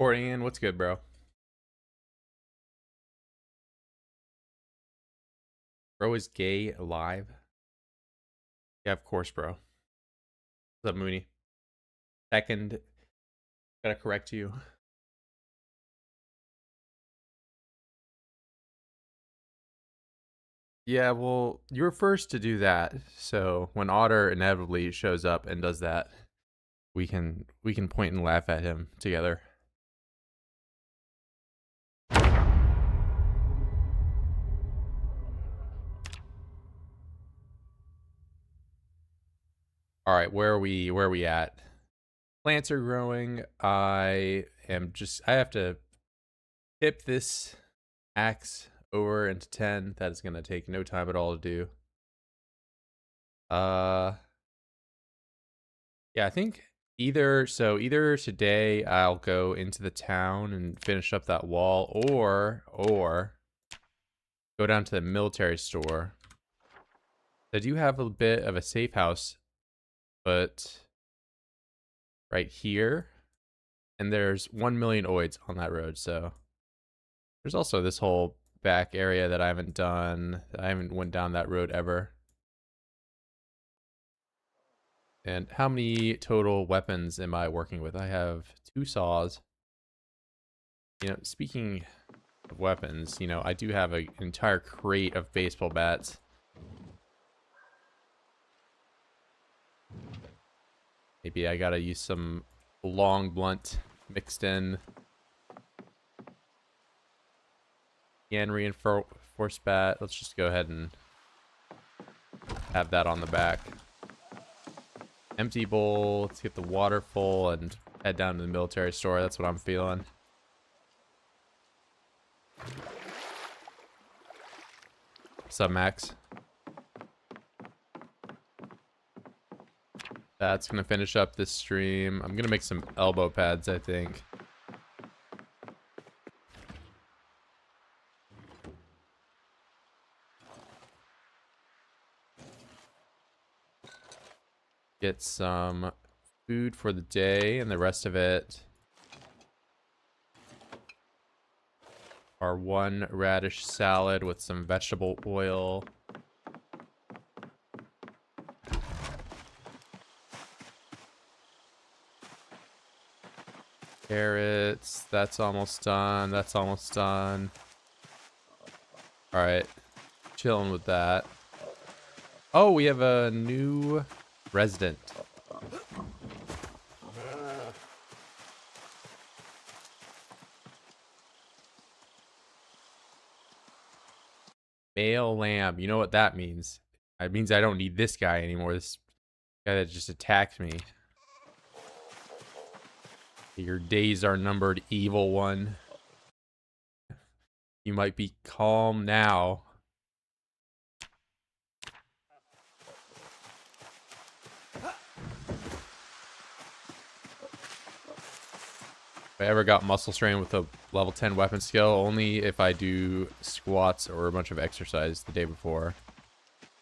Reporting in. What's good, bro? Bro is gay alive. Yeah, of course, bro. What's up, Mooney? Second, gotta correct you. Yeah, well, you were first to do that. So when Otter inevitably shows up and does that, we can point and laugh at him together. All right, where are we at? Plants are growing. I have to tip this axe over into 10. That is gonna take no time at all to do. Yeah, I think either today I'll go into the town and finish up that wall, or go down to the military store. I do have a bit of a safe house, but right here, and there's 1 million oids on that road, so there's also this whole back area that I haven't done. I haven't went down that road ever. And how many total weapons am I working with? I have 2 saws. You know, speaking of weapons, you know, I do have an entire crate of baseball bats. Maybe I gotta use some long blunt mixed in. And reinforced bat. Let's just go ahead and have that on the back. Empty bowl. Let's get the water full and head down to the military store. That's what I'm feeling. What's up, Max? That's gonna finish up this stream. I'm gonna make some elbow pads, I think. Get some food for the day, and the rest of it are 1 radish salad with some vegetable oil. Carrots, that's almost done. That's almost done. All right, chilling with that. Oh, we have a new resident. Male lamb. You know what that means? It means I don't need this guy anymore. This guy that just attacked me. Your days are numbered, evil one. You might be calm now. If I ever got muscle strain with a level 10 weapon skill, only if I do squats or a bunch of exercise the day before.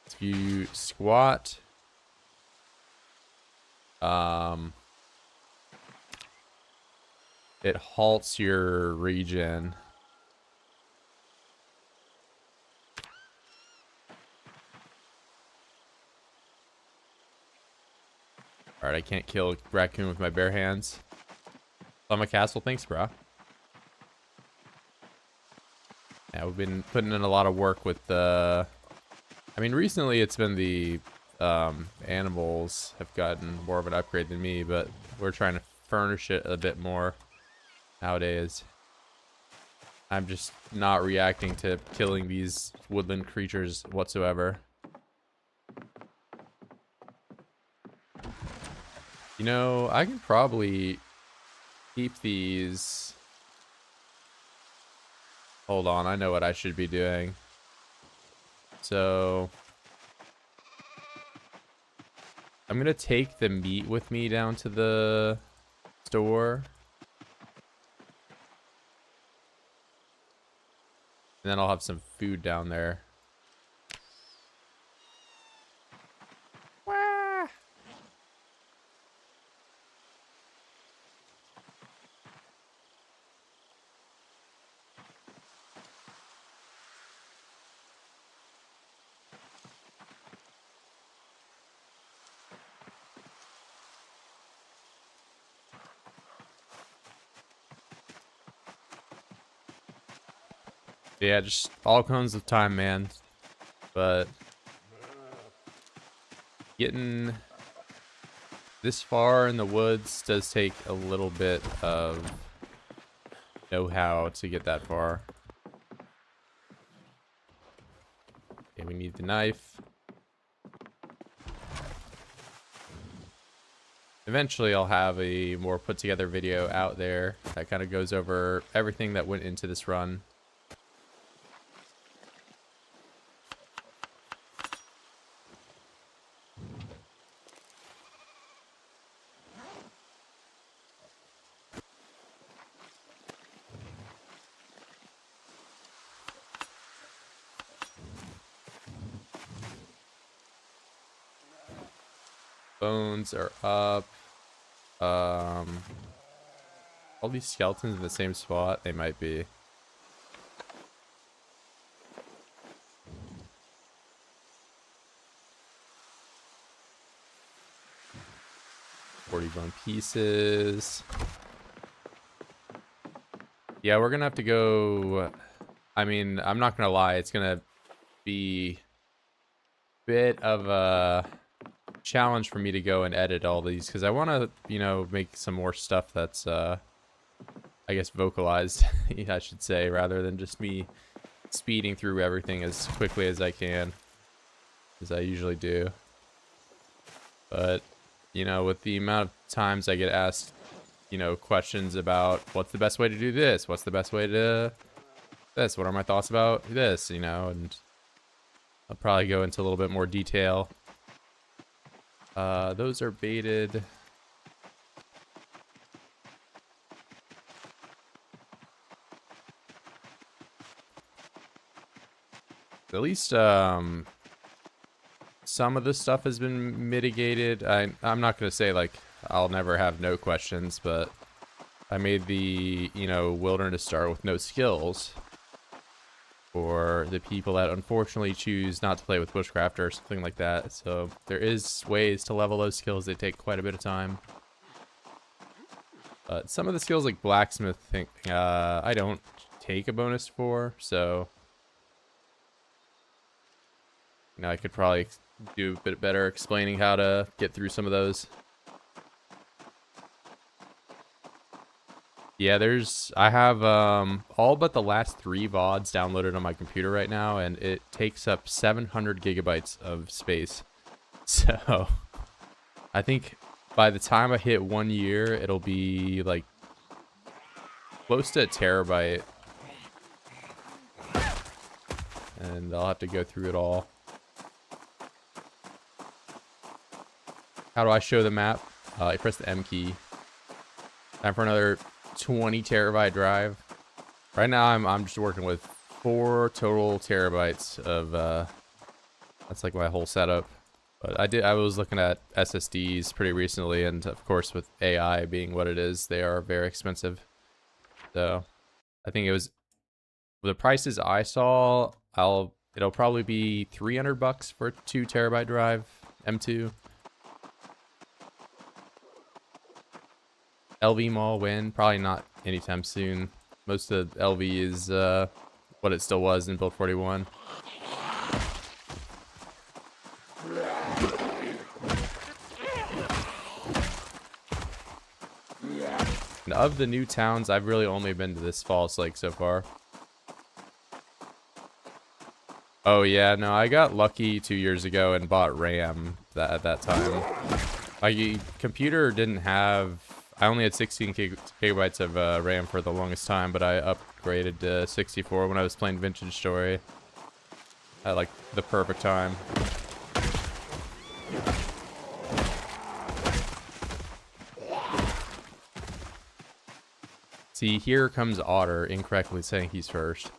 If you squat, it halts your regen. Alright, I can't kill a raccoon with my bare hands. On my castle, thanks, bro. Yeah, we've been putting in a lot of work with the... I mean, recently it's been the animals have gotten more of an upgrade than me, but we're trying to furnish it a bit more nowadays. I'm just not reacting to killing these woodland creatures whatsoever. You know, I can probably keep these... Hold on, I know what I should be doing. So... I'm gonna take the meat with me down to the store. And then I'll have some food down there. Wah! Yeah, just all comes with time, man. But getting this far in the woods does take a little bit of know-how to get that far. Okay, we need the knife. Eventually I'll have a more put together video out there that kind of goes over everything that went into this run. Bones are up. All these skeletons in the same spot? They might be. Bone pieces. Yeah, we're gonna have to go. I mean, I'm not gonna lie, it's gonna be a bit of a challenge for me to go and edit all these because I want to, you know, make some more stuff that's I guess vocalized, I should say, rather than just me speeding through everything as quickly as I can, as I usually do. But you know, with the amount of times I get asked, you know, questions about what's the best way to do this, what's the best way to this, what are my thoughts about this, you know, and I'll probably go into a little bit more detail. Those are baited. At least some of this stuff has been mitigated. I'm not gonna say like I'll never have no questions, but I made the, you know, wilderness start with no skills for the people that unfortunately choose not to play with bushcraft or something like that. So there is ways to level those skills. They take quite a bit of time. But some of the skills like blacksmithing, I don't take a bonus for, so you know, I could probably do a bit better explaining how to get through some of those. Yeah, I have all but the last 3 VODs downloaded on my computer right now, and it takes up 700 gigabytes of space. So I think by the time I hit 1 year, it'll be like close to a terabyte. And I'll have to go through it all. How do I show the map? I press the M key. Time for another 20 terabyte drive. Right now I'm just working with 4 total terabytes of that's like my whole setup. But I was looking at SSDs pretty recently, and of course with AI being what it is, they are very expensive. So I think it was the prices I saw, it'll probably be $300 for a 2 terabyte drive, M2. LV Mall win? Probably not anytime soon. Most of LV is what it still was in Build 41. And of the new towns, I've really only been to this Fallas Lake so far. Oh yeah, no, I got lucky 2 years ago and bought RAM at that time. My computer didn't have... I only had 16 gigabytes of RAM for the longest time, but I upgraded to 64 when I was playing Vintage Story at like the perfect time. See, here comes Otter incorrectly saying he's first.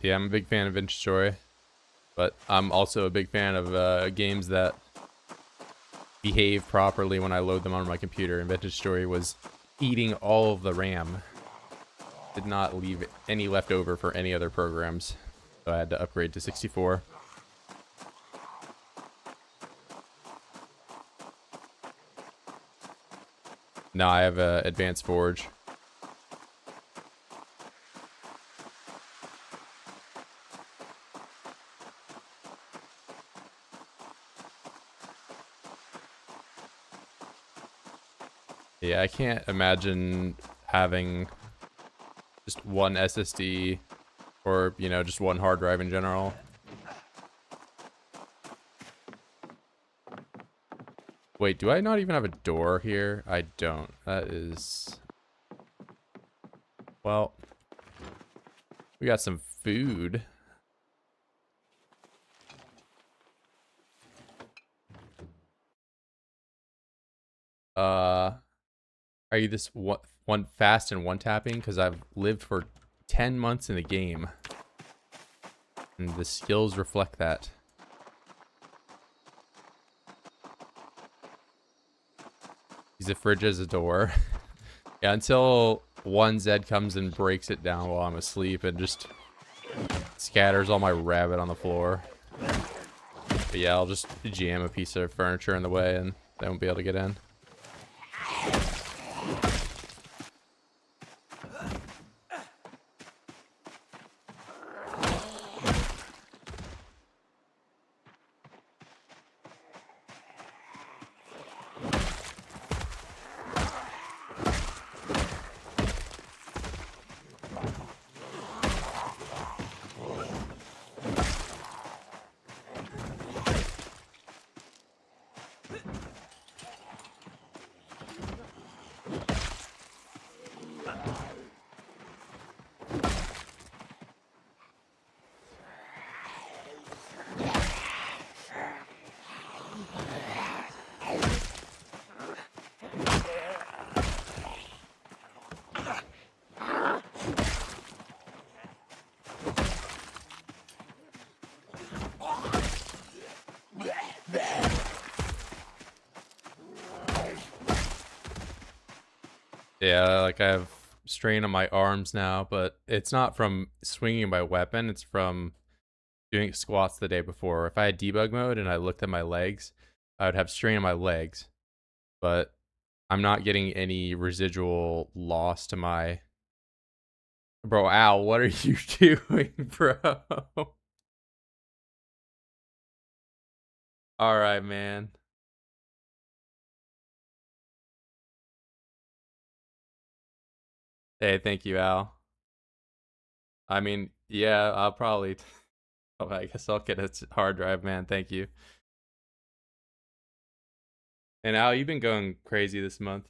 Yeah, I'm a big fan of Vintage Story, but I'm also a big fan of games that behave properly when I load them on my computer, and Vintage Story was eating all of the RAM. Did not leave any left over for any other programs, so I had to upgrade to 64. No, I have a advanced forge. Yeah, I can't imagine having just one SSD or, you know, just one hard drive in general. Wait, do I not even have a door here? I don't. That is... Well, we got some food. Are you this one fast and one tapping? Because I've lived for 10 months in the game. And the skills reflect that. Use a fridge as a door. Yeah, until one Zed comes and breaks it down while I'm asleep and just scatters all my rabbit on the floor. But yeah, I'll just jam a piece of furniture in the way and they won't be able to get in. Yeah, like I have strain on my arms now, but it's not from swinging my weapon, it's from doing squats the day before. If I had debug mode and I looked at my legs, I would have strain on my legs, but I'm not getting any residual loss to my... Bro, Al, what are you doing, bro? Alright, man. Hey, thank you, Al. I mean, yeah, I'll probably... Oh, I guess I'll get a hard drive, man. Thank you. And Al, you've been going crazy this month.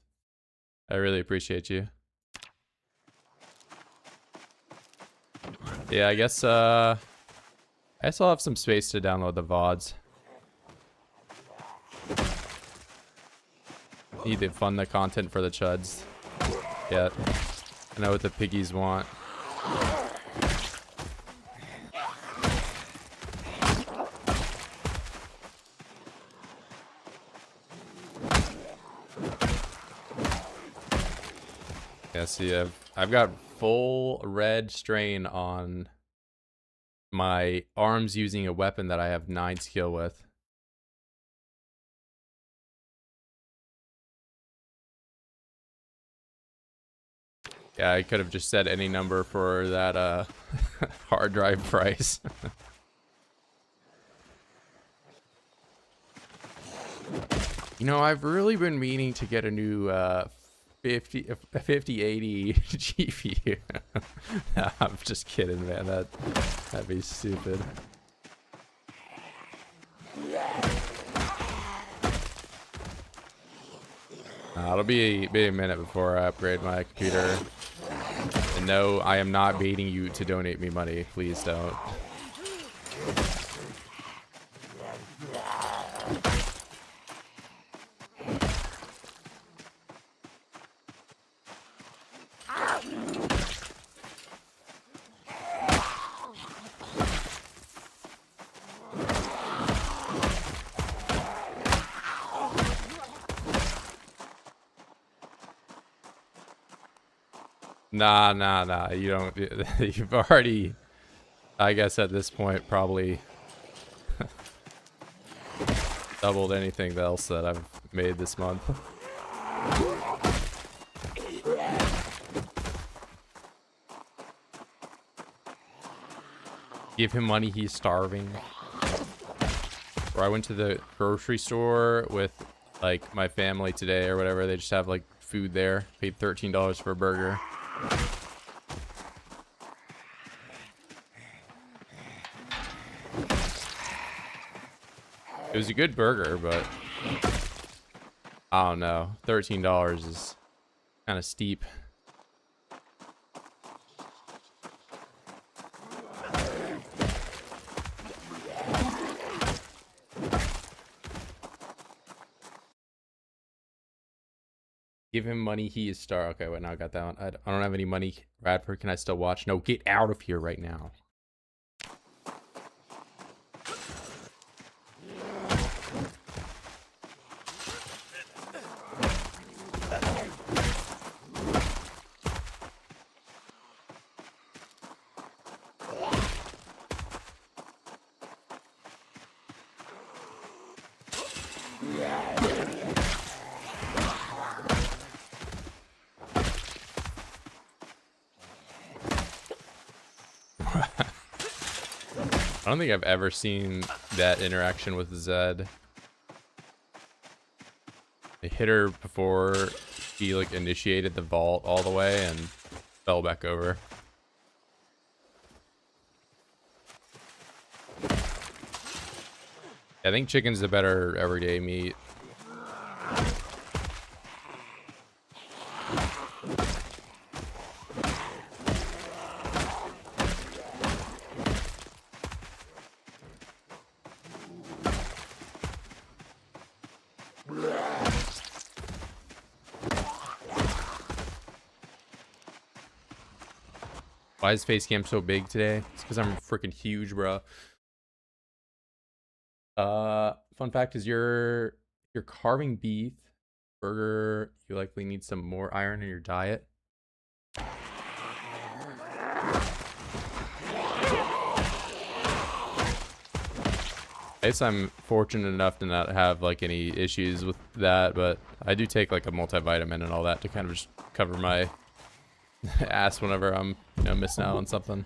I really appreciate you. Yeah, I guess I'll have some space to download the VODs. Need to fund the content for the chuds. Yeah, I know what the piggies want. Yeah, see, I've got full red strain on my arms using a weapon that I have 9 skill with. Yeah, I could have just said any number for that hard drive price. You know, I've really been meaning to get a new 5080 GPU. Nah, I'm just kidding, man. That'd be stupid. It'll be a minute before I upgrade my computer. And no, I am not baiting you to donate me money. Please don't. Nah. You don't. You've already, I guess at this point, probably doubled anything else that I've made this month. Give him money, he's starving. Or I went to the grocery store with like my family today or whatever. They just have like food there. Paid $13 for a burger. It was a good burger, but I don't know. $13 is kind of steep. Give him money, he is star. Okay, wait, now I got that one. I don't have any money. Radford, can I still watch? No, get out of here right now. I don't think I've ever seen that interaction with Zed. I hit her before she like initiated the vault all the way and fell back over. I think chicken's the better everyday meat. Why is face cam so big today? It's because I'm freaking huge, bro. Fun fact is you're carving beef burger. You likely need some more iron in your diet. I guess I'm fortunate enough to not have like any issues with that, but I do take like a multivitamin and all that to kind of just cover my ass whenever I'm, you know, missing out on something.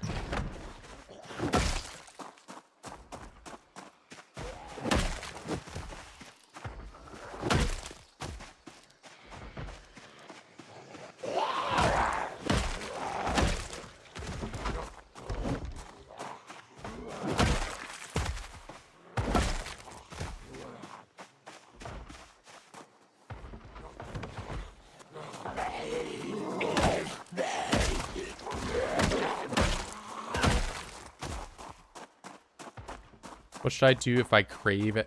What should I do if I crave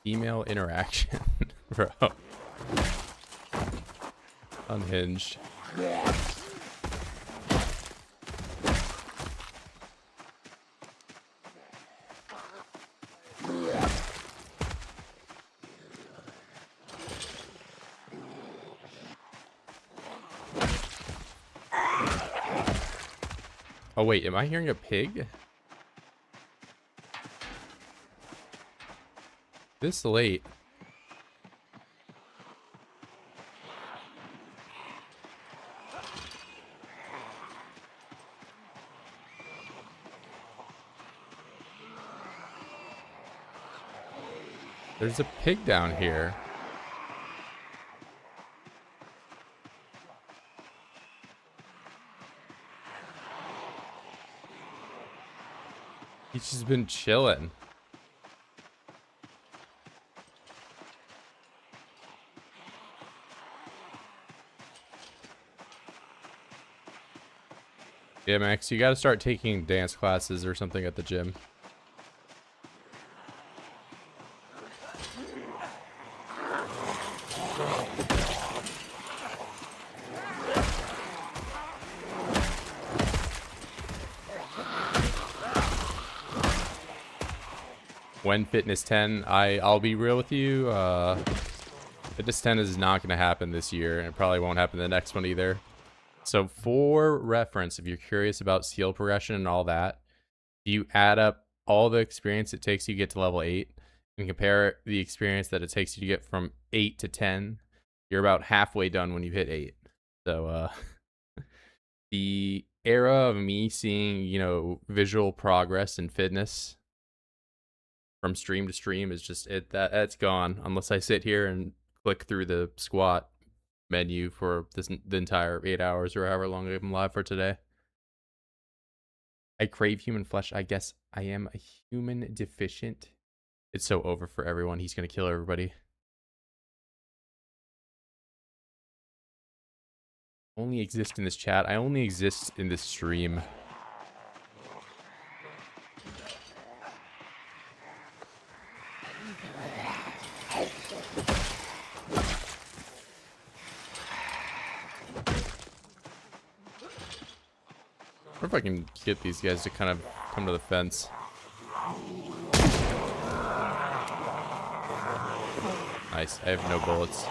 female interaction? Bro. Unhinged. Oh wait, am I hearing a pig? This late. There's a pig down here. He's just been chilling. Yeah, Max, you gotta start taking dance classes or something at the gym. When Fitness 10, I'll be real with you, Fitness 10 is not gonna happen this year, and it probably won't happen the next one either. So for reference, if you're curious about skill progression and all that, you add up all the experience it takes you to get to level 8 and compare the experience that it takes you to get from 8 to 10, you're about halfway done when you hit 8. So the era of me seeing, you know, visual progress and fitness from stream to stream is just that's gone unless I sit here and click through the squat menu for the entire 8 hours or however long I'm live for today. I crave human flesh. I guess I am a human deficient. It's so over for everyone. He's gonna kill everybody. Only exist in this chat. I only exist in this stream. I wonder if I can get these guys to kind of come to the fence. Nice. I have no bullets.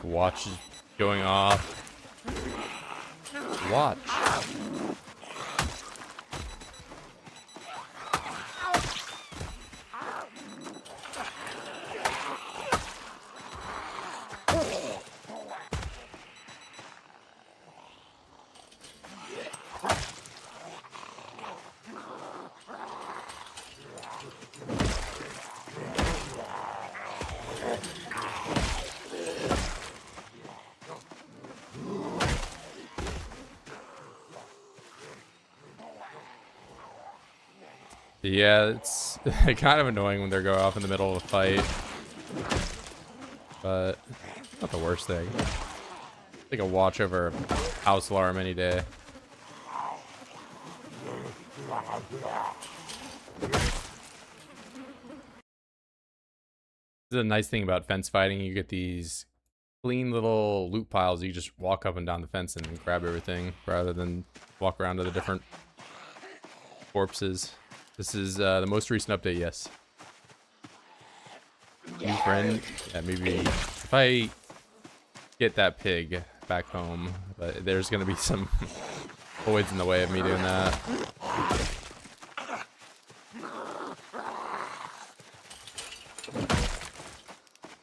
Watch is going off. Watch. Yeah, it's kind of annoying when they go off in the middle of a fight. But not the worst thing. Like a watch over a house alarm any day. This is a nice thing about fence fighting. You get these clean little loot piles. You just walk up and down the fence and grab everything rather than walk around to the different corpses. This is the most recent update, yes. New friend. Yeah, maybe if I get that pig back home, but there's gonna be some voids in the way of me doing that.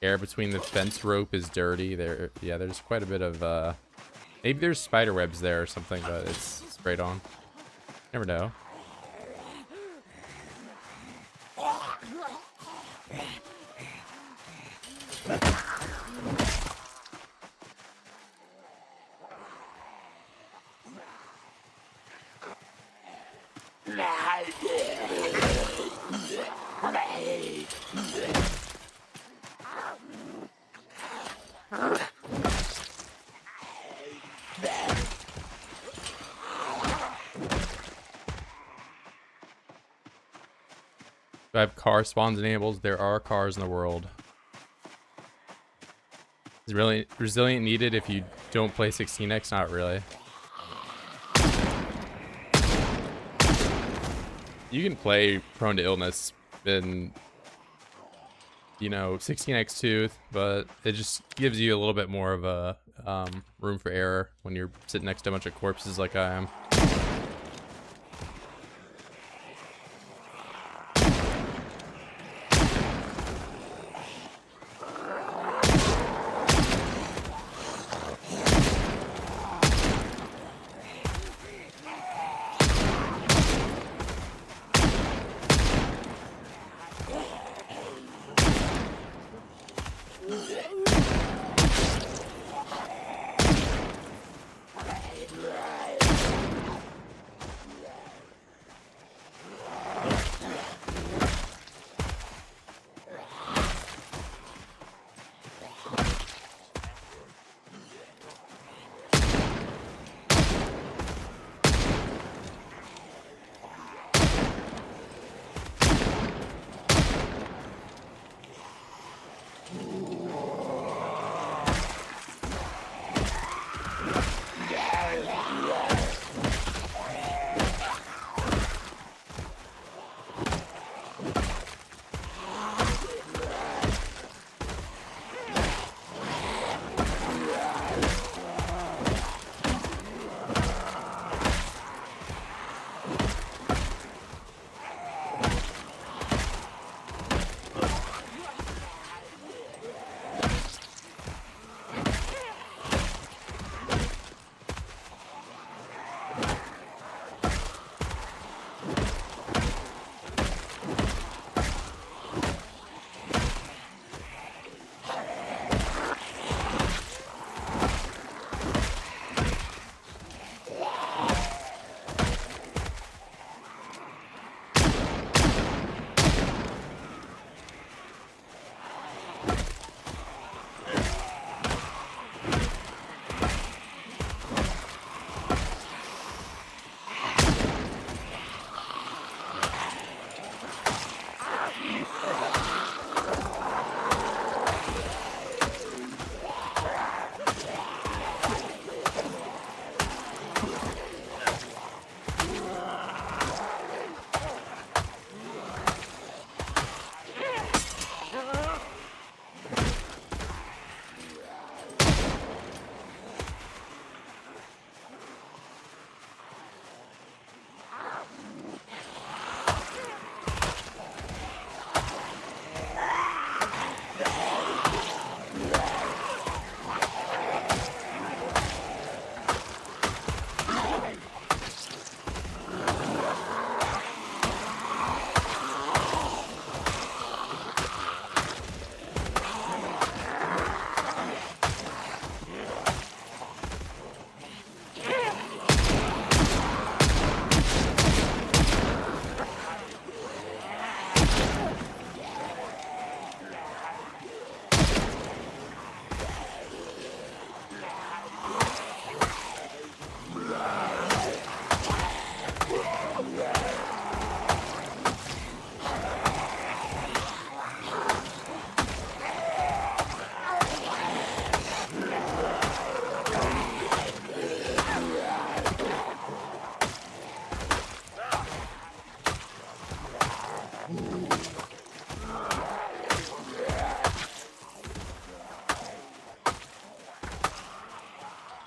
Air between the fence rope is dirty. Yeah, there's quite a bit of maybe there's spider webs there or something, but it's sprayed on. Never know. Do I have car spawns enabled? There are cars in the world. Is really resilient needed if you don't play 16x? Not really. You can play prone to illness in, you know, 16x too, but it just gives you a little bit more of a room for error when you're sitting next to a bunch of corpses like I am.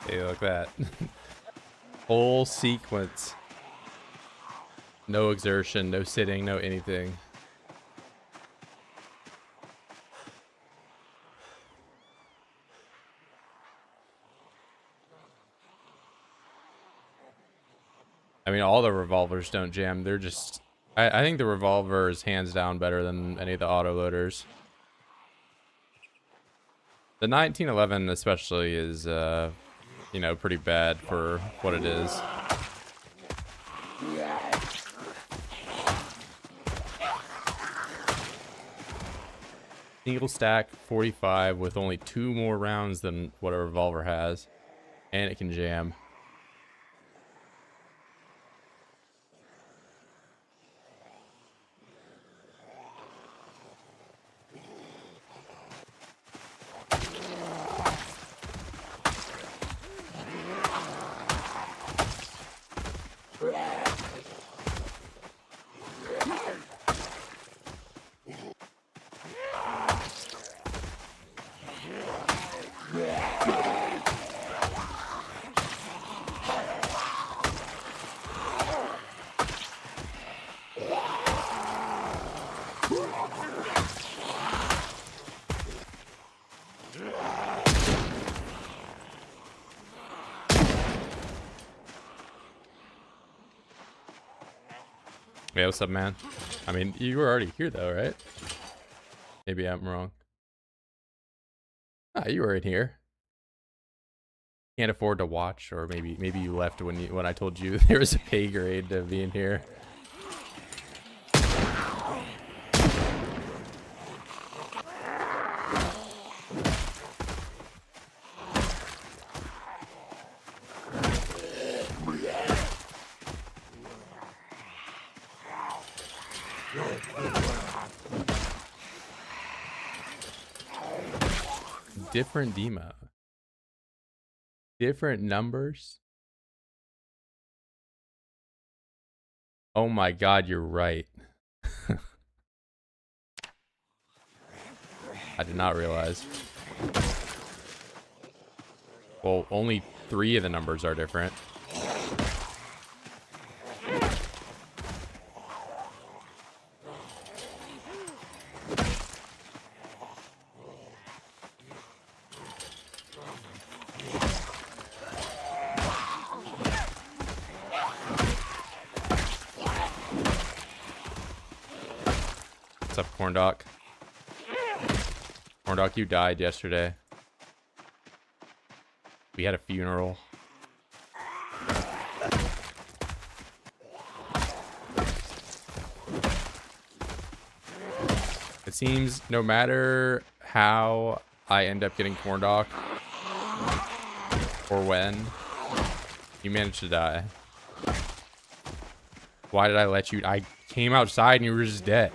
Hey, look at that. Whole sequence. No exertion, no sitting, no anything. I mean, all the revolvers don't jam. They're just... I think the revolver is hands down better than any of the autoloaders. The 1911 especially is, you know, pretty bad for what it is. Single stack 45 with only 2 more rounds than what a revolver has. And it can jam. Yeah, what's up, man? I mean, you were already here though, right? Maybe I'm wrong. Ah, you were in here. Can't afford to watch, or maybe you left when I told you there was a pay grade to be in here. Different demo. Different numbers. Oh my god, you're right. I did not realize. Well, only 3 of the numbers are different. What's up, Corndock? Corndock, you died yesterday. We had a funeral. It seems no matter how I end up getting Corndock, or when, you managed to die. Why did I let you? I came outside and you were just dead.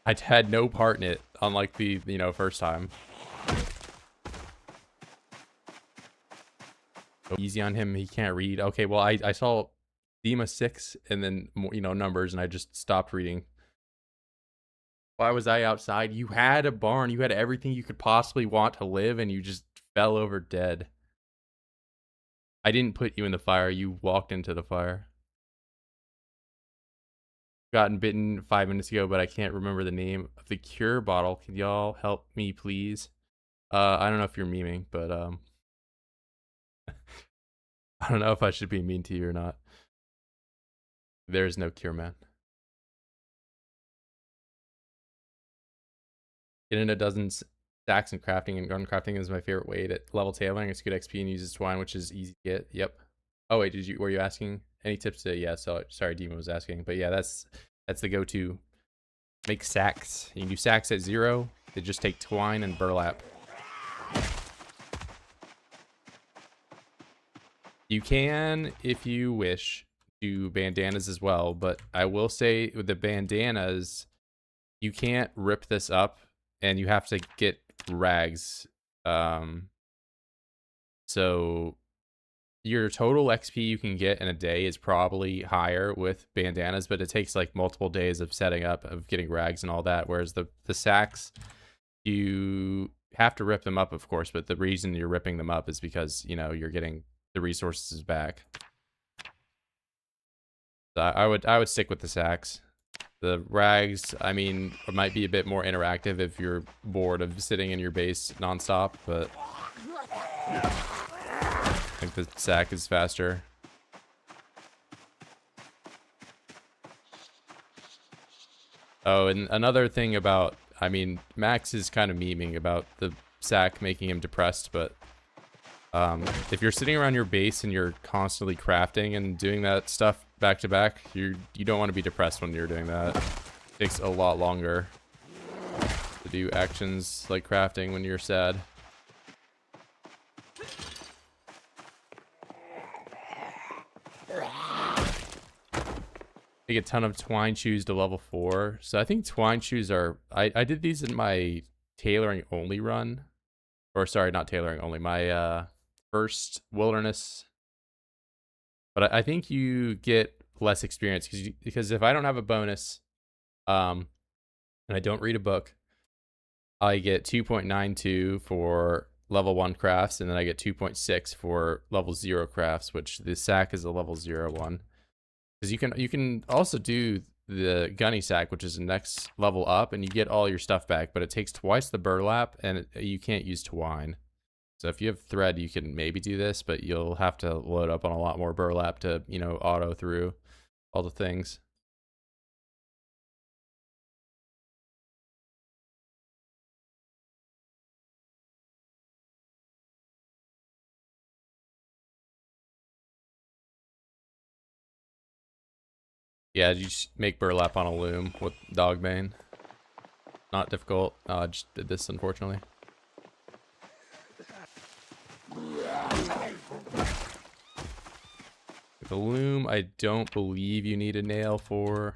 I had no part in it, unlike the, first time. Go easy on him, he can't read. Okay, well, I saw Thema 6 and then, numbers, and I just stopped reading. Why was I outside? You had a barn, you had everything you could possibly want to live, and you just fell over dead. I didn't put you in the fire, you walked into the fire. Gotten bitten 5 minutes ago, but I can't remember the name of the cure bottle. Can y'all help me, please? I don't know if you're memeing, but I don't know if I should be mean to you or not. There's no cure, man. Getting a dozen stacks in crafting and gun crafting is my favorite way to level tailoring. It's good XP and uses twine, which is easy to get. Yep. Oh wait, were you asking any tips to? Yeah, so sorry, Dima was asking, but yeah, that's the go-to. Make sacks. You can do sacks at 0. They just take twine and burlap. You can, if you wish, do bandanas as well, but I will say with the bandanas, you can't rip this up, and you have to get rags. So your total XP you can get in a day is probably higher with bandanas, but it takes like multiple days of setting up, of getting rags and all that. Whereas the sacks, you have to rip them up, of course, but the reason you're ripping them up is because, you're getting the resources back. So I would stick with the sacks. The rags, I mean, might be a bit more interactive if you're bored of sitting in your base nonstop, but I think the sack is faster. Oh, and another thing about, I mean, Max is kind of memeing about the sack making him depressed, but if you're sitting around your base and you're constantly crafting and doing that stuff back to back, you don't want to be depressed when you're doing that. It takes a lot longer to do actions like crafting when you're sad. Take a ton of twine shoes to level 4. So I think twine shoes are... I did these in my tailoring only run. Or sorry, not tailoring only. My first wilderness. But I think you get less experience. Because if I don't have a bonus, and I don't read a book, I get 2.92 for level 1 crafts. And then I get 2.6 for level 0 crafts, which the sack is a level 0 one. Because you can also do the gunny sack, which is the next level up, and you get all your stuff back, but it takes twice the burlap, and you can't use twine. So if you have thread, you can maybe do this, but you'll have to load up on a lot more burlap to, you know, auto through all the things. Yeah, you just make burlap on a loom with dogbane. Not difficult. I just did this, unfortunately. The loom, I don't believe you need a nail for.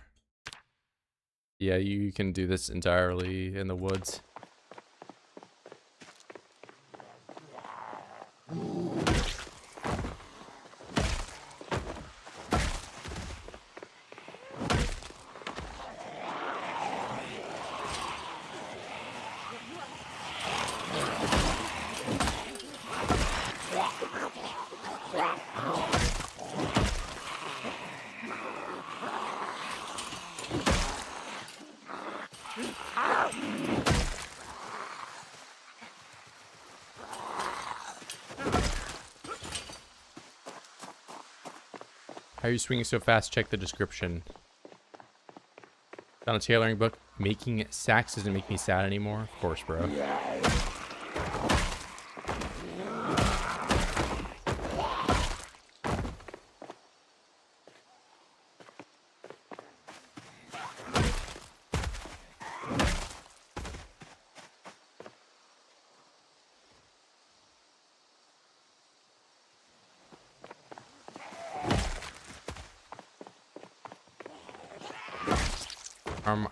Yeah, you can do this entirely in the woods. How are you swinging so fast? Check the description. Found a tailoring book. Making sacks doesn't make me sad anymore. Of course, bro.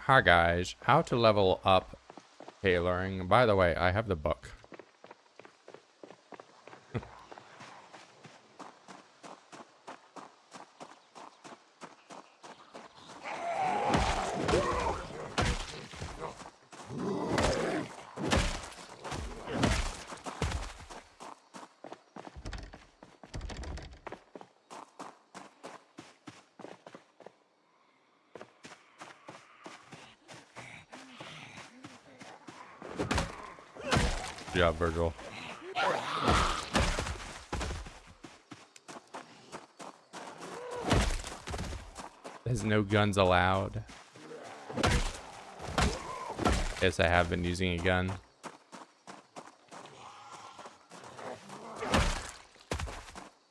Hi guys. How to level up tailoring. By the way, I have the book. Good job, Virgil. There's no guns allowed. Yes, I have been using a gun.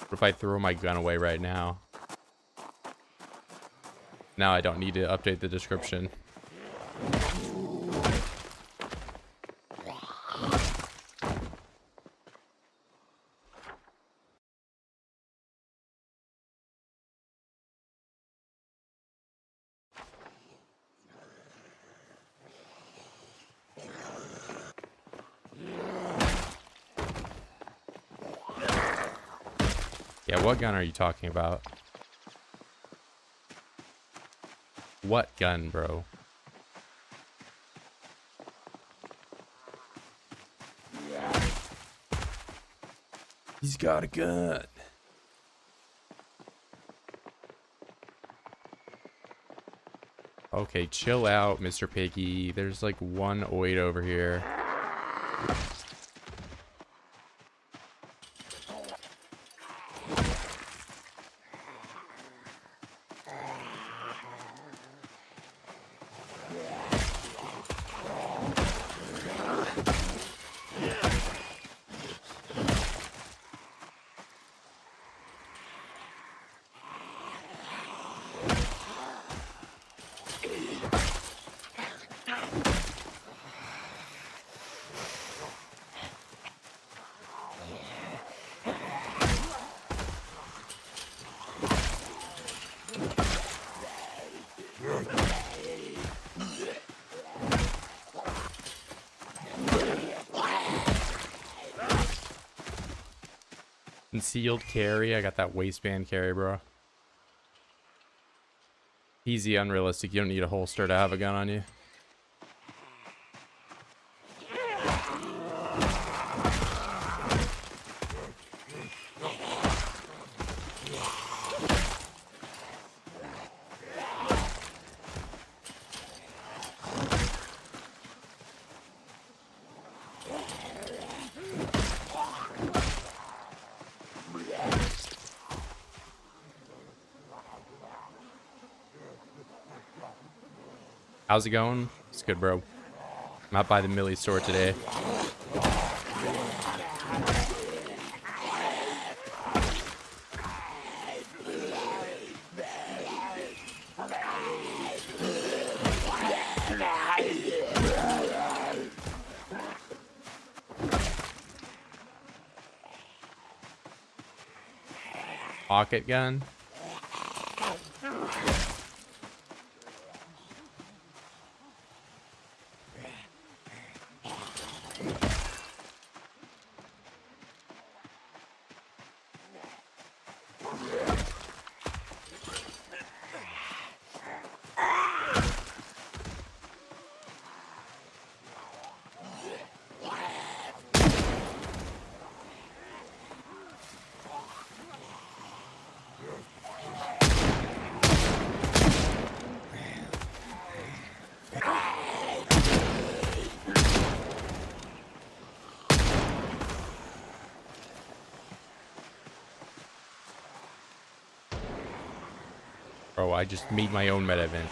What if I throw my gun away right now? Now I don't need to update the description. Yeah, what gun are you talking about? What gun, bro? He's got a gun. Okay, chill out, Mr. Piggy. There's like one oid over here. Concealed carry. I got that waistband carry, bro. Easy, unrealistic. You don't need a holster to have a gun on you. How's it going? It's good, bro. I'm out by the Millie store today. Pocket gun. Bro, I just made my own meta event.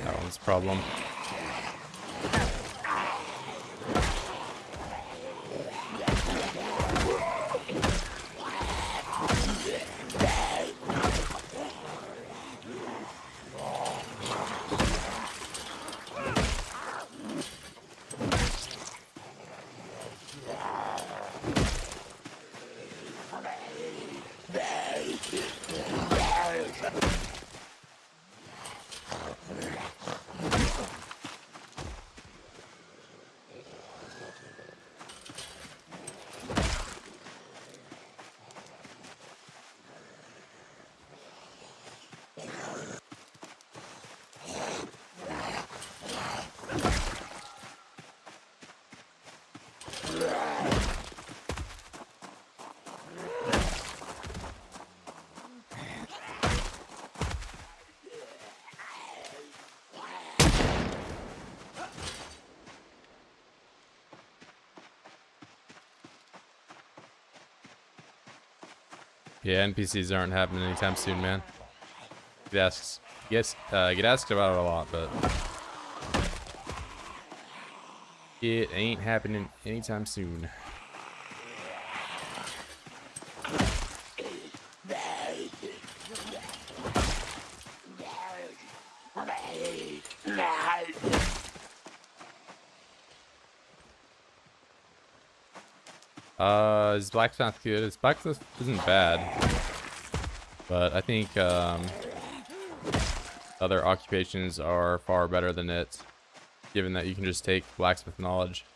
That one's a problem. Yeah, NPCs aren't happening anytime soon, man. Get asked about it a lot, but it ain't happening anytime soon. Is blacksmith good? His blacksmith isn't bad, but I think other occupations are far better than it, given that you can just take blacksmith knowledge.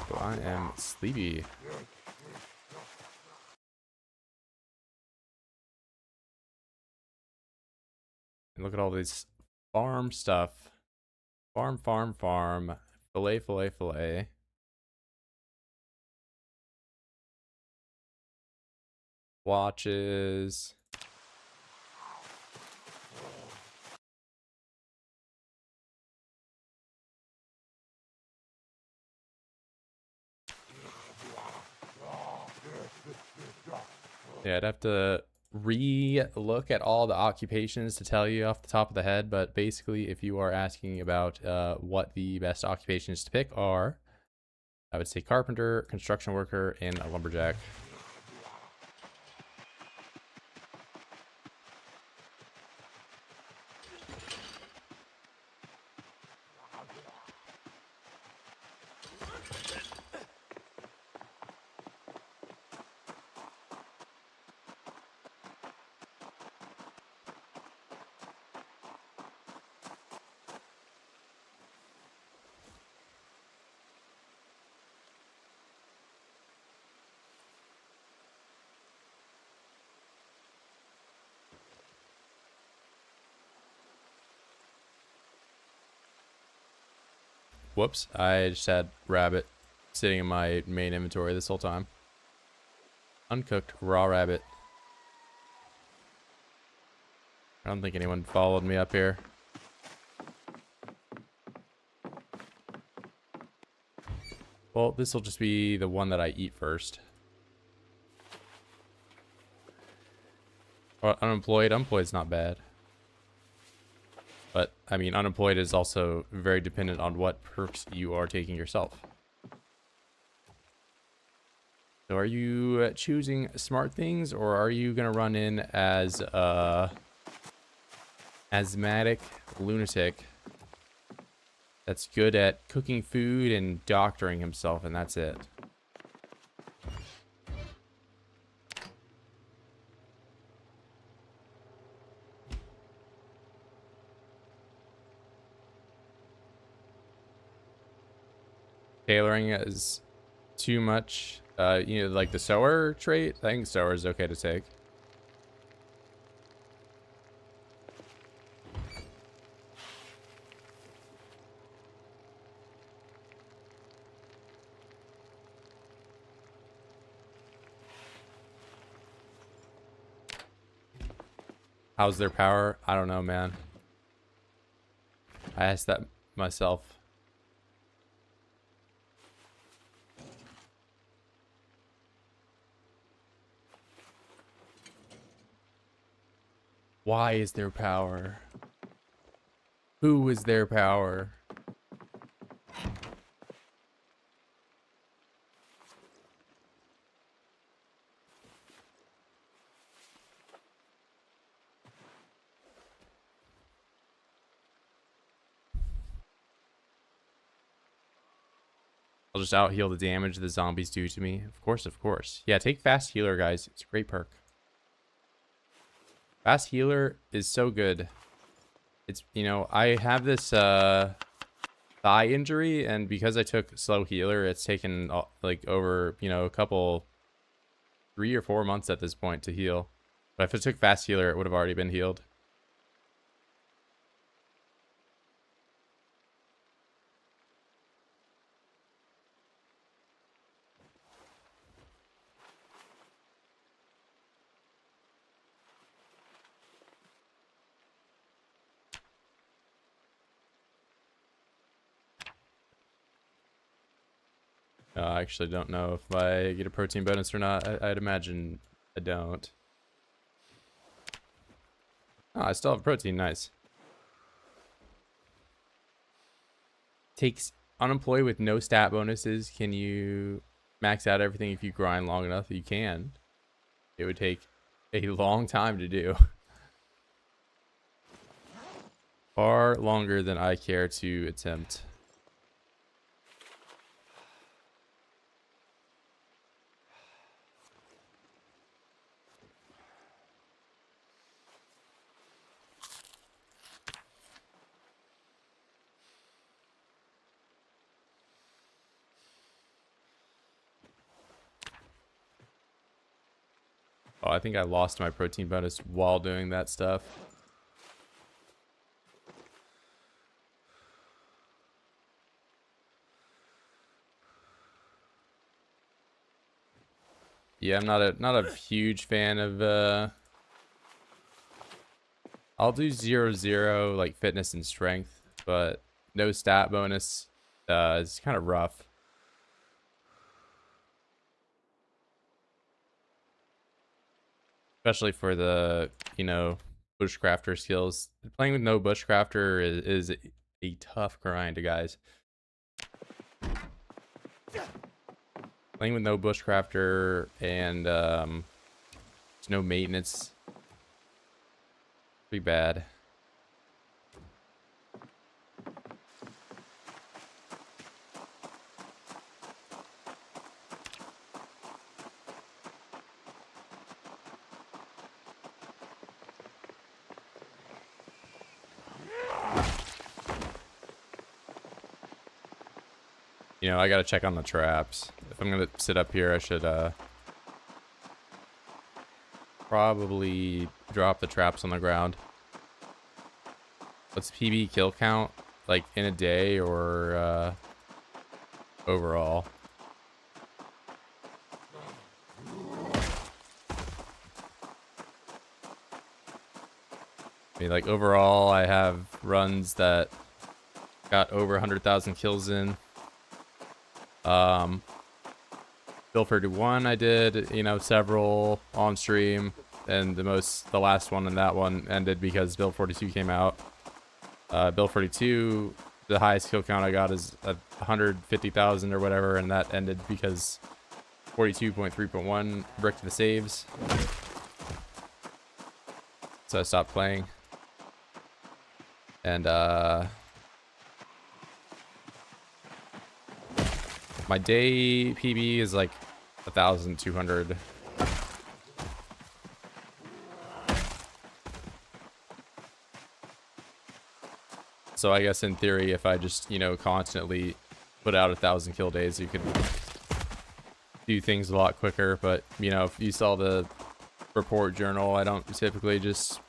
So I am sleepy. And look at all this farm stuff. Farm, farm, farm. Fillet, fillet, fillet. Watches. Yeah, I'd have to re-look at all the occupations to tell you off the top of the head, but basically if you are asking about what the best occupations to pick are, I would say carpenter, construction worker, and a lumberjack. Whoops, I just had rabbit sitting in my main inventory this whole time. Uncooked raw rabbit. I don't think anyone followed me up here. Well, this will just be the one that I eat first. Well, unemployed. Unemployed's not bad. But, I mean, unemployed is also very dependent on what perks you are taking yourself. So are you choosing smart things, or are you going to run in as a asthmatic lunatic that's good at cooking food and doctoring himself, and that's it? Tailoring is too much. You know, like the sewer trait. I think sewer is okay to take. How's their power? I don't know, man. I asked that myself. Why is there power? Who is their power? I'll just out heal the damage the zombies do to me. Of course, of course. Yeah, take fast healer, guys. It's a great perk. Fast healer is so good. It's, you know, I have this thigh injury, and because I took slow healer, it's taken like over, you know, a couple 3 or 4 months at this point to heal. But if I took fast healer, it would have already been healed. I actually don't know if I get a protein bonus or not. I'd imagine I don't. Oh, I still have protein. Nice. Takes unemployed with no stat bonuses. Can you max out everything if you grind long enough? You can. It would take a long time to do. Far longer than I care to attempt. Oh, I think I lost my protein bonus while doing that stuff. Yeah, I'm not a huge fan of I'll do 0-0 like fitness and strength, but no stat bonus is kind of rough. Especially for the, bushcrafter skills. Playing with no bushcrafter is a tough grind, guys. Playing with no bushcrafter and there's no maintenance. Pretty bad. I gotta check on the traps. If I'm gonna sit up here, I should probably drop the traps on the ground. What's PB kill count? Like in a day or overall? I mean, like overall, I have runs that got over 100,000 kills in. Build 41 I did, several on stream, and the last one and that one ended because Build 42 came out. Build 42, the highest kill count I got is 150,000 or whatever, and that ended because 42.3.1 bricked the saves. So I stopped playing. And my day PB is like 1,200. So I guess in theory, if I just, constantly put out 1,000 kill days, you could do things a lot quicker. But, if you saw the report journal, I don't typically just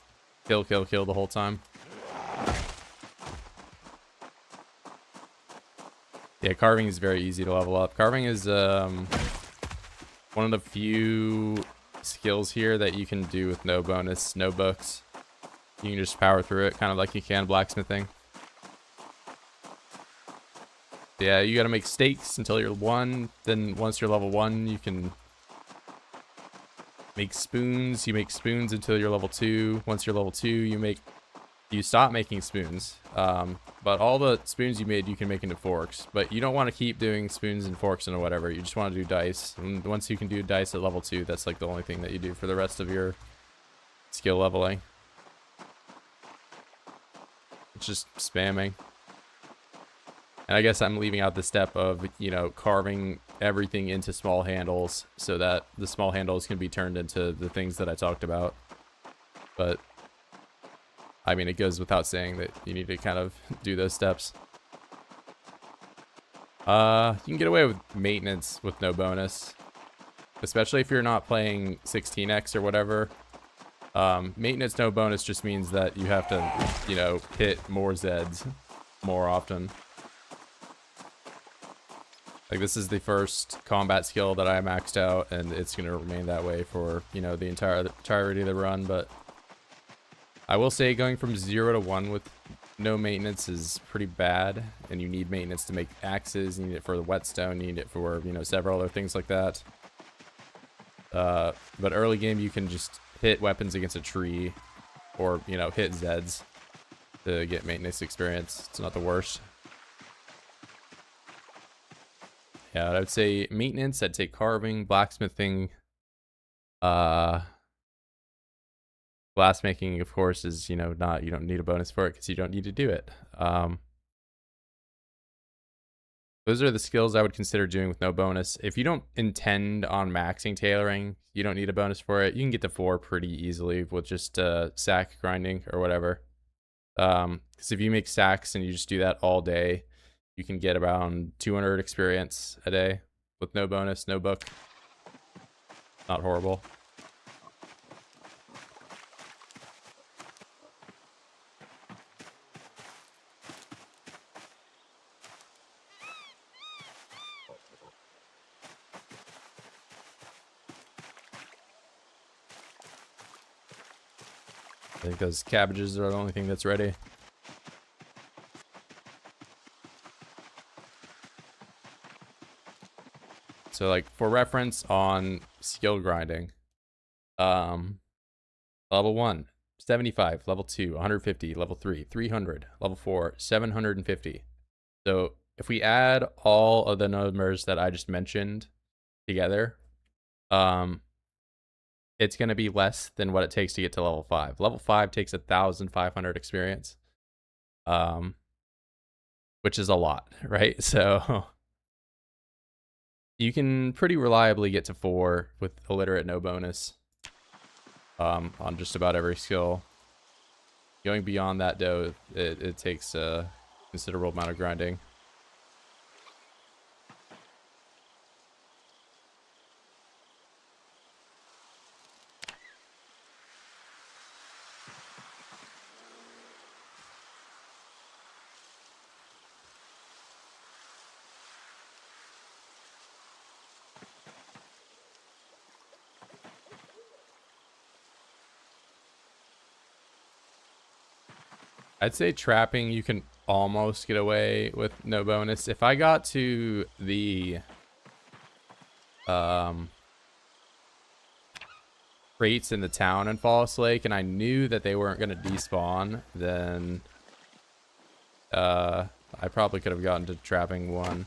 kill the whole time. Yeah, carving is very easy to level up. Carving is one of the few skills here that you can do with no bonus, no books. You can just power through it, kind of like you can blacksmithing. Yeah, you gotta make stakes until you're 1. Then once you're level 1, you can make spoons. You make spoons until you're level 2. Once you're level 2, you stop making spoons. But all the spoons you made, you can make into forks. But you don't want to keep doing spoons and forks and whatever. You just want to do dice. And once you can do dice at level 2, that's like the only thing that you do for the rest of your skill leveling. It's just spamming. And I guess I'm leaving out the step of, carving everything into small handles so that the small handles can be turned into the things that I talked about. But I mean, it goes without saying that you need to kind of do those steps. You can get away with maintenance with no bonus, especially if you're not playing 16x or whatever. Maintenance no bonus just means that you have to, hit more Zeds more often. Like, this is the first combat skill that I maxed out, and it's going to remain that way for, the entirety of the run. But I will say going from 0 to 1 with no maintenance is pretty bad, and you need maintenance to make axes, you need it for the whetstone, you need it for, several other things like that. But early game, you can just hit weapons against a tree, or, hit Zeds to get maintenance experience. It's not the worst. Yeah, I would say maintenance, I'd say carving, blacksmithing, glassmaking, of course, is, you don't need a bonus for it because you don't need to do it. Those are the skills I would consider doing with no bonus. If you don't intend on maxing tailoring, you don't need a bonus for it. You can get to 4 pretty easily with just sack grinding or whatever. Because if you make sacks and you just do that all day, you can get around 200 experience a day with no bonus, no book. Not horrible. I think those cabbages are the only thing that's ready. So like for reference on skill grinding, level 1, 75, level 2, 150, level 3, 300, level 4, 750. So if we add all of the numbers that I just mentioned together, it's going to be less than what it takes to get to level 5. Level 5 takes 1,500 experience, which is a lot, right? So you can pretty reliably get to 4 with illiterate no bonus on just about every skill. Going beyond that, though, it takes a considerable amount of grinding. I'd say trapping, you can almost get away with no bonus. If I got to the crates in the town in Fallas Lake and I knew that they weren't going to despawn, then I probably could have gotten to trapping 1.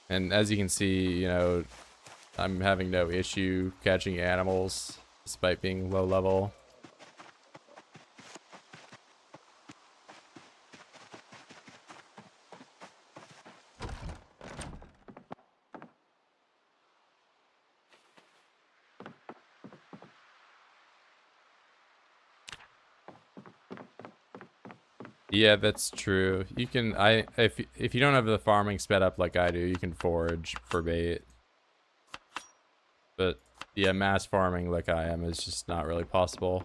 And as you can see, you know, I'm having no issue catching animals despite being low level. Yeah, that's true. You can if you don't have the farming sped up like I do, you can forage for bait. But yeah, mass farming like I am is just not really possible.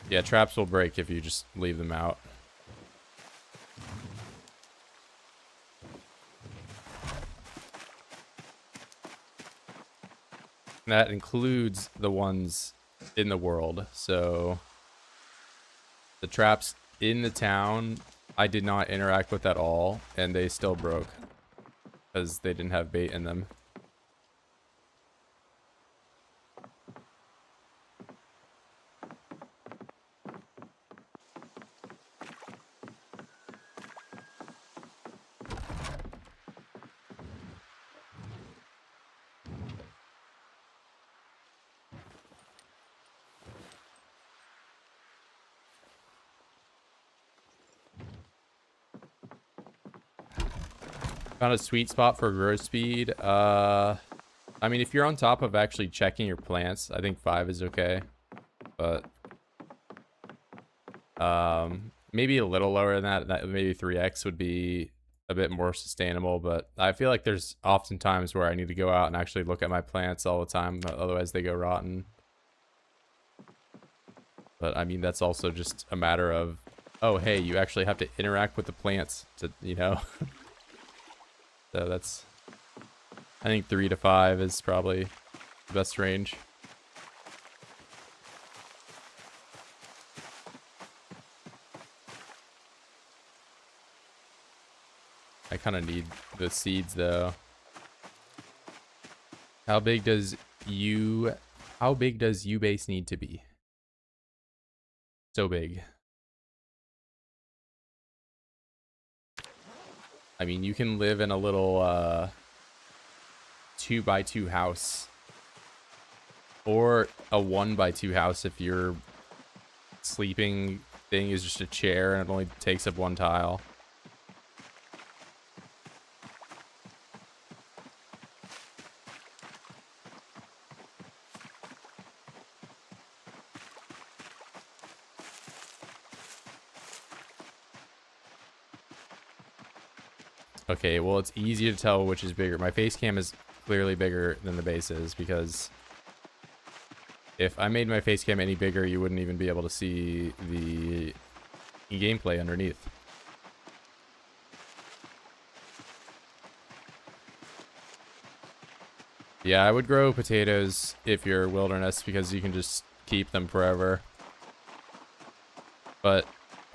Yeah, traps will break if you just leave them out. That includes the ones in the world. So the traps in the town, I did not interact with at all, and they still broke because they didn't have bait in them. Found a sweet spot for growth speed. I mean, if you're on top of actually checking your plants, I think 5 is okay. But maybe a little lower than that. Maybe 3x would be a bit more sustainable. But I feel like there's often times where I need to go out and actually look at my plants all the time. Otherwise, they go rotten. But I mean, that's also just a matter of, oh, hey, you actually have to interact with the plants to, you know. So that's, I think 3 to 5 is probably the best range. I kind of need the seeds though. How big does base need to be? So big. I mean, you can live in a little 2x2 house or a 1x2 house if your sleeping thing is just a chair and it only takes up 1 tile. Okay, well, it's easy to tell which is bigger. My face cam is clearly bigger than the base is because if I made my face cam any bigger, you wouldn't even be able to see the gameplay underneath. Yeah, I would grow potatoes if you're wilderness because you can just keep them forever. But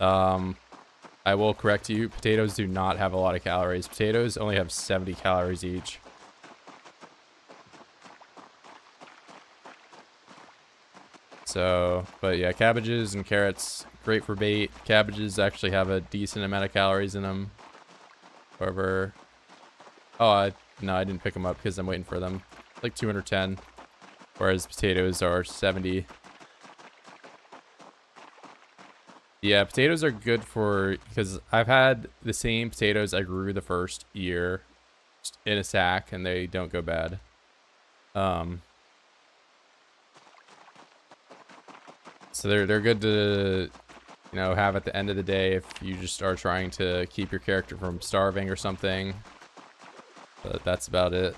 I will correct you, potatoes do not have a lot of calories. Potatoes only have 70 calories each. So, but yeah, cabbages and carrots, great for bait. Cabbages actually have a decent amount of calories in them. However, oh, no, I didn't pick them up because I'm waiting for them. Like 210, whereas potatoes are 70. Yeah, potatoes are good for, because I've had the same potatoes I grew the first year in a sack, and they don't go bad. So they're good to, you know, have at the end of the day if you just are trying to keep your character from starving or something. But that's about it.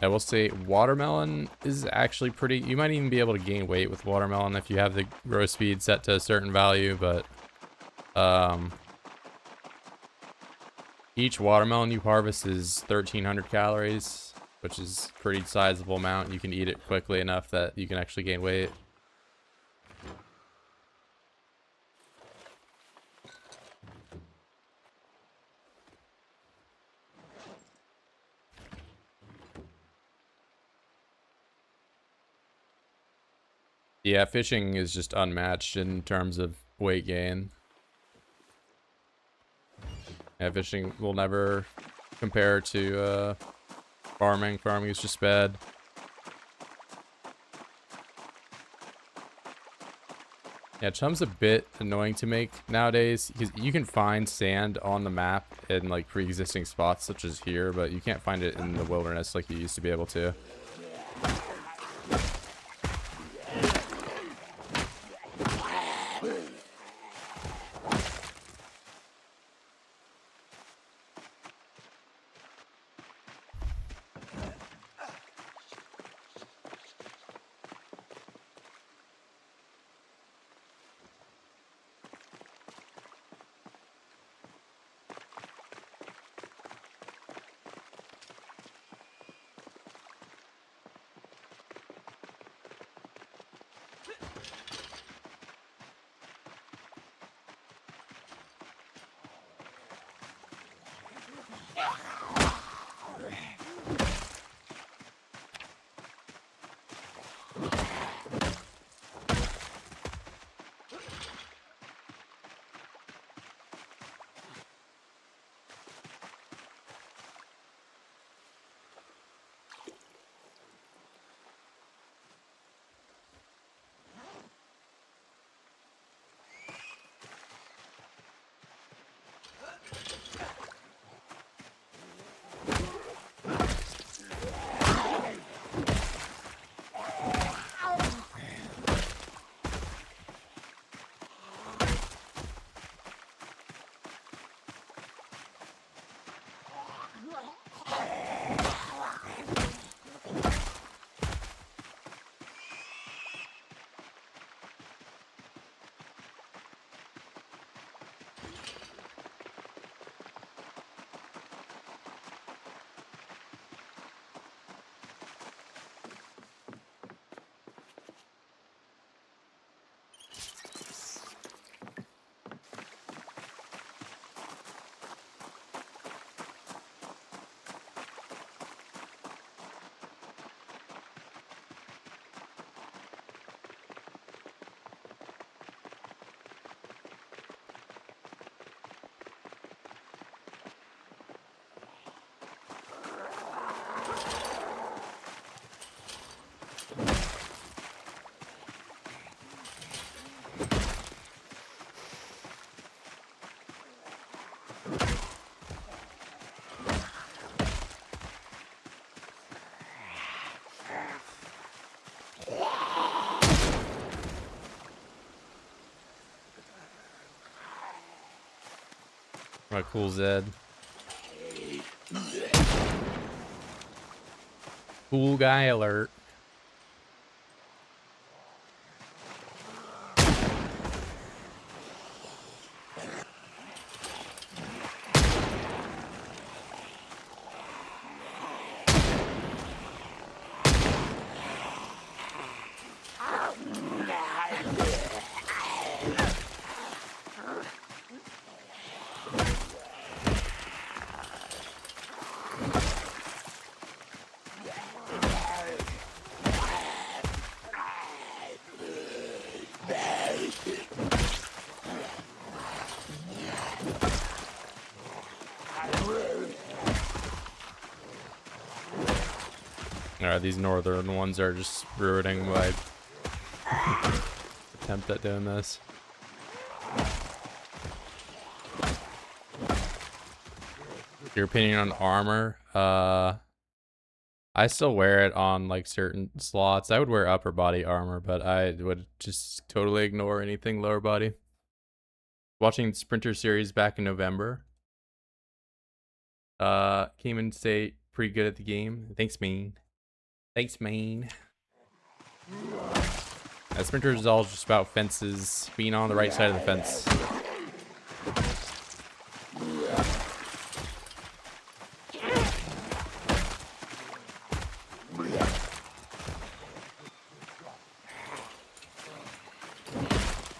I will say watermelon is actually pretty, you might even be able to gain weight with watermelon if you have the growth speed set to a certain value, but each watermelon you harvest is 1,300 calories, which is a pretty sizable amount. You can eat it quickly enough that you can actually gain weight. Yeah, fishing is just unmatched in terms of weight gain. Yeah, fishing will never compare to farming. Farming is just bad. Yeah, chum's a bit annoying to make nowadays because you can find sand on the map in like pre-existing spots such as here, but you can't find it in the wilderness like you used to be able to. My cool Zed. Cool guy alert. These northern ones are just ruining my attempt at doing this. Your opinion on armor? I still wear it on like certain slots. I would wear upper body armor, but I would just totally ignore anything lower body. Watching the Sprinter series back in November. Came in state pretty good at the game. Thanks, man. Thanks, man. Sprinter is all just about fences, being on the right side of the fence.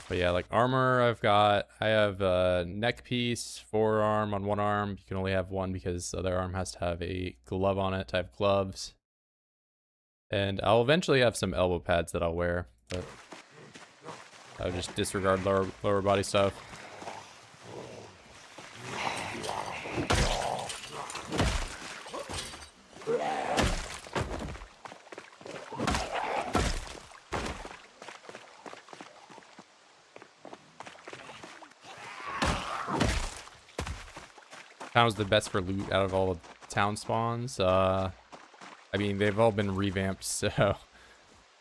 But yeah, like armor, I have a neck piece, forearm on one arm. You can only have one because the other arm has to have a glove on it. I have gloves. And I'll eventually have some elbow pads that I'll wear, but I'll just disregard lower body stuff. Town was the best for loot out of all the town spawns. I mean, they've all been revamped, so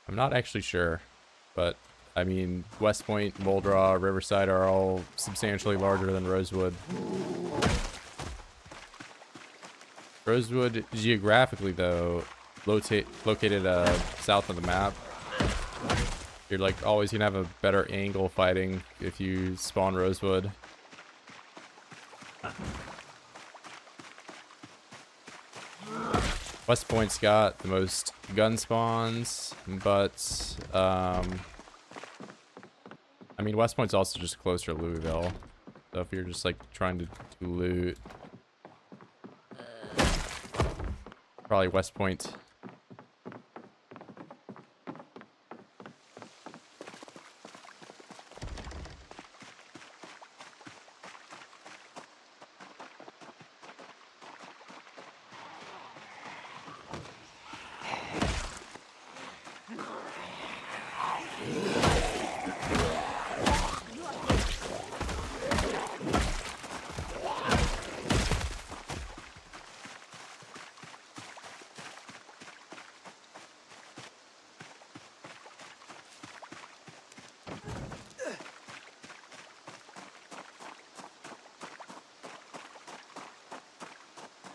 I'm not actually sure. But, I mean, West Point, Muldraw, Riverside are all substantially larger than Rosewood. Rosewood, geographically, though, located south of the map. You're, like, always gonna have a better angle fighting if you spawn Rosewood. West Point's got the most gun spawns, but, I mean, West Point's also just closer to Louisville. So if you're just, like, trying to do loot, probably West Point.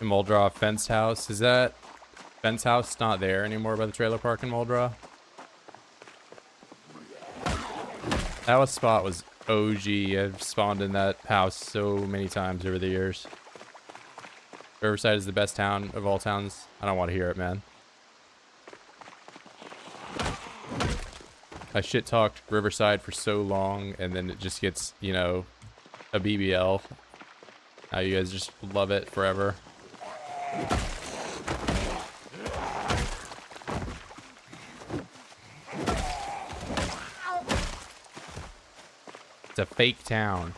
Muldraw fence house. Is that fence house not there anymore by the trailer park in Muldraw? That spot was OG. I've spawned in that house so many times over the years. Riverside is the best town of all towns. I don't want to hear it, man. I shit talked Riverside for so long, and then it just gets, you know, a BBL. Now you guys just love it forever. It's a fake town.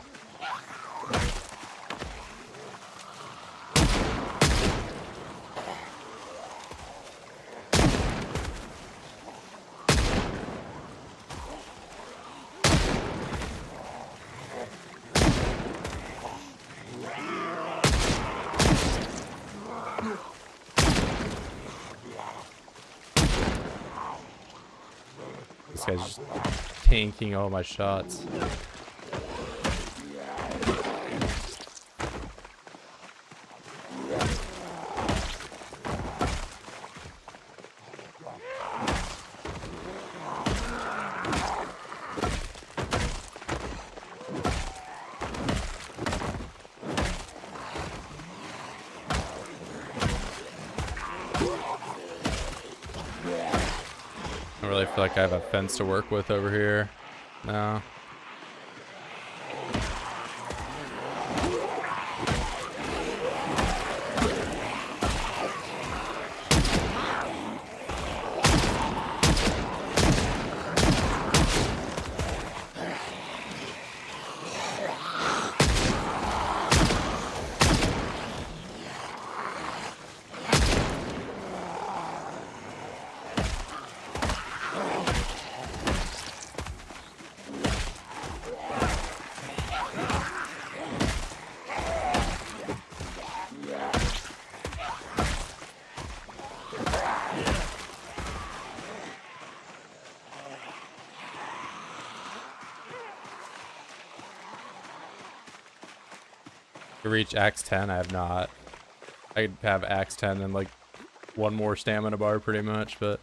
This guy's just tanking all my shots. I feel like I have a fence to work with over here. No. To reach Axe 10, I have not. I'd have Axe 10 and like one more stamina bar pretty much, but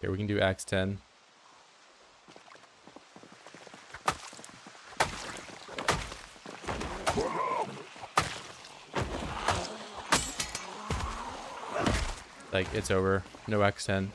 here we can do Axe 10. Like, it's over. No Axe 10.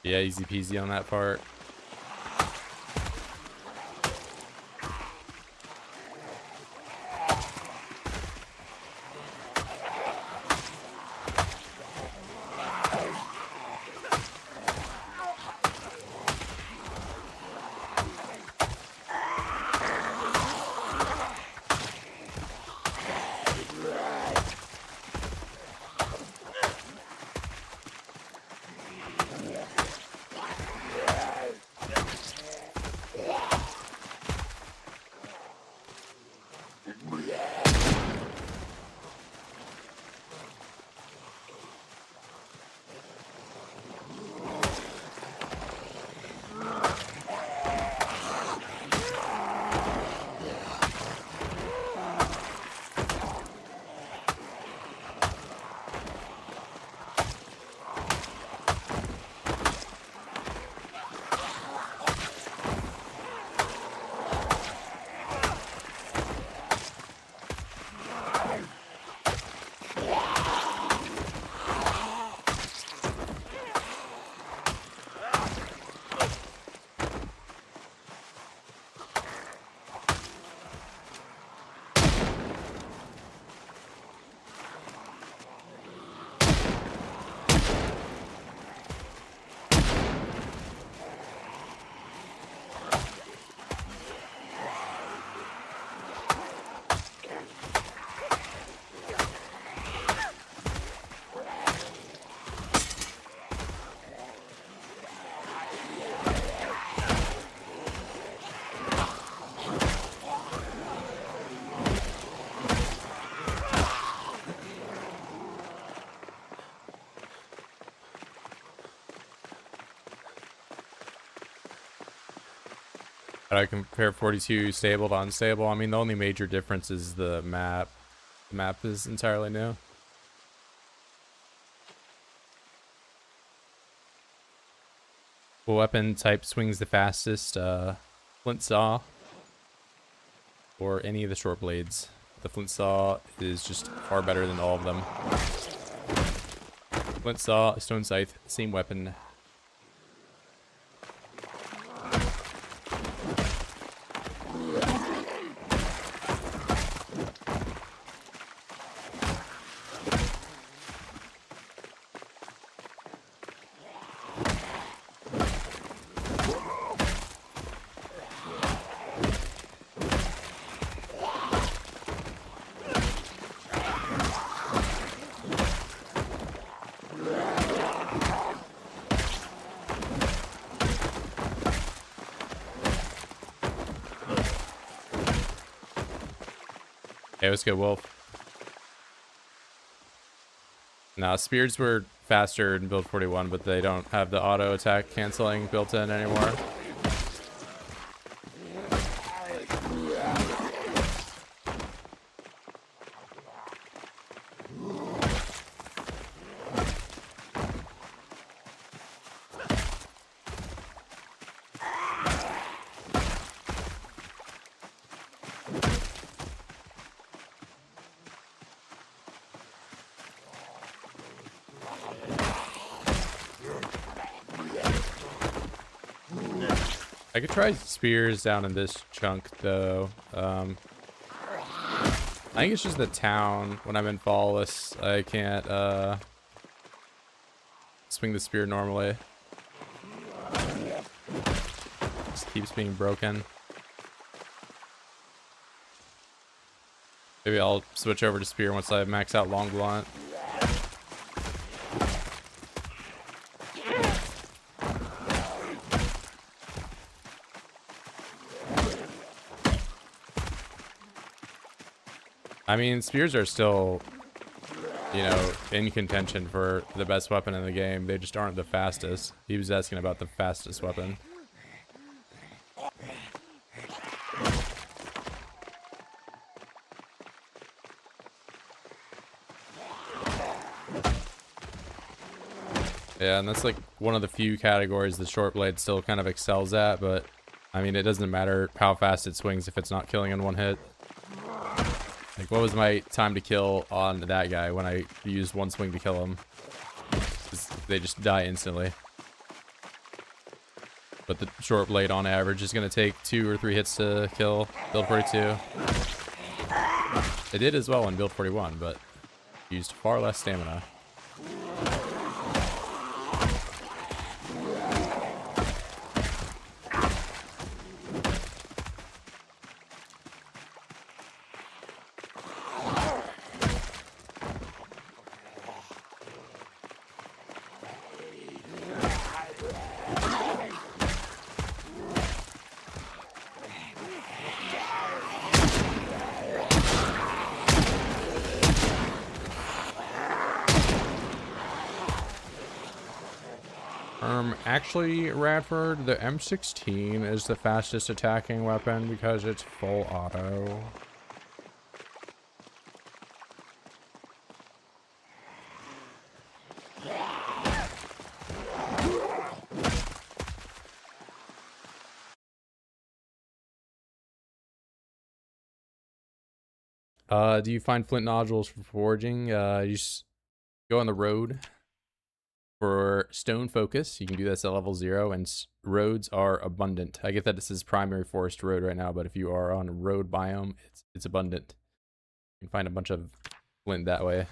Yeah, easy peasy on that part. But I compare 42 stable to unstable. I mean, the only major difference is the map. The map is entirely new. What weapon type swings the fastest? Flint saw or any of the short blades. The flint saw is just far better than all of them. Flint saw, stone scythe, same weapon. Hey, let's go, Wolf. Now, spears were faster in build 41, but they don't have the auto attack canceling built in anymore. I could try spears down in this chunk though. I think it's just the town. When I'm in Fallas, I can't swing the spear normally. Just keeps being broken. Maybe I'll switch over to spear once I max out long blunt. I mean, spears are still, you know, in contention for the best weapon in the game. They just aren't the fastest. He was asking about the fastest weapon. Yeah, and that's like one of the few categories the short blade still kind of excels at, but I mean, it doesn't matter how fast it swings if it's not killing in one hit. Like, what was my time to kill on that guy when I used one swing to kill him? They just die instantly. But the short blade on average is going to take 2 or 3 hits to kill build 42. It did as well in build 41, but used far less stamina. Actually, Radford, the M16 is the fastest attacking weapon because it's full auto. Do you find flint nodules for forging? You just go on the road. For stone focus, you can do this at level 0, and roads are abundant. I get that this is primary forest road right now, but if you are on a road biome, it's abundant. You can find a bunch of flint that way.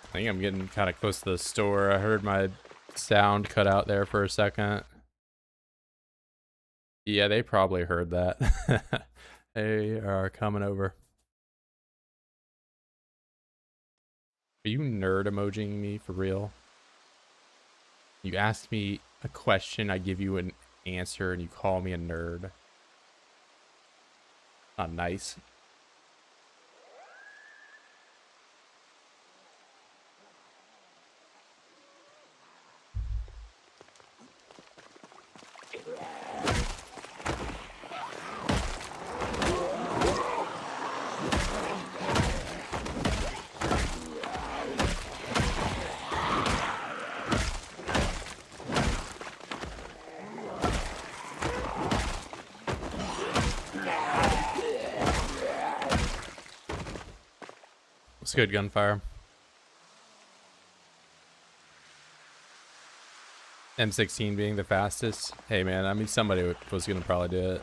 I think I'm getting kind of close to the store. I heard my sound cut out there for a second. Yeah, they probably heard that. They are coming over. Are you nerd emojiing me for real? You ask me a question, I give you an answer, and you call me a nerd. Not nice. It's good gunfire. M16 being the fastest. Hey man, I mean somebody was gonna probably do it.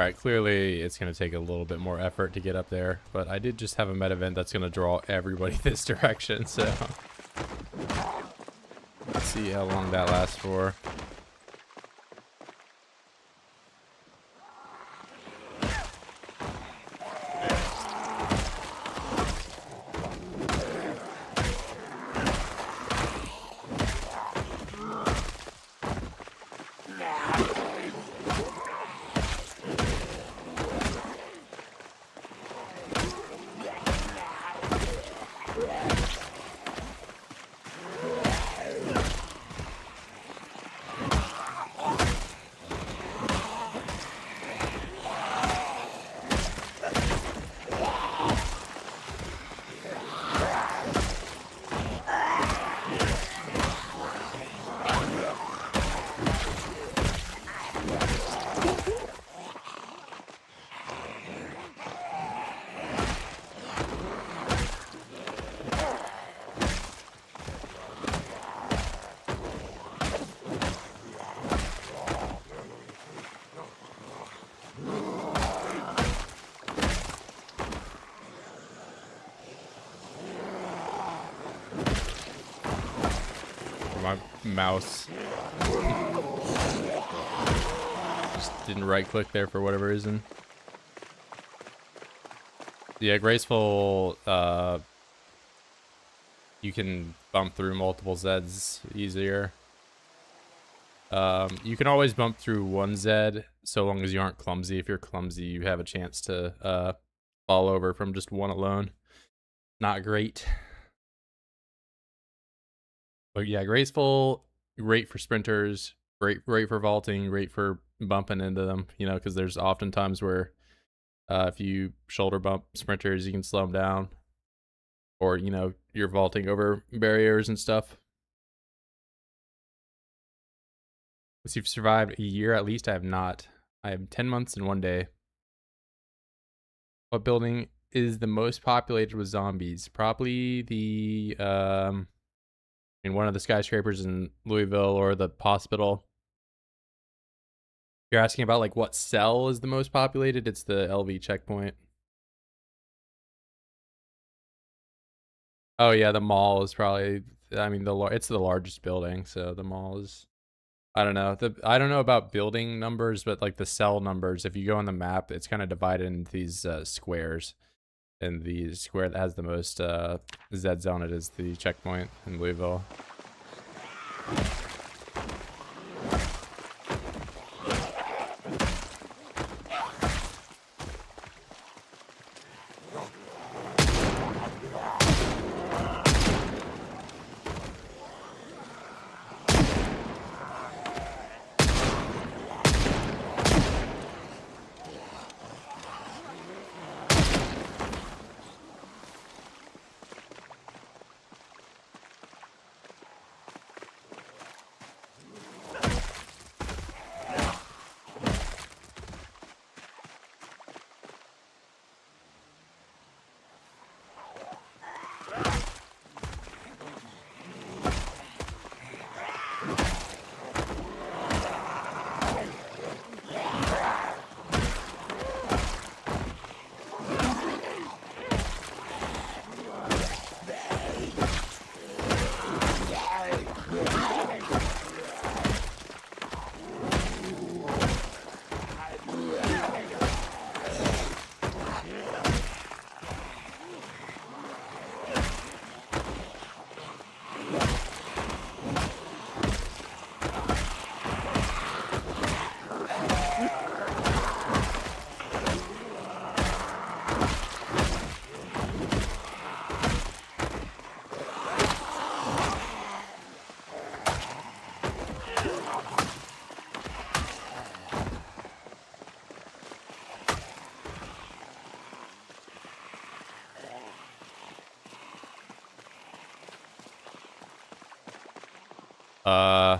All right, clearly it's going to take a little bit more effort to get up there, but I did just have a med event that's going to draw everybody this direction, so let's see how long that lasts for. My mouse just didn't right click there for whatever reason. Yeah, graceful, you can bump through multiple Zeds easier. You can always bump through one Zed so long as you aren't clumsy. If you're clumsy, you have a chance to fall over from just one alone. Not great. But yeah, graceful, great for sprinters, great for vaulting, great for bumping into them, you know, because there's often times where if you shoulder bump sprinters, you can slow them down. Or, you know, you're vaulting over barriers and stuff. So you've survived a year at least. I have not. I have 10 months and 1 day. What building is the most populated with zombies? Probably the in one of the skyscrapers in Louisville or the hospital. You're asking about like what cell is the most populated? It's the LV checkpoint. Oh yeah, the mall is probably, I mean, it's the largest building, so the mall is, I don't know. I don't know about building numbers, but like the cell numbers, if you go on the map, it's kind of divided into these squares. And the square that has the most Zeds on it is the checkpoint in Louisville.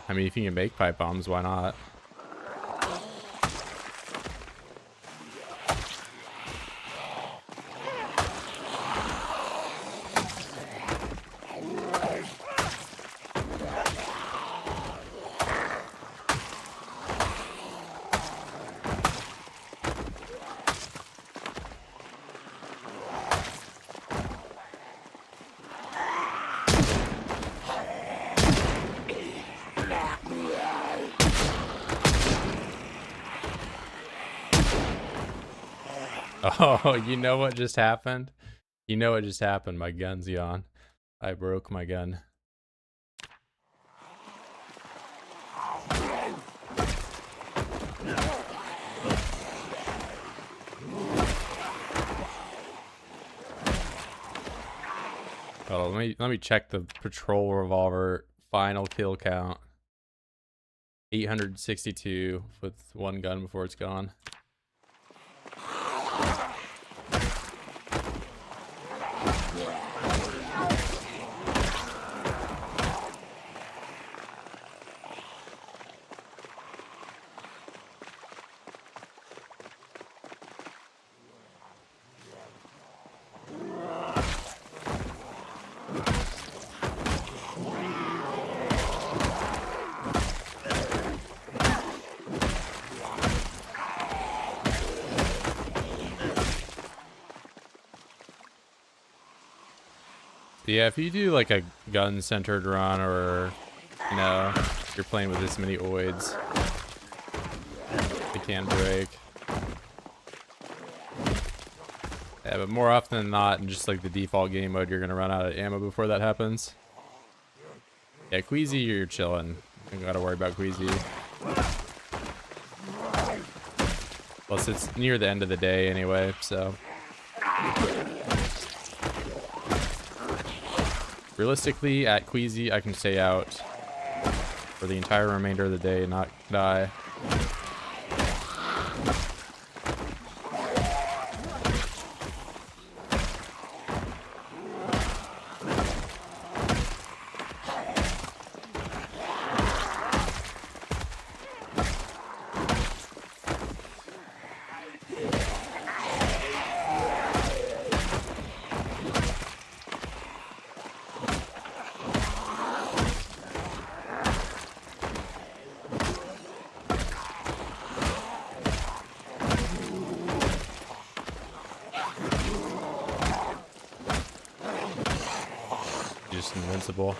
I mean, if you can make pipe bombs, why not? Oh, you know what just happened? You know what just happened? My gun's gone. I broke my gun. Oh, let me check the patrol revolver final kill count. 862 with one gun before it's gone. Yeah, if you do like a gun-centered run, or you know, you're playing with this many oids, they can break. Yeah, but more often than not, in just like the default game mode, you're gonna run out of ammo before that happens. Yeah, Queasy, you're chilling. You don't gotta worry about Queasy. Plus, it's near the end of the day anyway, so. Realistically, at Queasy, I can stay out for the entire remainder of the day and not die. Just invincible.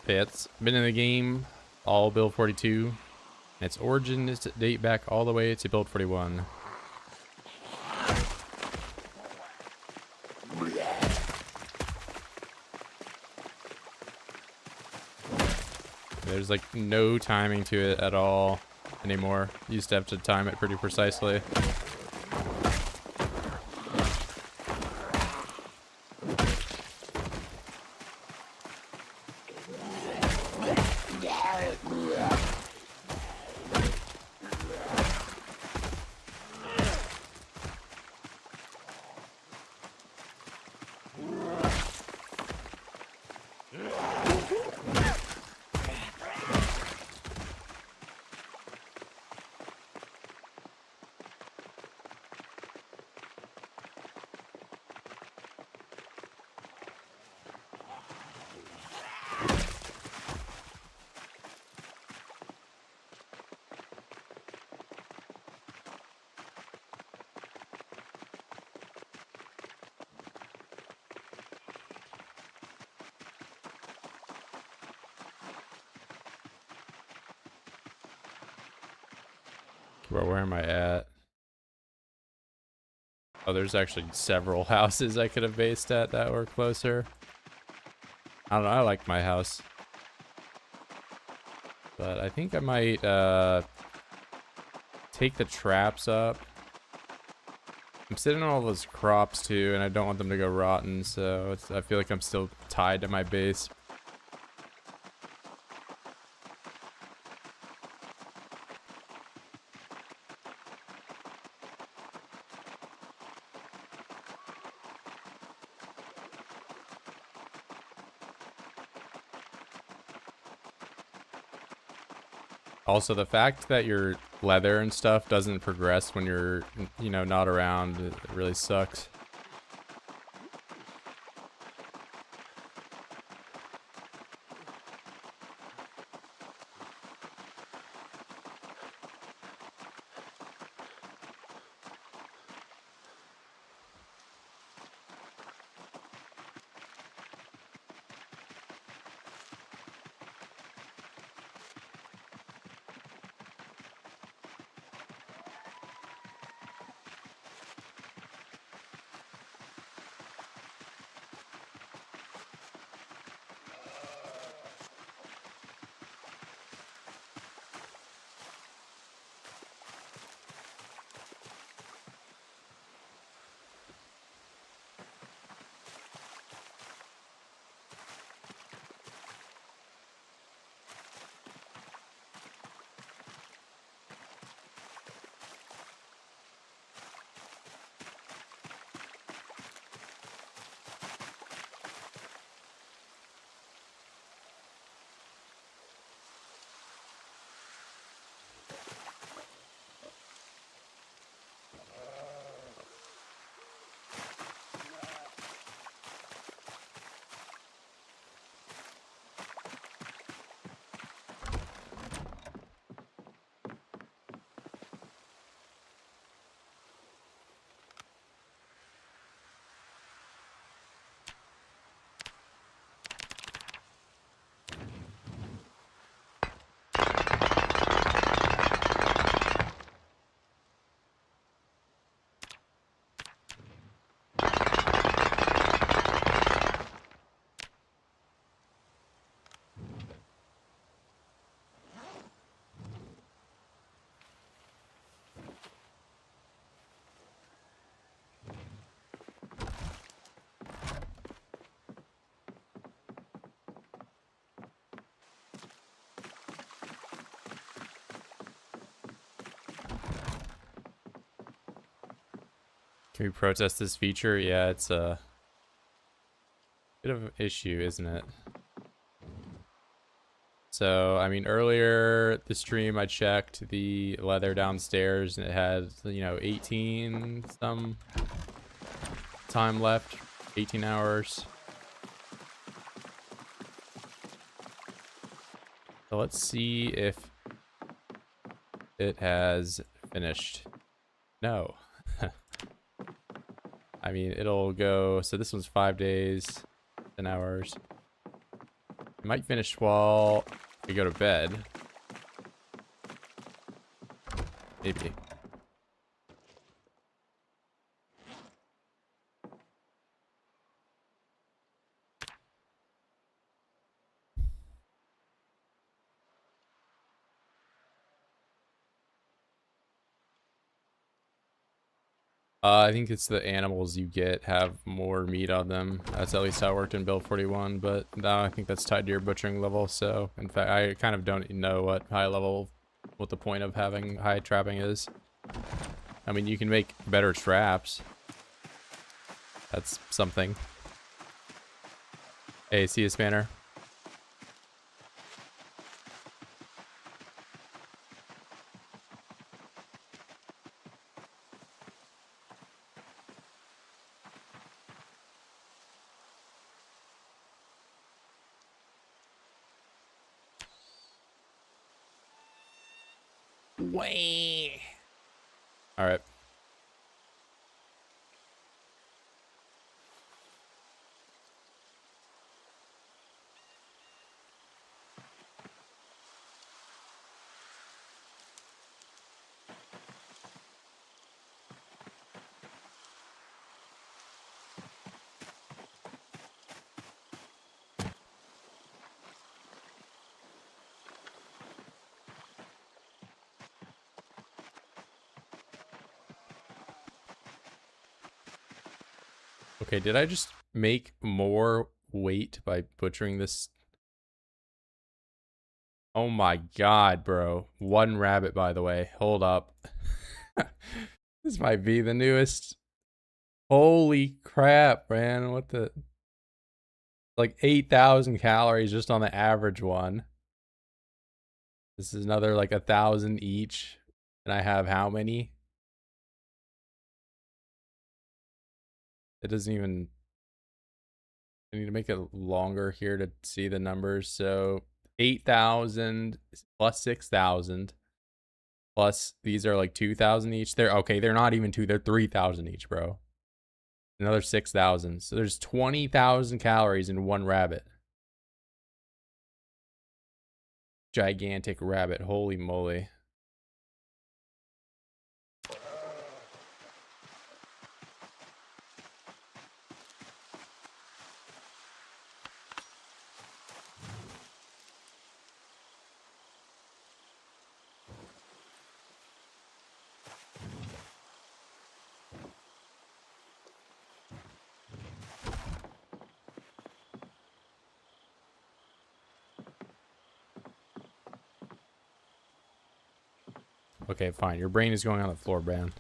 It's been in the game all build 42. Its origin is to date back all the way to build 41. There's like no timing to it at all anymore. You used to have to time it pretty precisely. Where am I at? Oh, there's actually several houses I could have based at that were closer. I don't know, I like my house. But I think I might take the traps up. I'm sitting on all those crops too, and I don't want them to go rotten, so I feel like I'm still tied to my base. Also, the fact that your leather and stuff doesn't progress when you're, you know, not around, it really sucks. Can we protest this feature? Yeah, it's a bit of an issue, isn't it? So, I mean, earlier the stream I checked the leather downstairs and it had, you know, 18 some time left, 18 hours. So let's see if it has finished. No. I mean, it'll go, so this one's 5 days, 10 hours. It might finish while we go to bed. Maybe. I think it's the animals you get have more meat on them. That's at least how it worked in Build 41, but now I think that's tied to your butchering level, so in fact, I kind of don't know what what the point of having high trapping is. I mean, you can make better traps. That's something. Hey, see you, Spanner. Way. All right. Okay, did I just make more weight by butchering this? Oh my god, bro. One rabbit, by the way. Hold up. This might be the newest. Holy crap, man. What the? Like 8,000 calories just on the average one. This is another like 1,000 each. And I have how many? It doesn't even... I need to make it longer here to see the numbers. So 8,000 plus 6,000 plus these are like 2,000 each. They're okay. They're not even two. They're 3,000 each, bro. Another 6,000. So there's 20,000 calories in one rabbit. Gigantic rabbit. Holy moly. Okay, fine. Your brain is going on the floor, Bran.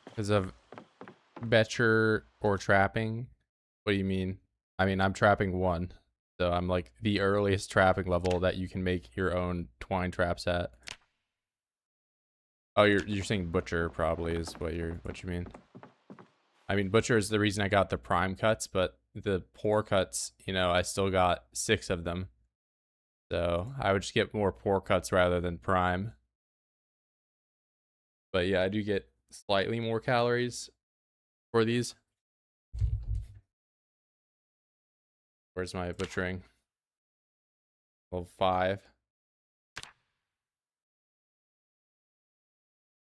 Because of betcher or trapping? What do you mean? I mean, I'm trapping 1. So I'm like the earliest trapping level that you can make your own twine traps at. Oh, you're saying butcher probably is what you mean. I mean, butcher is the reason I got the prime cuts, but the poor cuts, you know, I still got 6 of them. So I would just get more poor cuts rather than prime. But yeah, I do get slightly more calories for these. Where's my butchering? Level 5.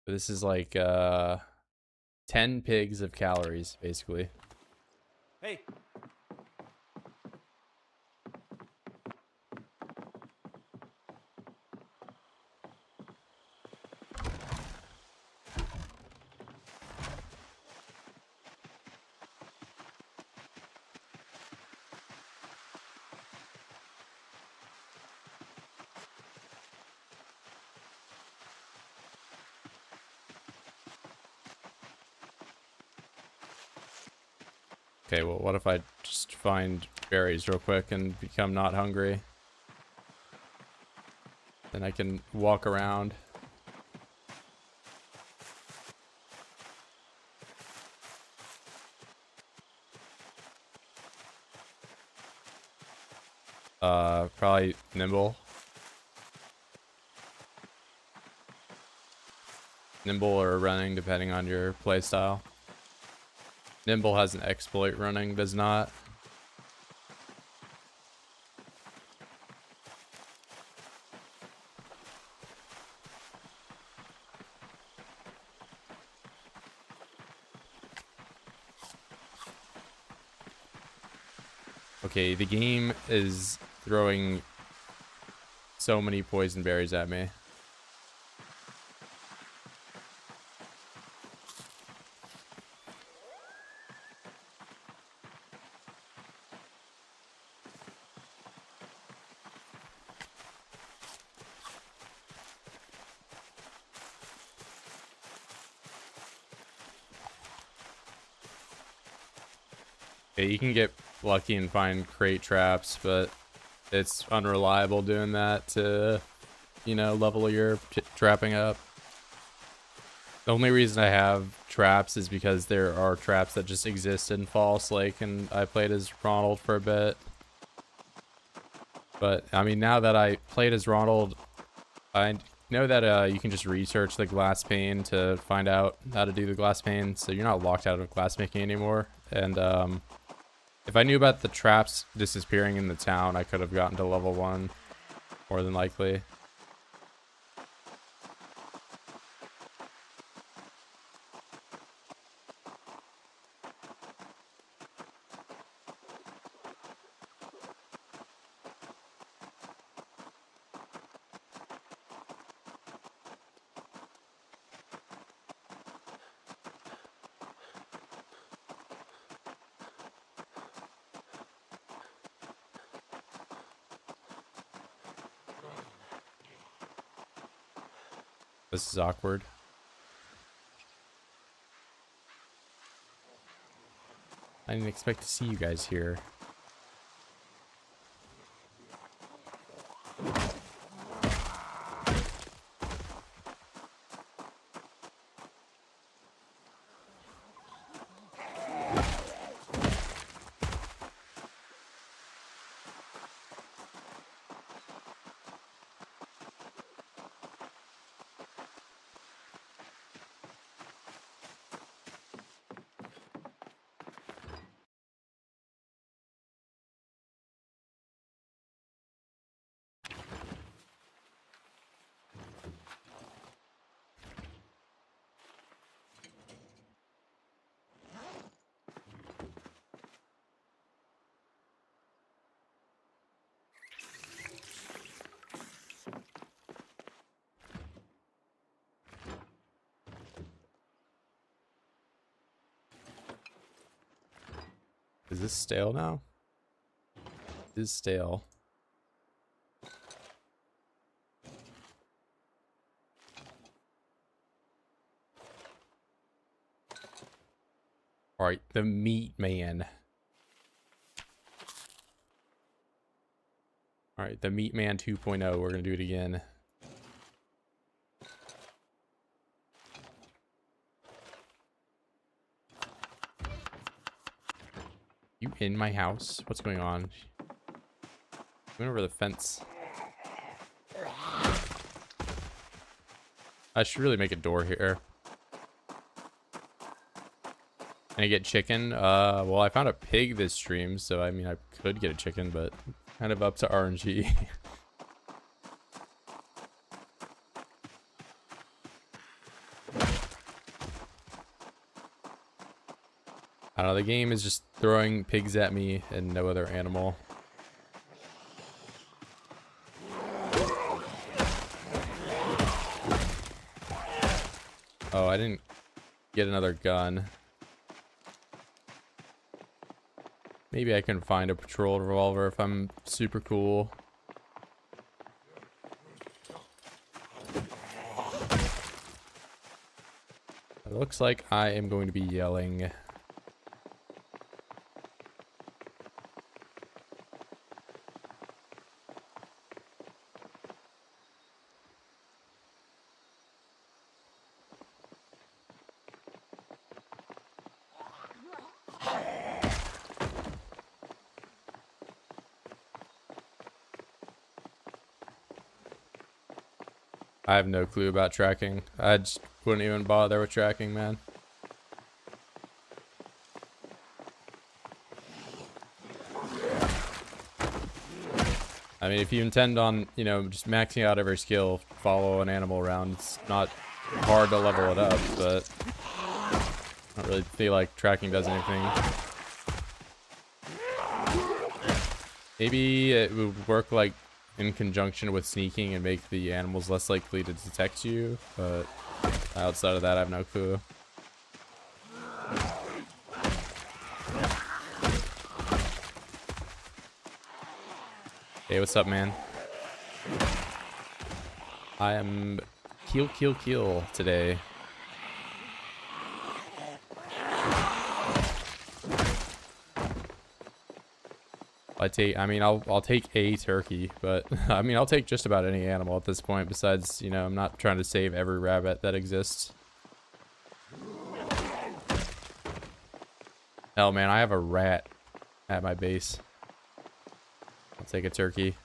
This is like 10 pigs of calories, basically. Hey. Okay, well, what if I just find berries real quick and become not hungry? Then I can walk around. Probably nimble. Nimble or running, depending on your playstyle. Nimble has an exploit, running does not. Okay, the game is throwing so many poison berries at me. Okay, you can get lucky and find crate traps, but it's unreliable doing that to, you know, level your trapping up. The only reason I have traps is because there are traps that just exist in Fallas Lake, and I played as Ronald for a bit. But, I mean, now that I played as Ronald, I know that you can just research the glass pane to find out how to do the glass pane, so you're not locked out of glassmaking anymore. And if I knew about the traps disappearing in the town, I could have gotten to level 1, more than likely. This is awkward. I didn't expect to see you guys here. Is this stale now? It is stale. Alright, the meat man. Alright, the meat man 2.0. We're gonna do it again. You in my house? What's going on? Went over the fence. I should really make a door here. Can I get chicken? Well, I found a pig this stream, so I mean, I could get a chicken, but kind of up to RNG. I don't know, the game is just throwing pigs at me and no other animal. Oh, I didn't get another gun. Maybe I can find a patrol revolver if I'm super cool. It looks like I am going to be yelling. I have no clue about tracking. I just wouldn't even bother with tracking, man. I mean, if you intend on, you know, just maxing out every skill, follow an animal around, it's not hard to level it up, but I don't really feel like tracking does anything. Maybe it would work like in conjunction with sneaking and make the animals less likely to detect you, but outside of that, I have no clue. Hey, what's up, man? I am kill today. I'll take a turkey, but I mean, I'll take just about any animal at this point. Besides, you know, I'm not trying to save every rabbit that exists. Hell, man, I have a rat at my base. I'll take a turkey.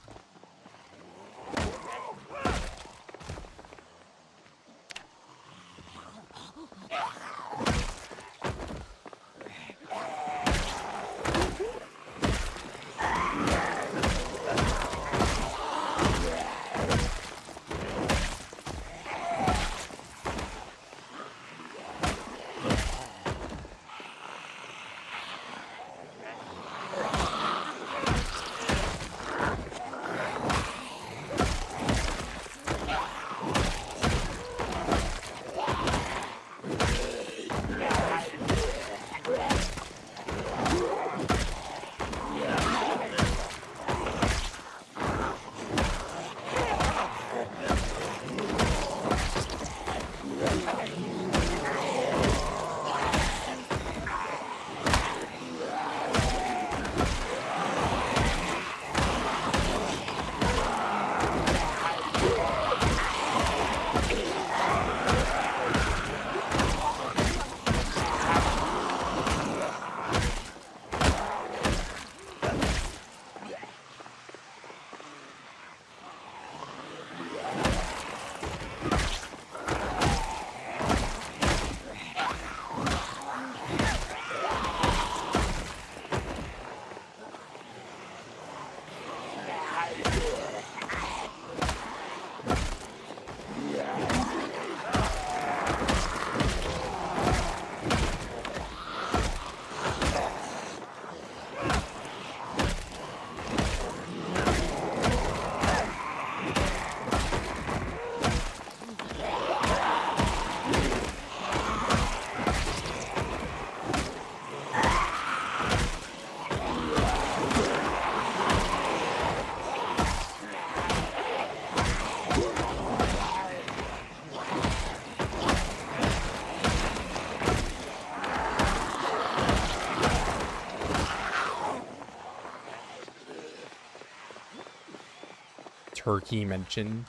turkey mentioned.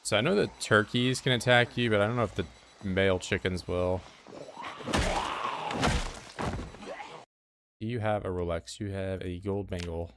So I know that turkeys can attack you, but I don't know if the male chickens will. You have a Rolex. You have a gold bangle.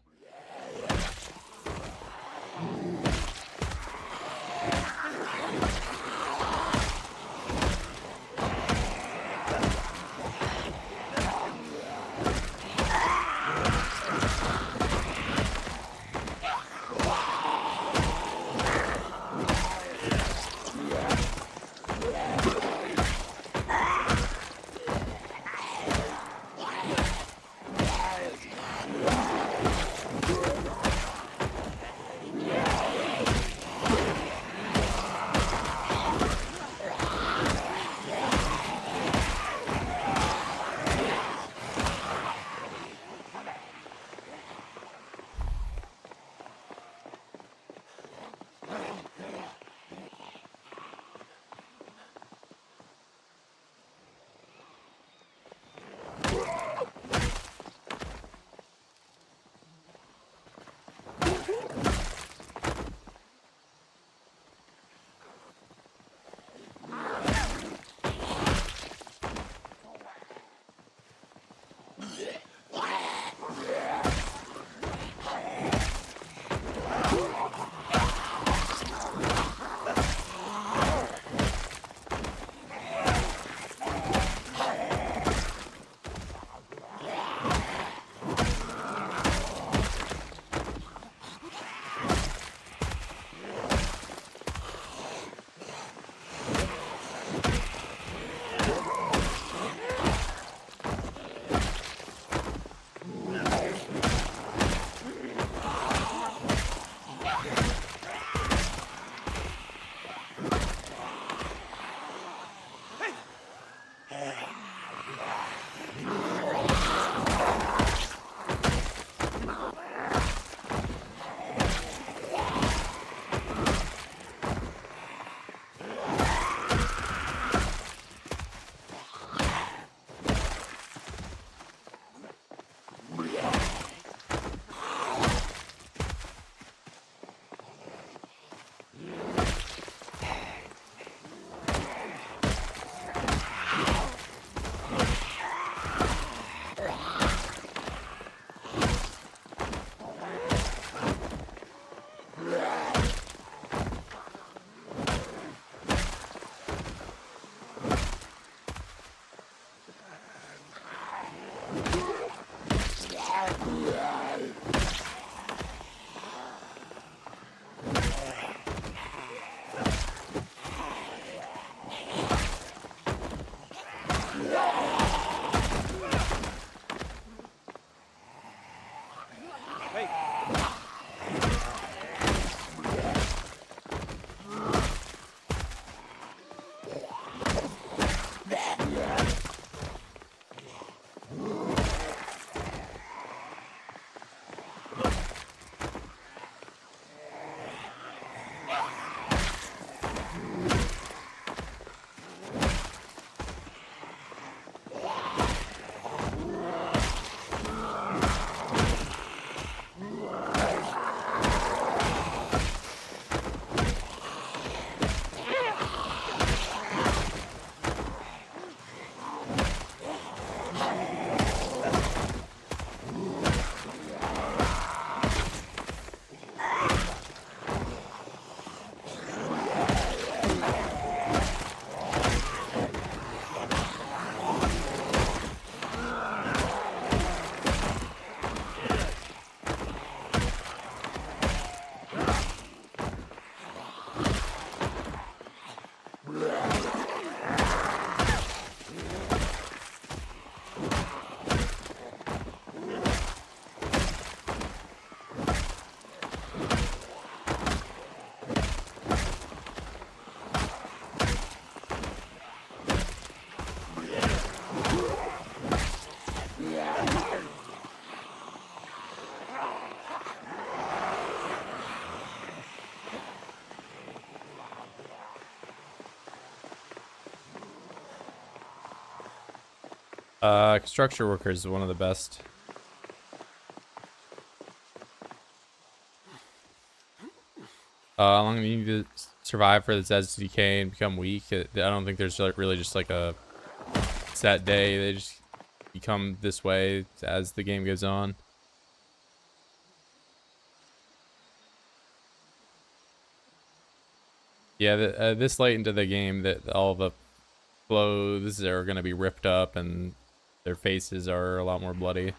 Construction workers is one of the best. How long do you need to survive for the Zeds to decay and become weak? I don't think there's like really just like a set day. They just become this way as the game goes on. Yeah, this late into the game, that all the clothes are going to be ripped up and their faces are a lot more bloody.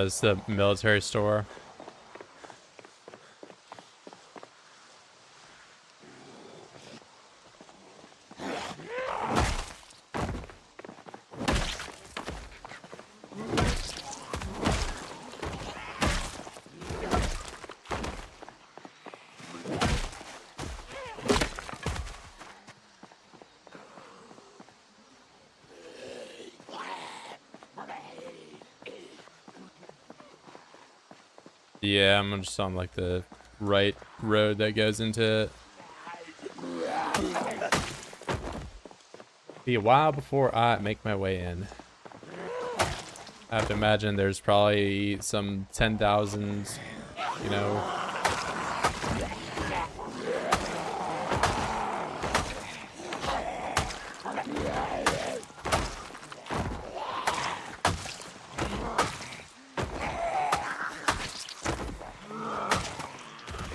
It's the military store. Yeah, I'm just on like the right road that goes into it. Be a while before I make my way in. I have to imagine there's probably some 10,000, you know.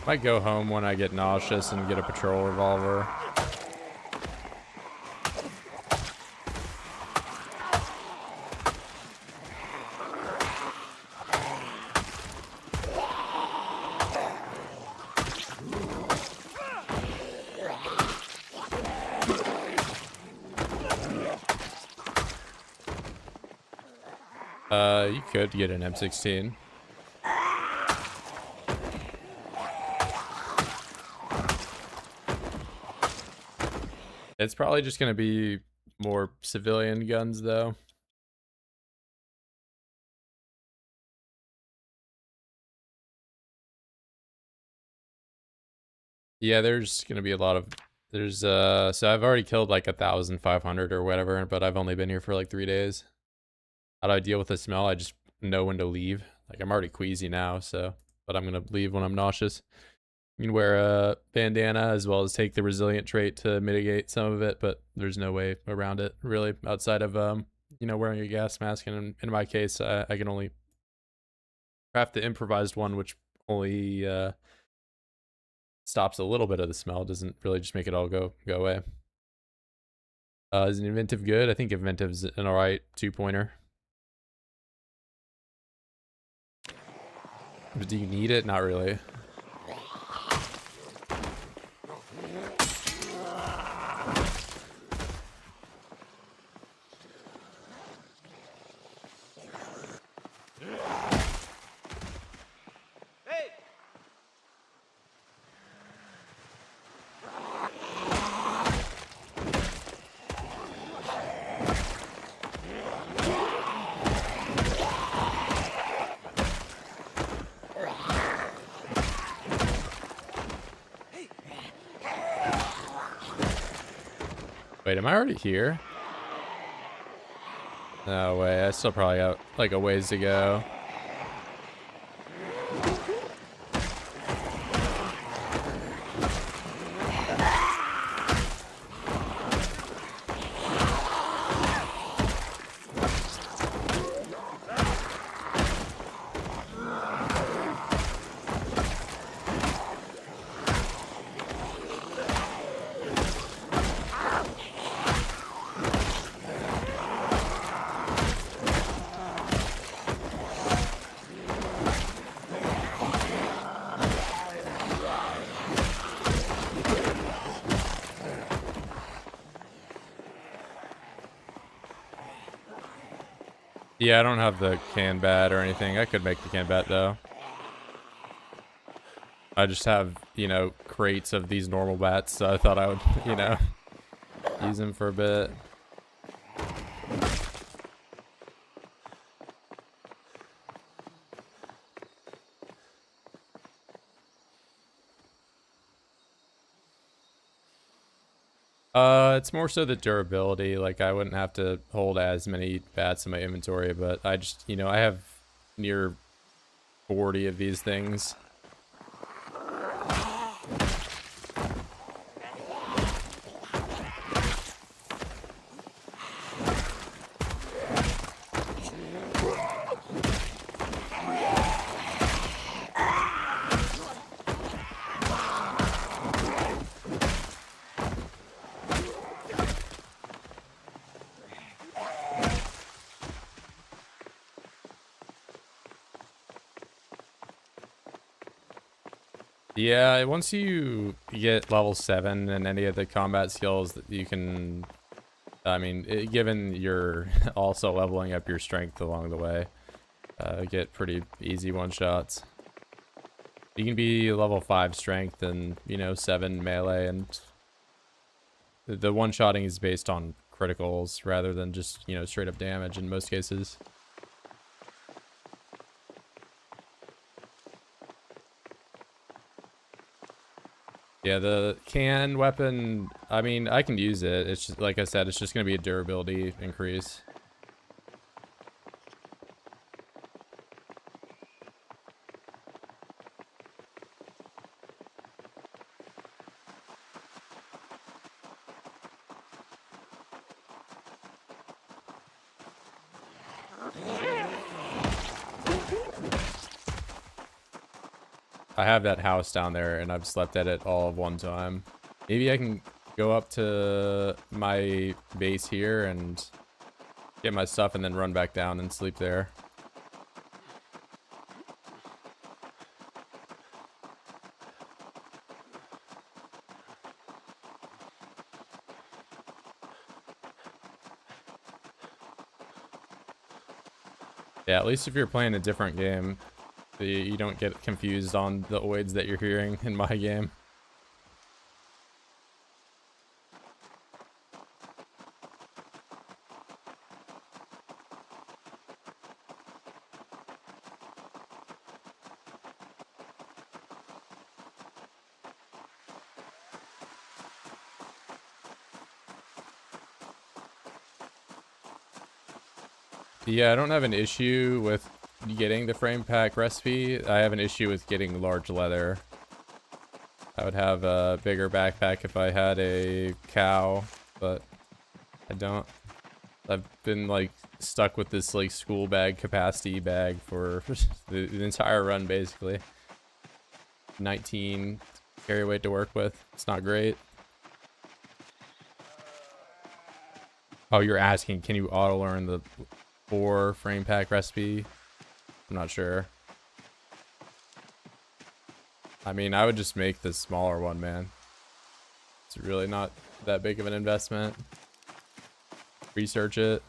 Might go home when I get nauseous and get a patrol revolver. You could get an M16. It's probably just gonna be more civilian guns though. Yeah, there's gonna be a lot of so I've already killed like 1,500 or whatever, but I've only been here for like 3 days. How do I deal with the smell? I just know when to leave. Like I'm already queasy now, so but I'm gonna leave when I'm nauseous. You can wear a bandana as well as take the resilient trait to mitigate some of it, but there's no way around it really outside of you know, wearing a gas mask. And in my case, I can only craft the improvised one, which only stops a little bit of the smell. It doesn't really just make it all go away. Is an inventive good? I think inventive's an alright 2-pointer. But do you need it? Not really. Wait, am I already here? No way, I still probably got like a ways to go. Yeah, I don't have the can bat or anything. I could make the can bat though. I just have, you know, crates of these normal bats, so I thought I would, you know, use them for a bit. It's more so the durability. Like, I wouldn't have to hold as many bats in my inventory, but I just, you know, I have near 40 of these things. Yeah, once you get level 7 and any of the combat skills that you can, I mean, given you're also leveling up your strength along the way, get pretty easy one-shots. You can be level 5 strength and, you know, 7 melee, and the one-shotting is based on criticals rather than just, you know, straight up damage in most cases. Yeah, the can weapon, I mean, I can use it. It's just, like I said, it's just going to be a durability increase. I have that house down there and I've slept at it all of one time. Maybe I can go up to my base here and get my stuff and then run back down and sleep there. Yeah, at least if you're playing a different game, you don't get confused on the oids that you're hearing in my game. Yeah, I don't have an issue with getting the frame pack recipe. I have an issue with getting large leather. I would have a bigger backpack if I had a cow, but I don't. I've been like stuck with this like school bag capacity bag for the entire run basically. 19 carry weight to work with. It's not great. Oh, you're asking, can you auto learn the 4 frame pack recipe? I'm not sure. I mean, I would just make the smaller one, man. It's really not that big of an investment. Research it.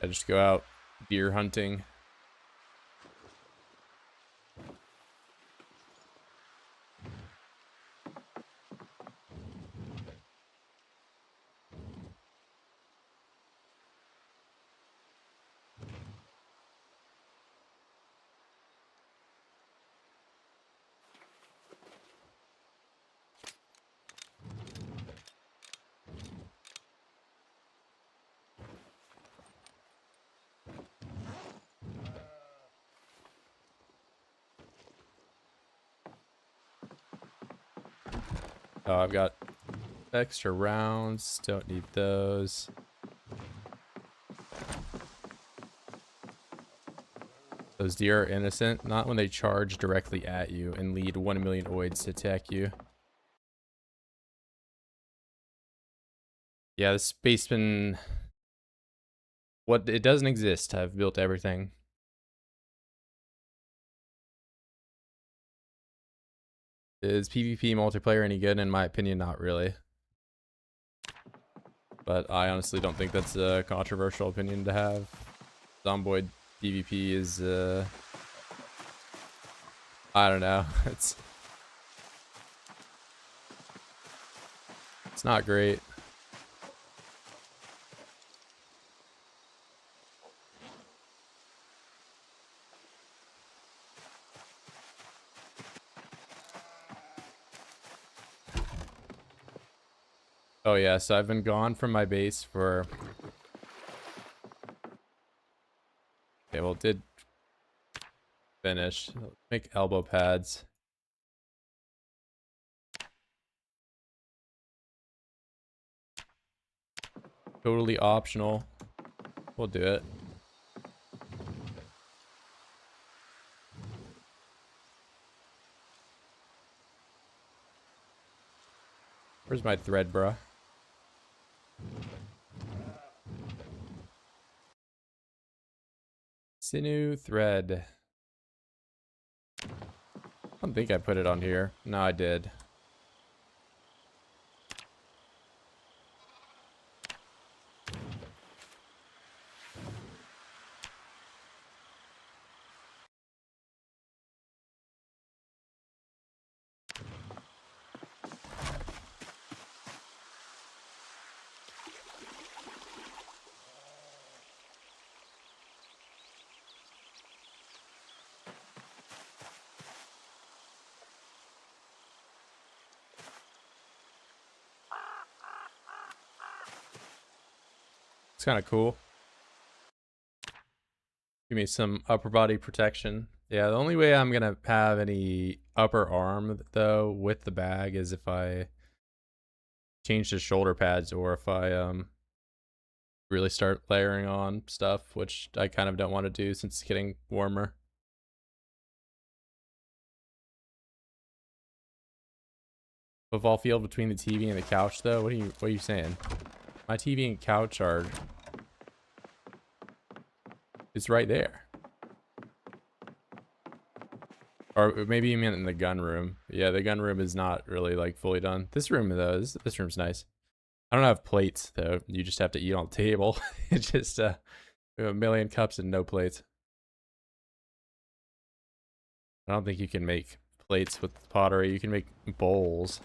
I just go out deer hunting. Oh, I've got extra rounds. Don't need those. Those deer are innocent, not when they charge directly at you and lead 1 million oids to attack you. Yeah, this basement... What, it doesn't exist. I've built everything. Is PvP multiplayer any good? In my opinion, not really. But I honestly don't think that's a controversial opinion to have. Zomboid PvP is, I don't know. It's not great. Oh yeah, so I've been gone from my base for... Okay, well, it did finish. Make elbow pads. Totally optional. We'll do it. Where's my thread, bruh? Sinew thread. I don't think I put it on here. No, I did. It's kind of cool. Give me some upper body protection. Yeah, the only way I'm gonna have any upper arm though with the bag is if I change to shoulder pads or if I really start layering on stuff, which I kind of don't want to do since it's getting warmer. Football field between the TV and the couch, though. What are you saying? My TV and couch are. It's right there. Or maybe you meant in the gun room. Yeah, the gun room is not really like fully done. This room though, this room's nice. I don't have plates though. You just have to eat on the table. It's just we have a million cups and no plates. I don't think you can make plates with pottery. You can make bowls.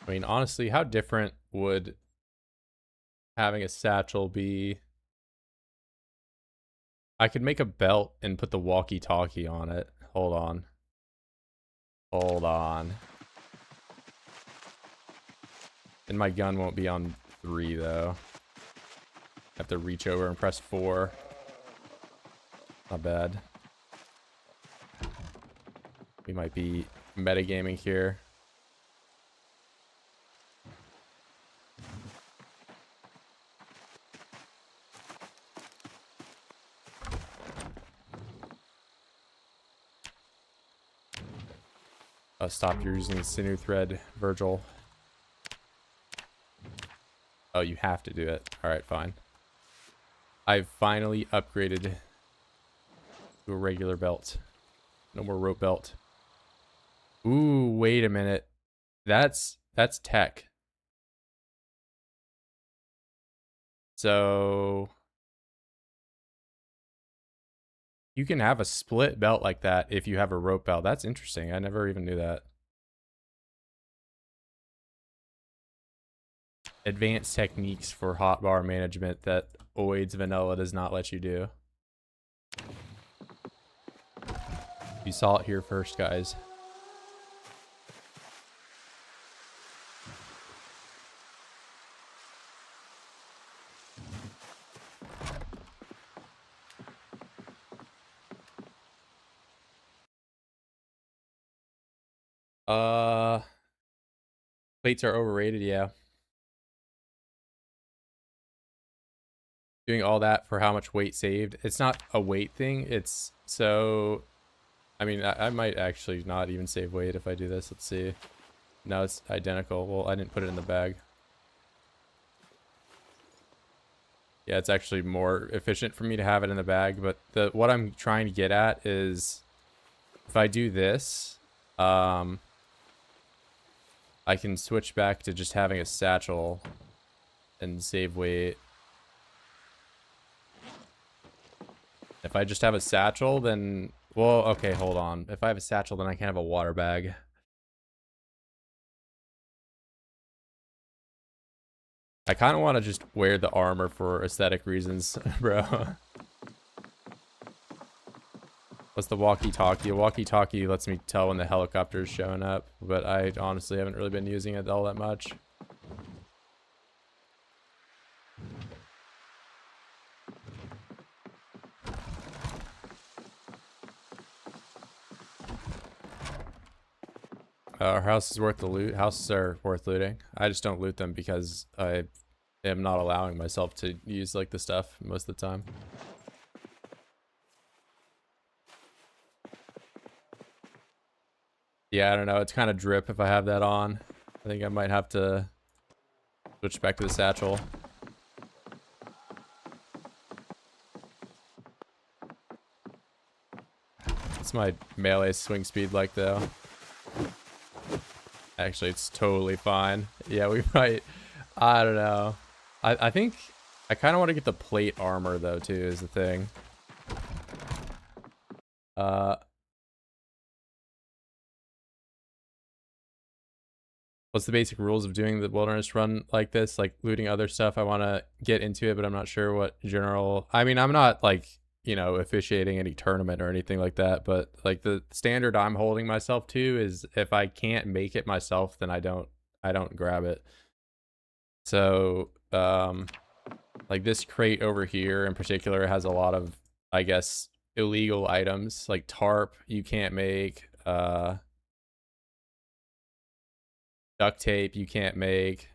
I mean, honestly, how different would having a satchel be? I could make a belt and put the walkie-talkie on it. Hold on. Hold on. And my gun won't be on 3, though. I have to reach over and press 4. Not bad. We might be metagaming here. Stop using sinew thread, Virgil. Oh, you have to do it. Alright, fine. I've finally upgraded to a regular belt. No more rope belt. Ooh, wait a minute. That's tech. So you can have a split belt like that if you have a rope belt. That's interesting. I never even knew that. Advanced techniques for hotbar management that Oids Vanilla does not let you do. You saw it here first, guys. Plates are overrated, yeah. Doing all that for how much weight saved. It's not a weight thing. It's so... I mean, I might actually not even save weight if I do this. Let's see. No, it's identical. Well, I didn't put it in the bag. Yeah, it's actually more efficient for me to have it in the bag. But what I'm trying to get at is... if I do this... I can switch back to just having a satchel and save weight. If I just have a satchel, then... well, okay, hold on. If I have a satchel, then I can have a water bag. I kind of want to just wear the armor for aesthetic reasons, bro. What's the walkie-talkie? A walkie-talkie lets me tell when the helicopter's showing up, but I honestly haven't really been using it all that much. Our house is worth the loot. Houses are worth looting. I just don't loot them because I am not allowing myself to use like the stuff most of the time. Yeah, I don't know. It's kind of drip if I have that on. I think I might have to switch back to the satchel. What's my melee swing speed like though? Actually, it's totally fine. Yeah, we might. I don't know. I think I kind of want to get the plate armor though too is the thing. What's the basic rules of doing the wilderness run like this? Like looting other stuff. I want to get into it, but I'm not sure what general... I mean, I'm not like you know, officiating any tournament or anything like that, but like the standard I'm holding myself to is if I can't make it myself, then I don't grab it. So like this crate over here in particular has a lot of, I guess, illegal items like tarp you can't make, duct tape you can't make,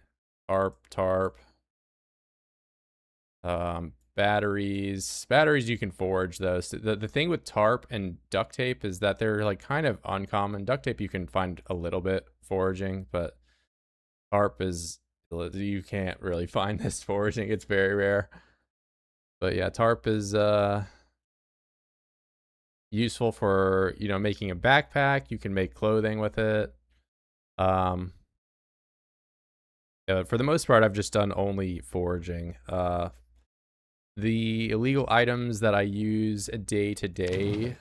tarp, batteries you can forge those. So the thing with tarp and duct tape is that they're like kind of uncommon. Duct tape you can find a little bit foraging, but tarp is, you can't really find this foraging. It's very rare. But yeah, tarp is useful for, you know, making a backpack. You can make clothing with it. For the most part, I've just done only foraging. The illegal items that I use day to day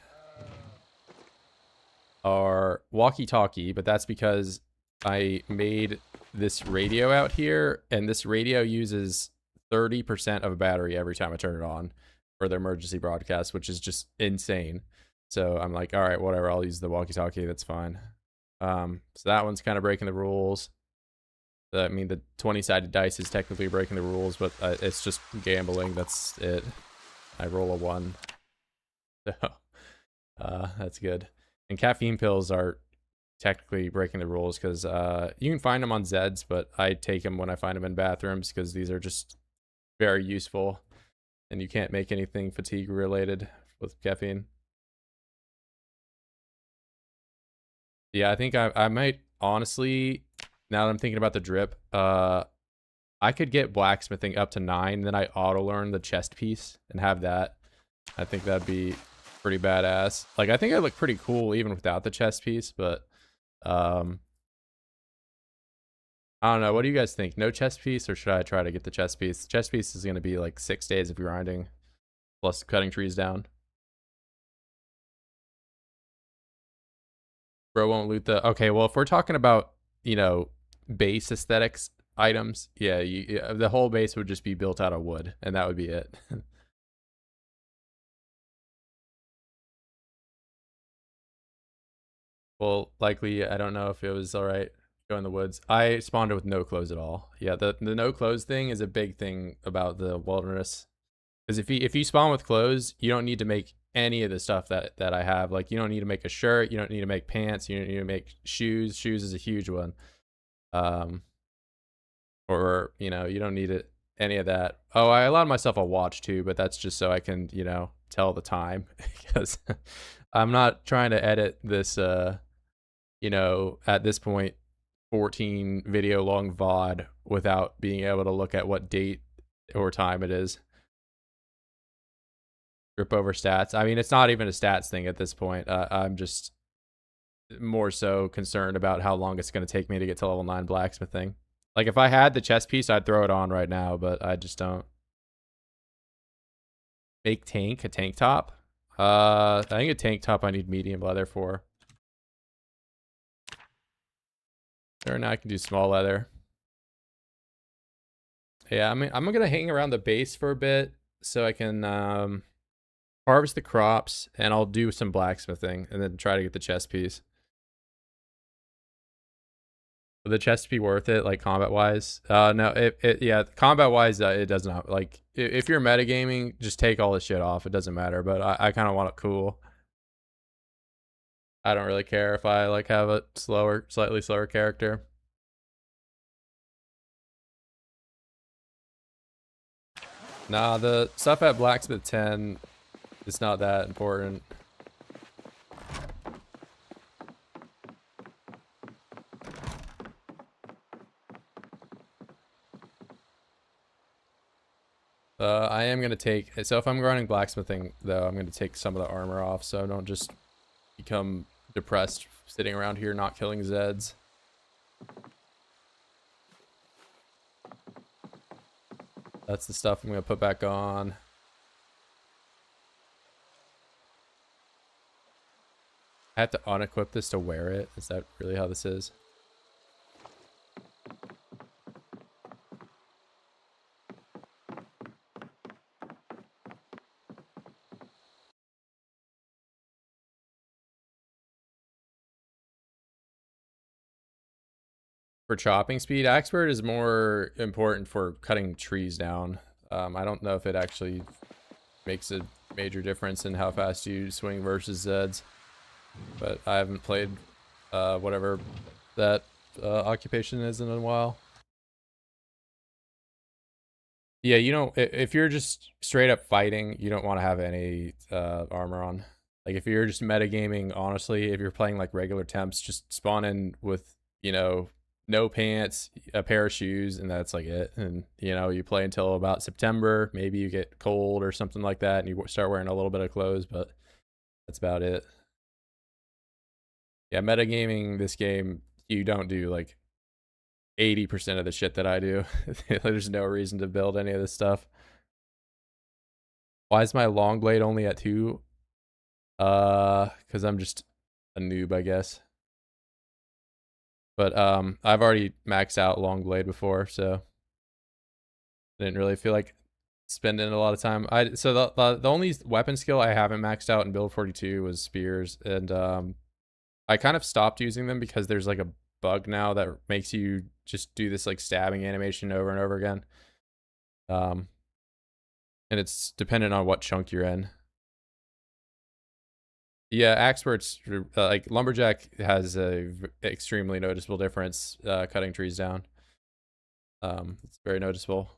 are walkie-talkie, but that's because I made this radio out here, and this radio uses 30% of a battery every time I turn it on for the emergency broadcast, which is just insane. So I'm like, all right, whatever, I'll use the walkie-talkie, that's fine. So that one's kind of breaking the rules. I mean, the 20-sided dice is technically breaking the rules, but it's just gambling. That's it. I roll a 1. So, that's good. And caffeine pills are technically breaking the rules because you can find them on Zeds, but I take them when I find them in bathrooms because these are just very useful. And you can't make anything fatigue related with caffeine. Yeah, I think I might, honestly, now that I'm thinking about the drip, I could get blacksmithing up to 9, then I auto learn the chest piece and have that. I think that'd be pretty badass. Like, I think I look pretty cool even without the chest piece, but I don't know. What do you guys think? No chest piece, or should I try to get the chest piece? The chest piece is going to be like 6 days of grinding plus cutting trees down. Bro won't loot the... Okay, well, if we're talking about, you know, base aesthetics items, yeah, the whole base would just be built out of wood, and that would be it. Well, likely, I don't know if it was all right. Go in the woods. I spawned it with no clothes at all. Yeah, the no clothes thing is a big thing about the wilderness. Because if you spawn with clothes, you don't need to make any of the stuff that I have. Like, you don't need to make a shirt. You don't need to make pants. You don't need to make shoes. Shoes is a huge one. Or, you know, you don't need it, any of that. Oh, I allowed myself a watch too, but that's just so I can, you know, tell the time. Because I'm not trying to edit this, you know, at this point, 14 video long VOD without being able to look at what date or time it is. Grip over stats. I mean, it's not even a stats thing at this point. I'm just more so concerned about how long it's going to take me to get to level 9 blacksmithing. Like, if I had the chest piece, I'd throw it on right now, but I just don't. Make tank, a tank top? I think a tank top I need medium leather for. Sure, now I can do small leather. Yeah, I mean, I'm gonna hang around the base for a bit so I can harvest the crops, and I'll do some blacksmithing and then try to get the chest piece. Will the chest be worth it, like combat wise? No, yeah, combat wise, it does not. Like, if you're metagaming, just take all this shit off. It doesn't matter, but I kind of want it cool. I don't really care if I like have a slightly slower character. Nah, the stuff at Blacksmith 10 is not that important. I am going to take... So if I'm running blacksmithing, though, I'm going to take some of the armor off so I don't just become depressed sitting around here not killing Zeds. That's the stuff I'm going to put back on. I have to unequip this to wear it. Is that really how this is? For chopping speed, expert is more important for cutting trees down. I don't know if it actually makes a major difference in how fast you swing versus Zeds, but I haven't played whatever that occupation is in a while. Yeah, you don't. If you're just straight up fighting, you don't want to have any armor on. Like if you're just metagaming, honestly, if you're playing like regular temps, just spawn in with, you know, no pants, a pair of shoes, and that's like it. And you know, you play until about September. Maybe you get cold or something like that, and you start wearing a little bit of clothes, but that's about it. Yeah, metagaming this game, you don't do like 80% of the shit that I do. There's no reason to build any of this stuff. Why is my long blade only at 2? Because I'm just a noob, I guess. But I've already maxed out long blade before, so I didn't really feel like spending a lot of time. So the only weapon skill I haven't maxed out in build 42 was spears, and I kind of stopped using them because there's like a bug now that makes you just do this like stabbing animation over and over again. And it's dependent on what chunk you're in. Yeah, experts like lumberjack has a extremely noticeable difference cutting trees down. It's very noticeable.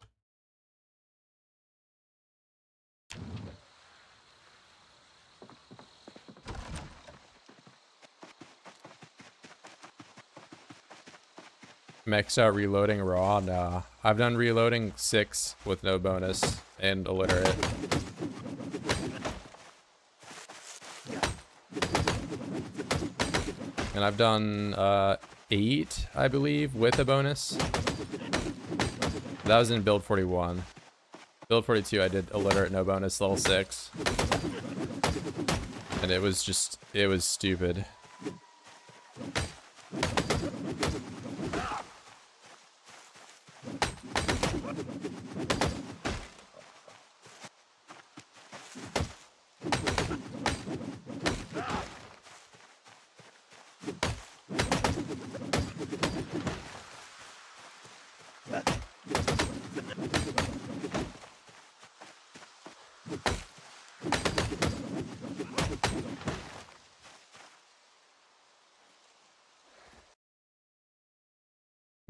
Maxed out reloading raw? Nah. I've done reloading 6 with no bonus and illiterate. And I've done 8, I believe, with a bonus. That was in build 41. Build 42, I did illiterate, no bonus, level 6. And it was just, it was stupid.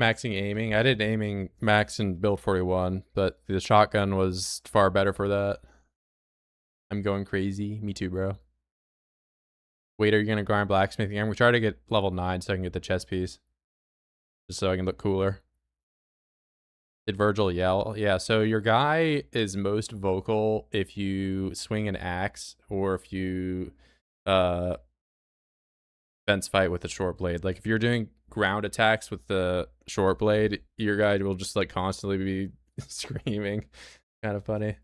Maxing aiming. I did aiming max in build 41, but the shotgun was far better for that. I'm going crazy. Me too, bro. Wait, are you gonna grind blacksmithing? I'm gonna try to get level 9 so I can get the chest piece. Just so I can look cooler. Did Virgil yell? Yeah, so your guy is most vocal if you swing an axe or if you fence fight with a short blade. Like if you're doing ground attacks with the short blade, your guy will just like constantly be screaming. Kind of funny.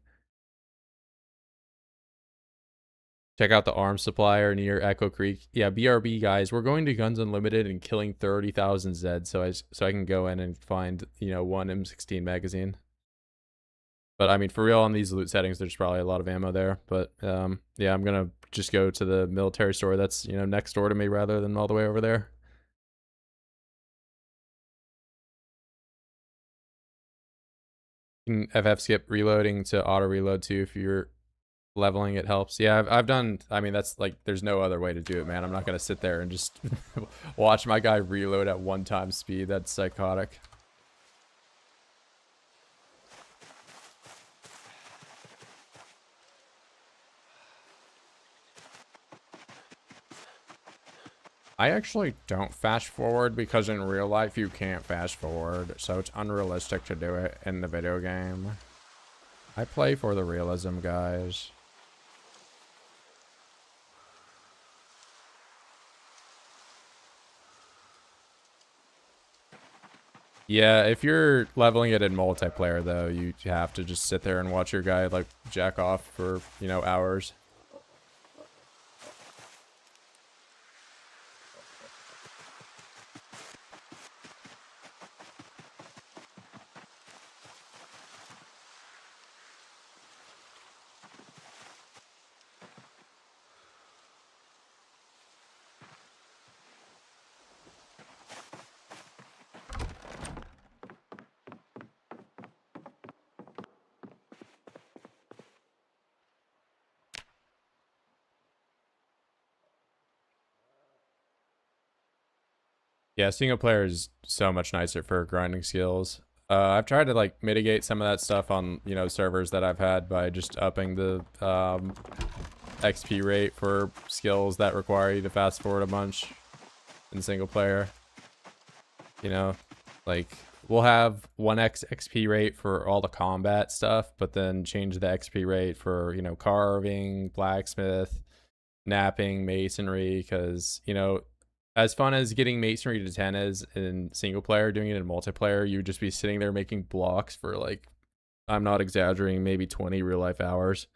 Check out the arms supplier near Echo Creek. Yeah, BRB guys, we're going to Guns Unlimited and killing 30,000 Zed, so I can go in and find, you know, one M16 magazine. But I mean, for real, on these loot settings, there's probably a lot of ammo there. But yeah, I'm gonna just go to the military store that's, you know, next door to me rather than all the way over there. You can FF skip reloading to auto reload too if you're leveling. It helps. Yeah, I've done. I mean, that's like, there's no other way to do it, man. I'm not gonna sit there and just watch my guy reload at 1x speed. That's psychotic. I actually don't fast forward because in real life you can't fast forward, so it's unrealistic to do it in the video game. I play for the realism, guys. Yeah, if you're leveling it in multiplayer though, you have to just sit there and watch your guy like jack off for, you know, hours. Yeah, single player is so much nicer for grinding skills. I've tried to like mitigate some of that stuff on, you know, servers that I've had by just upping the XP rate for skills that require you to fast forward a bunch in single player. You know, like we'll have 1x XP rate for all the combat stuff, but then change the XP rate for, you know, carving, blacksmith, napping, masonry, because, you know, as fun as getting masonry to 10 is in single player, doing it in multiplayer, you would just be sitting there making blocks for like, I'm not exaggerating, maybe 20 real life hours.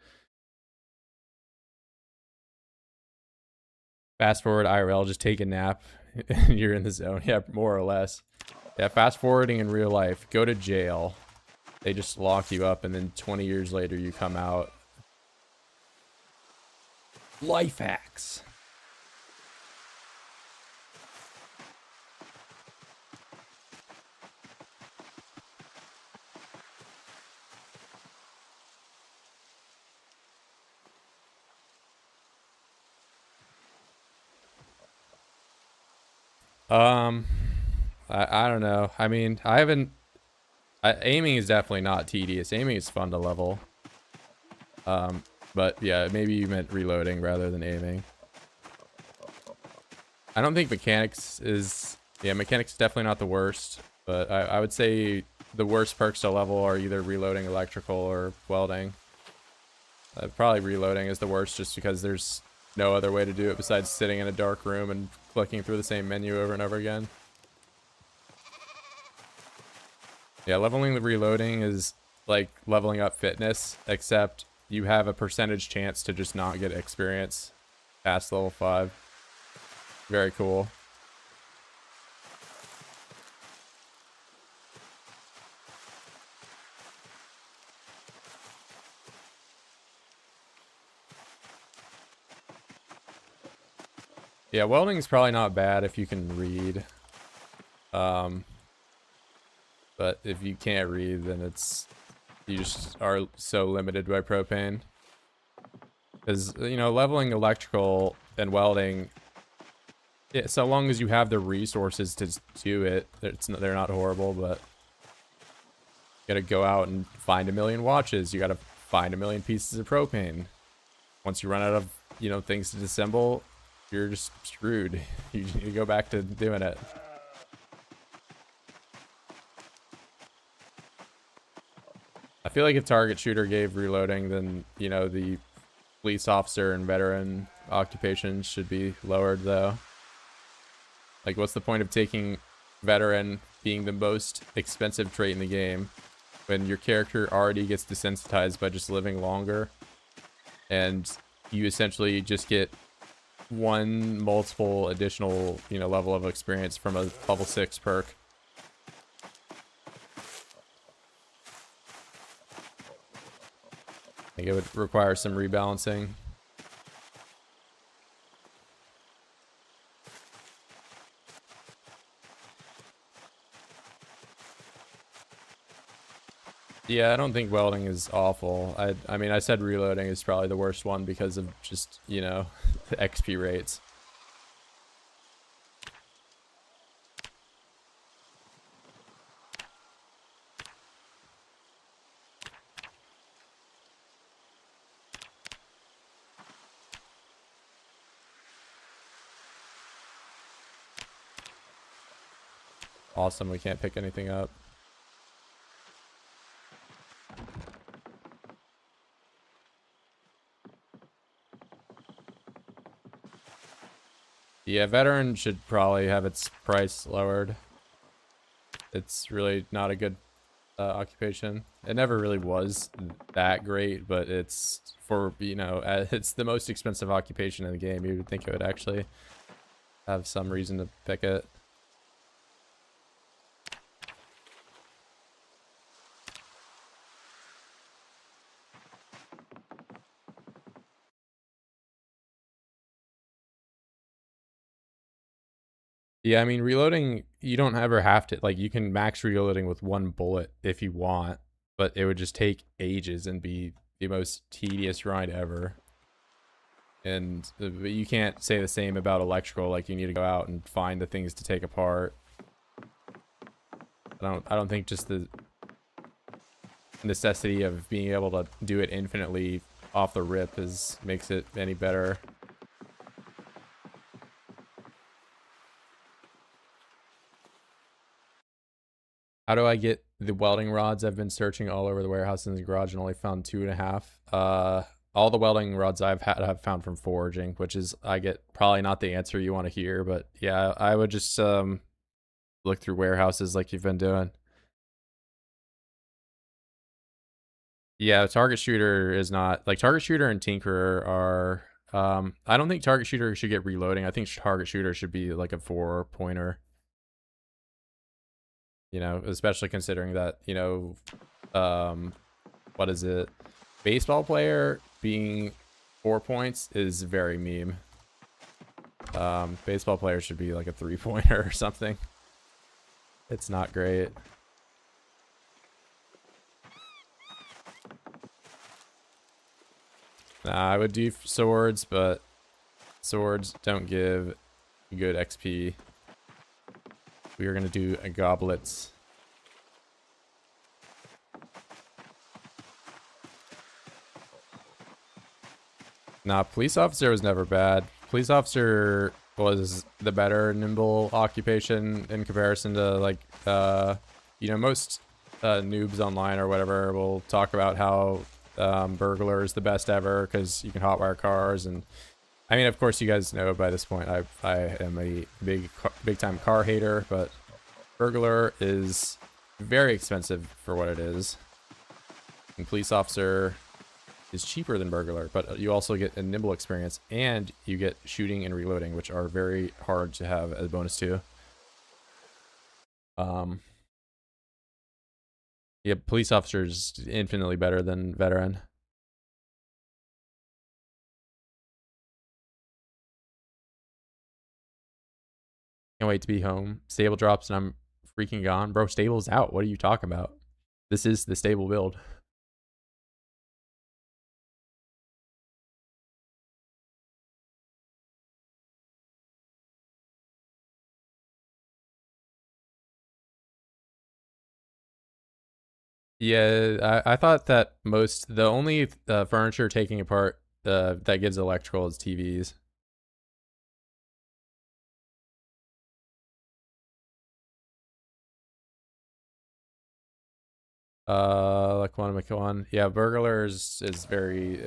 Fast forward IRL, just take a nap and you're in the zone. Yeah, more or less. Yeah, fast forwarding in real life, go to jail. They just lock you up and then 20 years later you come out. Life hacks. I don't know. I mean, aiming is definitely not tedious. Aiming is fun to level. But yeah, maybe you meant reloading rather than aiming. I don't think mechanics is, yeah, mechanics is definitely not the worst, but I would say the worst perks to level are either reloading, electrical, or welding. Probably reloading is the worst just because there's no other way to do it besides sitting in a dark room and clicking through the same menu over and over again. Yeah, leveling the reloading is like leveling up fitness, except you have a percentage chance to just not get experience past level 5. Very cool. Yeah, welding is probably not bad if you can read. But if you can't read, then it's, you just are so limited by propane. Because, you know, leveling electrical and welding, yeah, so long as you have the resources to do it, they're not horrible, but you gotta go out and find a million watches. You gotta find a million pieces of propane. Once you run out of, you know, things to disassemble, you're just screwed. You go back to doing it. I feel like if target shooter gave reloading, then, you know, the police officer and veteran occupations should be lowered, though. Like, what's the point of taking veteran being the most expensive trait in the game when your character already gets desensitized by just living longer, and you essentially just get one multiple additional, you know, level of experience from a level 6 perk. I think it would require some rebalancing. Yeah, I don't think welding is awful. I mean, I said reloading is probably the worst one because of just, you know, the XP rates. Awesome, we can't pick anything up. Yeah, veteran should probably have its price lowered. It's really not a good occupation. It never really was that great, but it's, for, you know, it's the most expensive occupation in the game. You would think it would actually have some reason to pick it. Yeah, I mean, reloading, you don't ever have to, like, you can max reloading with one bullet if you want, but it would just take ages and be the most tedious grind ever. And you can't say the same about electrical. Like, you need to go out and find the things to take apart. I don't think just the necessity of being able to do it infinitely off the rip makes it any better. How do I get the welding rods? I've been searching all over the warehouse in the garage and only found 2.5. All the welding rods I've found from foraging, which is, I get probably not the answer you want to hear, but yeah, I would just look through warehouses like you've been doing. Yeah, target shooter is not like target shooter and tinkerer are. I don't think target shooter should get reloading. I think target shooter should be like a 4-pointer. You know, especially considering that, you know, what is it? Baseball player being 4 points is very meme. Baseball player should be like a 3-pointer or something. It's not great. Nah, I would do swords, but swords don't give good XP. We are gonna do a goblets. Nah, police officer was never bad. Police officer was the better nimble occupation in comparison to, like, you know, most noobs online or whatever will talk about how burglar is the best ever because you can hotwire cars. And I mean, of course, you guys know by this point I am a big time car hater, but burglar is very expensive for what it is. And police officer is cheaper than burglar, but you also get a nimble experience and you get shooting and reloading, which are very hard to have as a bonus too. Yeah, police officer is infinitely better than veteran. Can't wait to be home. Stable drops and I'm freaking gone. Bro, stable's out. What are you talking about? This is the stable build. Yeah, I thought that the only furniture taking apart that gives electrical is TVs. Like one. Yeah, burglars is very,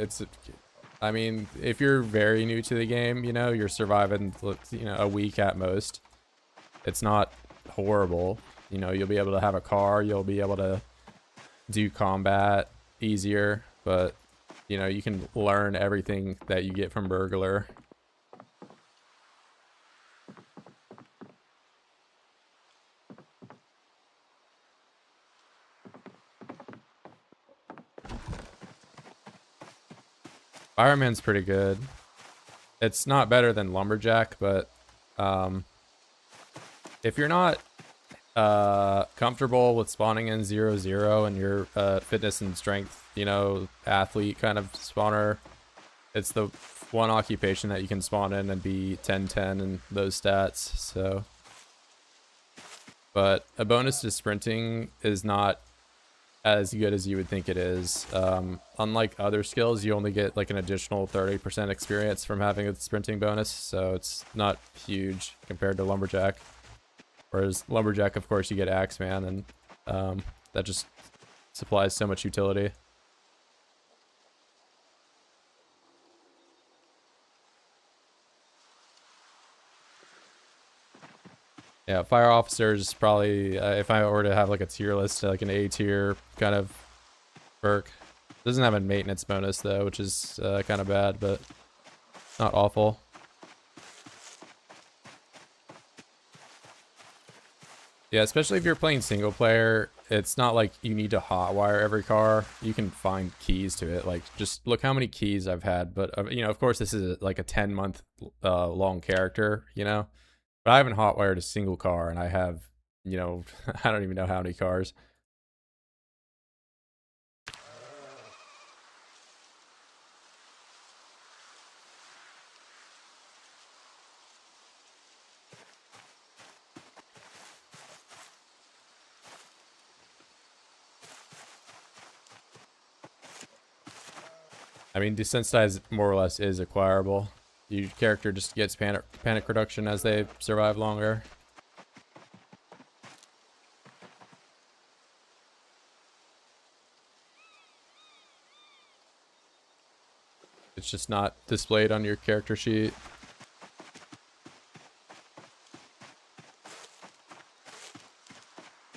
I mean, if you're very new to the game, you know, you're surviving, you know, a week at most. It's not horrible. You know, you'll be able to have a car, you'll be able to do combat easier, but you know, you can learn everything that you get from burglar. Fireman's pretty good. It's not better than lumberjack, but if you're not comfortable with spawning in 0-0 and your fitness and strength, you know, athlete kind of spawner, it's the one occupation that you can spawn in and be 10-10 and those stats. So, but a bonus to sprinting is not as good as you would think it is. Unlike other skills, you only get like an additional 30% experience from having a sprinting bonus, so it's not huge compared to lumberjack. Whereas lumberjack, of course, you get axeman, and that just supplies so much utility. Yeah, fire officers probably, if I were to have like a tier list, like an A tier kind of perk. Doesn't have a maintenance bonus though, which is kind of bad, but not awful. Yeah, especially if you're playing single player, it's not like you need to hotwire every car. You can find keys to it. Like, just look how many keys I've had. But you know, of course, this is like a 10-month long character, you know. But I haven't hotwired a single car, and I have, you know, I don't even know how many cars. I mean, desensitize more or less is acquirable. Your character just gets panic reduction as they survive longer. It's just not displayed on your character sheet.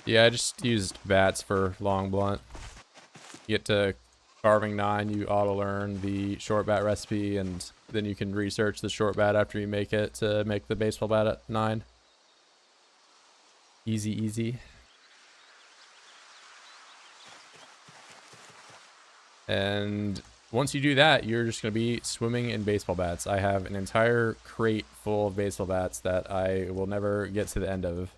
Yeah, I just used bats for long blunt. You get to carving 9, you auto learn the short bat recipe, and then you can research the short bat after you make it to make the baseball bat at 9. Easy, easy. And once you do that, you're just going to be swimming in baseball bats. I have an entire crate full of baseball bats that I will never get to the end of.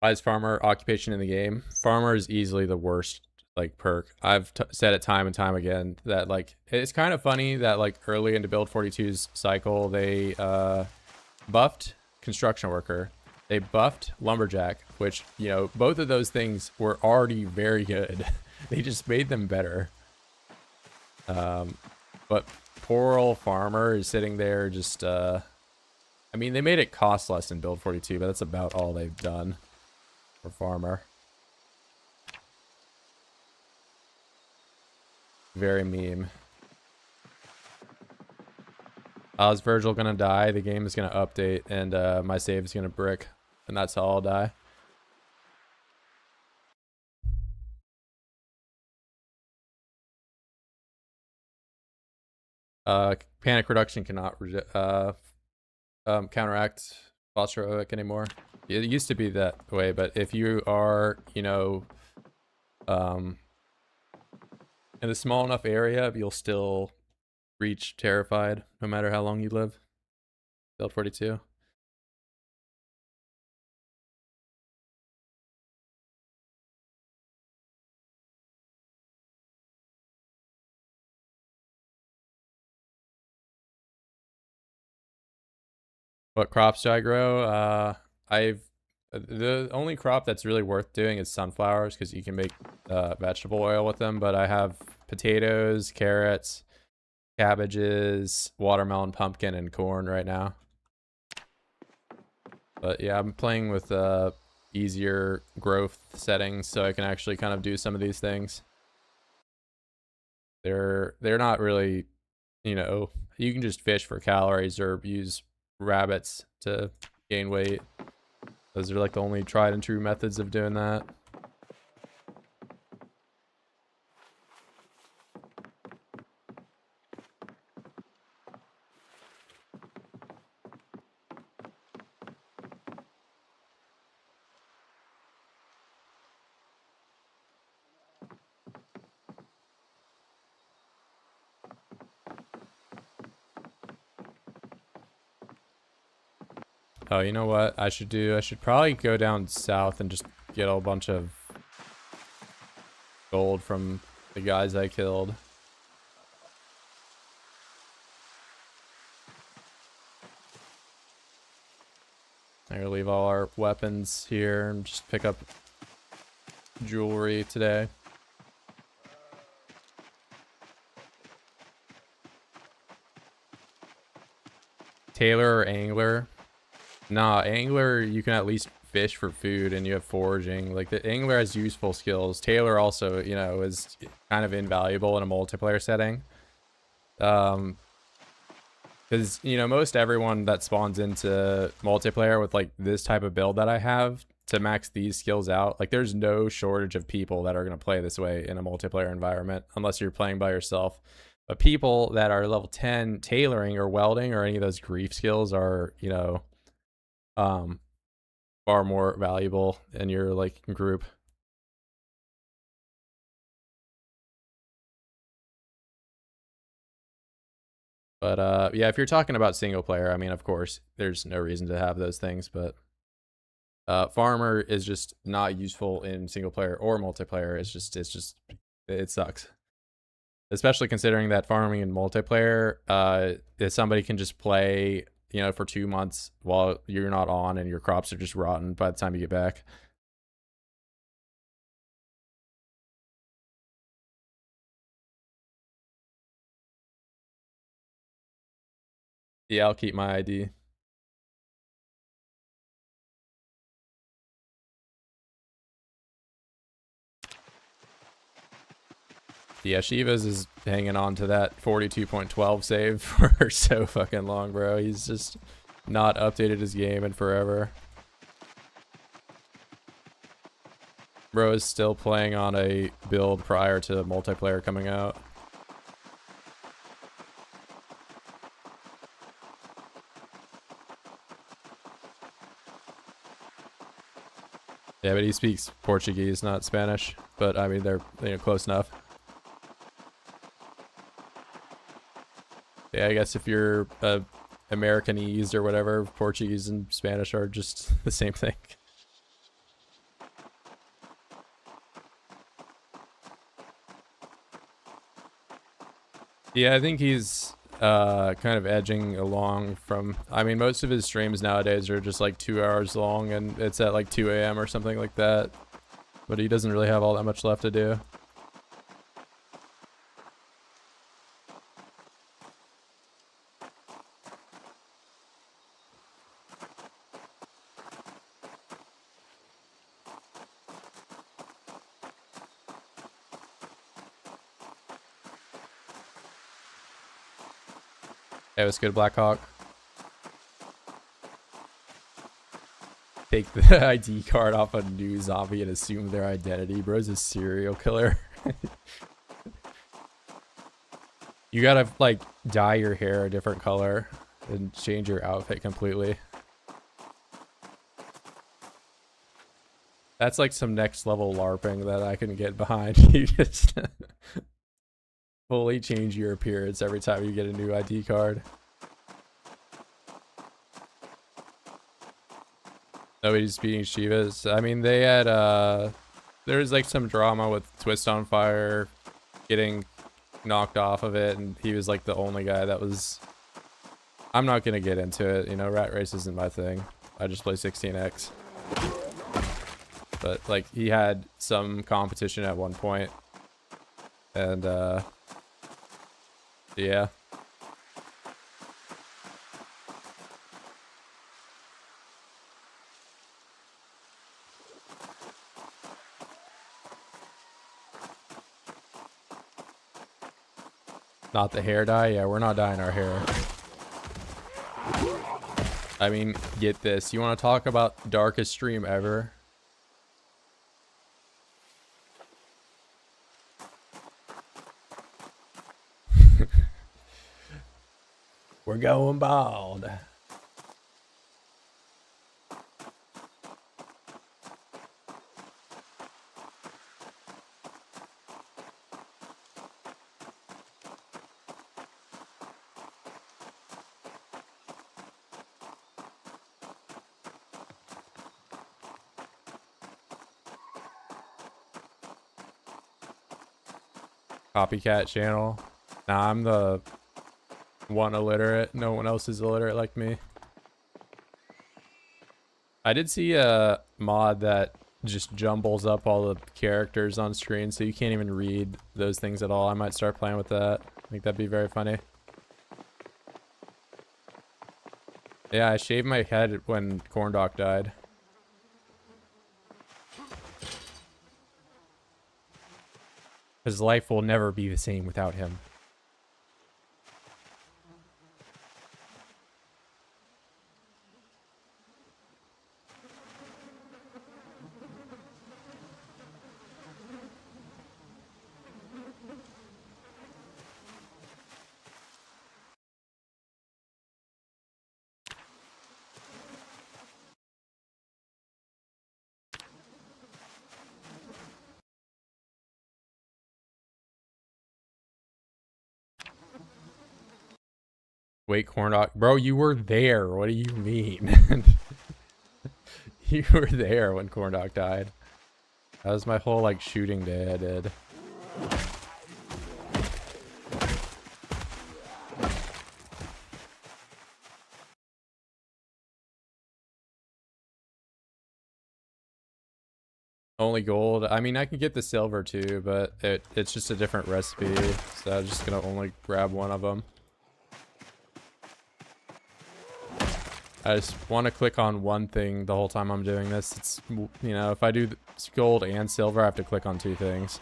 Highest farmer occupation in the game. Farmer is easily the worst like perk. I've said it time and time again that like it's kind of funny that like early into Build 42's cycle they buffed construction worker, they buffed lumberjack, which, you know, both of those things were already very good. They just made them better. But poor old farmer is sitting there just I mean, they made it cost less in Build 42, but that's about all they've done for farmer. Very meme. Is Virgil gonna die? The game is gonna update and my save is gonna brick, and that's how I'll die. Panic reduction cannot counteract claustrophobic anymore. It used to be that way, but if you are, you know, in a small enough area, you'll still reach terrified no matter how long you live. Build 42. What crops do I grow? The only crop that's really worth doing is sunflowers because you can make vegetable oil with them. But I have potatoes, carrots, cabbages, watermelon, pumpkin, and corn right now. But yeah, I'm playing with easier growth settings so I can actually kind of do some of these things. They're not really, you know, you can just fish for calories or use rabbits to gain weight. Those are like the only tried and true methods of doing that. Oh, you know what I should do? I should probably go down south and just get a bunch of gold from the guys I killed. I'm gonna leave all our weapons here and just pick up jewelry today. Tailor or angler? Nah, angler, you can at least fish for food and you have foraging. Like, the angler has useful skills. Tailor also, you know, is kind of invaluable in a multiplayer setting. Because, you know, most everyone that spawns into multiplayer with, like, this type of build that I have to max these skills out, like, there's no shortage of people that are going to play this way in a multiplayer environment, unless you're playing by yourself. But people that are level 10 tailoring or welding or any of those grief skills are, you know, far more valuable in your like group. But yeah, if you're talking about single player, I mean, of course there's no reason to have those things, but farmer is just not useful in single player or multiplayer. It's just It sucks. Especially considering that farming in multiplayer, if somebody can just play, you know, for 2 months while you're not on and your crops are just rotten by the time you get back. Yeah, I'll keep my ID. Yeah, Shiva's is hanging on to that 42.12 save for so fucking long, bro. He's just not updated his game in forever. Bro is still playing on a build prior to multiplayer coming out. Yeah, but he speaks Portuguese, not Spanish. But I mean, they're, you know, close enough. Yeah, I guess if you're Americanese or whatever, Portuguese and Spanish are just the same thing. Yeah, I think he's kind of edging along from, I mean, most of his streams nowadays are just like 2 hours long and it's at like 2 a.m. or something like that. But he doesn't really have all that much left to do. Hey, what's good, Blackhawk? Take the ID card off a new zombie and assume their identity. Bro's a serial killer. You gotta, like, dye your hair a different color and change your outfit completely. That's like some next level LARPing that I can get behind. You just fully change your appearance every time you get a new ID card. Nobody's beating Shivas. I mean, they had, there's like some drama with TwisTonFire getting knocked off of it, and he was like the only guy that was... I'm not gonna get into it, you know, rat race isn't my thing. I just play 16x. But like, he had some competition at one point, and yeah. Not the hair dye? Yeah, we're not dyeing our hair. I mean, get this. You want to talk about darkest stream ever? We're going bald. Copycat channel. Nah, I'm the one illiterate. No one else is illiterate like me. I did see a mod that just jumbles up all the characters on screen so you can't even read those things at all. I might start playing with that. I think that'd be very funny. Yeah, I shaved my head when Corndog died. His life will never be the same without him. Wait, Corndog. Bro, you were there. What do you mean? You were there when Corndog died. That was my whole, like, shooting day I did. Only gold. I mean, I can get the silver too, but it's just a different recipe. So I'm just gonna only grab one of them. I just want to click on one thing the whole time I'm doing this. It's, you know, if I do gold and silver, I have to click on two things.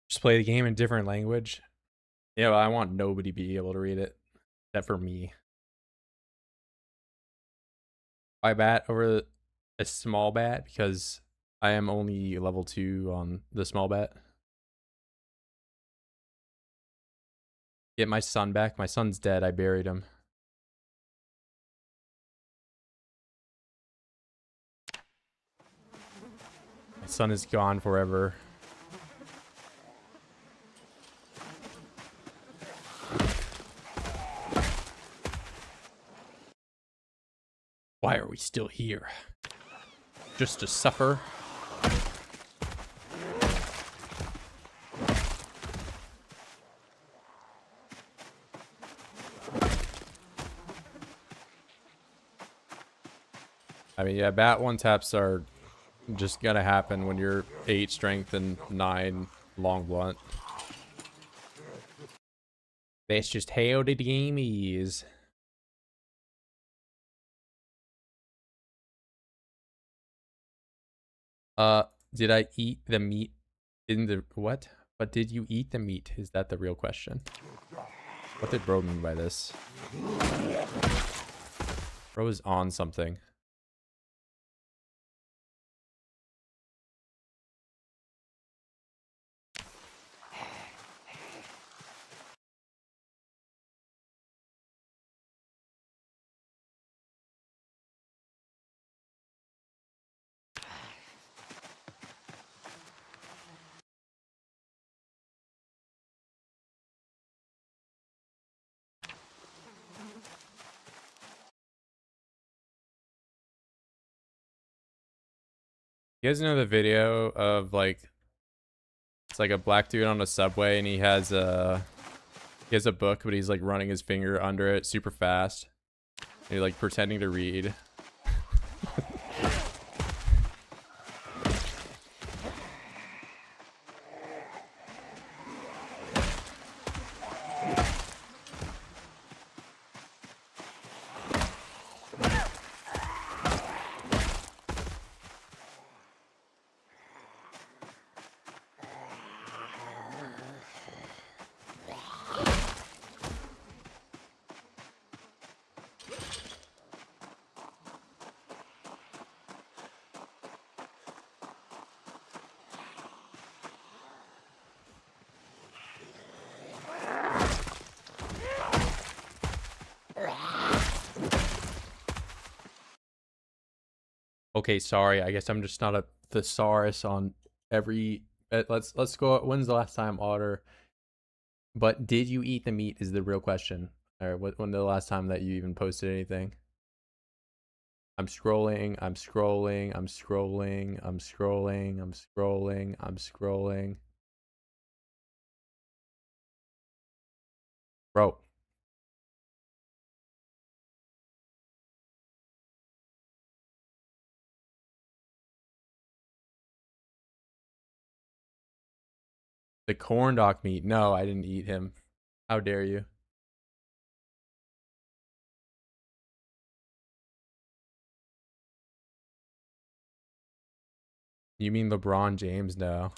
Just play the game in different language. Yeah, well, I want nobody to be able to read it, except for me. I bat over a small bat because I am only level 2 on the small bat. Get my son back. My son's dead. I buried him. My son is gone forever. Why are we still here? Just to suffer? I mean, yeah, bat one taps are just gonna happen when you're 8 strength and 9 long blunt. That's just how the game is. Did I eat the meat in the what? But did you eat the meat? Is that the real question? What did bro mean by this? Bro is on something. You guys know the video of like, it's like a black dude on a subway and he has a book, but he's like running his finger under it super fast. And he's like pretending to read. Okay, sorry. I guess I'm just not a thesaurus on every. Let's go. When's the last time otter? But did you eat the meat? Is the real question. Or when the last time that you even posted anything? I'm scrolling. I'm scrolling. I'm scrolling. I'm scrolling. I'm scrolling. I'm scrolling. Bro. The corn dog meat. No, I didn't eat him. How dare you? You mean LeBron James? No.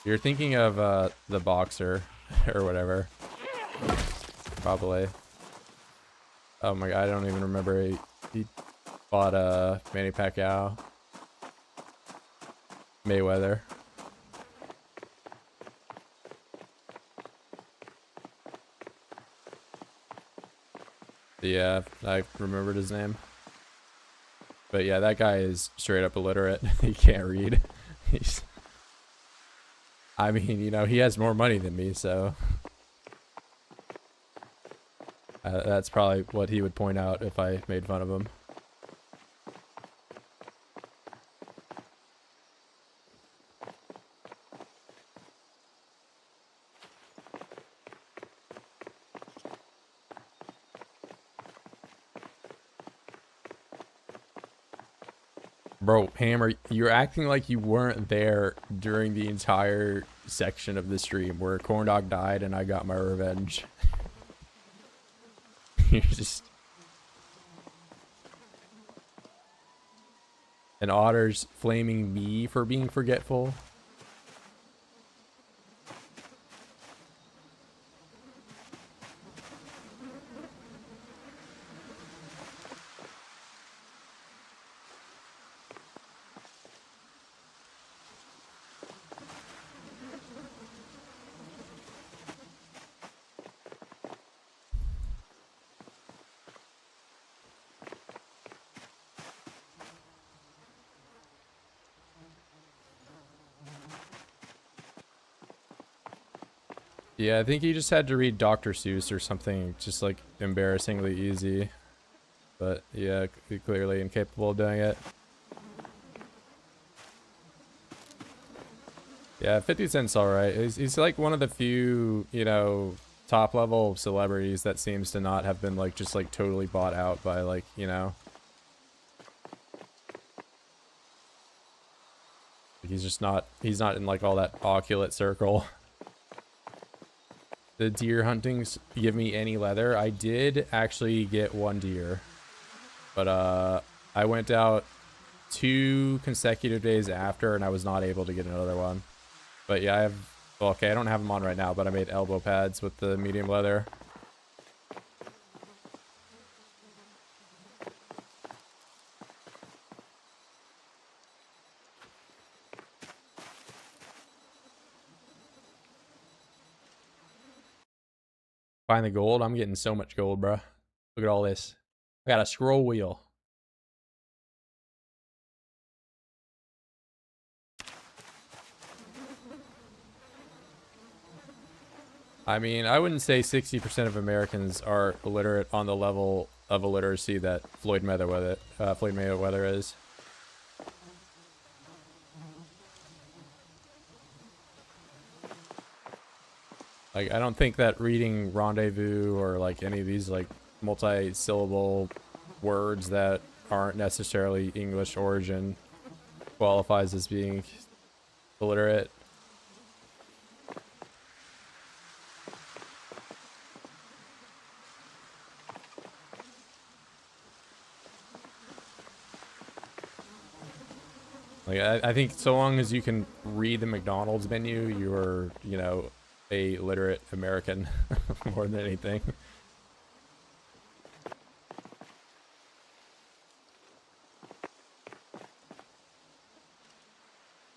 You're thinking of the boxer or whatever. Probably. Oh my god, I don't even remember. He fought Manny Pacquiao. Mayweather. Yeah, I remembered his name. But yeah, that guy is straight up illiterate. He can't read. I mean, you know, he has more money than me, so that's probably what he would point out if I made fun of him. Bro, Hammer, you're acting like you weren't there during the entire section of the stream where Corndog died and I got my revenge. You're just... And Otter's flaming me for being forgetful. Yeah, I think he just had to read Dr. Seuss or something just like embarrassingly easy. But yeah, clearly incapable of doing it. Yeah, 50 Cent's alright. He's like one of the few, you know, top level celebrities that seems to not have been like just like totally bought out by like, you know. He's just not, he's not in like all that oculate circle. The deer huntings give me any leather. I did actually get one deer, but I went out 2 consecutive days after and I was not able to get another one. But yeah, I have, well, okay, I don't have them on right now, but I made elbow pads with the medium leather. Find the gold. I'm getting so much gold, bro. Look at all this. I got a scroll wheel. I mean, I wouldn't say 60% of Americans are illiterate on the level of illiteracy that Floyd Mayweather is. Like, I don't think that reading rendezvous or like any of these like multi-syllable words that aren't necessarily English origin qualifies as being illiterate. Like, I think so long as you can read the McDonald's menu, you're, you know, a literate American more than anything.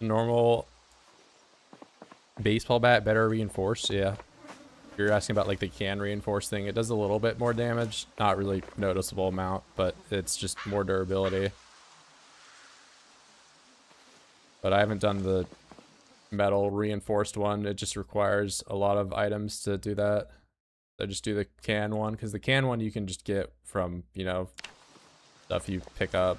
Normal baseball bat better reinforced, yeah. You're asking about like the can reinforce thing. It does a little bit more damage, not really noticeable amount, but it's just more durability. But I haven't done the metal reinforced one. It just requires a lot of items to do that. I just do the can one, because the can one you can just get from, you know, stuff you pick up.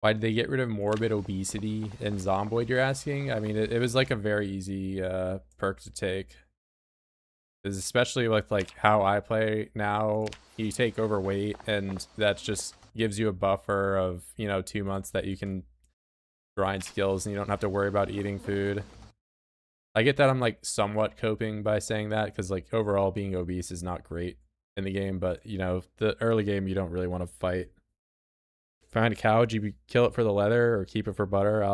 Why did they get rid of morbid obesity in Zomboid, you're asking? I mean, it was like a very easy perk to take. Especially with like how I play now, you take overweight and that just gives you a buffer of, you know, 2 months that you can grind skills and you don't have to worry about eating food. I get that I'm like somewhat coping by saying that because like overall being obese is not great in the game, but you know, the early game you don't really want to fight. Find a cow, would you kill it for the leather or keep it for butter?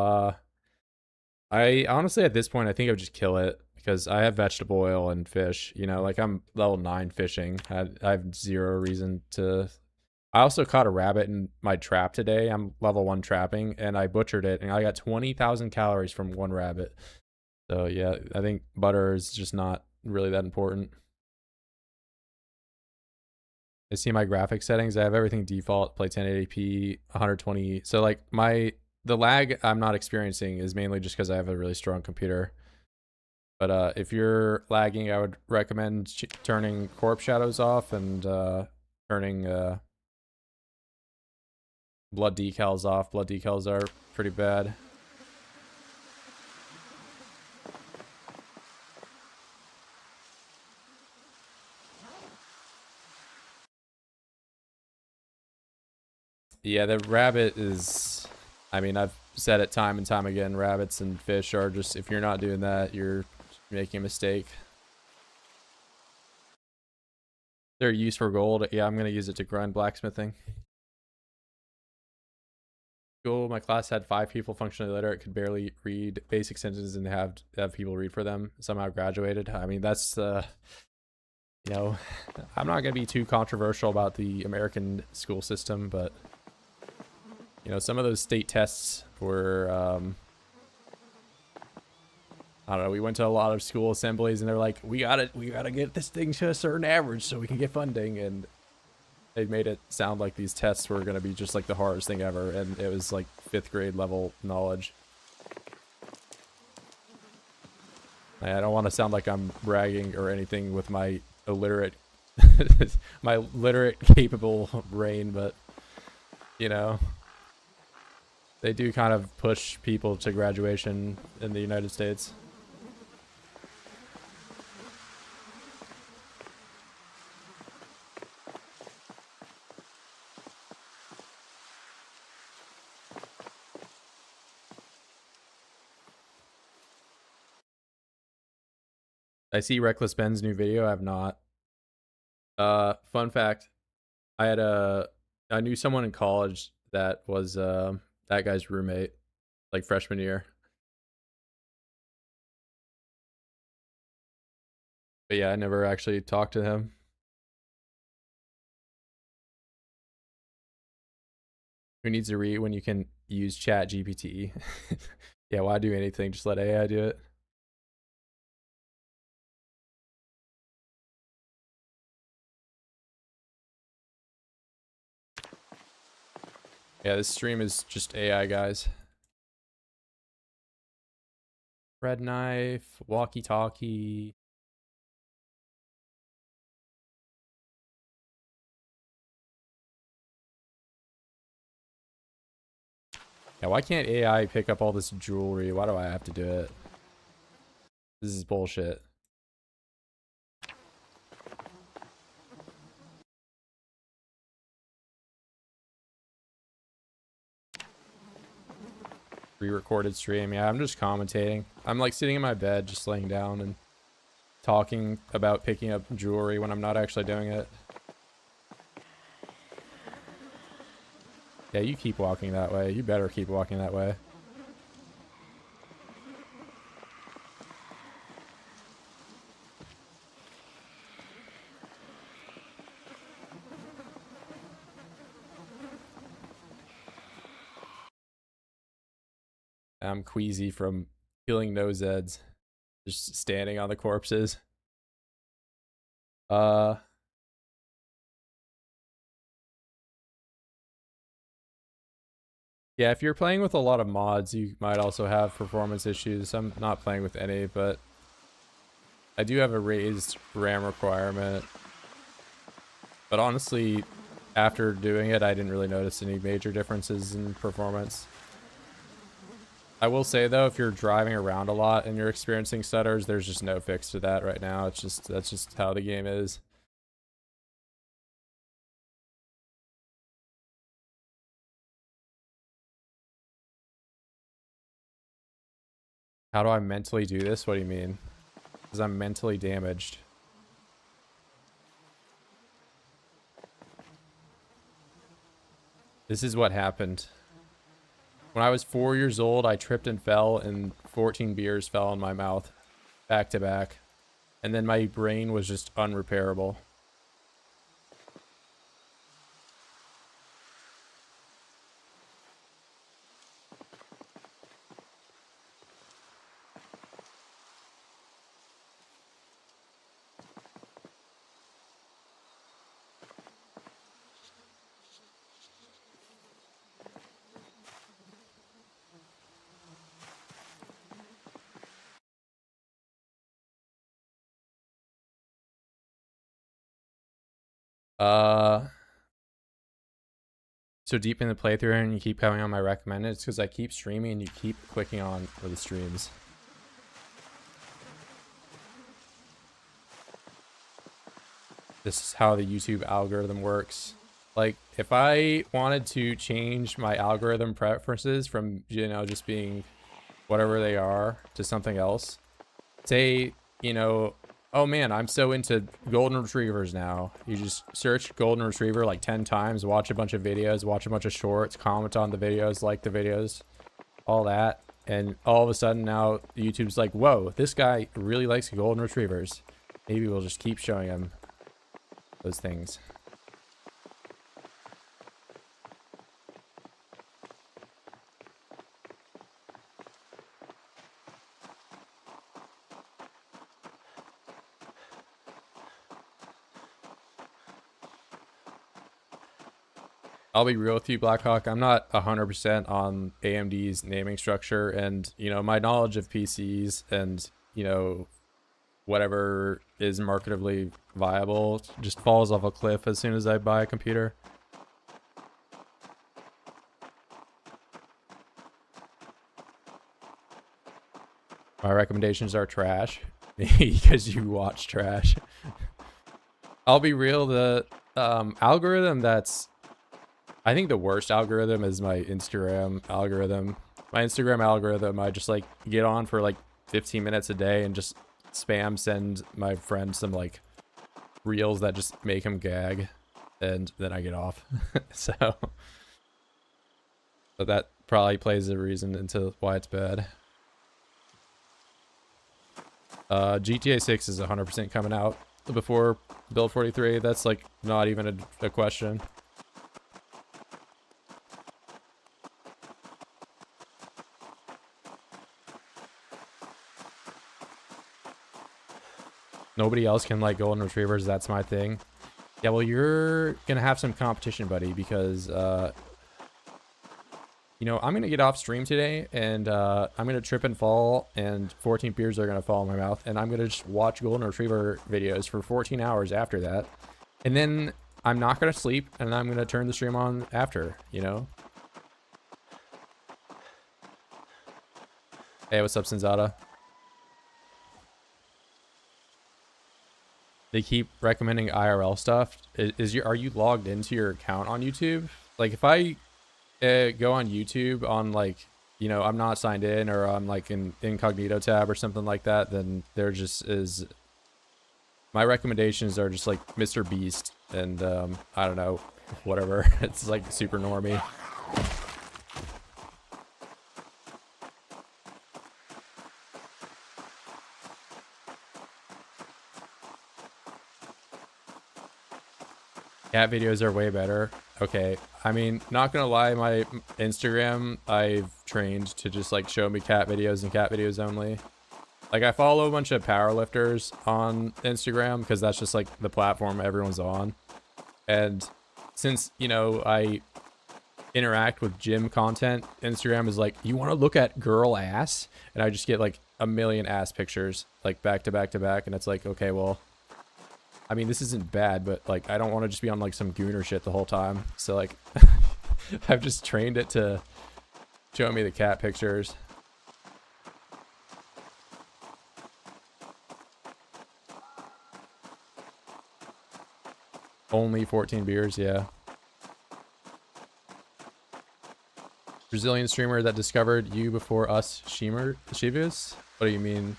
I honestly at this point I think I would just kill it because I have vegetable oil and fish. You know, like I'm level 9 fishing. I have zero reason to. I also caught a rabbit in my trap today. I'm level 1 trapping and I butchered it and I got 20,000 calories from one rabbit. So yeah, I think butter is just not really that important. I see my graphic settings. I have everything default, play 1080p, 120. So like the lag I'm not experiencing is mainly just because I have a really strong computer. But if you're lagging, I would recommend turning corpse shadows off and turning blood decals off. Blood decals are pretty bad. Yeah, the rabbit is, I mean, I've said it time and time again, rabbits and fish are just, if you're not doing that, you're making a mistake. They're used for gold. Yeah, I'm going to use it to grind blacksmithing. Cool. My class had 5 people functionally literate, could barely read basic sentences and have people read for them. Somehow graduated. I mean, that's, you know, I'm not going to be too controversial about the American school system, but you know, some of those state tests were, I don't know, we went to a lot of school assemblies and they're like, we gotta get this thing to a certain average so we can get funding. And they made it sound like these tests were going to be just like the hardest thing ever. And it was like 5th grade level knowledge. I don't want to sound like I'm bragging or anything with my illiterate, my literate capable brain, but you know, they do kind of push people to graduation in the United States. I see Reckless Ben's new video. I have not. Fun fact, I knew someone in college that was that guy's roommate, like freshman year. But yeah, I never actually talked to him. Who needs to read when you can use Chat GPT? Yeah, why do anything? Just let AI do it. Yeah, this stream is just AI, guys. Red knife, walkie-talkie. Yeah, why can't AI pick up all this jewelry? Why do I have to do it? This is bullshit. Re-recorded stream. Yeah, I'm just commentating. I'm like sitting in my bed, just laying down and talking about picking up jewelry when I'm not actually doing it. Yeah, you keep walking that way. You better keep walking that way. I'm queasy from killing nose eds. Just standing on the corpses. Yeah, if you're playing with a lot of mods, you might also have performance issues. I'm not playing with any, but I do have a raised RAM requirement. But honestly, after doing it, I didn't really notice any major differences in performance. I will say though, if you're driving around a lot and you're experiencing stutters, there's just no fix to that right now. It's just, that's just how the game is. How do I mentally do this? What do you mean? Because I'm mentally damaged. This is what happened. When I was 4 years old, I tripped and fell, and 14 beers fell in my mouth, back to back. And then my brain was just unrepairable. So deep in the playthrough and you keep coming on my recommended, it's because I keep streaming and you keep clicking on for the streams. This is how the YouTube algorithm works. Like, if I wanted to change my algorithm preferences from, you know, just being whatever they are to something else, say, you know, oh man, I'm so into golden retrievers now. You just search golden retriever like 10 times, watch a bunch of videos, watch a bunch of shorts, comment on the videos, like the videos, all that. And all of a sudden now YouTube's like, whoa, this guy really likes golden retrievers. Maybe we'll just keep showing him those things. I'll be real with you, Blackhawk. I'm not 100% on AMD's naming structure, and, you know, my knowledge of PCs and, you know, whatever is marketably viable just falls off a cliff as soon as I buy a computer. My recommendations are trash because you watch trash. I'll be real, the algorithm that's, I think the worst algorithm is my Instagram algorithm. My Instagram algorithm, I just like get on for like 15 minutes a day and just spam send my friend some like reels that just make him gag, and then I get off. So, but that probably plays a reason into why it's bad. GTA 6 is 100% coming out before Build 43. That's like not even a question. Nobody else can like golden retrievers. That's my thing. Yeah, well, you're gonna have some competition, buddy, because you know, I'm gonna get off stream today, and I'm gonna trip and fall, and 14 beers are gonna fall in my mouth, and I'm gonna just watch golden retriever videos for 14 hours after that, and then I'm not gonna sleep, and I'm gonna turn the stream on after, you know. Hey, what's up, Senzata? They keep recommending IRL stuff. Are you logged into your account on YouTube? Like, if I go on YouTube on, like, you know, I'm not signed in, or I'm like in incognito tab or something like that, then there just is, my recommendations are just like Mr. Beast and I don't know, whatever. It's like super normie. Cat videos are way better. Okay, I mean, not gonna lie, my Instagram, I've trained to just like show me cat videos and cat videos only. Like, I follow a bunch of powerlifters on Instagram because that's just like the platform everyone's on. And since, you know, I interact with gym content, Instagram is like, you want to look at girl ass? And I just get like a million ass pictures, like back to back to back. And it's like, okay, well, I mean, this isn't bad, but like, I don't want to just be on like some gooner shit the whole time. So like, I've just trained it to show me the cat pictures. Only 14 beers, yeah. Brazilian streamer that discovered you before us, Shivas? What do you mean?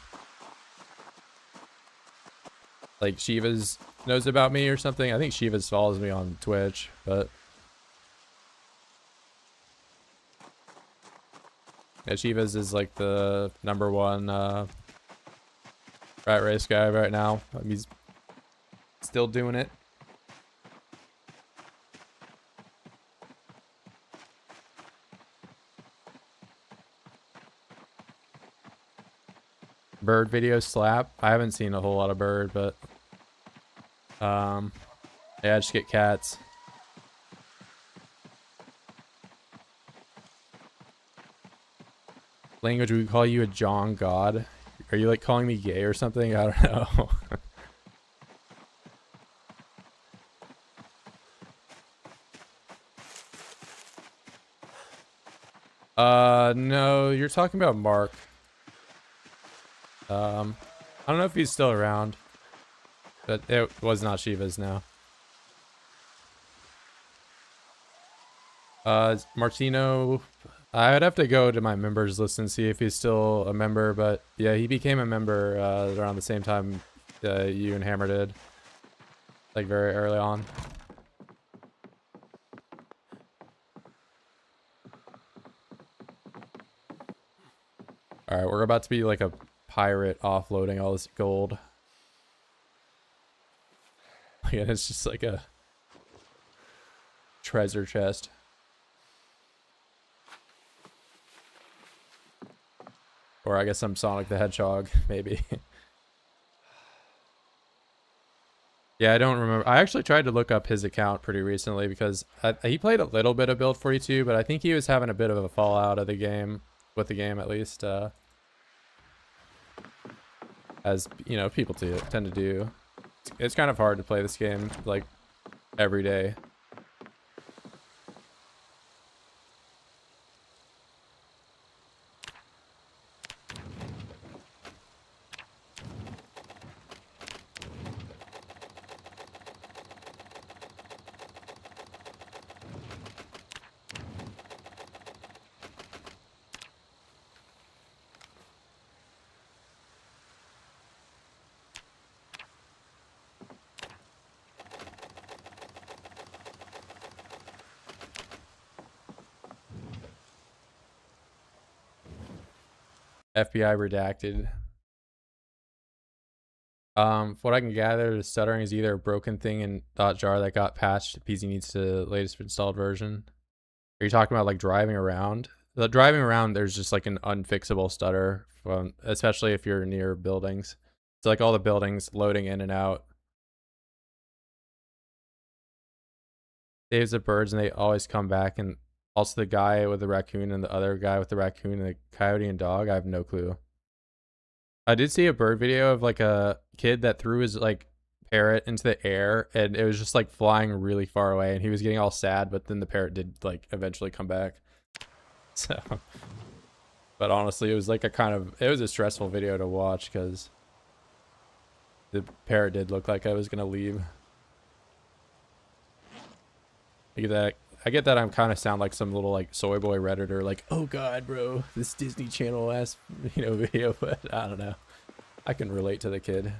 Like, Shivas knows about me or something? I think Shivas follows me on Twitch, but Yeah, Chivas is like the #1 rat race guy right now. He's still doing it. Bird videos slap. I haven't seen a whole lot of bird, but yeah, just get cats. Language, we call you a John God. Are you like calling me gay or something? I don't know. No, you're talking about Mark. I don't know if he's still around, but it was not Shiva's now. Martino, I would have to go to my members list and see if he's still a member, but yeah, he became a member around the same time you and Hammer did, like very early on. All right, we're about to be like a pirate offloading all this gold. Yeah, it's just like a treasure chest. Or I guess I'm Sonic the Hedgehog, maybe. Yeah, I don't remember. I actually tried to look up his account pretty recently because he played a little bit of Build 42, but I think he was having a bit of a fallout of the game, with the game at least. As, you know, people tend to do. It's kind of hard to play this game, like, every day. FBI redacted. What I can gather, the stuttering is either a broken thing in .jar that got patched. PC needs the latest installed version. Are you talking about like driving around? The driving around, there's just like an unfixable stutter, from, especially if you're near buildings. It's like all the buildings loading in and out. Saves the birds and they always come back. And also the guy with the raccoon and the other guy with the raccoon and the coyote and dog. I have no clue. I did see a bird video of like a kid that threw his like parrot into the air and it was just like flying really far away and he was getting all sad, but then the parrot did like eventually come back. So, but honestly, it was like it was a stressful video to watch because the parrot did look like I was gonna leave. I get that I'm kind of sound like some little like soy boy redditor, like, oh god, bro, this Disney Channel ass, you know, video, but I don't know. I can relate to the kid.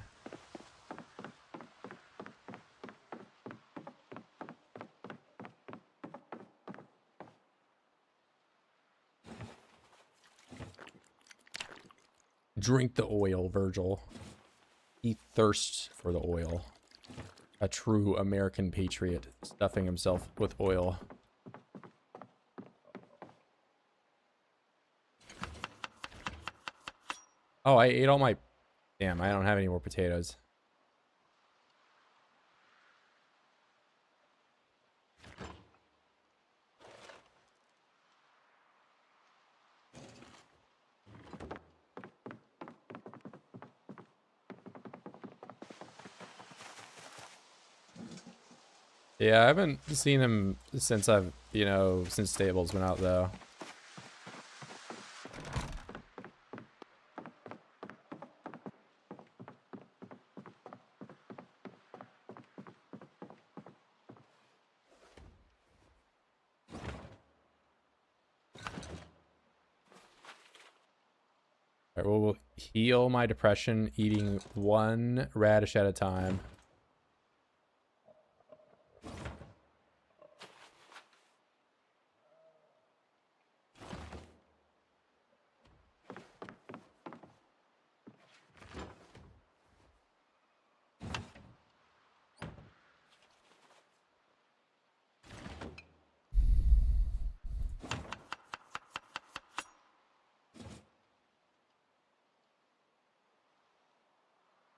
Drink the oil, Virgil. He thirsts for the oil. A true American patriot, stuffing himself with oil. Oh, I ate all my... Damn, I don't have any more potatoes. Yeah, I haven't seen him since since Stables went out though. Alright, well, we'll heal my depression eating one radish at a time.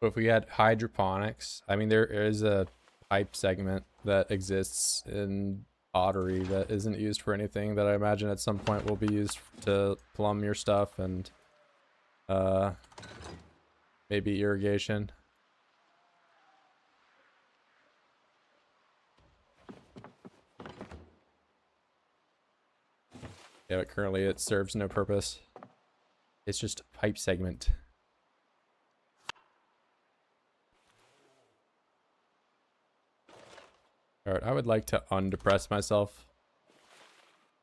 But if we had hydroponics, I mean, there is a pipe segment that exists in pottery that isn't used for anything that I imagine at some point will be used to plumb your stuff and maybe irrigation. Yeah, but currently it serves no purpose. It's just a pipe segment. Alright, I would like to undepress myself.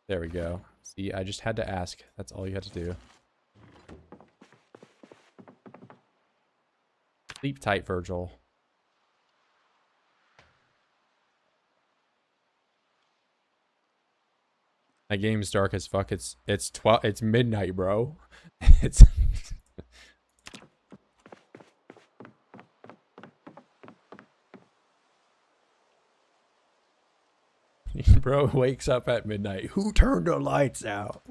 There we go. See, I just had to ask. That's all you had to do. Sleep tight, Virgil. My game's dark as fuck. It's midnight, bro. It's bro wakes up at midnight. Who turned the lights out?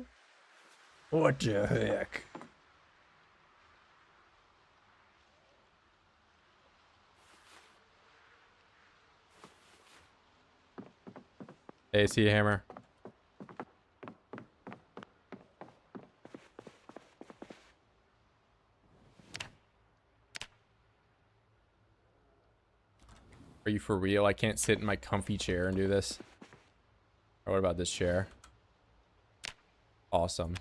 What the heck? Hey, see you, Hammer. Are you for real? I can't sit in my comfy chair and do this. Or what about this chair? Awesome.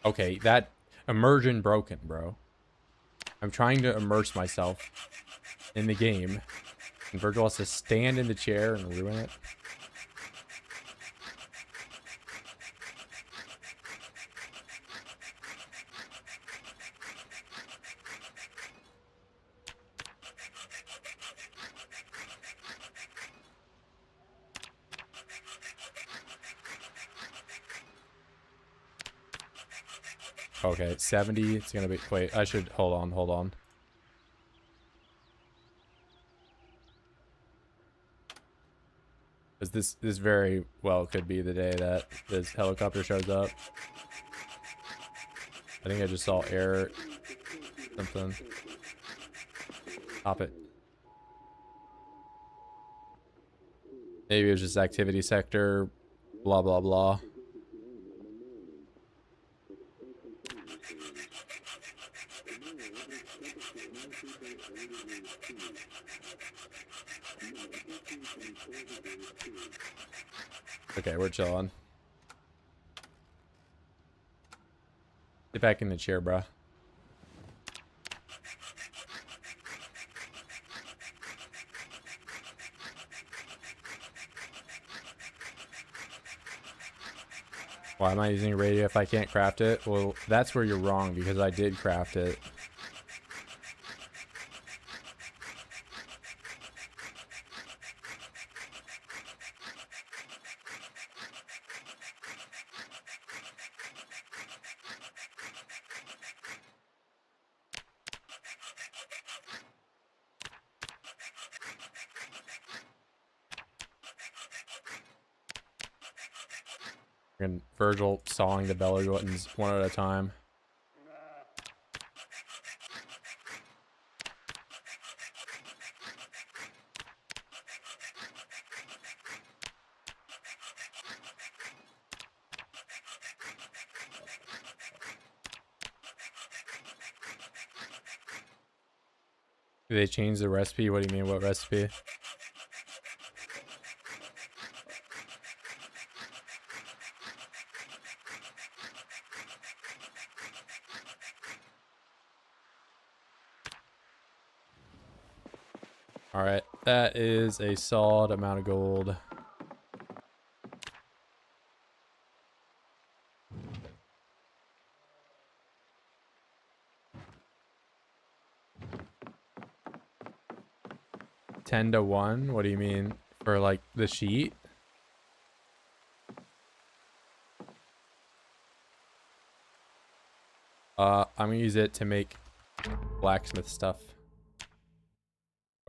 Okay, that immersion broken, bro. I'm trying to immerse myself in the game, and Virgil has to stand in the chair and ruin it. Okay, 70. It's gonna be. Wait, I should hold on. Because this very well could be the day that this helicopter shows up. I think I just saw air something. Stop it. Maybe it was just activity sector. Blah blah blah. Okay, we're chilling. Get back in the chair, bruh. Why am I using radio if I can't craft it? Well, that's where you're wrong, because I did craft it. And Virgil sawing the belly buttons one at a time. Did they change the recipe? What do you mean, what recipe? Alright, that is a solid amount of gold. $10 to 1? What do you mean? For like the sheet? I'm gonna use it to make blacksmith stuff.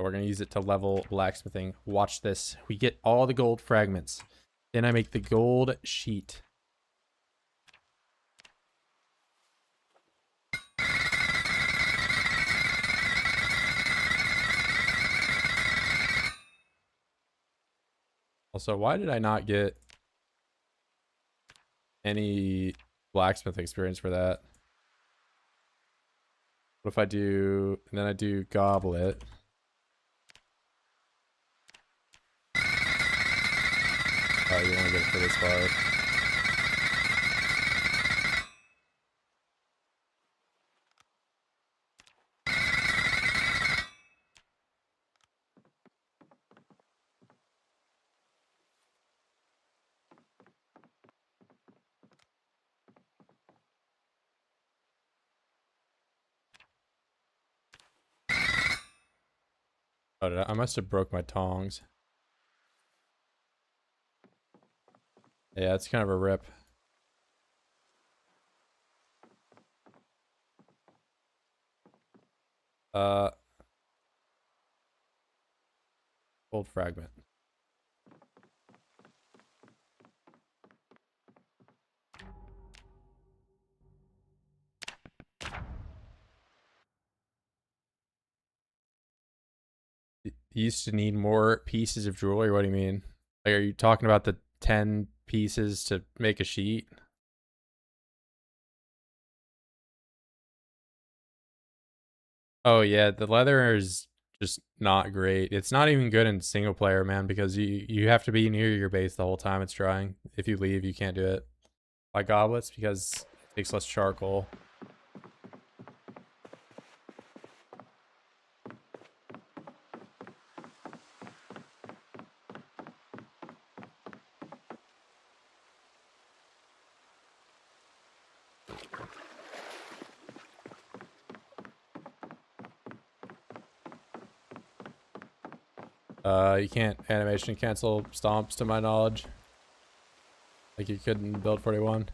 We're gonna use it to level blacksmithing. Watch this. We get all the gold fragments. Then I make the gold sheet. Also, why did I not get any blacksmith experience for that? What if I do, and then I do goblet? Oh, you want to get it for this part. Oh, I must have broke my tongs. Yeah, it's kind of a rip. Old fragment. You used to need more pieces of jewelry. What do you mean? Like, are you talking about the 10 pieces to make a sheet? Oh yeah, the leather is just not great. It's not even good in single player, man, because you have to be near your base the whole time it's drying. If you leave, you can't do it. Why goblets? Because it takes less charcoal. You can't animation cancel stomps to my knowledge. Like you could in build 41.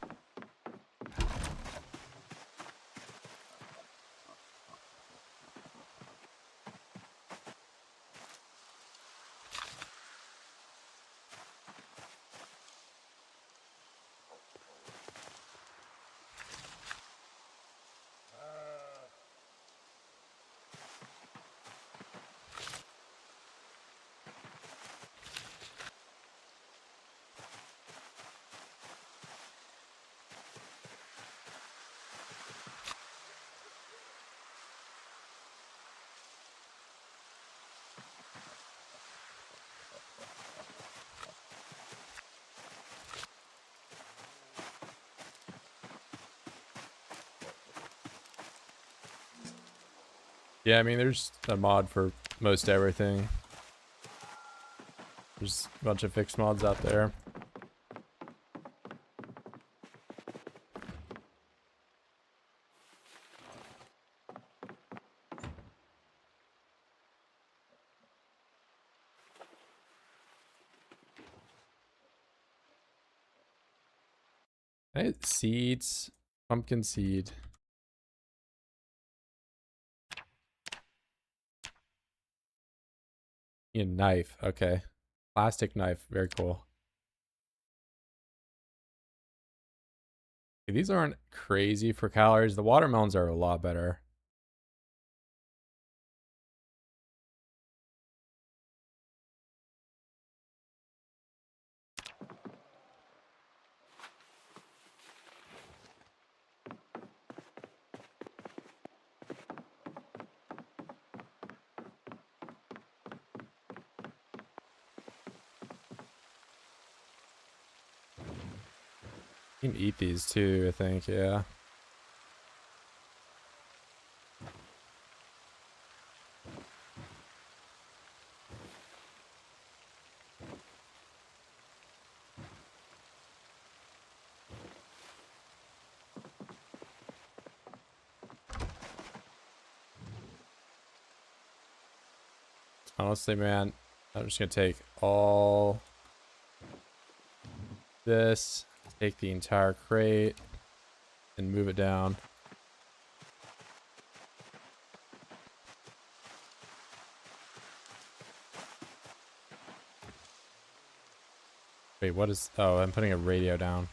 Yeah, I mean, there's a mod for most everything. There's a bunch of fixed mods out there. Hey, seeds, pumpkin seed. A knife, okay. Plastic knife, very cool. These aren't crazy for calories. The watermelons are a lot better. You can eat these too, I think, yeah. Honestly, man, I'm just gonna take all this, take the entire crate, and move it down. Wait, what is... Oh, I'm putting a radio down.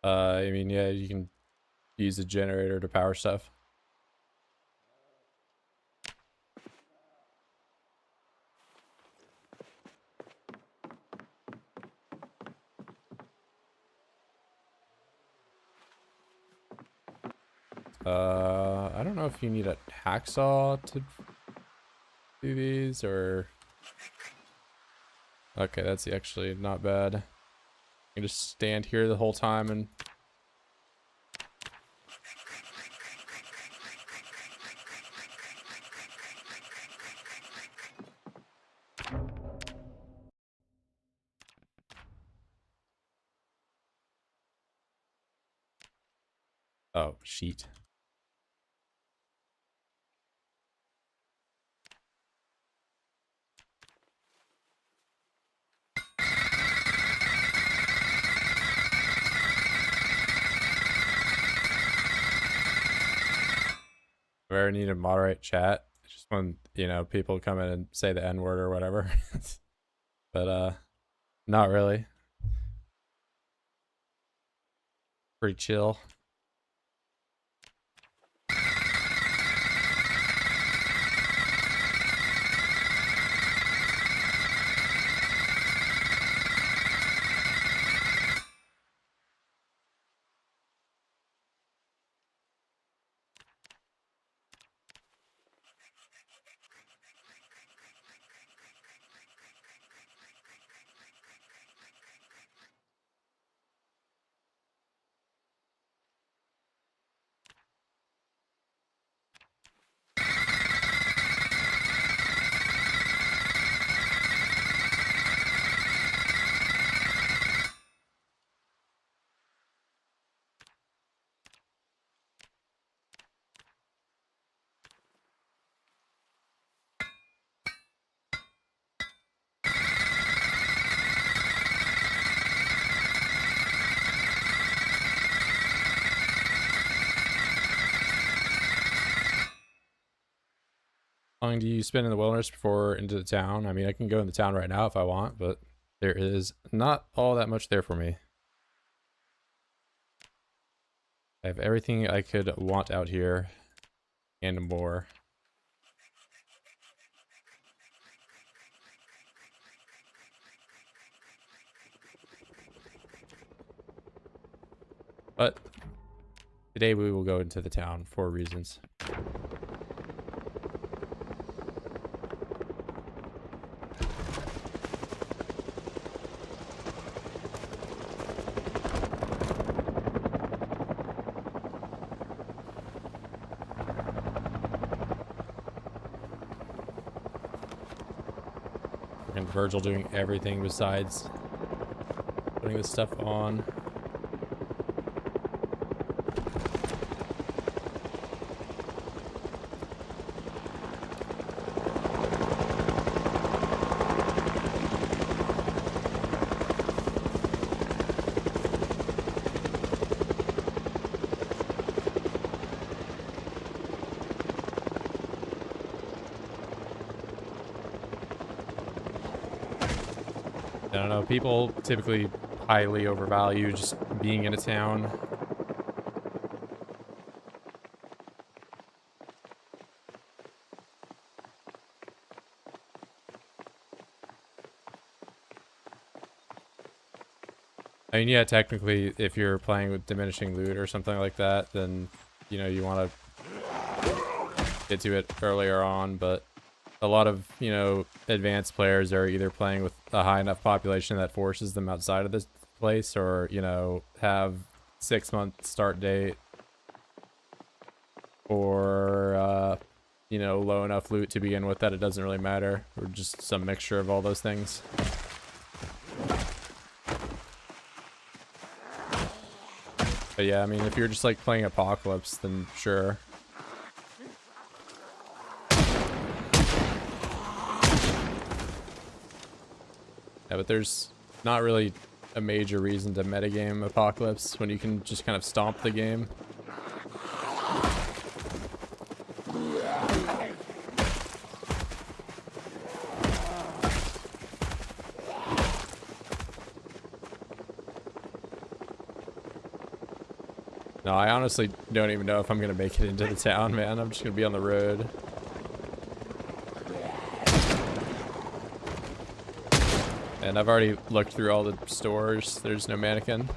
I mean, yeah, you can use a generator to power stuff. I don't know if you need a hacksaw to do these or... Okay, that's actually not bad. You can just stand here the whole time and... Oh, sheet. If I ever need to moderate chat, just when, you know, people come in and say the N-word or whatever. But, not really. Pretty chill. How long do you spend in the wilderness before into the town? I mean, I can go in the town right now if I want, but there is not all that much there for me. I have everything I could want out here and more. But today we will go into the town for reasons. And Virgil doing everything besides putting this stuff on. I don't know, people typically highly overvalue just being in a town. I mean, yeah, technically, if you're playing with diminishing loot or something like that, then, you know, you want to get to it earlier on, but a lot of, you know, advanced players are either playing with a high enough population that forces them outside of this place, or, you know, have 6-month start date, or, you know, low enough loot to begin with that it doesn't really matter, or just some mixture of all those things. But yeah, I mean, if you're just like playing Apocalypse, then sure. Yeah, but there's not really a major reason to metagame Apocalypse when you can just kind of stomp the game. No, I honestly don't even know if I'm gonna make it into the town, man. I'm just gonna be on the road. And I've already looked through all the stores. There's no mannequin.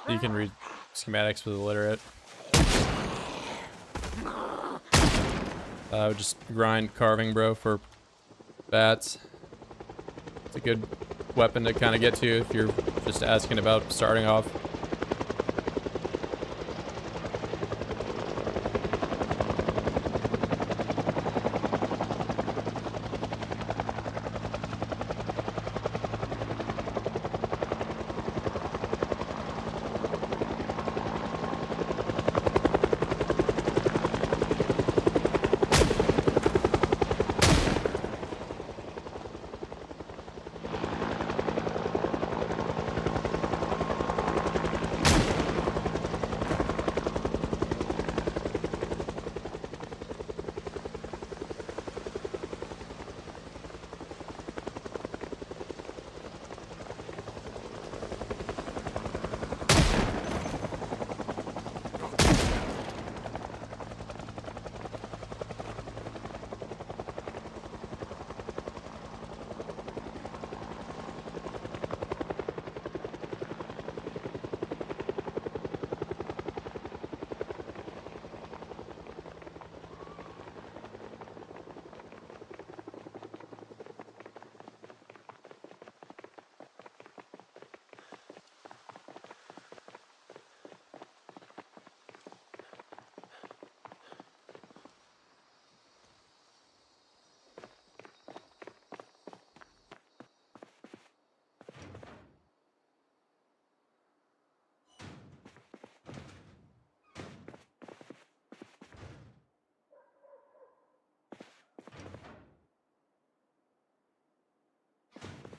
You can read schematics for the illiterate. Just grind carving, bro, for bats. It's a good weapon to kind of get to if you're just asking about starting off.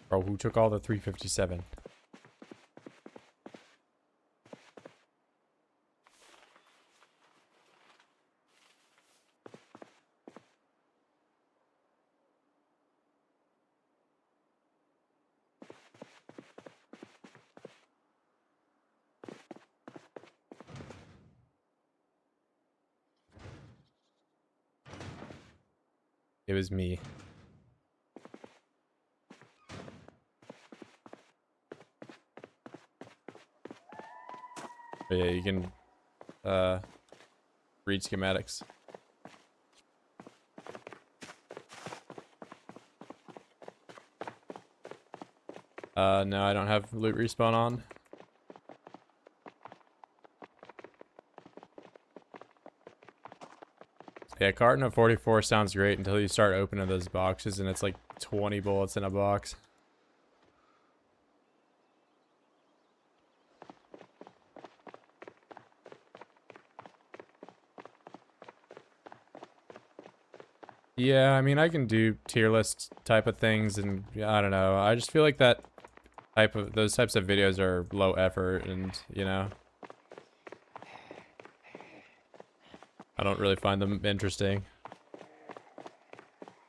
Bro, who took all the 357? It was me. But yeah, you can read schematics. No, I don't have loot respawn on. Yeah, carton of 44 sounds great until you start opening those boxes and it's like 20 bullets in a box. Yeah, I mean, I can do tier list type of things, and I don't know. I just feel like those types of videos are low effort, and you know, I don't really find them interesting.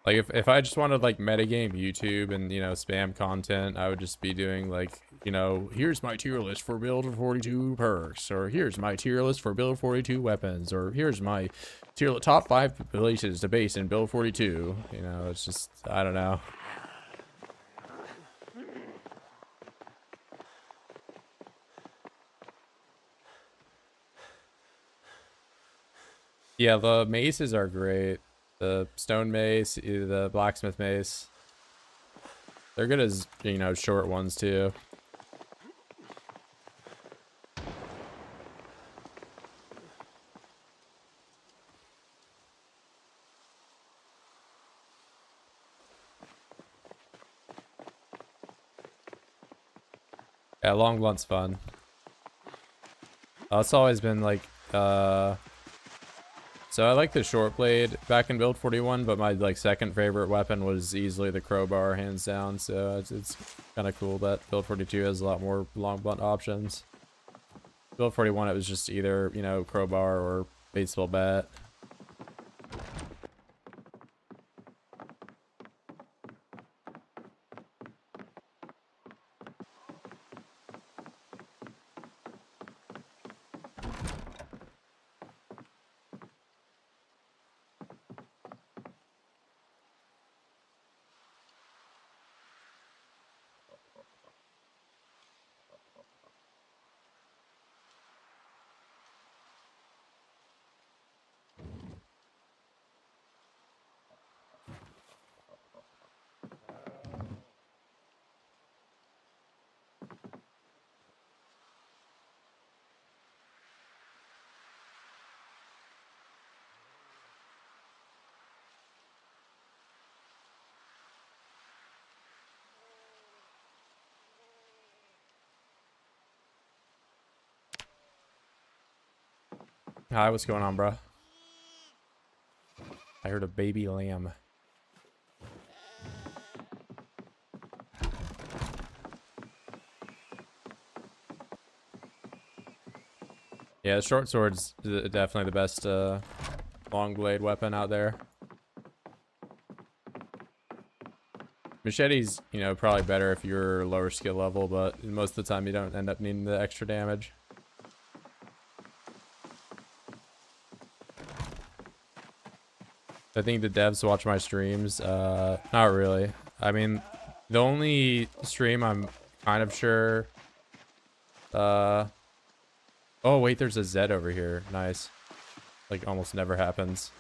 Like if I just wanted like metagame YouTube and you know spam content, I would just be doing like you know, here's my tier list for build 42 perks, or here's my tier list for build 42 weapons, or here's my top 5 places to base in build 42. You know, it's just, I don't know. Yeah, the maces are great. The stone mace, the blacksmith mace. They're good as, you know, short ones too. Yeah, long blunt's fun. It's always been like, so I like the short blade back in build 41, but my like second favorite weapon was easily the crowbar, hands down. So it's kind of cool that build 42 has a lot more long blunt options. Build 41, it was just either, you know, crowbar or baseball bat. Hi, what's going on, bro? I heard a baby lamb. Yeah, the short sword's definitely the best long blade weapon out there. Machete's, you know, probably better if you're lower skill level, but most of the time you don't end up needing the extra damage. I think the devs watch my streams. Not really. I mean, the only stream I'm kind of sure. Oh wait, there's a Z over here. Nice. Like almost never happens.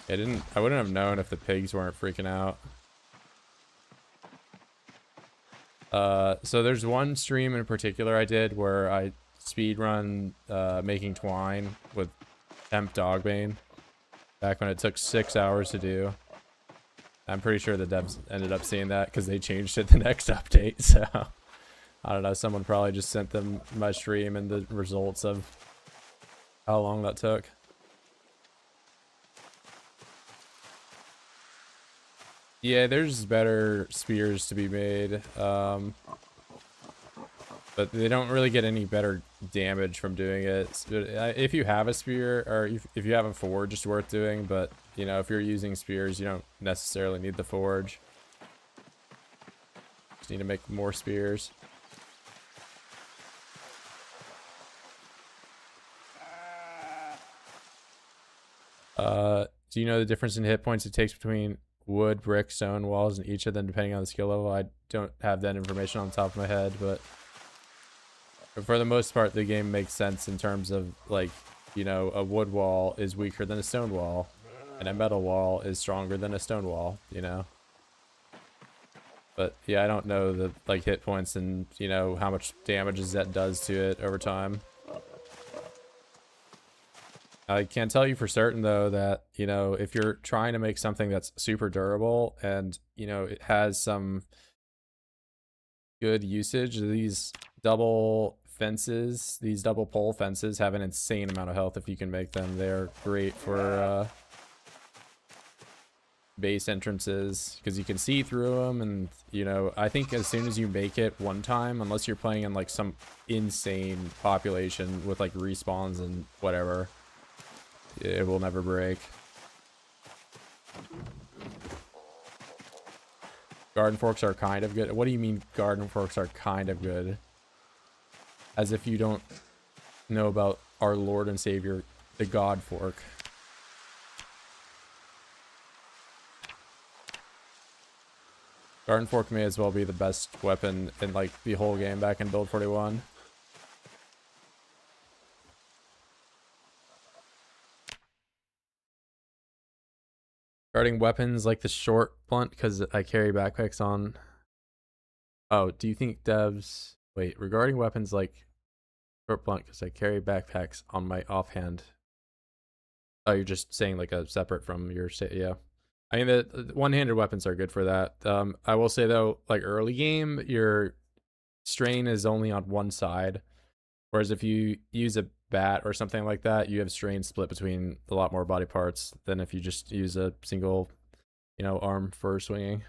I wouldn't have known if the pigs weren't freaking out. So there's one stream in particular I did where I speedrun making twine with temp dogbane back when it took 6 hours to do. I'm pretty sure the devs ended up seeing that because they changed it the next update. So I don't know, someone probably just sent them my stream and the results of how long that took. Yeah, there's better spears to be made, but they don't really get any better damage from doing it. If you have a spear, or if you have a forge, it's worth doing, but, you know, if you're using spears, you don't necessarily need the forge. Just need to make more spears. Do you know the difference in hit points it takes between wood, brick, stone, walls, and each of them depending on the skill level? I don't have that information on the top of my head, but for the most part, the game makes sense in terms of, like, you know, a wood wall is weaker than a stone wall, and a metal wall is stronger than a stone wall, you know? But, yeah, I don't know the, like, hit points and, you know, how much damage that does to it over time. I can tell you for certain, though, that, you know, if you're trying to make something that's super durable and, you know, it has some good usage, these double fences, these double pole fences have an insane amount of health if you can make them. They're great for base entrances because you can see through them, and, you know, I think as soon as you make it one time, unless you're playing in, like, some insane population with, like, respawns and whatever, it will never break. Garden forks are kind of good. What do you mean garden forks are kind of good? As if you don't know about our Lord and Savior, the God fork. Garden fork may as well be the best weapon in like the whole game back in Build 41. Regarding weapons like the short blunt, because I carry backpacks on. Oh, do you think devs... Wait, regarding weapons like short blunt, because I carry backpacks on my offhand. Oh, you're just saying like a separate from your... Yeah. I mean, the one-handed weapons are good for that. I will say though, like early game, your strain is only on one side. Whereas if you use a bat or something like that, you have strain split between a lot more body parts than if you just use a single, you know, arm for swinging.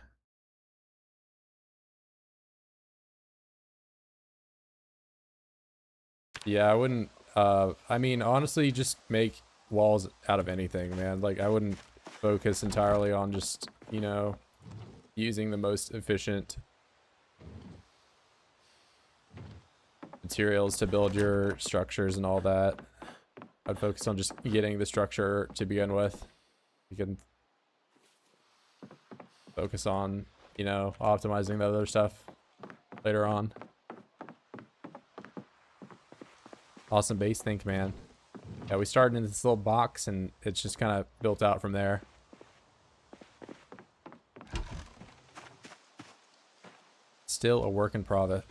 Yeah, I wouldn't, I mean, honestly, just make walls out of anything, man. Like, I wouldn't focus entirely on just, you know, using the most efficient materials to build your structures and all that. I'd focus on just getting the structure to begin with. You can focus on, you know, optimizing the other stuff later on. Awesome base think, man. Yeah, we started in this little box and it's just kind of built out from there. Still a work in progress.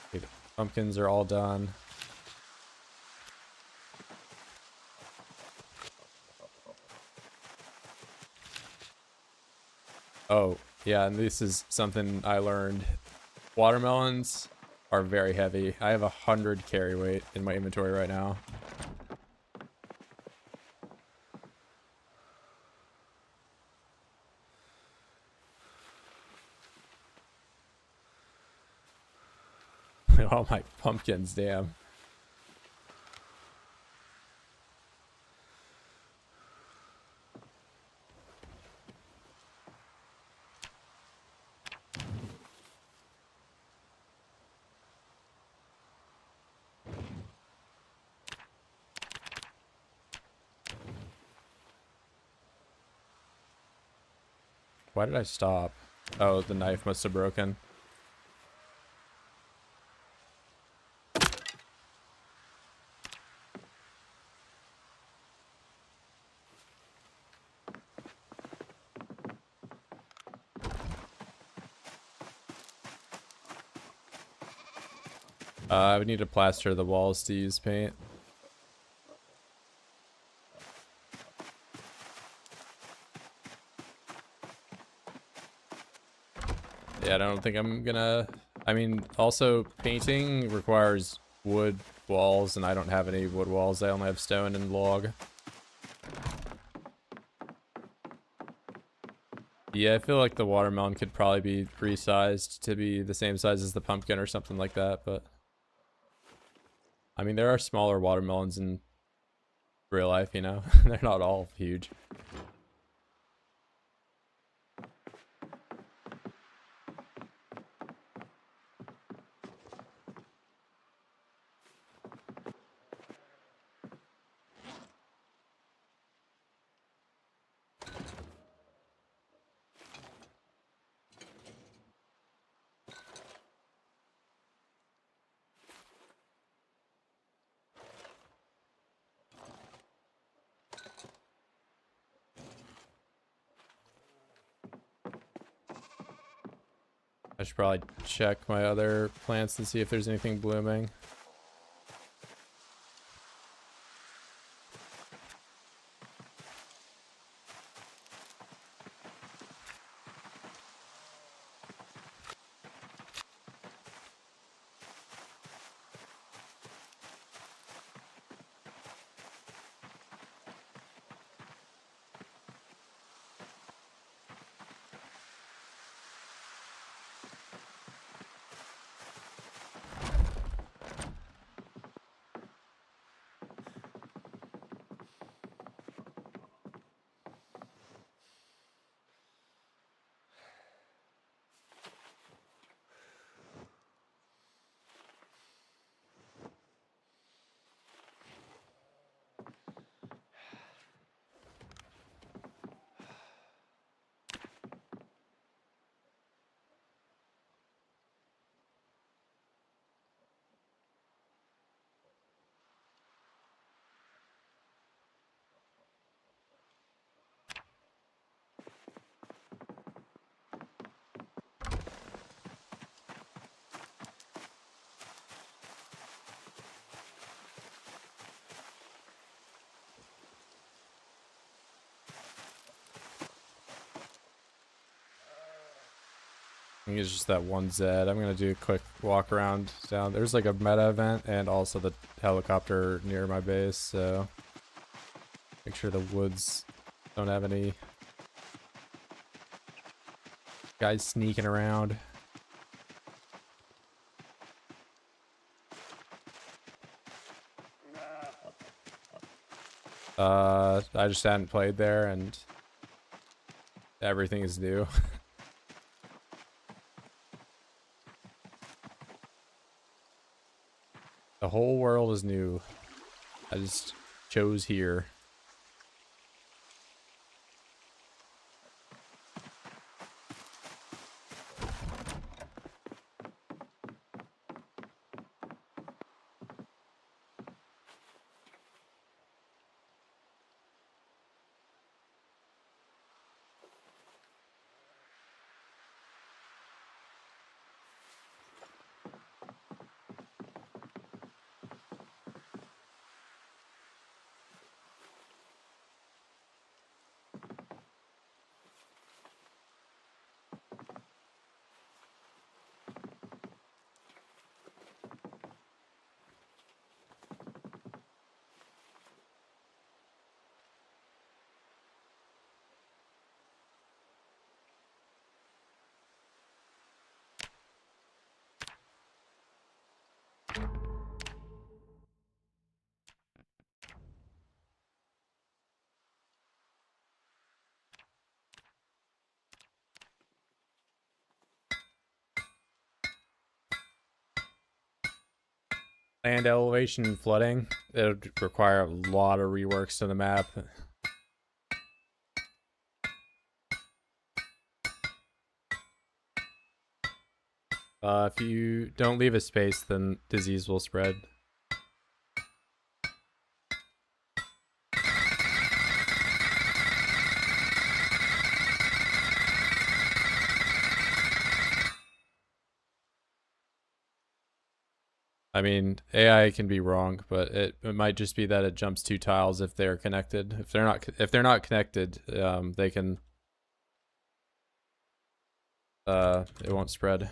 Okay, the pumpkins are all done. Oh, yeah, and this is something I learned. Watermelons are very heavy. I have 100 carry weight in my inventory right now. All my pumpkins, damn. Why did I stop? Oh, the knife must have broken. I would need to plaster the walls to use paint. Yeah, I don't think I'm gonna... I mean, also, painting requires wood walls, and I don't have any wood walls. I only have stone and log. Yeah, I feel like the watermelon could probably be resized to be the same size as the pumpkin or something like that, but... I mean, there are smaller watermelons in real life, you know? They're not all huge. I should probably check my other plants and see if there's anything blooming. I think it's just that one Zed. I'm gonna do a quick walk around down. There's like a meta event and also the helicopter near my base, so make sure the woods don't have any guys sneaking around. I just hadn't played there and everything is new. The whole world is new. I just chose here. Land elevation and flooding. It would require a lot of reworks to the map. If you don't leave a space, then disease will spread. I mean, AI can be wrong, but it might just be that it jumps 2 tiles if they're connected. If they're not connected, they can it won't spread.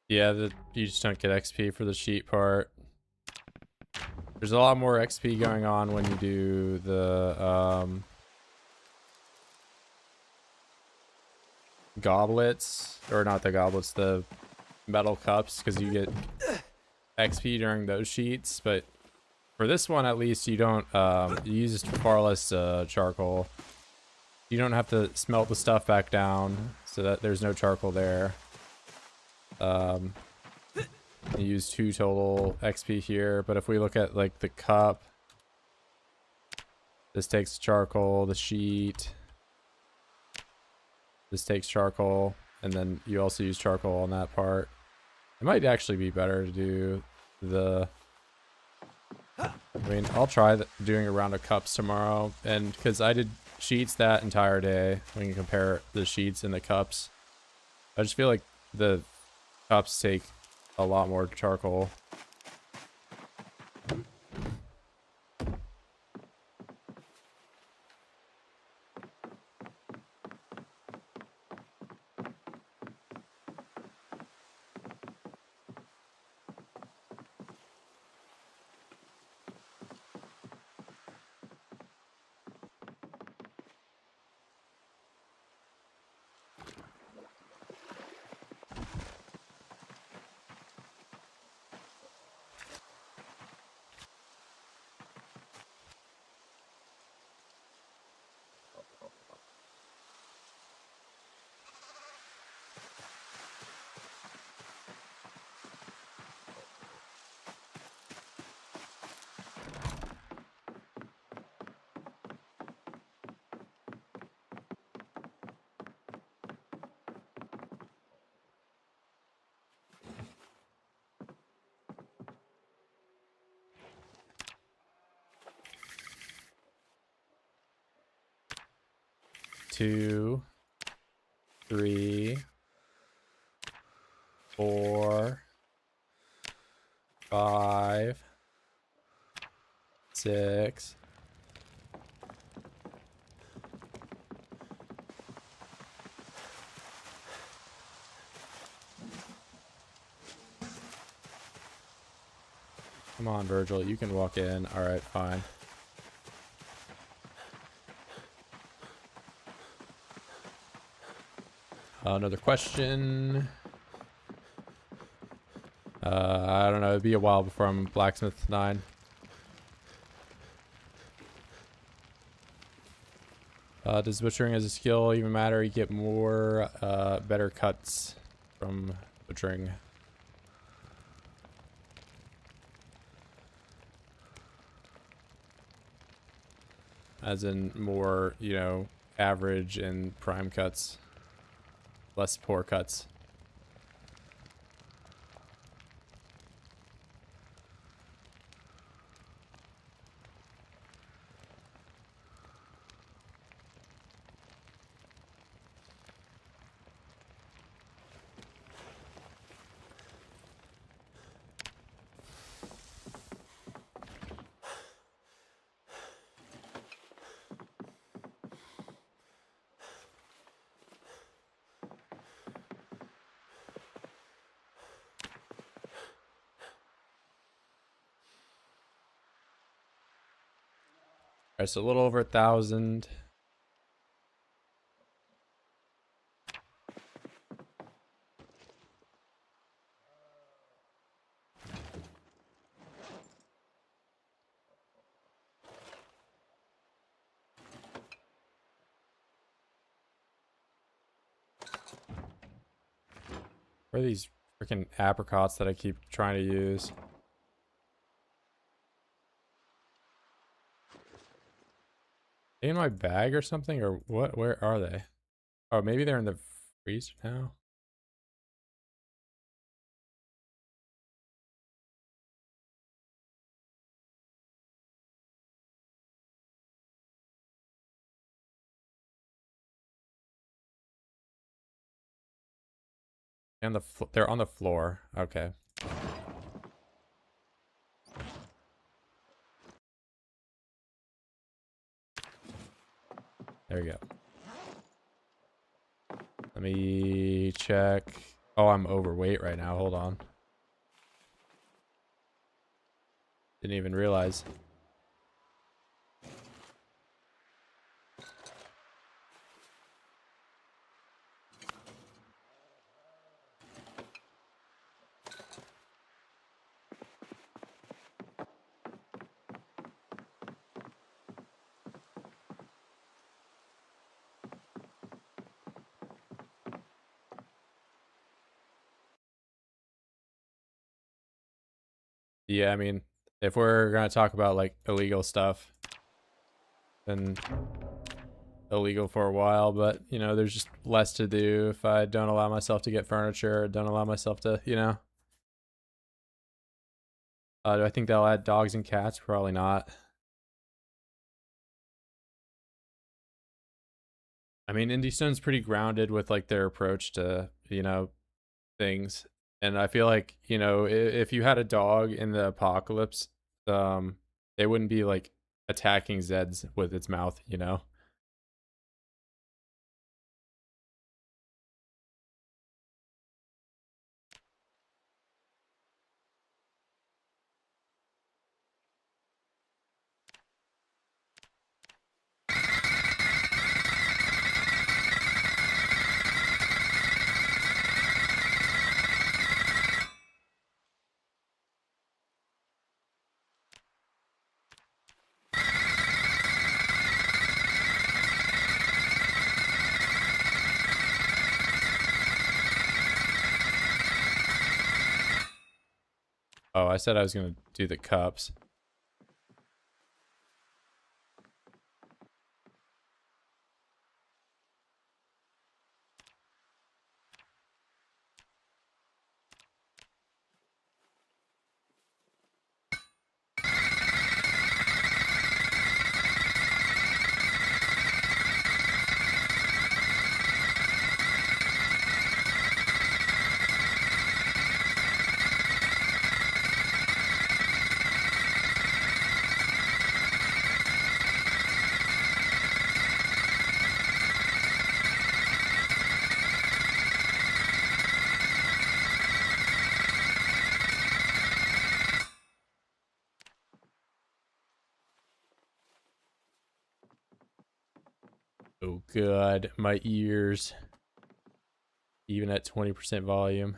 Yeah, you just don't get XP for the sheet part. There's a lot more XP going on when you do the goblets, or not the goblets, the metal cups, because you get XP during those sheets. But for this one, at least, you don't you use far less charcoal. You don't have to smelt the stuff back down, so that there's no charcoal there. You use 2 total XP here, but if we look at like the cup, This takes charcoal, the sheet. This takes charcoal, and then you also use charcoal on that part. It might actually be better to do the... I mean, I'll try doing a round of cups tomorrow, and because I did sheets that entire day, we can compare the sheets and the cups. I just feel like the cups take a lot more charcoal. Two, 3, 4, 5, 6. Come on, Virgil, you can walk in. All right, fine. Another question. I don't know. It'd be a while before I'm Blacksmith 9. Does butchering as a skill even matter? You get more better cuts from butchering. As in more, you know, average and prime cuts. Less poor cuts. Alright, so a little over 1,000. Where are these freaking apricots that I keep trying to use? They in my bag or something, or what? Where are they? Oh, maybe they're in the freezer now. And they're on the floor. Okay. There we go. Let me check. Oh, I'm overweight right now. Hold on. Didn't even realize. Yeah, I mean, if we're gonna talk about like illegal stuff, been illegal for a while, but you know, there's just less to do if I don't allow myself to get furniture, don't allow myself to, you know. Do I think they'll add dogs and cats? Probably not. I mean, Indie Stone's pretty grounded with like their approach to, you know, things. And I feel like, you know, if you had a dog in the apocalypse, it wouldn't be like attacking Zeds with its mouth, you know? Oh, I said I was going to do the cups. Oh, God. My ears. Even at 20% volume.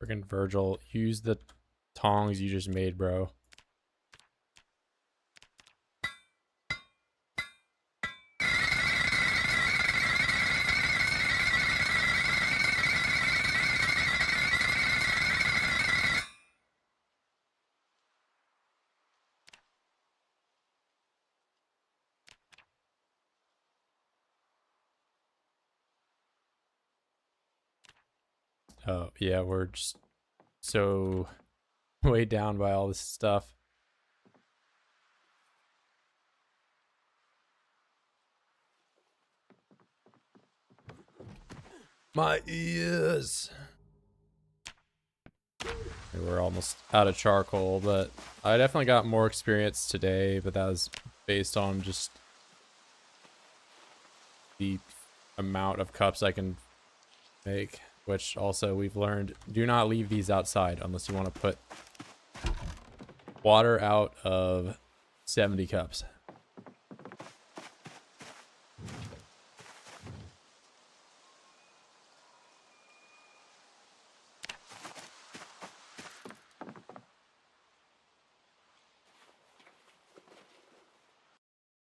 Freaking Virgil, use the tongs you just made, bro. Oh, yeah, we're just so way down by all this stuff. My ears. We're almost out of charcoal, but I definitely got more experience today, but that was based on just the amount of cups I can make, which also we've learned, do not leave these outside unless you want to put water out of 70 cups.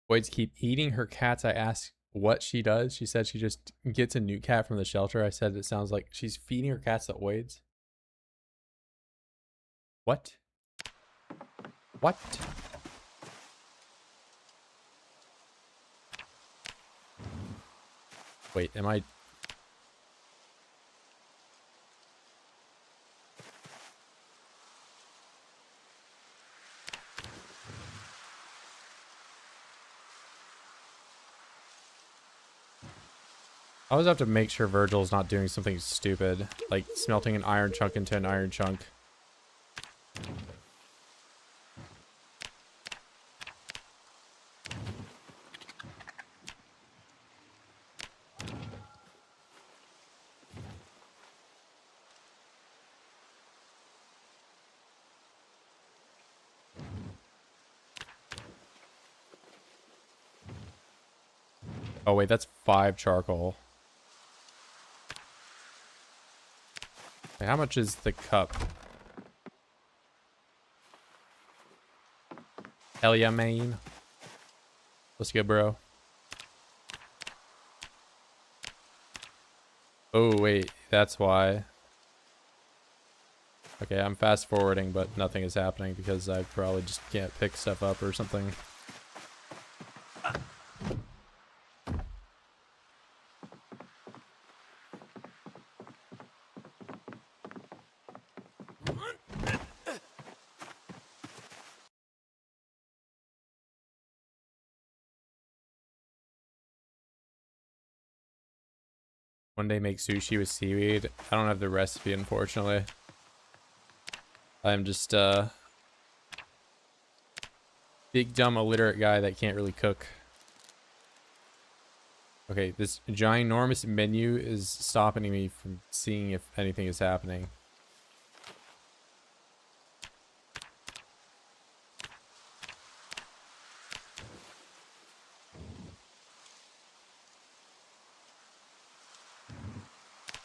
Boys keep eating her cats. I asked what she does. She said she just gets a new cat from the shelter. I said it sounds like she's feeding her cats the oids. What? What? Wait, am I... I always have to make sure Virgil's not doing something stupid, like smelting an iron chunk into an iron chunk. Oh wait, that's 5 charcoal. Wait, how much is the cup? Hell yeah, man. Let's go, bro. Oh wait, that's why. Okay, I'm fast forwarding, but nothing is happening because I probably just can't pick stuff up or something. One day make sushi with seaweed. I don't have the recipe, unfortunately. I'm just big dumb illiterate guy that can't really cook. Okay, this ginormous menu is stopping me from seeing if anything is happening.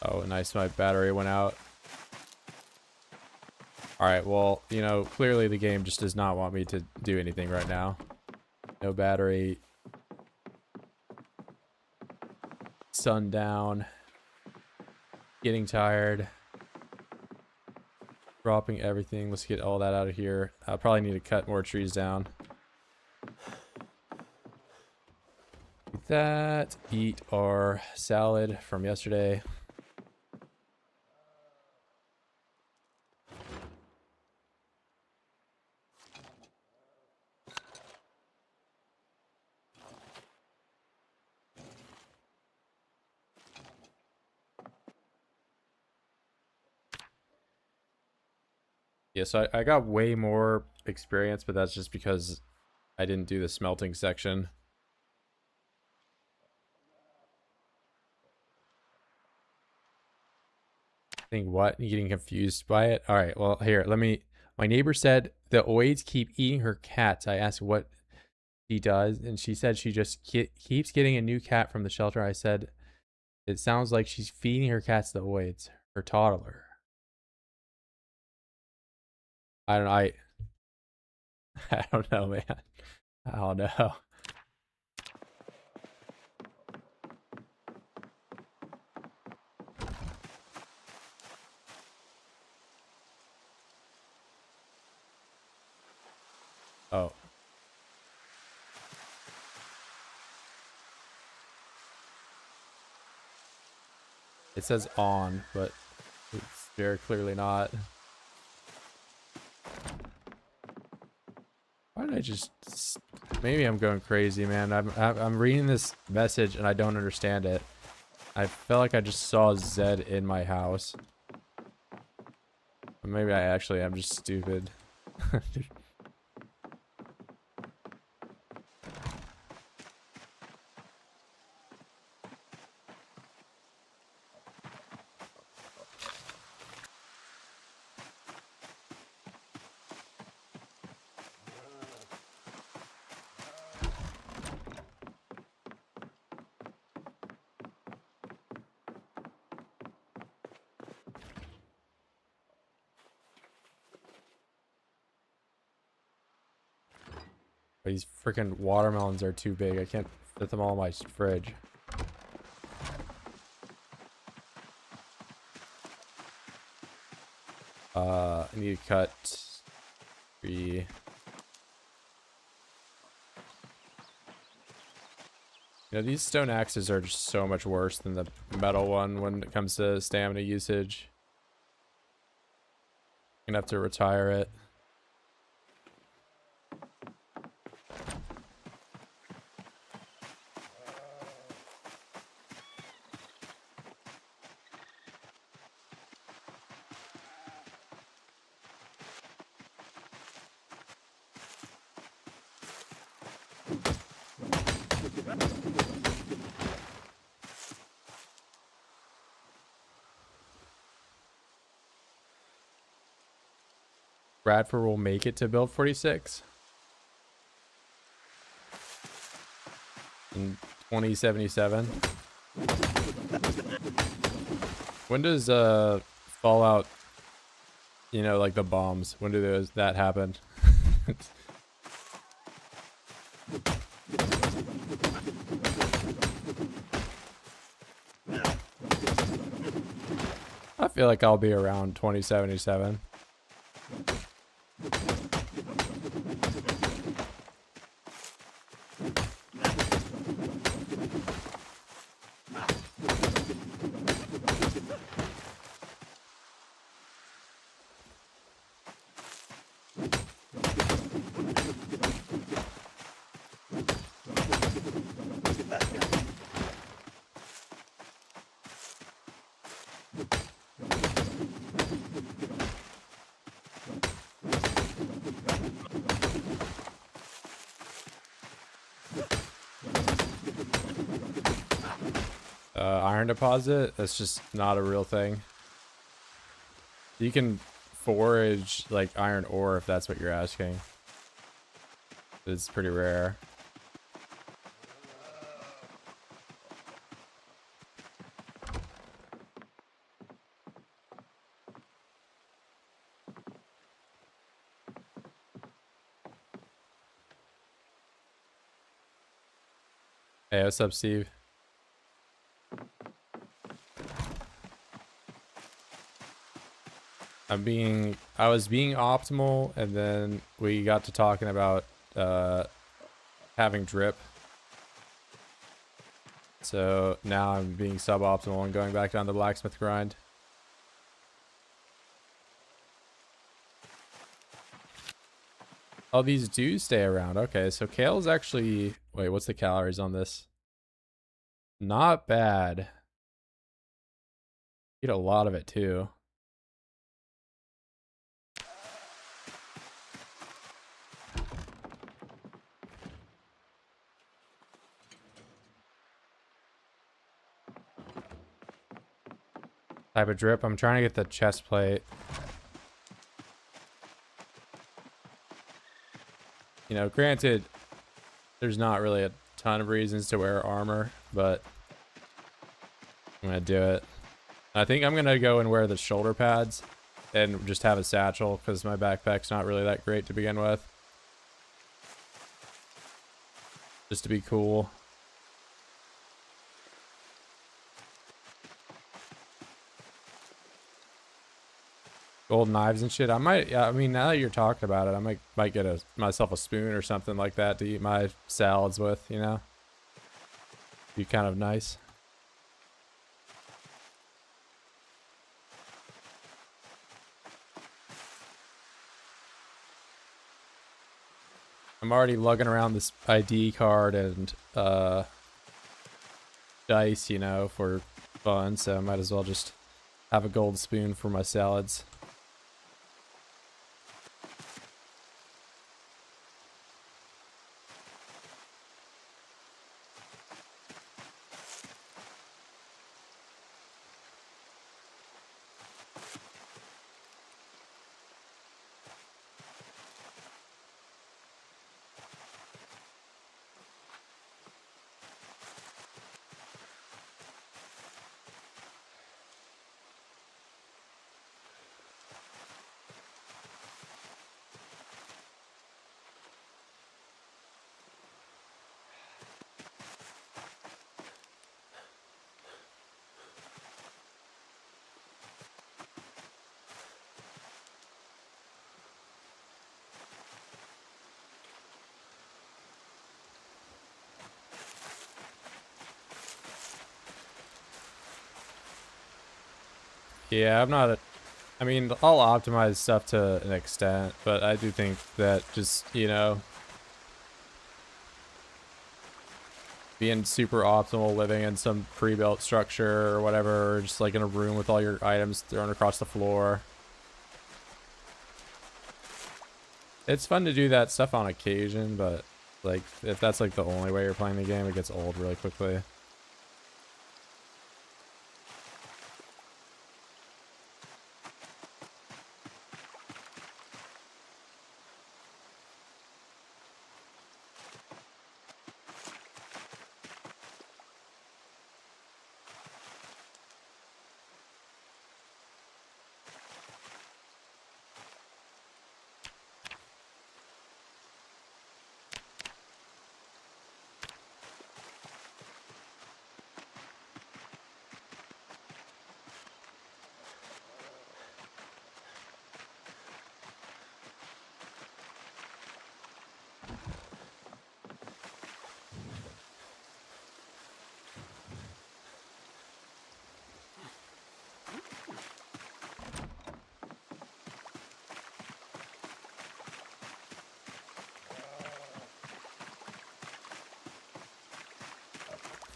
Oh, nice, my battery went out. Alright, well, you know, clearly the game just does not want me to do anything right now. No battery. Sundown. Getting tired. Dropping everything. Let's get all that out of here. I'll probably need to cut more trees down. Eat that. Eat our salad from yesterday. Yeah, so I got way more experience, but that's just because I didn't do the smelting section. Think what? You getting confused by it? All right, well, here, let me... My neighbor said the oids keep eating her cats. I asked what she does, and she said she just keeps getting a new cat from the shelter. I said, it sounds like she's feeding her cats the oids. Her toddler. I don't know. I don't know, man. I don't know. Oh. It says on, but it's very clearly not. Why did I just... Maybe I'm going crazy, man. I'm reading this message and I don't understand it. I felt like I just saw Zed in my house. Or maybe I actually am just stupid. These freaking watermelons are too big. I can't fit them all in my fridge. I need to cut 3. You know, these stone axes are just so much worse than the metal one when it comes to stamina usage. I'm gonna have to retire it. Bradford will make it to build 46 in 2077. When does Fallout, you know, like the bombs, when do that happen? I feel like I'll be around 2077. Iron deposit, that's just not a real thing. You can forage like iron ore if that's what you're asking. It's pretty rare. Hey, what's up, Steve? I was being optimal, and then we got to talking about having drip. So now I'm being suboptimal and going back down the blacksmith grind. Oh, these do stay around. Okay, so kale's actually... Wait, what's the calories on this? Not bad. Eat a lot of it, too. Type of drip. I'm trying to get the chest plate. You know, granted, there's not really a ton of reasons to wear armor, but I'm gonna do it. I think I'm gonna go and wear the shoulder pads and just have a satchel because my backpack's not really that great to begin with. Just to be cool. Gold knives and shit. I might, yeah, I mean, now that you're talking about it, I might get myself a spoon or something like that to eat my salads with, you know? Be kind of nice. I'm already lugging around this ID card and dice, you know, for fun, so I might as well just have a gold spoon for my salads. Yeah, I'm not. I mean, I'll optimize stuff to an extent, but I do think that just, you know, being super optimal, living in some pre-built structure or whatever, or just like in a room with all your items thrown across the floor. It's fun to do that stuff on occasion, but like if that's like the only way you're playing the game, it gets old really quickly.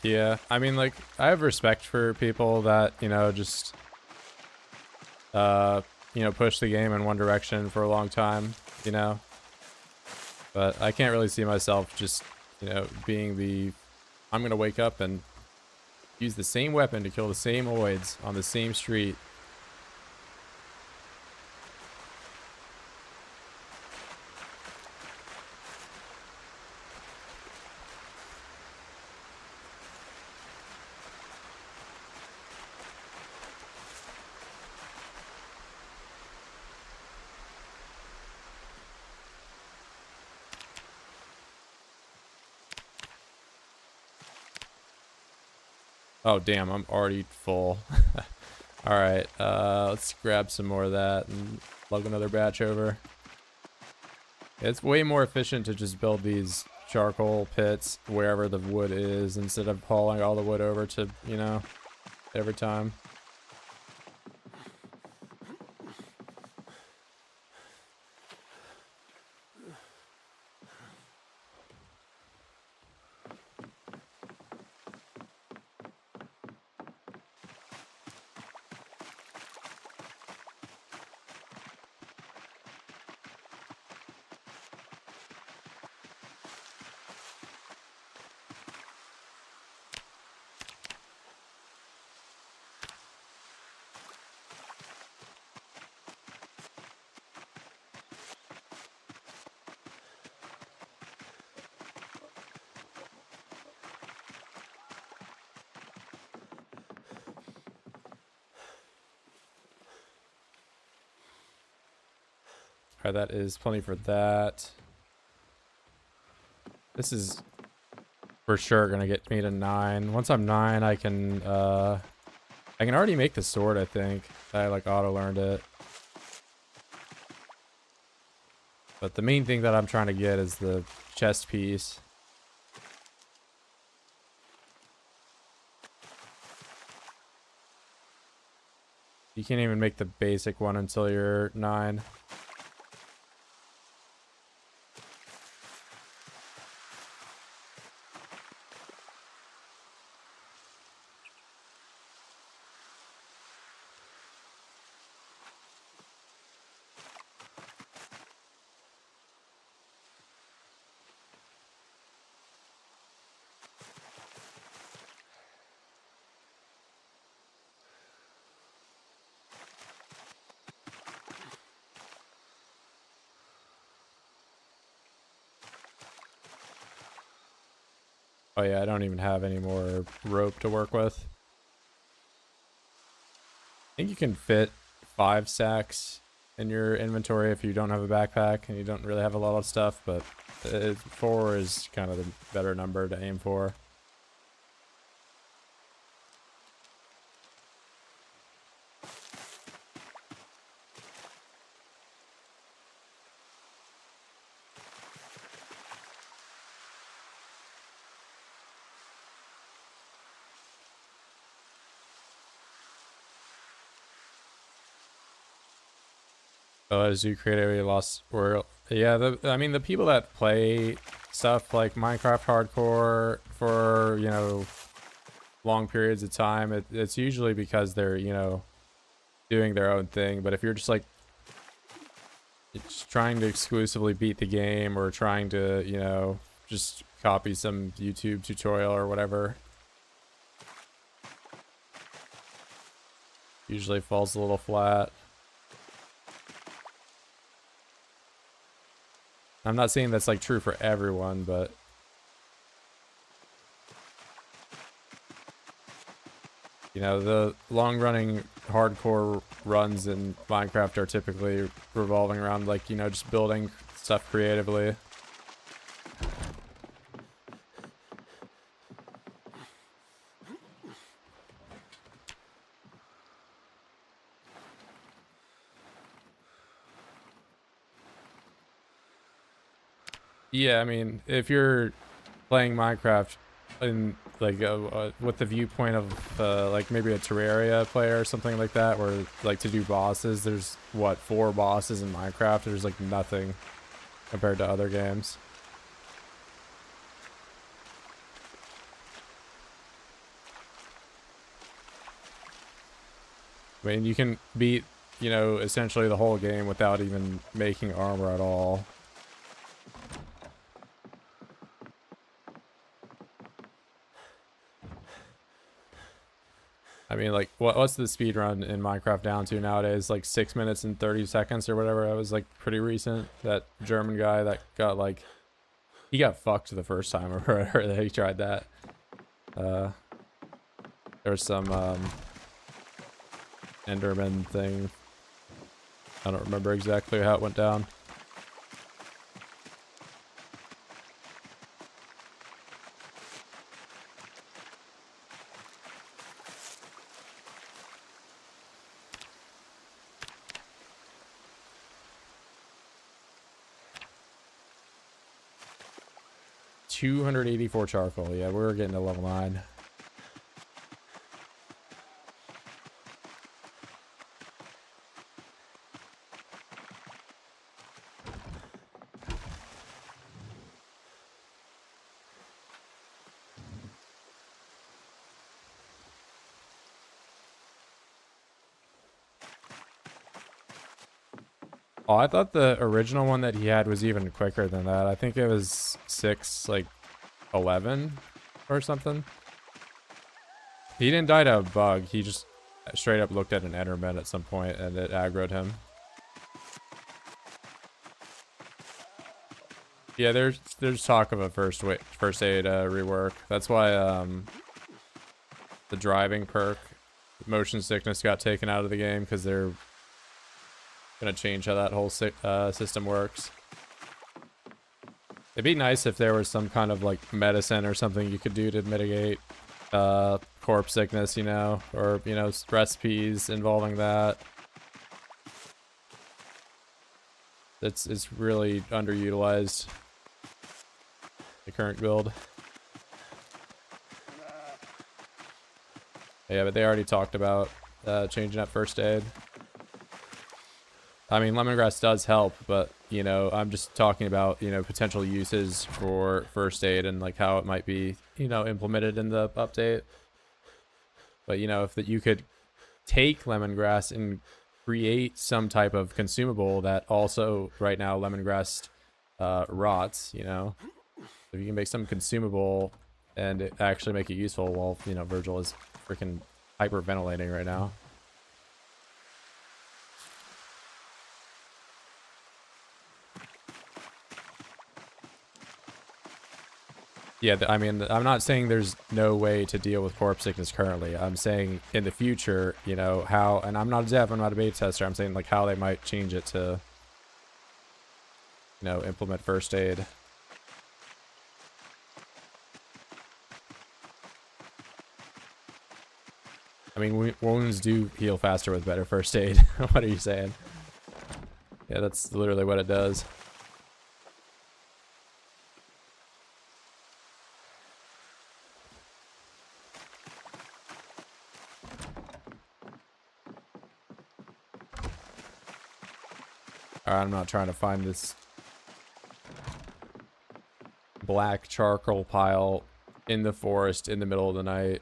Yeah, I mean, like, I have respect for people that, you know, just, you know, push the game in one direction for a long time, you know? But I can't really see myself just, you know, being the, I'm gonna wake up and use the same weapon to kill the same oids on the same street. Oh, damn, I'm already full. Alright, let's grab some more of that and lug another batch over. It's way more efficient to just build these charcoal pits wherever the wood is instead of hauling all the wood over to, you know, every time. Alright, that is plenty for that. This is for sure gonna get me to 9. Once I'm 9, I can already make the sword, I think. I like auto learned it. But the main thing that I'm trying to get is the chest piece. You can't even make the basic one until you're 9. Oh yeah, I don't even have any more rope to work with. I think you can fit 5 sacks in your inventory if you don't have a backpack and you don't really have a lot of stuff, but 4 is kind of the better number to aim for. Oh, as you creativity lost world. Yeah, I mean the people that play stuff like Minecraft hardcore for, you know, long periods of time, it's usually because they're, you know, doing their own thing. But if you're just like it's trying to exclusively beat the game or trying to, you know, just copy some YouTube tutorial or whatever, usually falls a little flat. I'm not saying that's like true for everyone, but you know, the long-running hardcore runs in Minecraft are typically revolving around like, you know, just building stuff creatively. Yeah, I mean, if you're playing Minecraft in like with the viewpoint of like maybe a Terraria player or something like that, where like to do bosses, there's what, 4 bosses in Minecraft. There's like nothing compared to other games. I mean, you can beat, you know, essentially the whole game without even making armor at all. I mean, like, what's the speed run in Minecraft down to nowadays? Like 6 minutes and 30 seconds or whatever. That was like pretty recent. That German guy that got like, he got fucked the first time or whatever that he tried that. There was some Enderman thing. I don't remember exactly how it went down. $284 charcoal. Yeah, we're getting to level 9. Oh, I thought the original one that he had was even quicker than that. I think it was 6, like 11 or something. He didn't die to a bug. He just straight up looked at an Enderman at some point and it aggroed him. Yeah, there's talk of a first aid rework. That's why the driving perk, motion sickness, got taken out of the game, because they're gonna change how that whole system works. It'd be nice if there was some kind of like medicine or something you could do to mitigate corpse sickness, you know, or, you know, recipes involving that. It's really underutilized, the current build. Yeah, but they already talked about changing up first aid. I mean, lemongrass does help, but, you know, I'm just talking about, you know, potential uses for first aid and like how it might be, you know, implemented in the update. But, you know, if you could take lemongrass and create some type of consumable that also, right now, lemongrass rots, you know. If you can make some consumable and actually make it useful, while, you know, Virgil is freaking hyperventilating right now. Yeah, I mean, I'm not saying there's no way to deal with corpse sickness currently. I'm saying in the future, you know, how, and I'm not a dev, I'm not a beta tester, I'm saying like how they might change it to, you know, implement first aid. I mean, wounds do heal faster with better first aid. What are you saying? Yeah, that's literally what it does. I'm not trying to find this black charcoal pile in the forest in the middle of the night.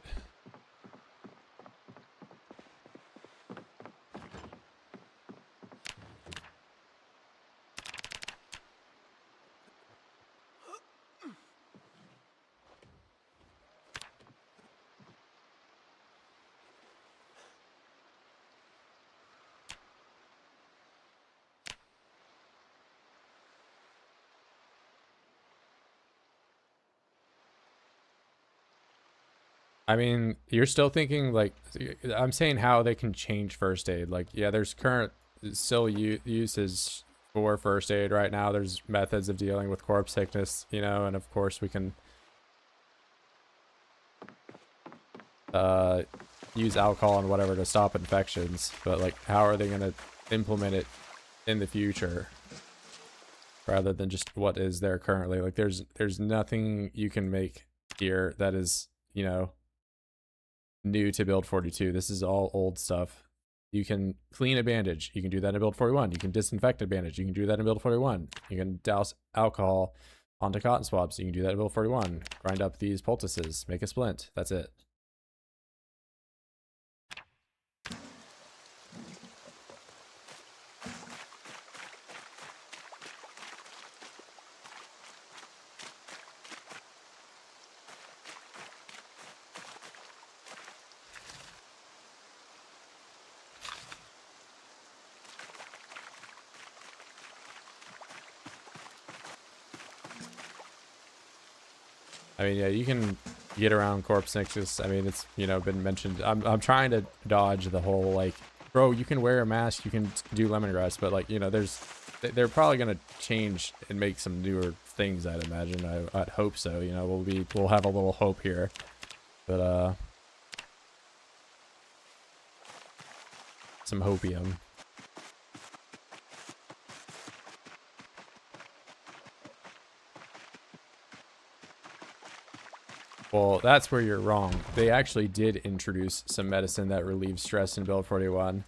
I mean, you're still thinking like, I'm saying how they can change first aid. Like, yeah, there's current still uses for first aid right now. There's methods of dealing with corpse sickness, you know, and of course we can use alcohol and whatever to stop infections. But like, how are they going to implement it in the future rather than just what is there currently? Like, there's nothing you can make here that is, you know, new to build 42. This is all old stuff. You can clean a bandage. You can do that in build 41. You can disinfect a bandage. You can do that in build 41. You can douse alcohol onto cotton swabs. You can do that in build 41. Grind up these poultices. Make a splint. That's it. I mean, yeah, you can get around corpse sickness. I mean, it's, you know, been mentioned. I'm trying to dodge the whole, like, bro, you can wear a mask, you can do lemongrass, but, like, you know, they're probably gonna change and make some newer things, I'd imagine. I'd hope so. You know, we'll have a little hope here, but some hopium. Well, that's where you're wrong. They actually did introduce some medicine that relieves stress in build 41.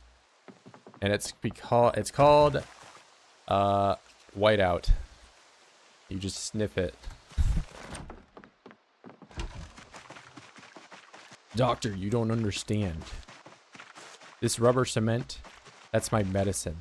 And it's called whiteout. You just sniff it. Doctor, you don't understand. This rubber cement, that's my medicine.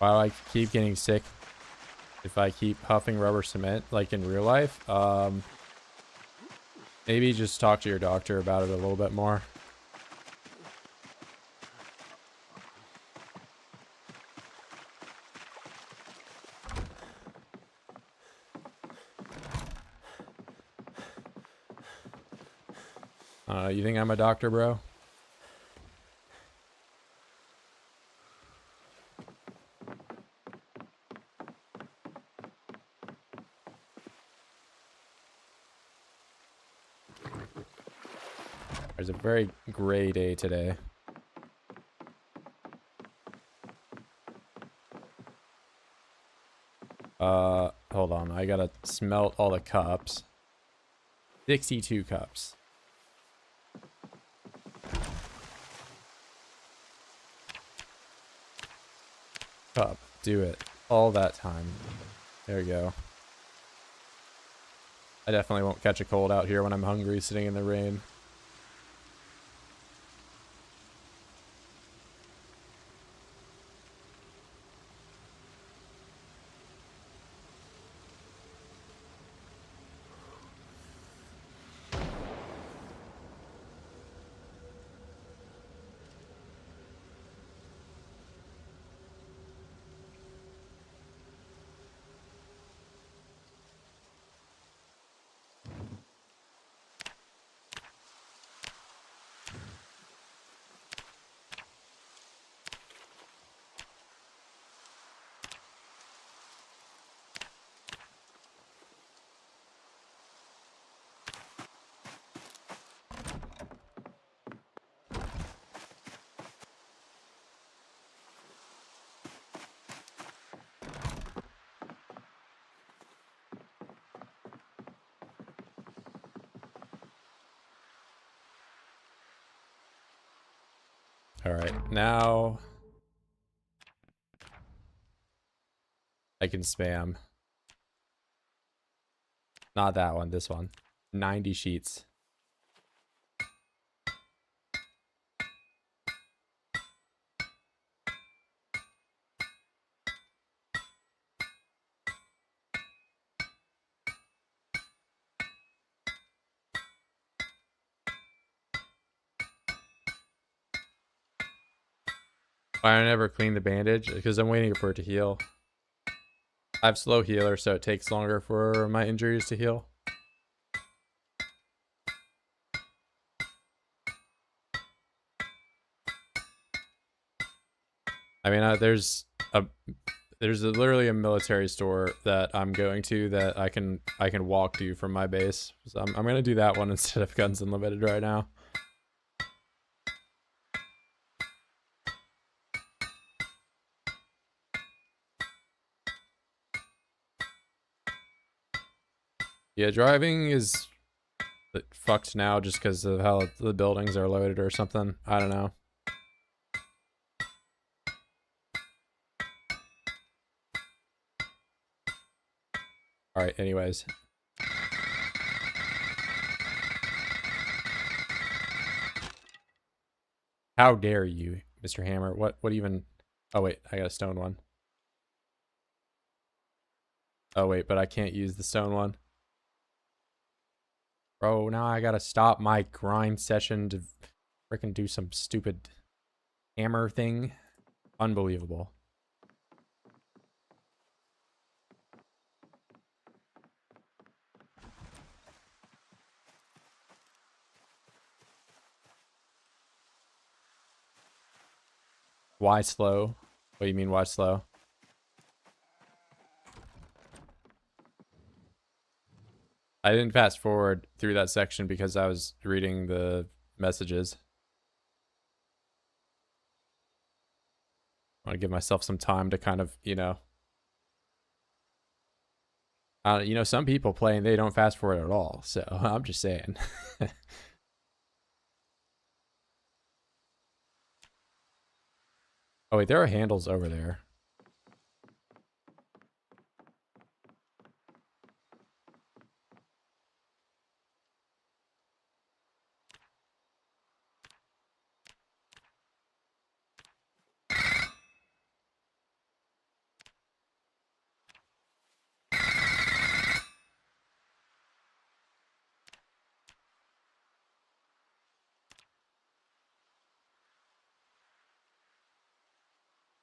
While I keep getting sick, if I keep huffing rubber cement like in real life, maybe just talk to your doctor about it a little bit more. You think I'm a doctor, bro? There's a very gray day today. Hold on. I gotta smelt all the cups. 62 cups. Cup. Do it. All that time. There we go. I definitely won't catch a cold out here when I'm hungry sitting in the rain. Alright, now I can spam. Not that one, this one. 90 sheets. I never clean the bandage because I'm waiting for it to heal. I have slow healer, so it takes longer for my injuries to heal. I mean, there's literally a military store that I'm going to that I can walk to from my base. So I'm gonna do that one instead of Guns Unlimited right now. Yeah, driving is fucked now just because of how the buildings are loaded or something. I don't know. Alright, anyways. How dare you, Mr. Hammer? What even... Oh wait, I got a stone one. Oh wait, but I can't use the stone one. Bro, now I gotta stop my grind session to frickin' do some stupid hammer thing. Unbelievable. Why slow? What do you mean, why slow? I didn't fast forward through that section because I was reading the messages. I want to give myself some time to kind of, you know... you know, some people play and they don't fast forward at all, so I'm just saying. Oh wait, there are handles over there.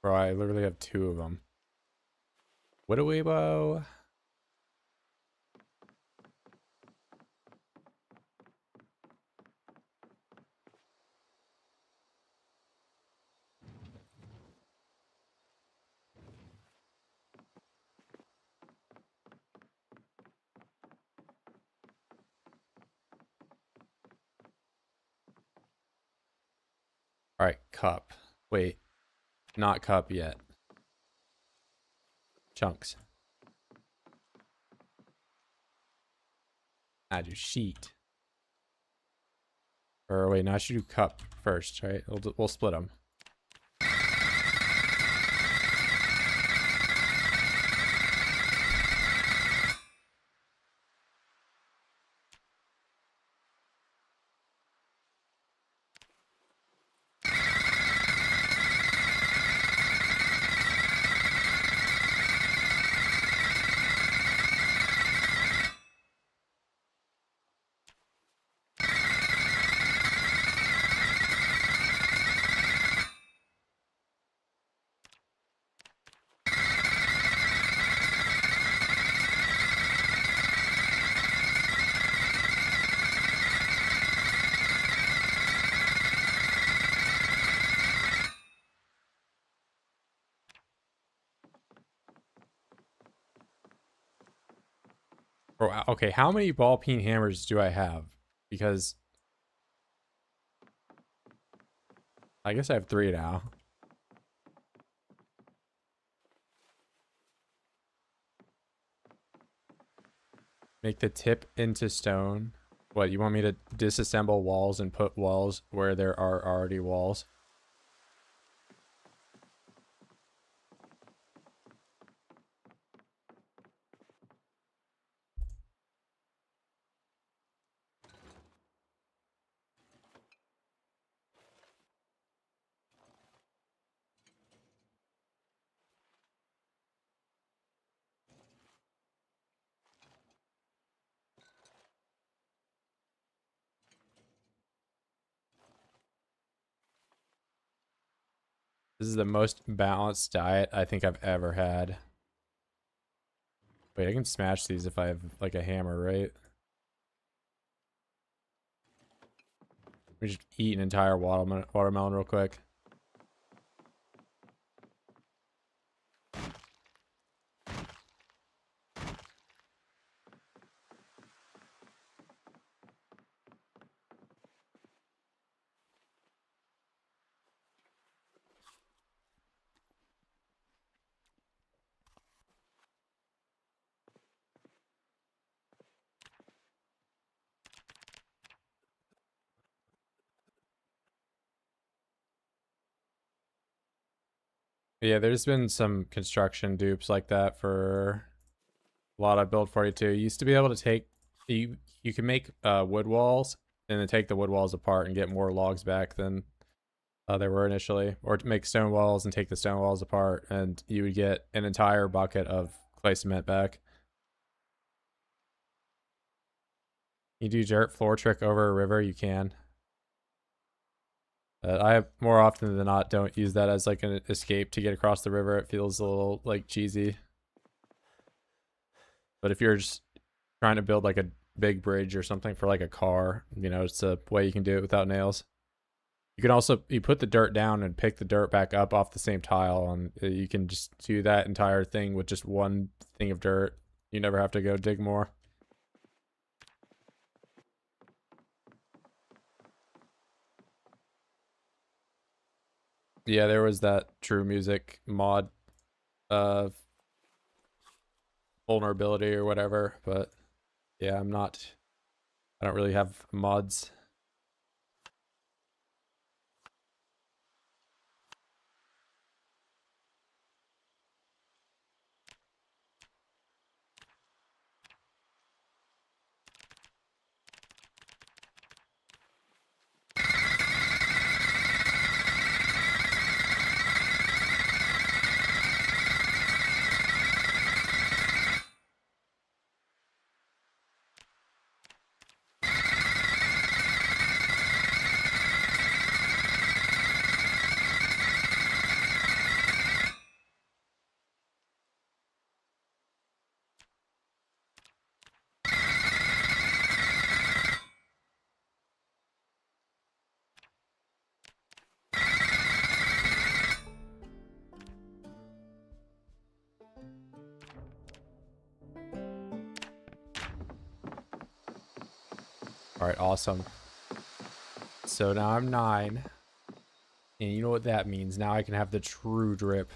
Bro, I literally have 2 of them. Widoweebo. Alright, cup. Wait, not cup yet. Chunks. I do sheet. Or wait, no, I should do cup first, right? We'll split them. Bro, okay, how many ball peen hammers do I have? Because I guess I have 3 now. Make the tip into stone. What, you want me to disassemble walls and put walls where there are already walls? This is the most balanced diet I think I've ever had. Wait, I can smash these if I have like a hammer, right? We just eat an entire watermelon real quick. Yeah, there's been some construction dupes like that for a lot of Build 42. You used to be able to take you can make wood walls and then take the wood walls apart and get more logs back than there were initially, or to make stone walls and take the stone walls apart, and you would get an entire bucket of clay cement back. You do dirt floor trick over a river, you can. I more often than not don't use that as like an escape to get across the river. It feels a little like cheesy. But if you're just trying to build like a big bridge or something for like a car, you know, it's a way you can do it without nails. You can also, you put the dirt down and pick the dirt back up off the same tile, and you can just do that entire thing with just one thing of dirt. You never have to go dig more. Yeah, there was that True Music mod uh vulnerability or whatever, but yeah, I don't really have mods. All right, awesome. So now I'm 9. And you know what that means. Now I can have the true drip.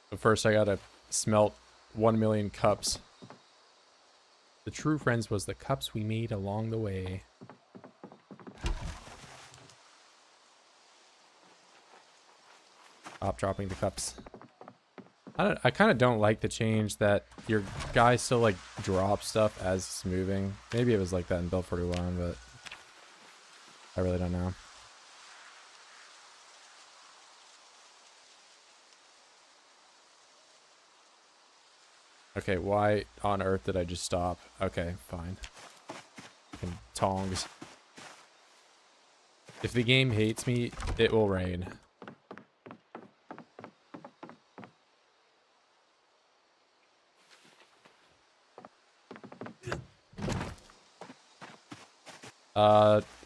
But first I gotta smelt 1 million cups. The true friends was the cups we made along the way. Stop dropping the cups. I kind of don't like the change that your guy still like drops stuff as it's moving. Maybe it was like that in Build 41, but I really don't know. Okay, why on earth did I just stop? Okay, fine. Fucking tongs. If the game hates me, it will rain.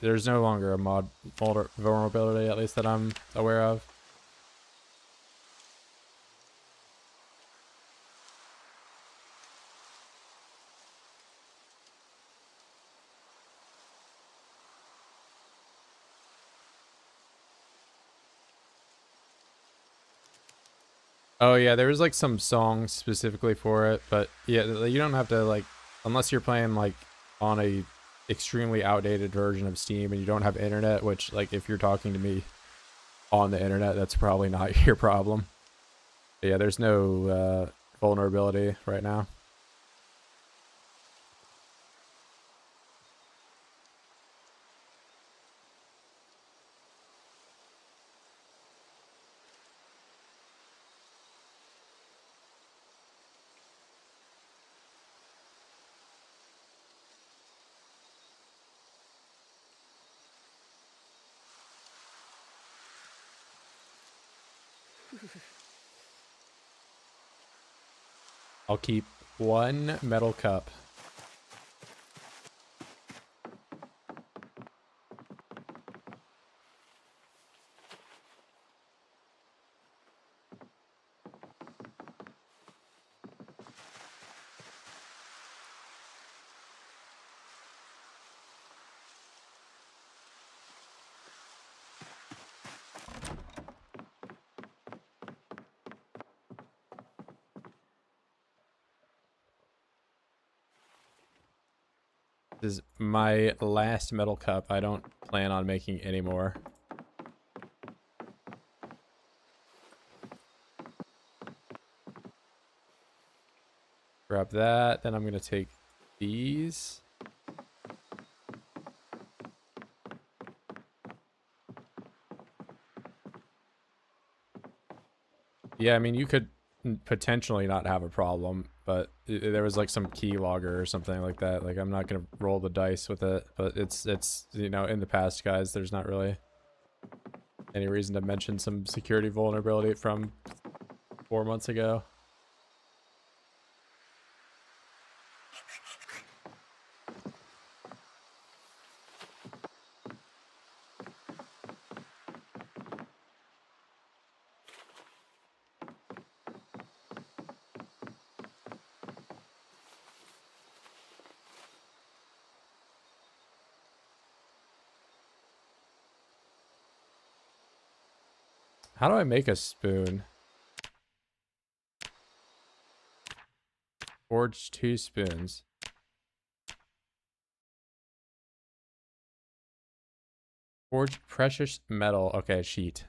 There's no longer a mod vulnerability, at least that I'm aware of. Oh yeah, there was like some songs specifically for it, but yeah, you don't have to like, unless you're playing like on a extremely outdated version of Steam and you don't have internet, which like if you're talking to me on the internet, that's probably not your problem. But yeah, there's no vulnerability right now. I'll keep 1 metal cup. This is my last metal cup. I don't plan on making any more. Grab that, then I'm gonna take these. Yeah, I mean, you could potentially not have a problem, but there was like some key logger or something like that. Like, I'm not gonna roll the dice with it, but it's you know, in the past, guys, there's not really any reason to mention some security vulnerability from 4 months ago. How do I make a spoon? Forge 2 spoons. Forge precious metal. Okay, sheet.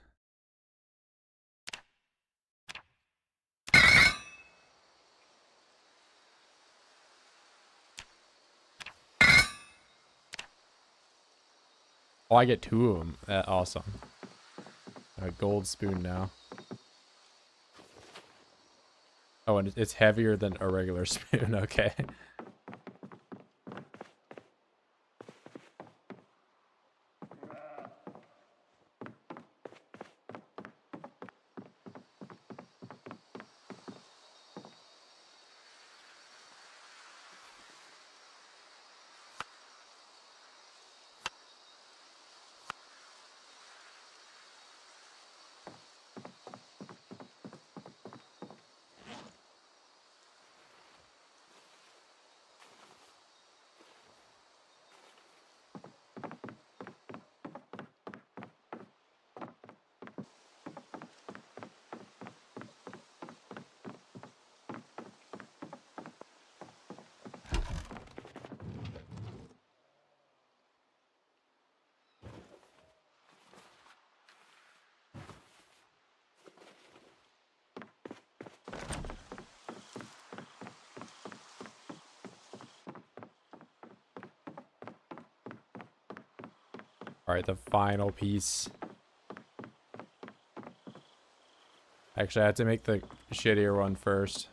Oh, I get 2 of them. Awesome. A gold spoon now. Oh, and it's heavier than a regular spoon. Okay. All right, the final piece. Actually, I had to make the shittier one first.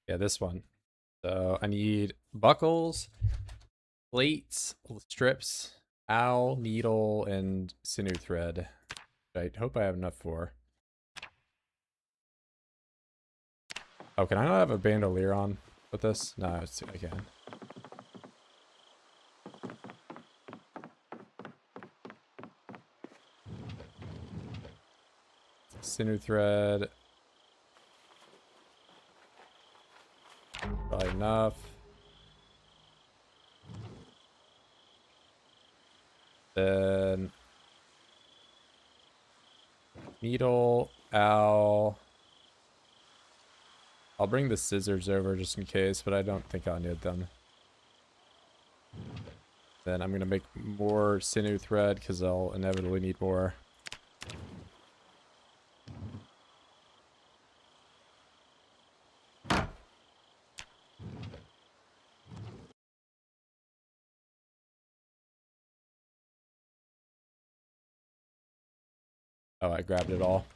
Yeah, this one. So I need buckles, plates, strips, owl, needle, and sinew thread. I hope I have enough for. Oh, can I not have a bandolier on with this? No, I can. Sinew thread. Probably enough. Then needle, owl. I'll bring the scissors over just in case, but I don't think I'll need them. Then I'm gonna make more sinew thread because I'll inevitably need more. Oh, I grabbed it all.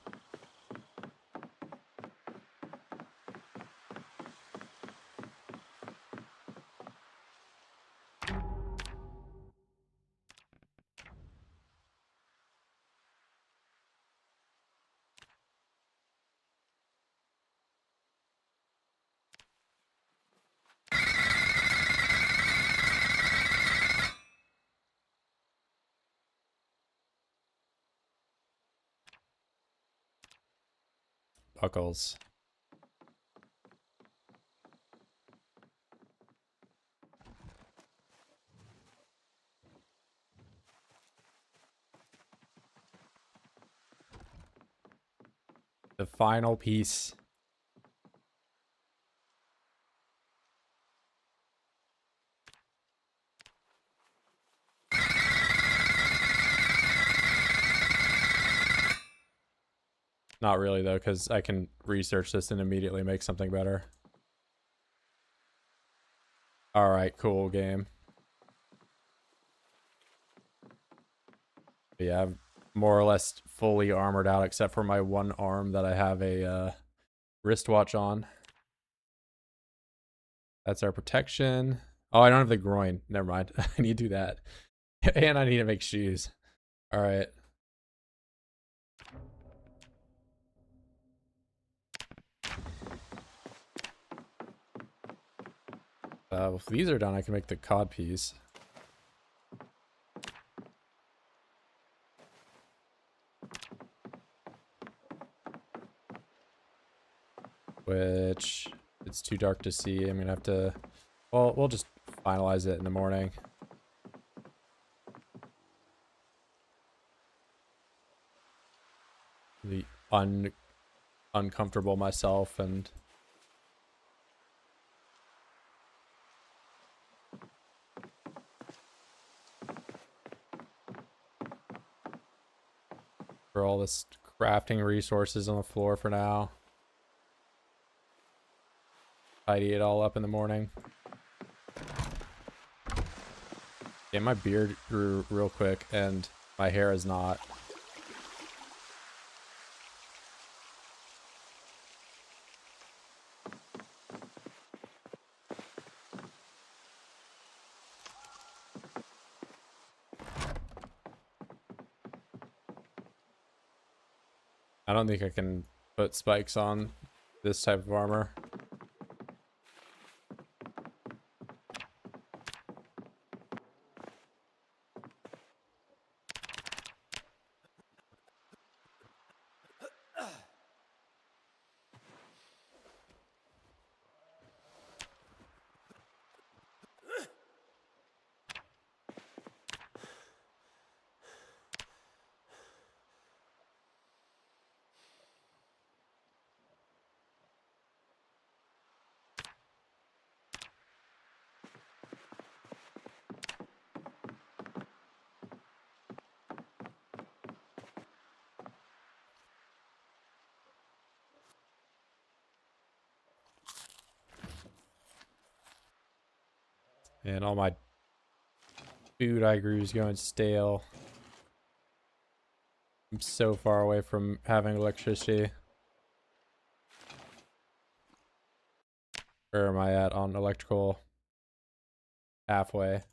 buckles. The final piece. Not really though, because I can research this and immediately make something better. Alright, cool game. But yeah, I'm more or less fully armored out except for my one arm that I have a wristwatch on. That's our protection. Oh, I don't have the groin. Never mind. I need to do that. And I need to make shoes. Alright. If these are done, I can make the cod piece. Which, it's too dark to see. I'm gonna have to, well, we'll just finalize it in the morning. The uncomfortable myself and for all this crafting resources on the floor for now. Tidy it all up in the morning. Yeah, my beard grew real quick and my hair is not. I don't think I can put spikes on this type of armor. And all my food I grew is going stale. I'm so far away from having electricity. Where am I at on electrical? Halfway.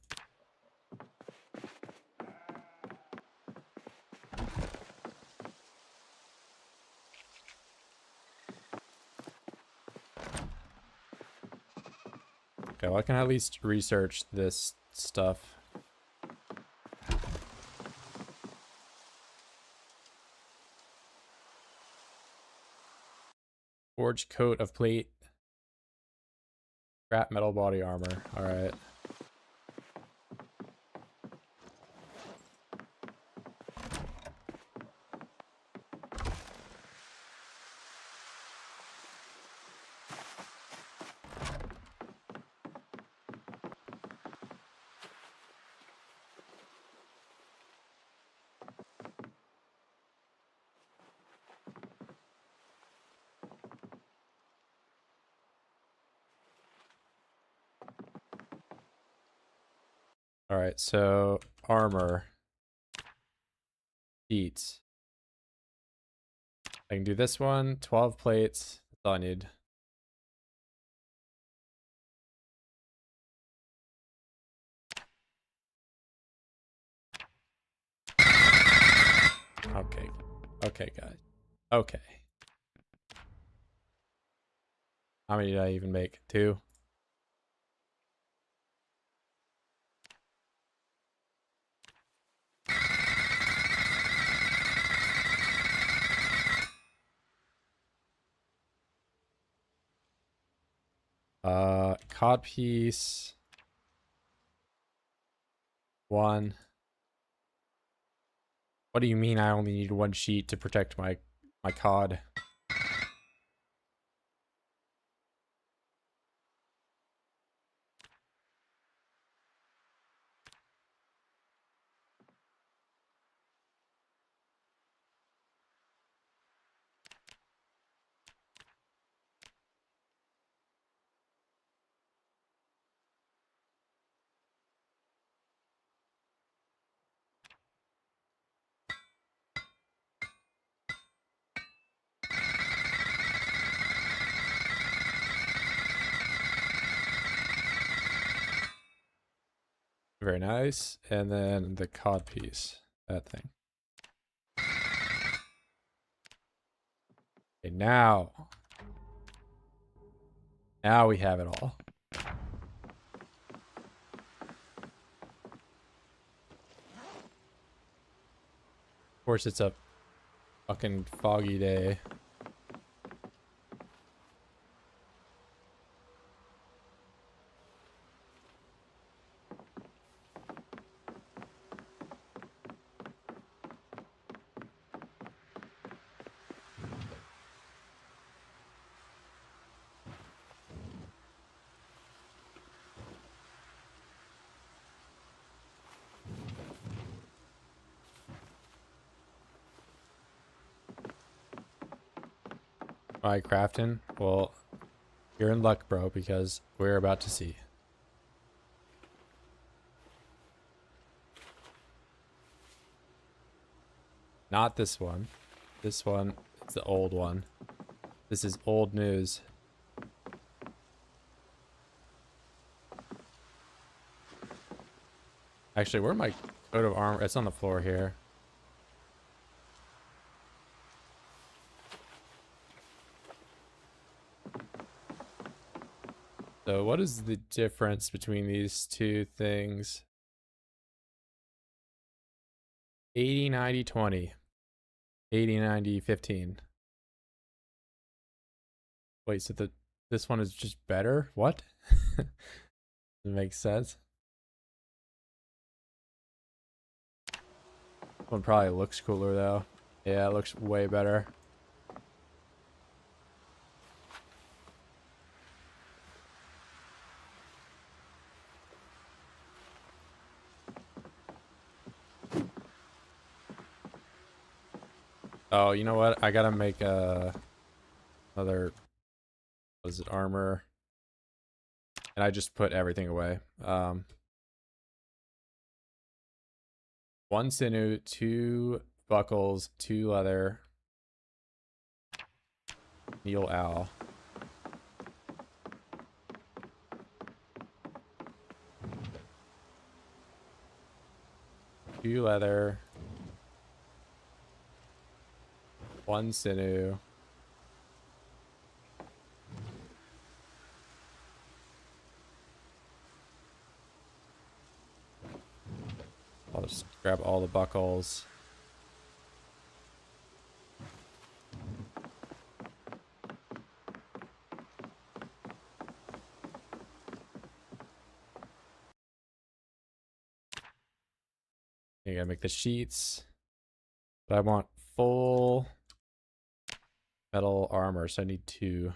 Okay, well I can at least research this stuff. Forged coat of plate. Scrap metal body armor. Alright. Alright, so armor. Sheets. I can do this one. 12 plates. That's all I need. Okay. Okay, guys. Okay. How many did I even make? 2? Cod piece. 1. What do you mean I only need 1 sheet to protect my cod? Very nice. And then the cod piece, that thing. Okay, now we have it all. Of course, it's a fucking foggy day. Alright, crafting. Well, you're in luck, bro, because we're about to see. Not this one. This one is the old one. This is old news. Actually, where's my coat of armor? It's on the floor here. So what is the difference between these two things? 80, 90, 20. 80, 90, 15. Wait, so this one is just better? What? Doesn't make sense. This one probably looks cooler though. Yeah, it looks way better. Oh, you know what? I gotta make another, what is it, armor. And I just put everything away. 1 sinew, 2 buckles, 2 leather, Neil owl. 2 leather, 1 sinew. I'll just grab all the buckles. You gotta make the sheets. But I want full metal armor, so I need 2.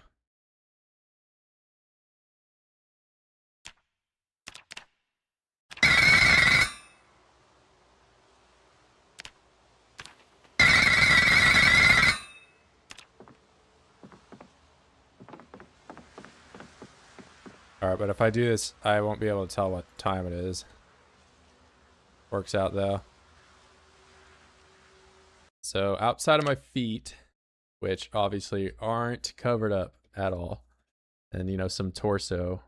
Alright, but if I do this, I won't be able to tell what time it is. Works out though. So outside of my feet, which obviously aren't covered up at all, and you know, some torso,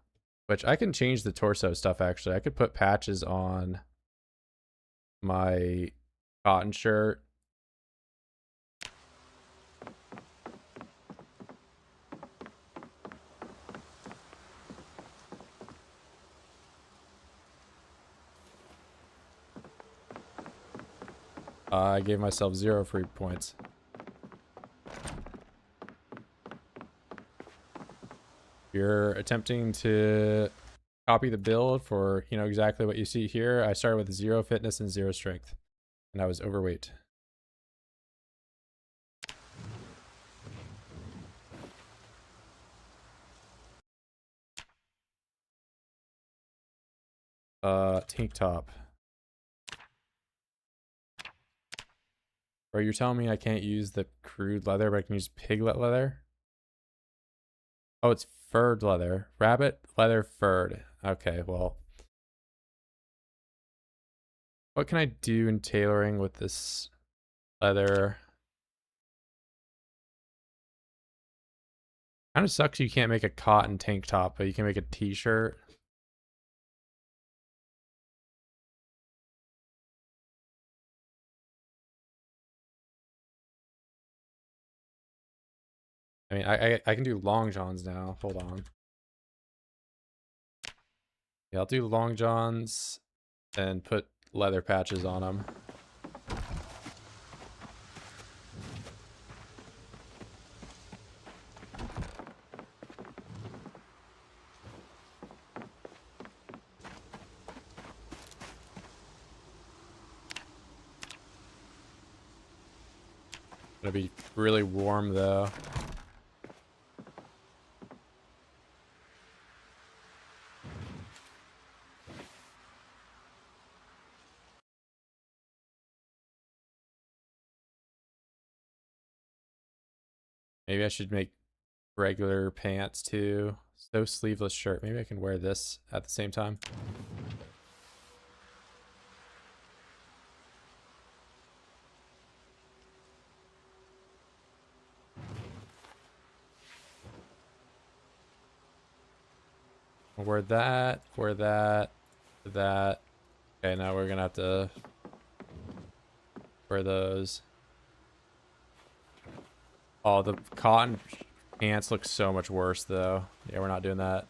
which I can change the torso stuff actually. I could put patches on my cotton shirt. I gave myself 0 free points. You're attempting to copy the build for, you know, exactly what you see here. I started with 0 fitness and 0 strength, and I was overweight. Tank top. Or you're telling me I can't use the crude leather, but I can use piglet leather? Oh, it's furred leather. Rabbit leather furred. Okay, well. What can I do in tailoring with this leather? Kind of sucks you can't make a cotton tank top, but you can make a t-shirt. I mean, I can do long johns now. Hold on. Yeah, I'll do long johns and put leather patches on them. It'll be really warm though. Maybe I should make regular pants too. No sleeveless shirt. Maybe I can wear this at the same time. I'll wear that, that. Okay, now we're gonna have to wear those. Oh, the cotton pants look so much worse though. Yeah, we're not doing that.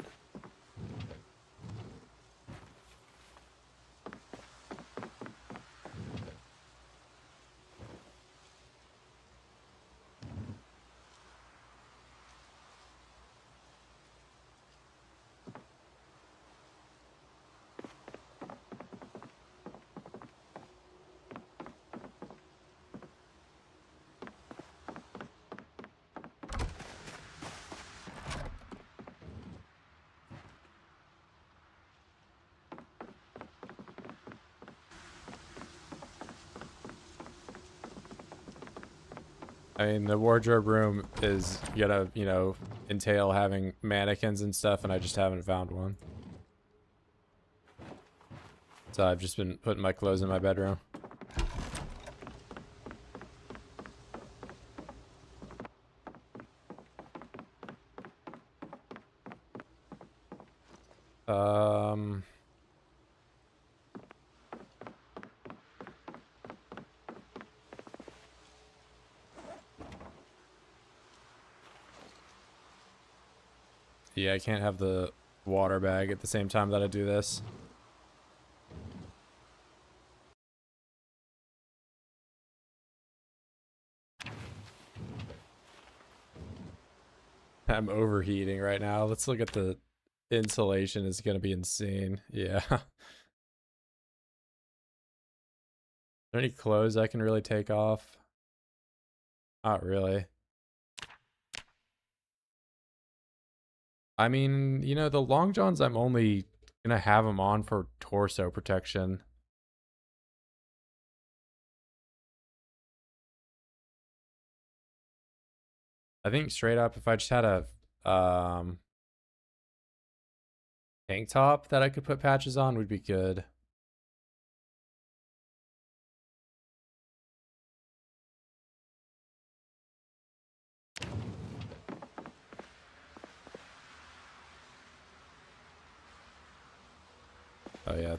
I mean, the wardrobe room is gonna, you know, entail having mannequins and stuff, and I just haven't found one. So I've just been putting my clothes in my bedroom. Yeah, I can't have the water bag at the same time that I do this. I'm overheating right now. Let's look at the insulation. Is going to be insane. Yeah. Are there any clothes I can really take off? Not really. I mean, you know, the long johns, I'm only gonna have them on for torso protection. I think straight up, if I just had a tank top that I could put patches on would be good. Oh yeah.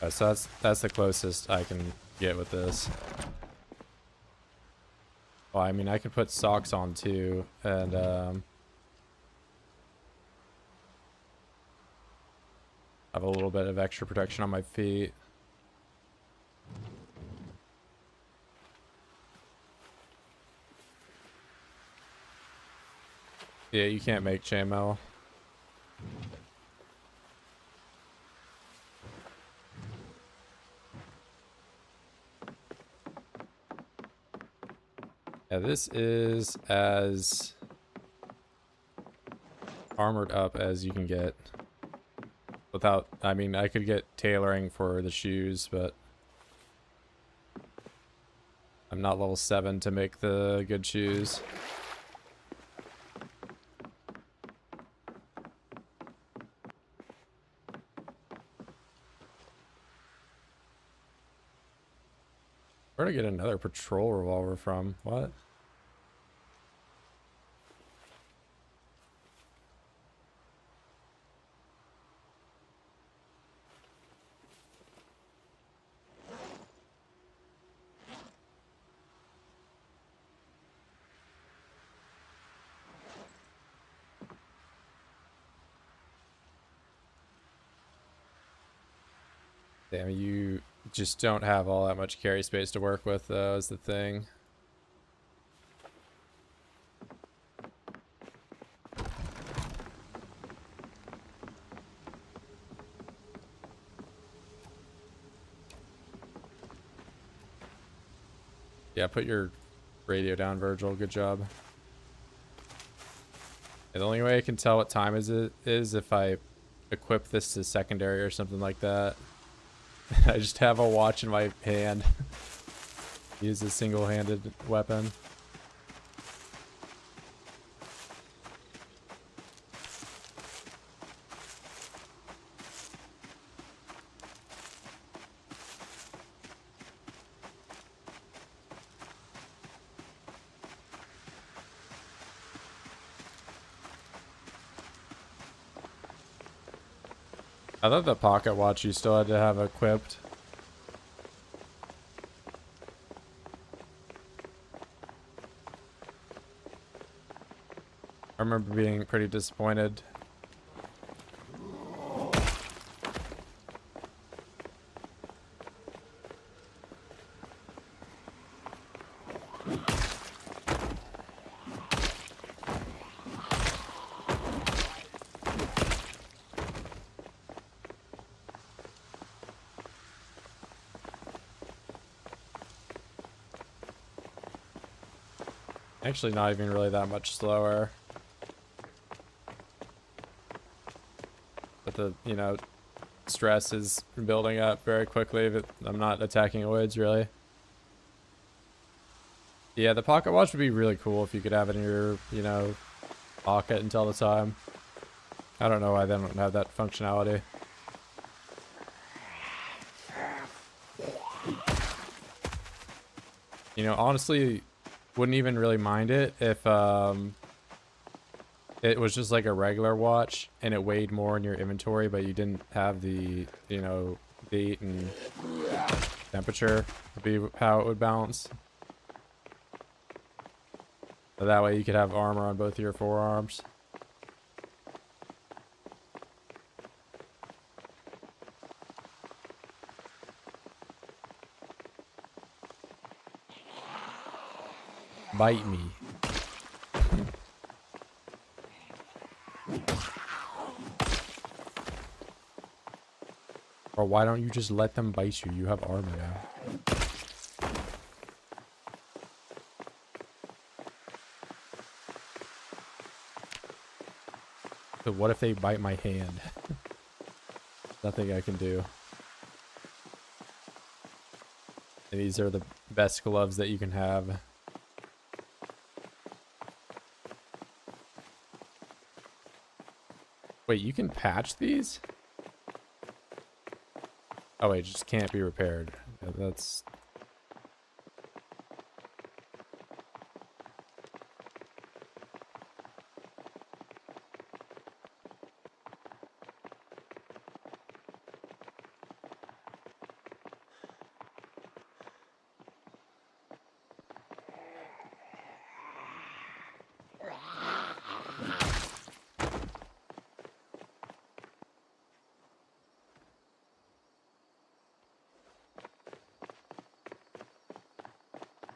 So that's the closest I can get with this. Well, I mean, I could put socks on too, and have a little bit of extra protection on my feet. Yeah, you can't make chainmail. Yeah, this is as armored up as you can get. Without, I mean, I could get tailoring for the shoes, but I'm not level 7 to make the good shoes. Where'd I get another patrol revolver from? What? Damn, you just don't have all that much carry space to work with, though, is the thing. Yeah, put your radio down, Virgil. Good job. And the only way I can tell what time is if I equip this to secondary or something like that. I just have a watch in my hand. Use a single-handed weapon. I thought the pocket watch you still had to have equipped. I remember being pretty disappointed. Actually, not even really that much slower. But the, you know, stress is building up very quickly, but I'm not attacking woods, really. Yeah, the pocket watch would be really cool if you could have it in your, you know, pocket and tell the time. I don't know why they don't have that functionality. You know, honestly, wouldn't even really mind it if it was just like a regular watch and it weighed more in your inventory, but you didn't have the, you know, date and temperature would be how it would balance. So that way you could have armor on both of your forearms. Bite me. Or why don't you just let them bite you? You have armor now. So what if they bite my hand? Nothing I can do. And these are the best gloves that you can have. Wait, you can patch these? Oh wait, it just can't be repaired. Yeah, that's...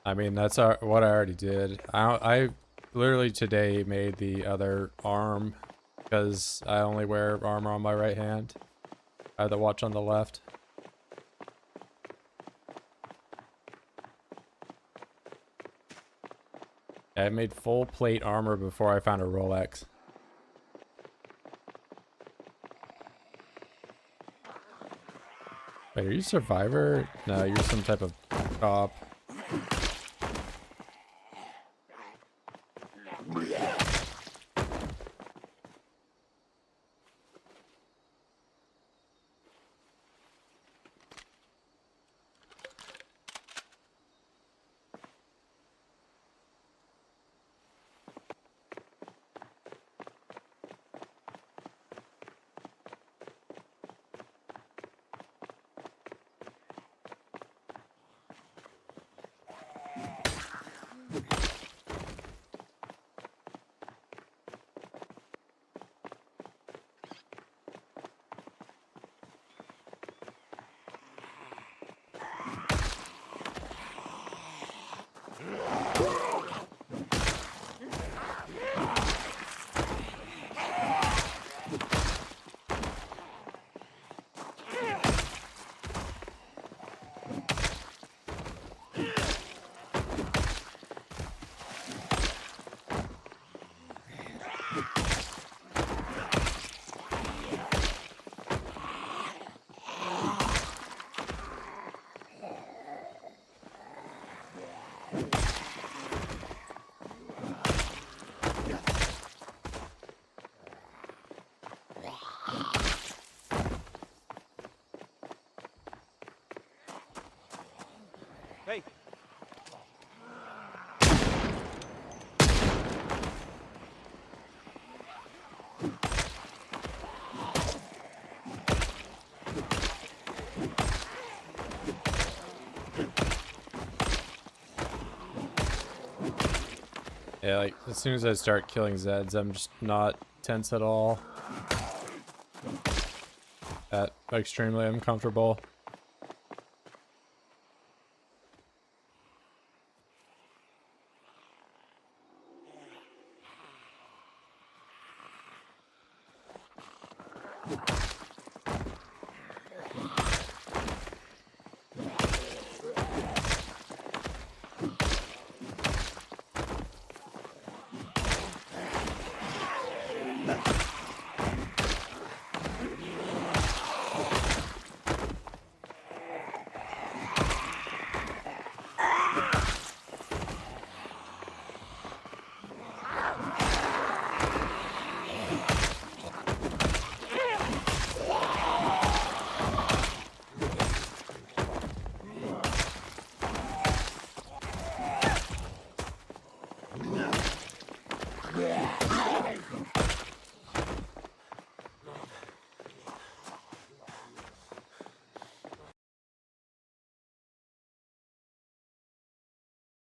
I mean, that's what I already did. I literally today made the other arm because I only wear armor on my right hand. I have the watch on the left. I made full plate armor before I found a Rolex. Wait, are you Survivor? No, you're some type of cop. Hey. Yeah, like, as soon as I start killing Zeds, I'm just not tense at all. Extremely uncomfortable.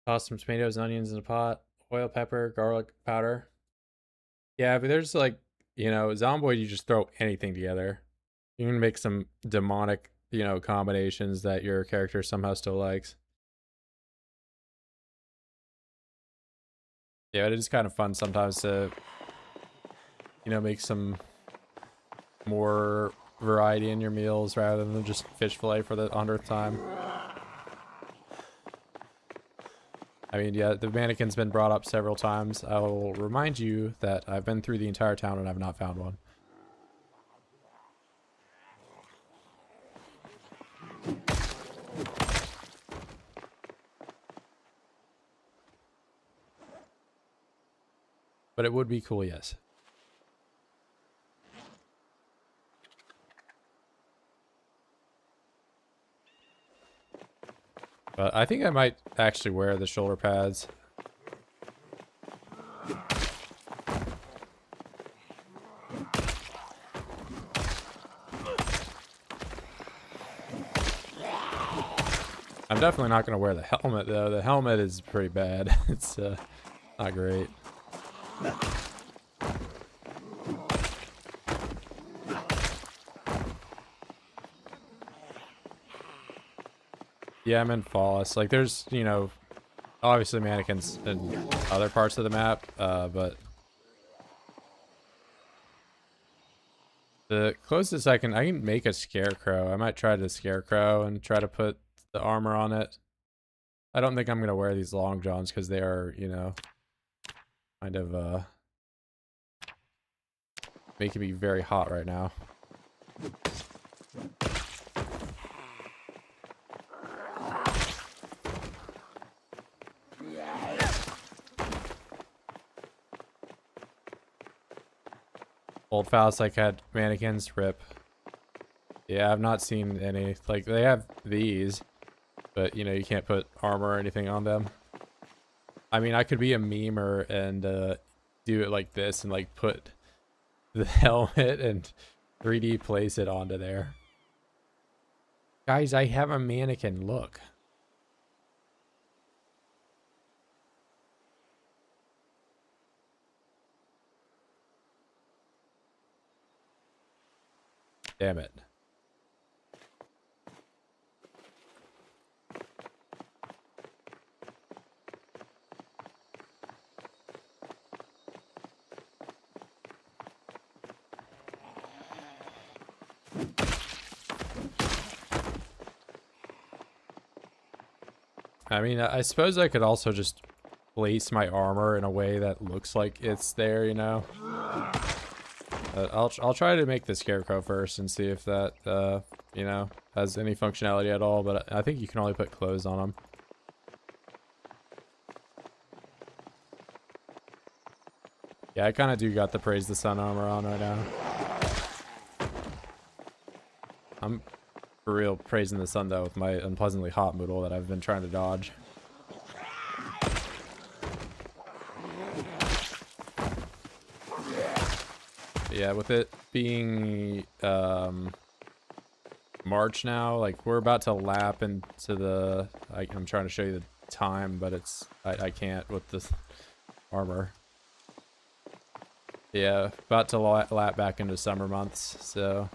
Toss some tomatoes and onions in a pot. Oil, pepper, garlic powder. Yeah, but there's like, you know, Zomboid, you just throw anything together. You can make some demonic, you know, combinations that your character somehow still likes. Yeah, it is kind of fun sometimes to, you know, make some more variety in your meals rather than just fish fillet for the 100th time. I mean, yeah, the mannequin's been brought up several times. I will remind you that I've been through the entire town and I've not found one. But it would be cool, yes. But I think I might actually wear the shoulder pads. I'm definitely not going to wear the helmet, though. The helmet is pretty bad. It's not great. Yeah, I'm in Fallas. Like, there's, you know, Obviously mannequins in other parts of the map, but the closest I can make a scarecrow. I might try the scarecrow and try to put the armor on it. I don't think I'm gonna wear these long johns because they are, you know, kind of making me very hot right now. Old Fallas Lake had mannequins, rip. Yeah, I've not seen any. Like, they have these, but, you know, you can't put armor or anything on them. I mean, I could be a memer and do it like this and, like, put the helmet and 3D place it onto there. Guys, I have a mannequin, look. Damn it. I mean, I suppose I could also just place my armor in a way that looks like it's there, you know? I'll try to make the scarecrow first and see if that, you know, has any functionality at all, but I think you can only put clothes on them. Yeah, I kind of do got the Praise the Sun armor on right now. I'm for real praising the sun though with my unpleasantly hot moodle that I've been trying to dodge. Yeah, with it being March now, like we're about to lap into the I'm trying to show you the time, but it's I can't with this armor. Yeah, about to lap back into summer months, so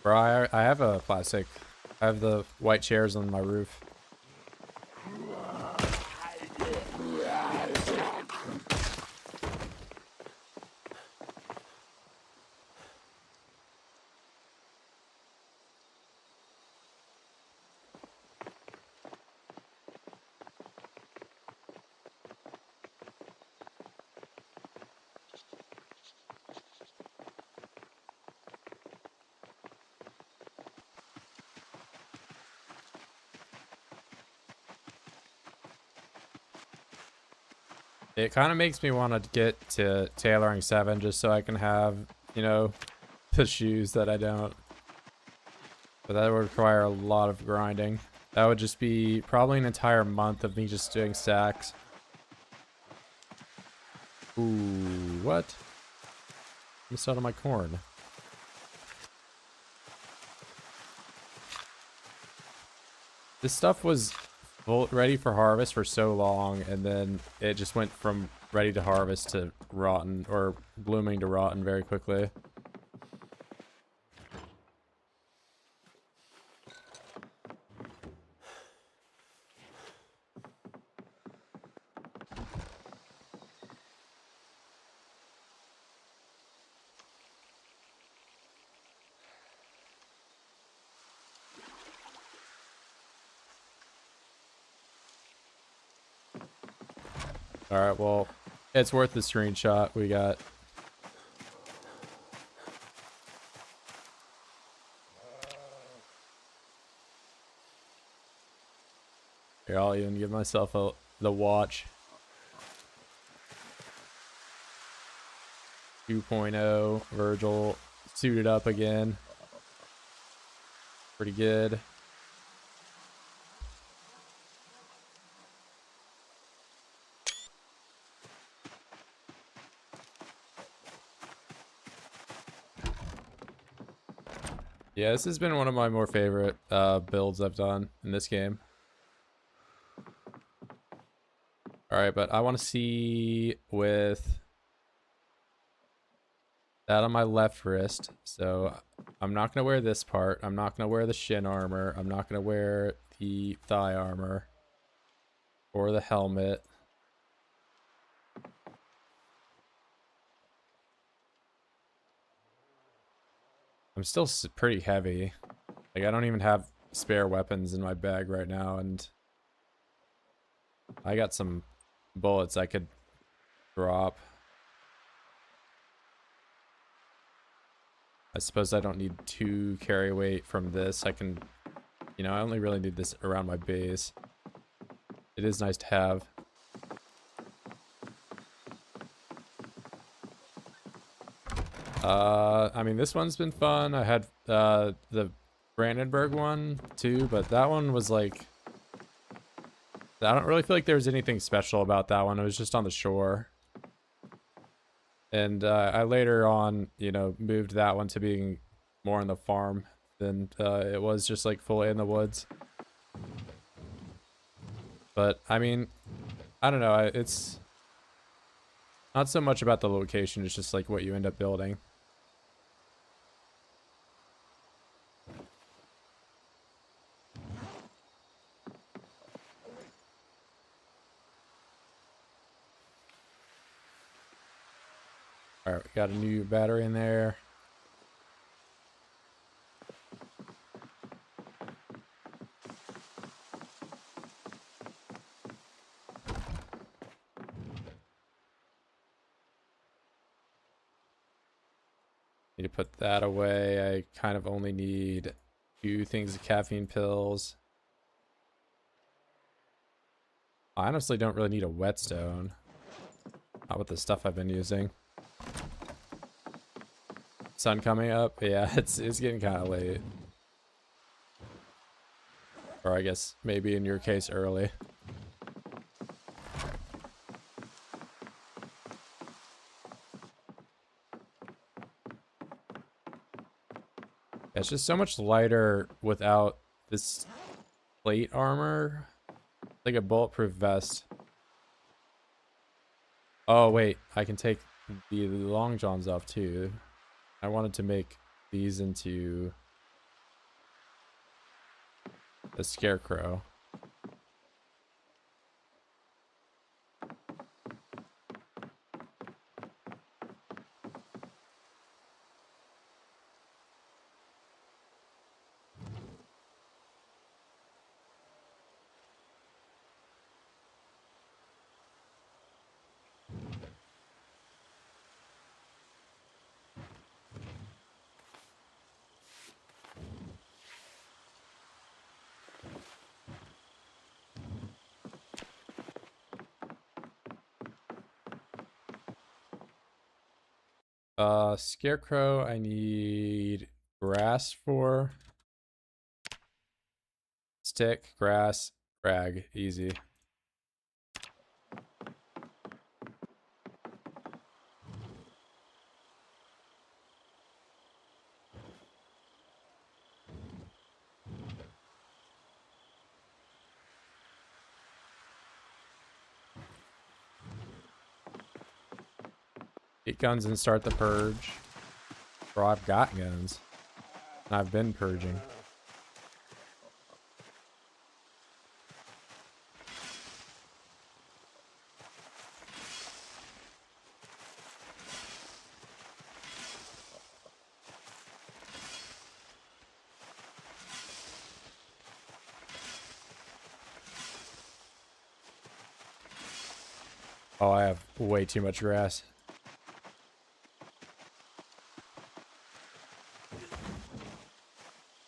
bro, I have a plastic. I have the white chairs on my roof. It kind of makes me want to get to tailoring 7 just so I can have, you know, the shoes that I don't. But that would require a lot of grinding. That would just be probably an entire month of me just doing stacks. Ooh, what? Missed out on my corn. This stuff was ready for harvest for so long, and then it just went from ready to harvest to rotten, or blooming to rotten very quickly. Alright, well, it's worth the screenshot we got. Here, I'll even give myself the watch. 2.0, Virgil, suited up again. Pretty good. Yeah, this has been one of my more favorite builds I've done in this game. Alright, but I want to see with that on my left wrist. So I'm not going to wear this part. I'm not going to wear the shin armor. I'm not going to wear the thigh armor or the helmet. I'm still pretty heavy. Like, I don't even have spare weapons in my bag right now, and I got some bullets I could drop. I suppose I don't need 2 carry weight from this. I can, you know, I only really need this around my base. It is nice to have. I mean, this one's been fun. I had the Brandenburg one too, but that one was like, I don't really feel like there was anything special about that one. It was just on the shore. And I later on, you know, moved that one to being more on the farm than it was just like fully in the woods. But I mean, I don't know. It's not so much about the location. It's just like what you end up building. All right, we got a new battery in there. Need to put that away. I kind of only need 2 things of caffeine pills. I honestly don't really need a whetstone. Not with the stuff I've been using. Sun coming up? Yeah, it's getting kind of late. Or I guess maybe in your case early. It's just so much lighter without this plate armor. Like a bulletproof vest. Oh wait, I can take the long johns off too. I wanted to make these into a scarecrow. Scarecrow, I need grass for. Stick, grass, frag, easy. Get guns and start the purge. Bro, I've got guns. And I've been purging. Oh, I have way too much grass.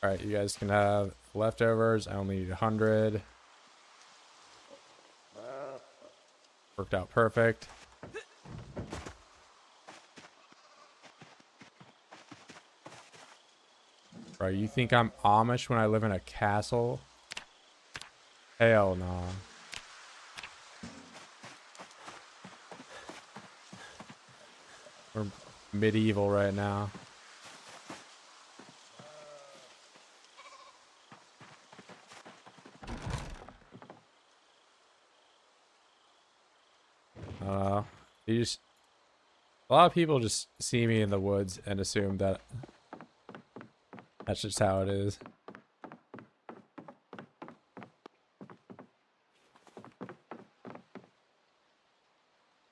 Alright, you guys can have leftovers. I only need 100. Worked out perfect. Bro, you think I'm Amish when I live in a castle? Hell no. We're medieval right now. You just a lot of people just see me in the woods and assume that that's just how it is.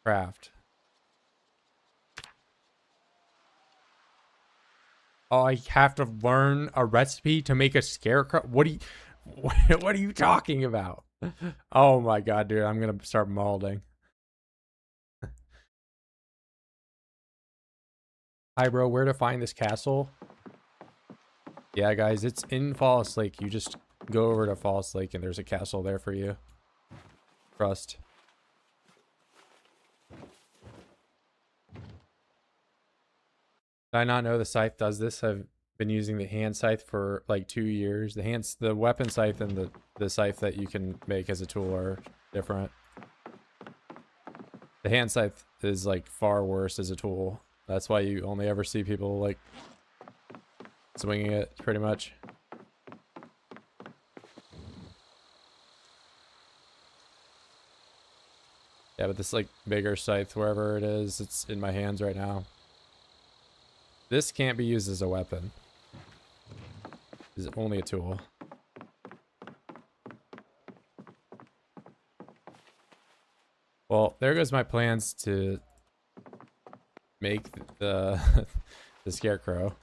Craft. Oh, I have to learn a recipe to make a scarecrow? What are you talking about? Oh my god, dude, I'm gonna start molding. Hi, bro, where to find this castle? Yeah, guys, it's in Fallas Lake. You just go over to Fallas Lake and there's a castle there for you. Trust. Did I not know the scythe does this? I've been using the hand scythe for like 2 years. The weapon scythe and the scythe that you can make as a tool are different. The hand scythe is like far worse as a tool. That's why you only ever see people like swinging it pretty much. Yeah, but this like bigger scythe, wherever it is, it's in my hands right now. This can't be used as a weapon. It's only a tool. Well, there goes my plans to make the the scarecrow.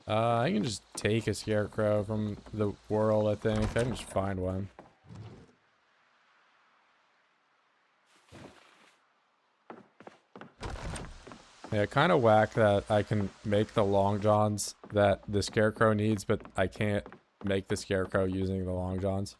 I can just take a scarecrow from the world, I think. I can just find one. Yeah, kind of whack that I can make the long johns that the scarecrow needs, but I can't make the scarecrow using the long johns.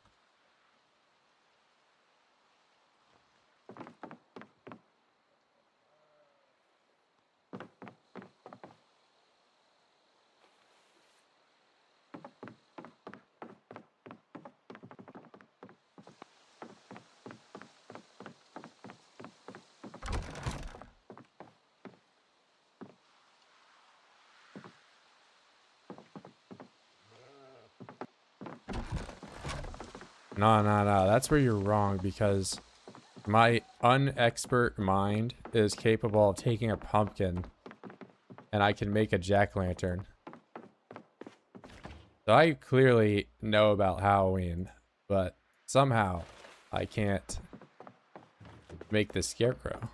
No. That's where you're wrong, because my unexpert mind is capable of taking a pumpkin and I can make a jack-o'-lantern. So I clearly know about Halloween, but somehow I can't make the scarecrow.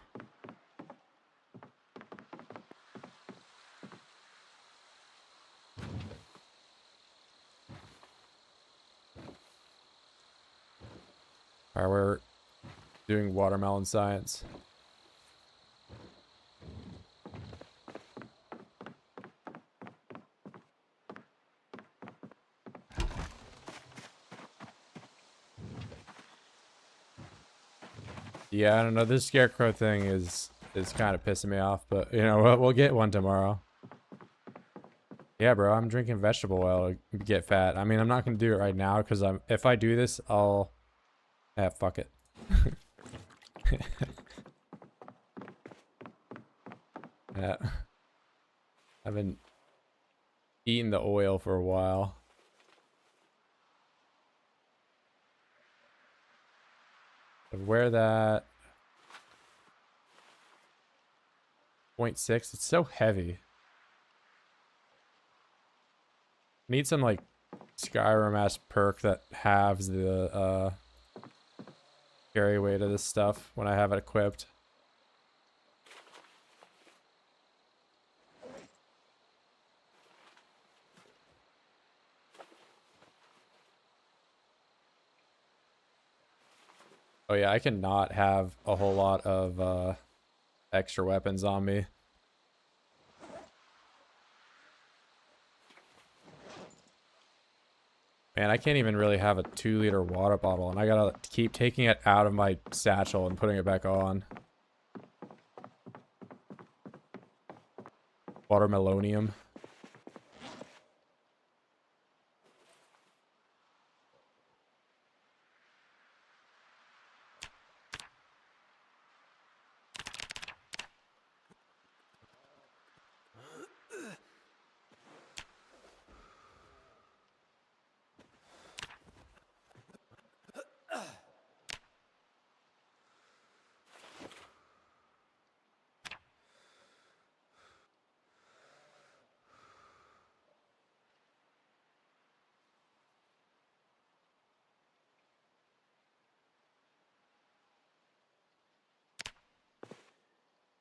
Alright, we're doing watermelon science. Yeah, I don't know. This scarecrow thing is kind of pissing me off, but you know, we'll get one tomorrow. Yeah, bro, I'm drinking vegetable oil to get fat. I mean, I'm not gonna do it right now because if I do this, I'll fuck it. Yeah. I've been eating the oil for a while. Where that 0.6, it's so heavy. Need some like Skyrim-ass perk that halves the carry weight of this stuff when I have it equipped. Oh yeah, I cannot have a whole lot of extra weapons on me. Man, I can't even really have a 2-liter water bottle, and I gotta keep taking it out of my satchel and putting it back on. Watermelonium.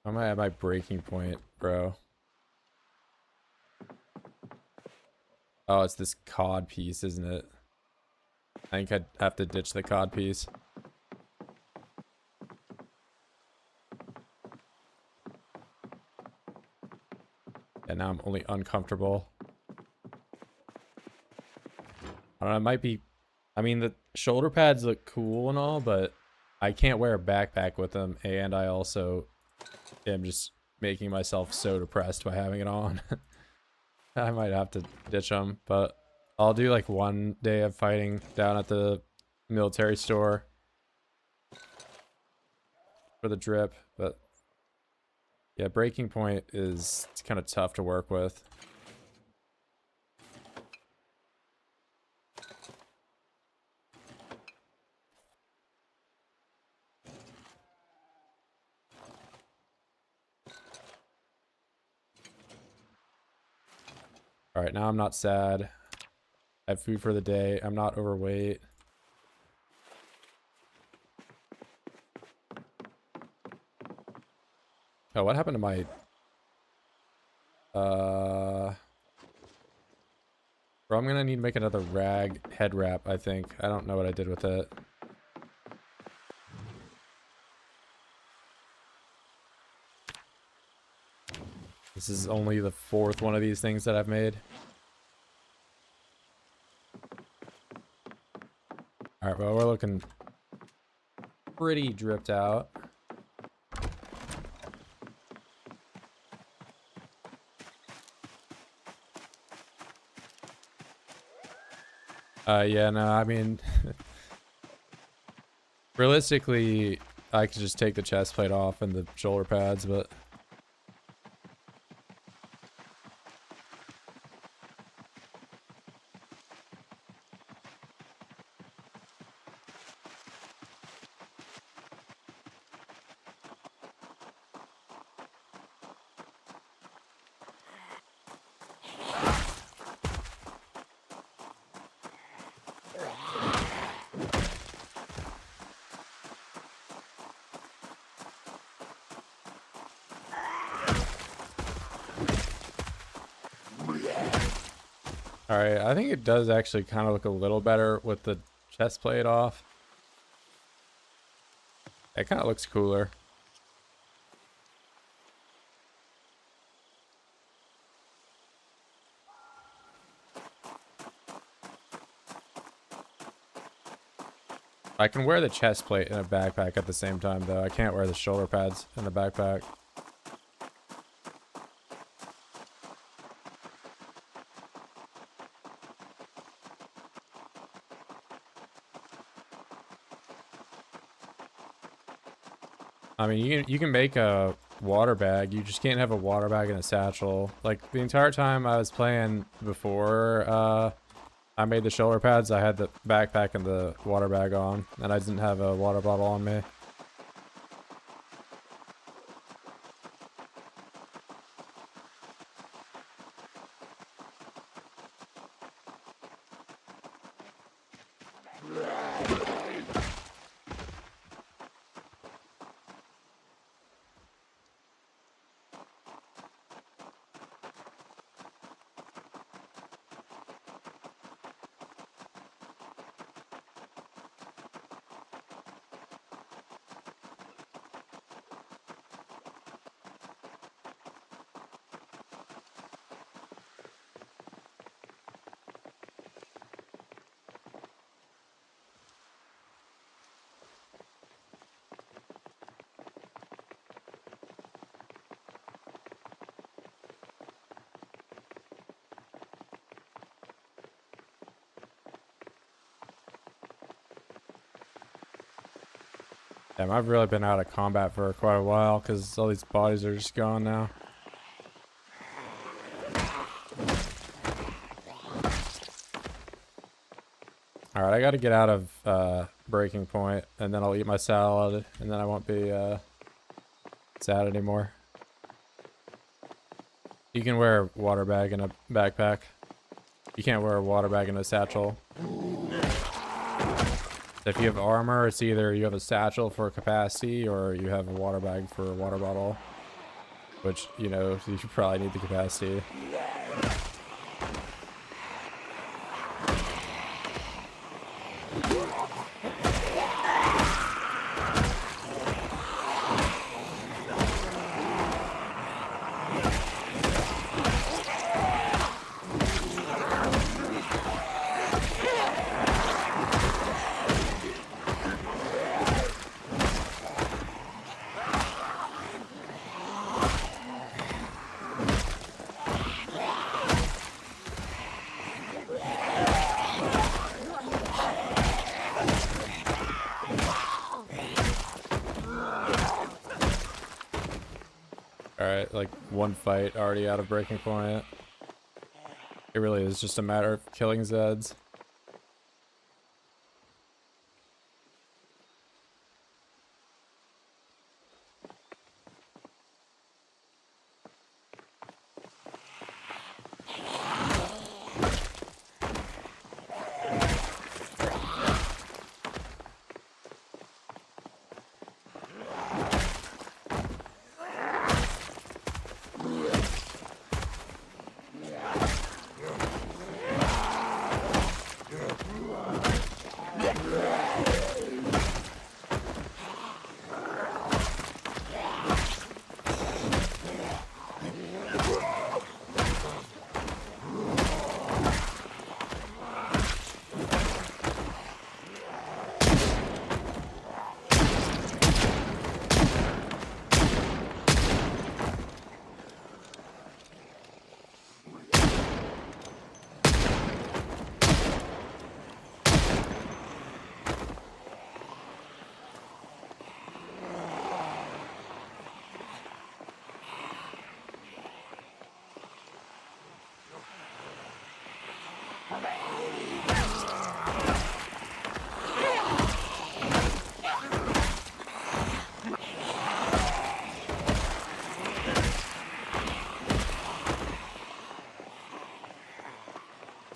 I'm at my breaking point, bro. Oh, it's this cod piece, isn't it? I think I'd have to ditch the cod piece. And now I'm only uncomfortable. I don't know, it might be... I mean, the shoulder pads look cool and all, but I can't wear a backpack with them, and I also am just making myself so depressed by having it on. I might have to ditch them, but I'll do like one day of fighting down at the military store for the drip, but yeah, breaking point is kind of tough to work with. All right, now I'm not sad. I have food for the day. I'm not overweight. Oh, what happened to my... Bro, I'm gonna need to make another rag head wrap, I think. I don't know what I did with it. This is only the 4th one of these things that I've made. Alright, well, we're looking pretty dripped out. Yeah, no, I mean... realistically, I could just take the chest plate off and the shoulder pads, but... Alright, I think it does actually kind of look a little better with the chest plate off. It kind of looks cooler. I can wear the chest plate in a backpack at the same time, though. I can't wear the shoulder pads in the backpack. I mean, you can make a water bag. You just can't have a water bag in a satchel. Like, the entire time I was playing before I made the shoulder pads, I had the backpack and the water bag on, and I didn't have a water bottle on me. Damn, I've really been out of combat for quite a while because all these bodies are just gone now. Alright, I gotta get out of breaking point, and then I'll eat my salad, and then I won't be sad anymore. You can wear a water bag in a backpack. You can't wear a water bag in a satchel. If you have armor, it's either you have a satchel for capacity or you have a water bag for a water bottle. which, you know, you should probably need the capacity. Alright, like one fight already out of breaking point. It really is just a matter of killing Zeds.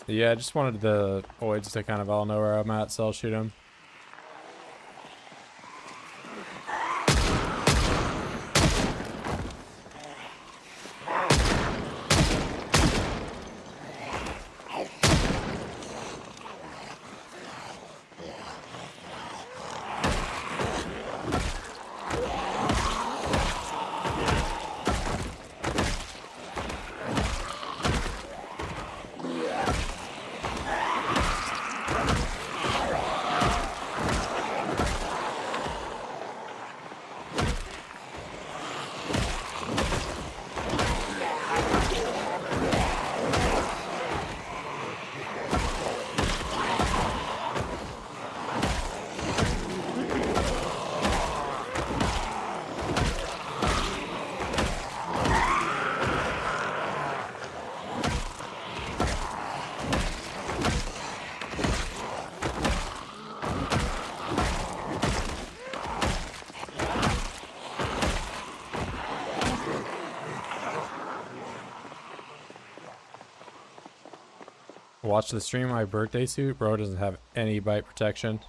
Yeah, I just wanted the voids to kind of all know where I'm at, so I'll shoot them. Watch the stream of my birthday suit. Bro doesn't have any bite protection.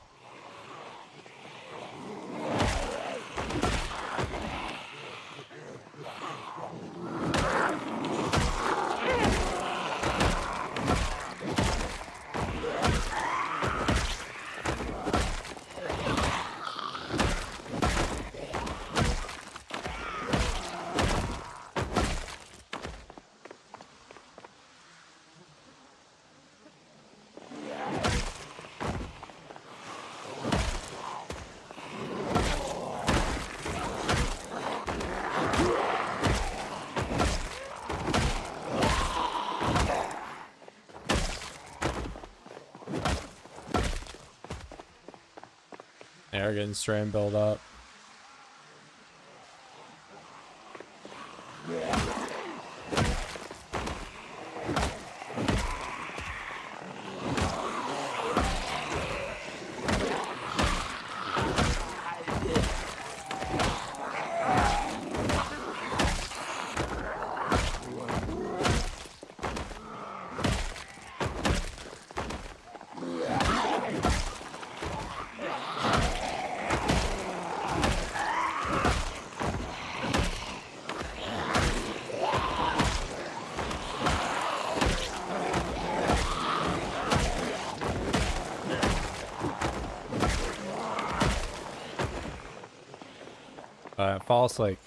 Yeah, we're getting strain build up. Fallas Lake.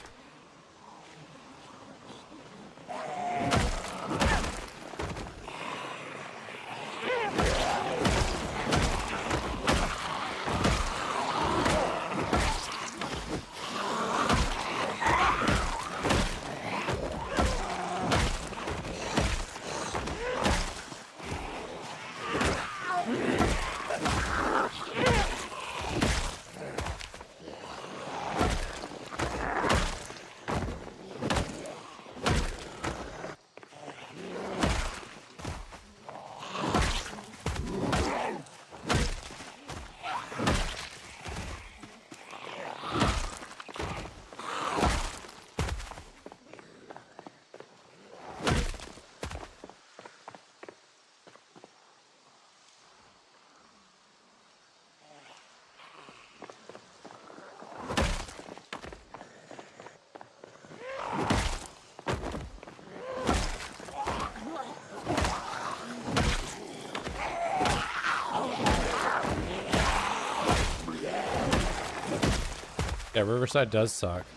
Yeah, Riverside does suck.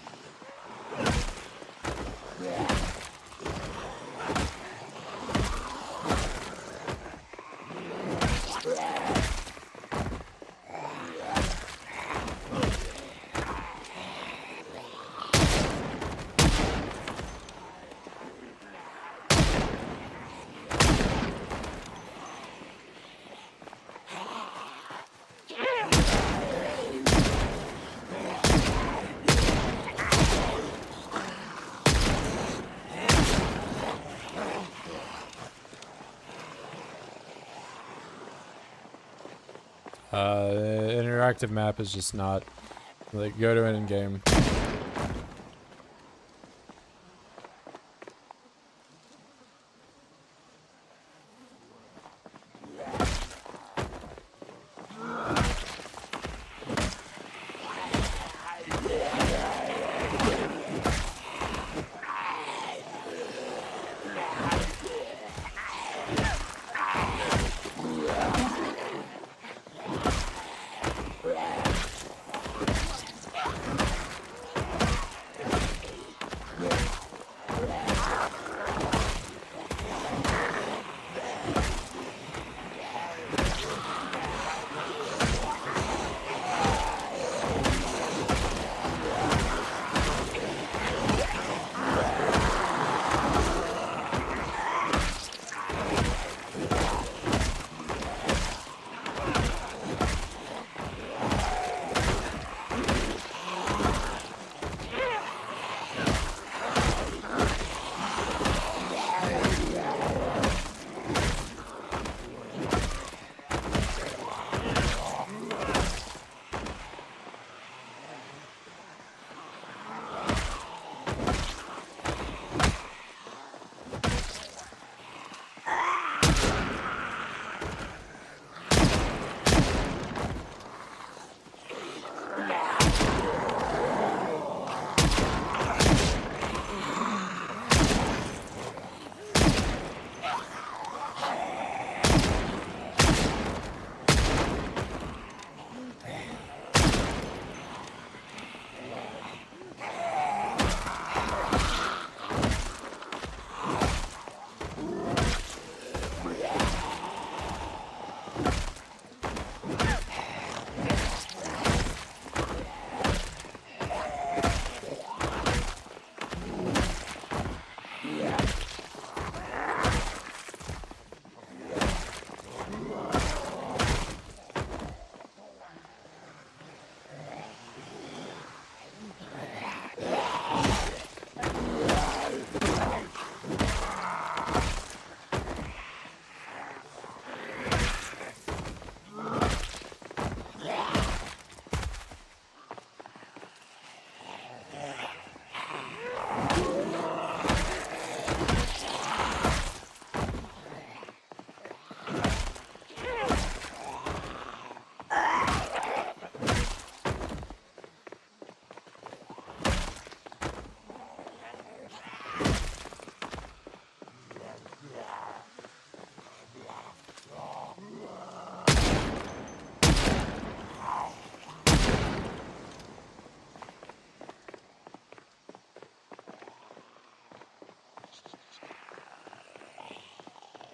Interactive map is just not like go to an in-game.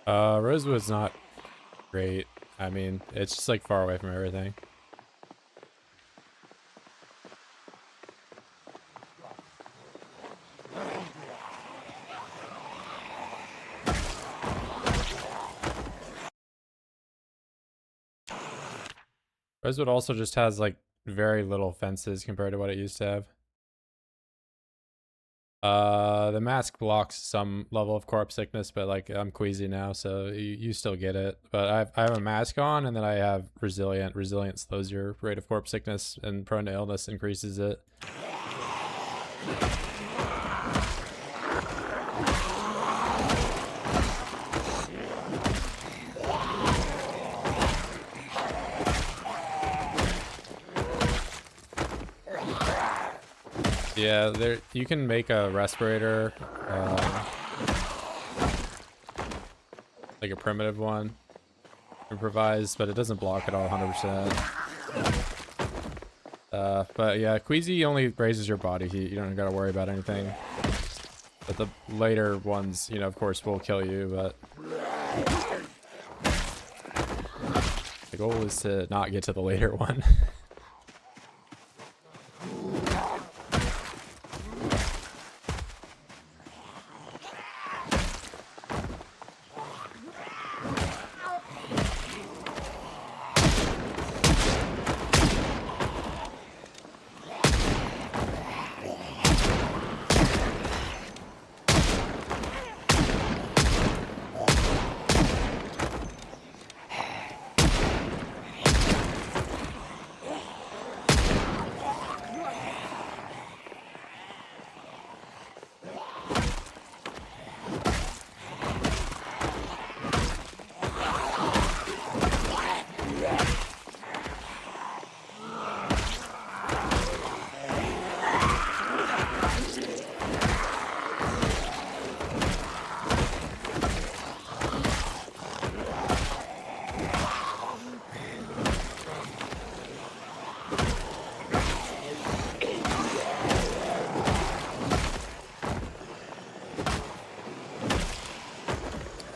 Rosewood's not great. I mean, it's just like far away from everything. Rosewood also just has like very little fences compared to what it used to have. The mask blocks some level of corpse sickness, but like I'm queasy now, so you still get it. But I have a mask on, and then I have resilient. Resilient slows your rate of corpse sickness, and prone to illness increases it. Yeah, there you can make a respirator, like a primitive one, improvised, but it doesn't block it all 100%. But yeah, Queasy only raises your body heat. You don't gotta worry about anything. But the later ones, you know, of course, will kill you. But the goal is to not get to the later one.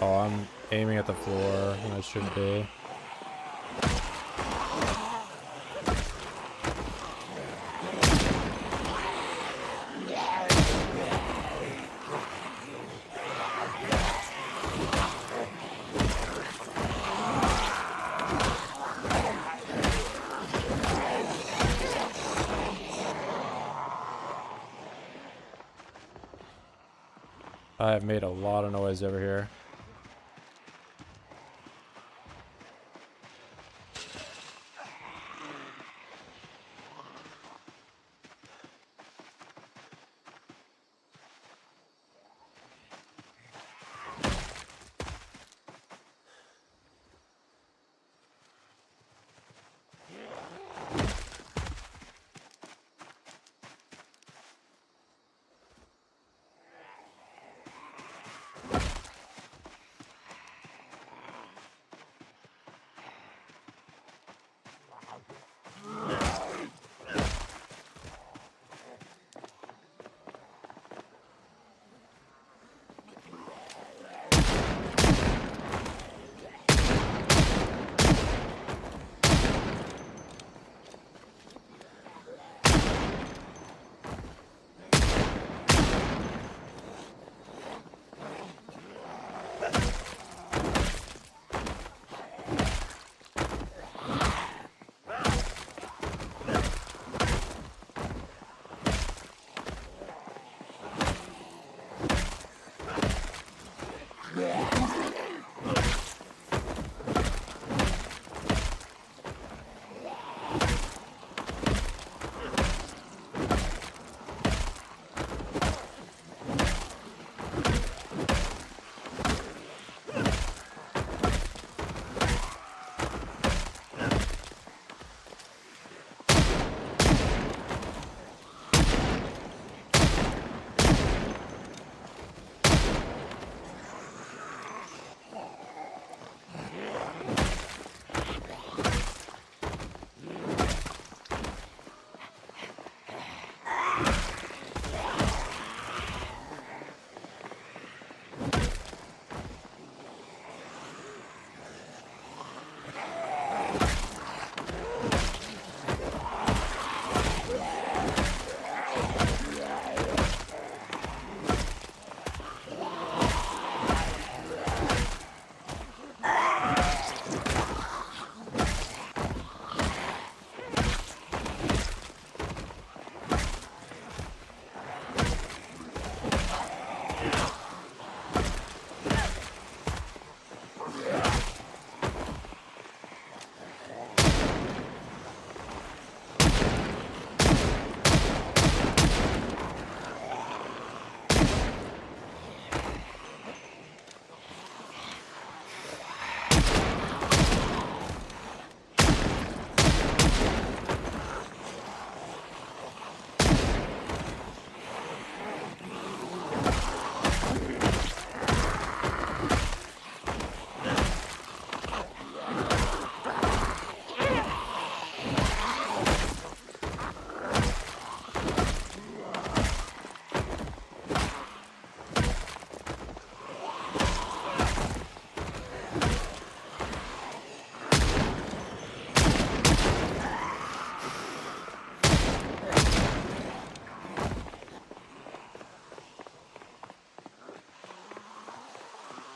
Oh, I'm aiming at the floor when I shouldn't be. I have made a lot of noise over here.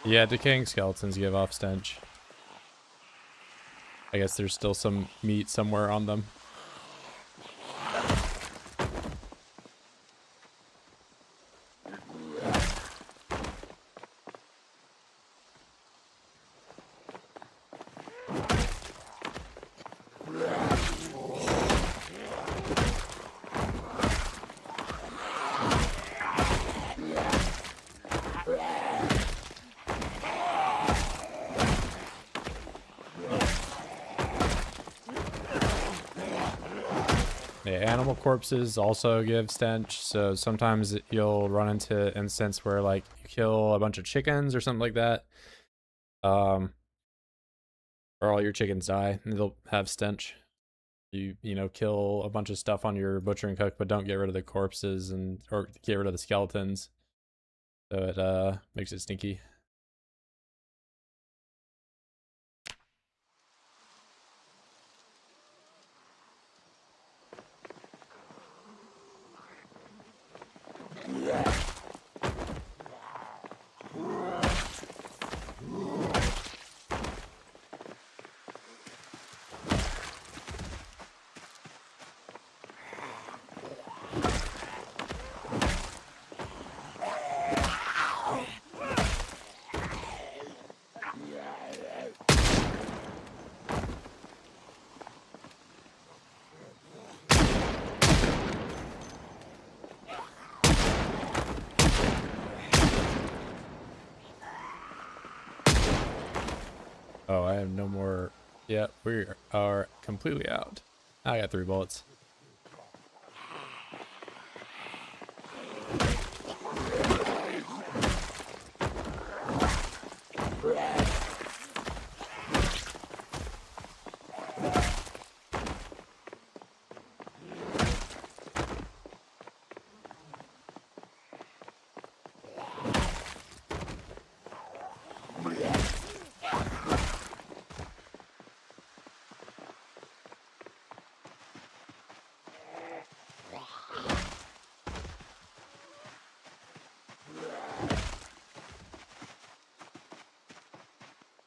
Yeah, decaying skeletons give off stench. I guess there's still some meat somewhere on them. Yeah, animal corpses also give stench, so sometimes you'll run into an instance where like you kill a bunch of chickens or something like that, or all your chickens die and they'll have stench. You know, kill a bunch of stuff on your butcher and cook, but don't get rid of the corpses or get rid of the skeletons, so it makes it stinky. Oh, I have no more. Yeah, we are completely out. I got 3 bullets.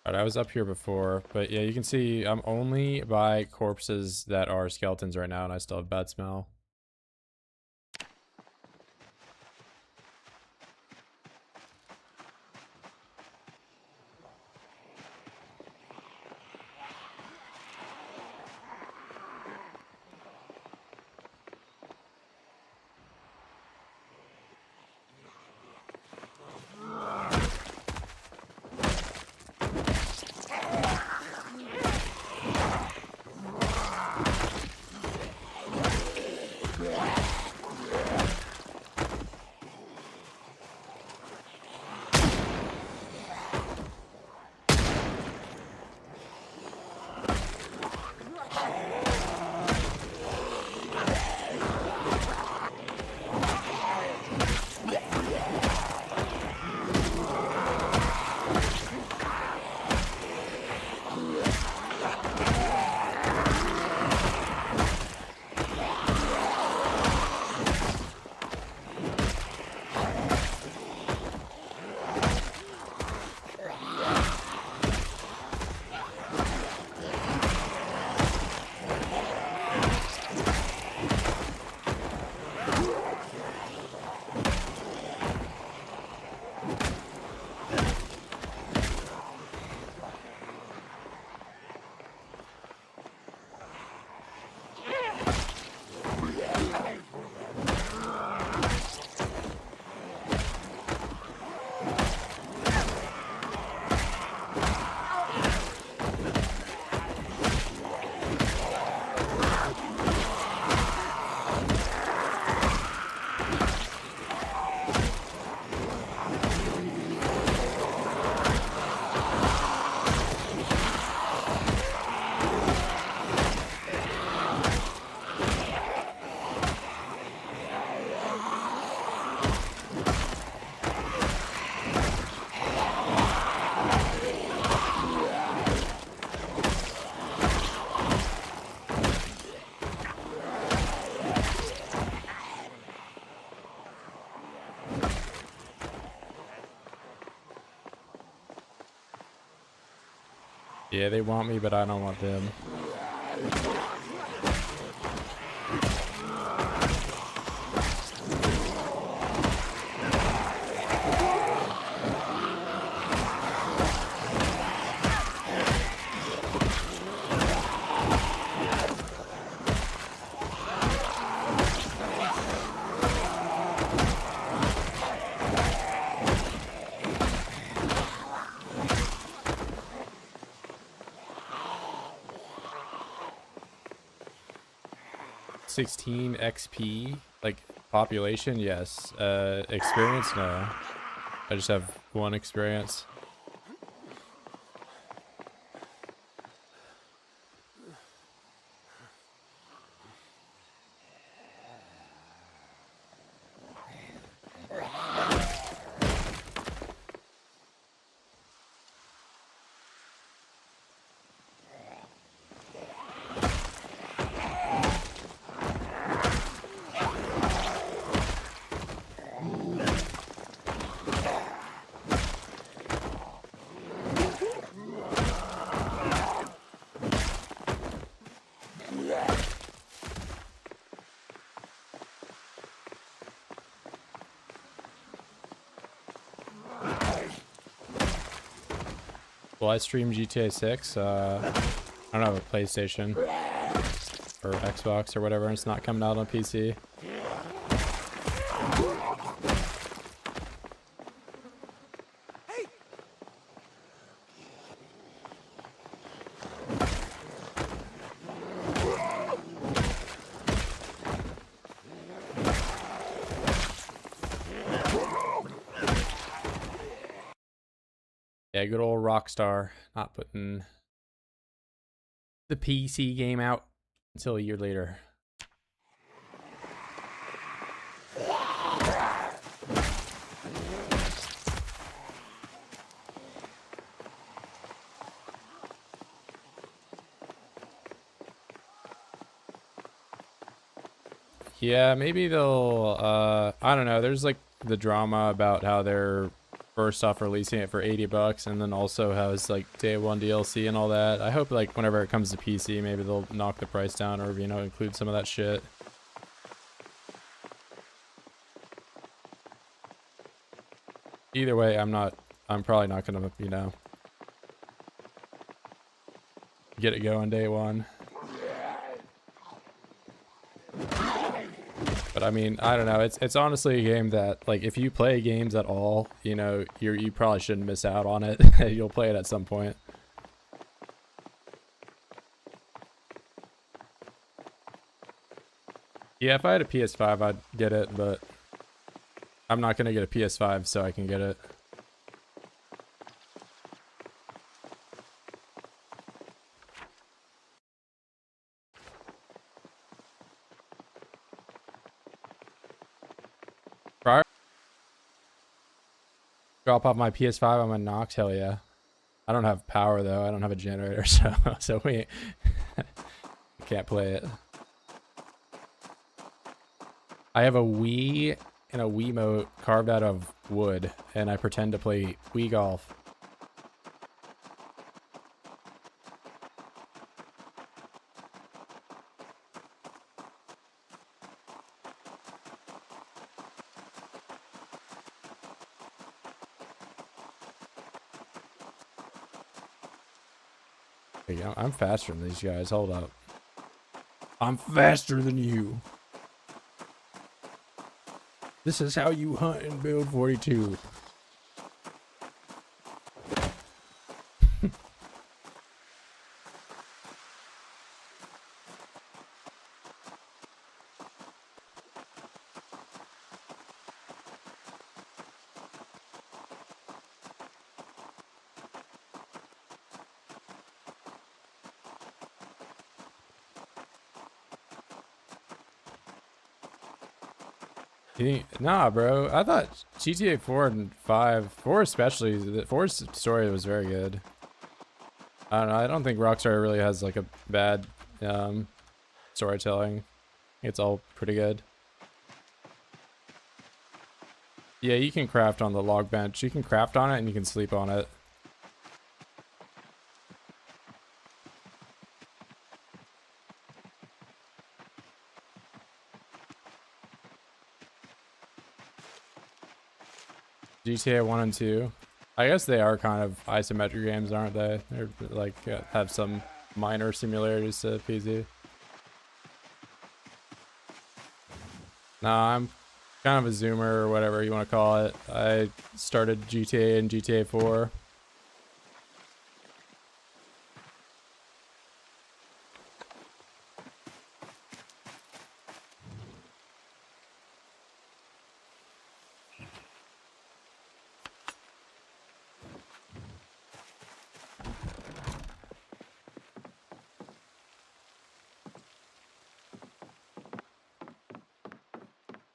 Alright, I was up here before, but yeah, you can see I'm only by corpses that are skeletons right now, and I still have bad smell. Yeah, they want me, but I don't want them. $16 XP, like population, yes. Experience, no. I just have 1 experience. Well, I stream GTA 6. I don't have a PlayStation or Xbox or whatever, and it's not coming out on PC. Yeah, good old Rockstar, not putting the PC game out until a year later. Yeah, maybe they'll, I don't know, there's like the drama about how they're first off releasing it for $80 and then also has like day 1 DLC and all that. I hope like whenever it comes to PC, maybe they'll knock the price down or, you know, include some of that shit. Either way, I'm probably not gonna, you know, get it going day 1. But I mean, I don't know. It's honestly a game that, like, if you play games at all, you know, you probably shouldn't miss out on it. You'll play it at some point. Yeah, if I had a PS5, I'd get it, but I'm not gonna get a PS5 so I can get it. Drop off my PS5 on my Nox, hell yeah. I don't have power though. I don't have a generator, so we can't play it. I have a Wii and a Wiimote carved out of wood, and I pretend to play Wii golf. I'm faster than these guys. Hold up. I'm faster than you. This is how you hunt in Build 42. Nah, bro. I thought GTA 4 and 4 especially, the 4's story was very good. I don't know. I don't think Rockstar really has like a bad storytelling. It's all pretty good. Yeah, you can craft on the log bench. You can craft on it and you can sleep on it. GTA 1 and 2. I guess they are kind of isometric games, aren't they? They're like have some minor similarities to PZ. Nah, I'm kind of a zoomer or whatever you want to call it. I started GTA and GTA 4.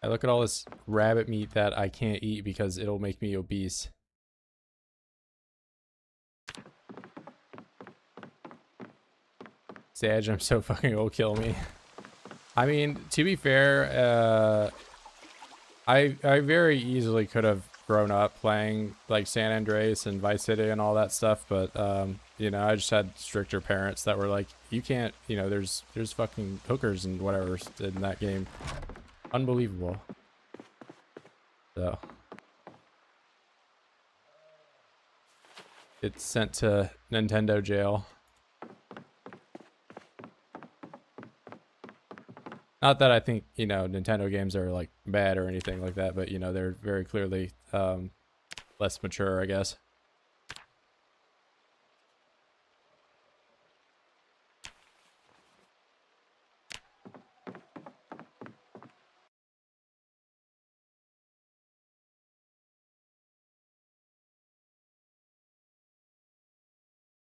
I look at all this rabbit meat that I can't eat because it'll make me obese. Sage, I'm so fucking old, kill me. I mean, to be fair, I very easily could have grown up playing like San Andreas and Vice City and all that stuff, but you know, I just had stricter parents that were like, you can't, you know, there's fucking hookers and whatever in that game. Unbelievable. So it's sent to Nintendo jail. Not that I think, you know, Nintendo games are like bad or anything like that, but you know, they're very clearly less mature, I guess.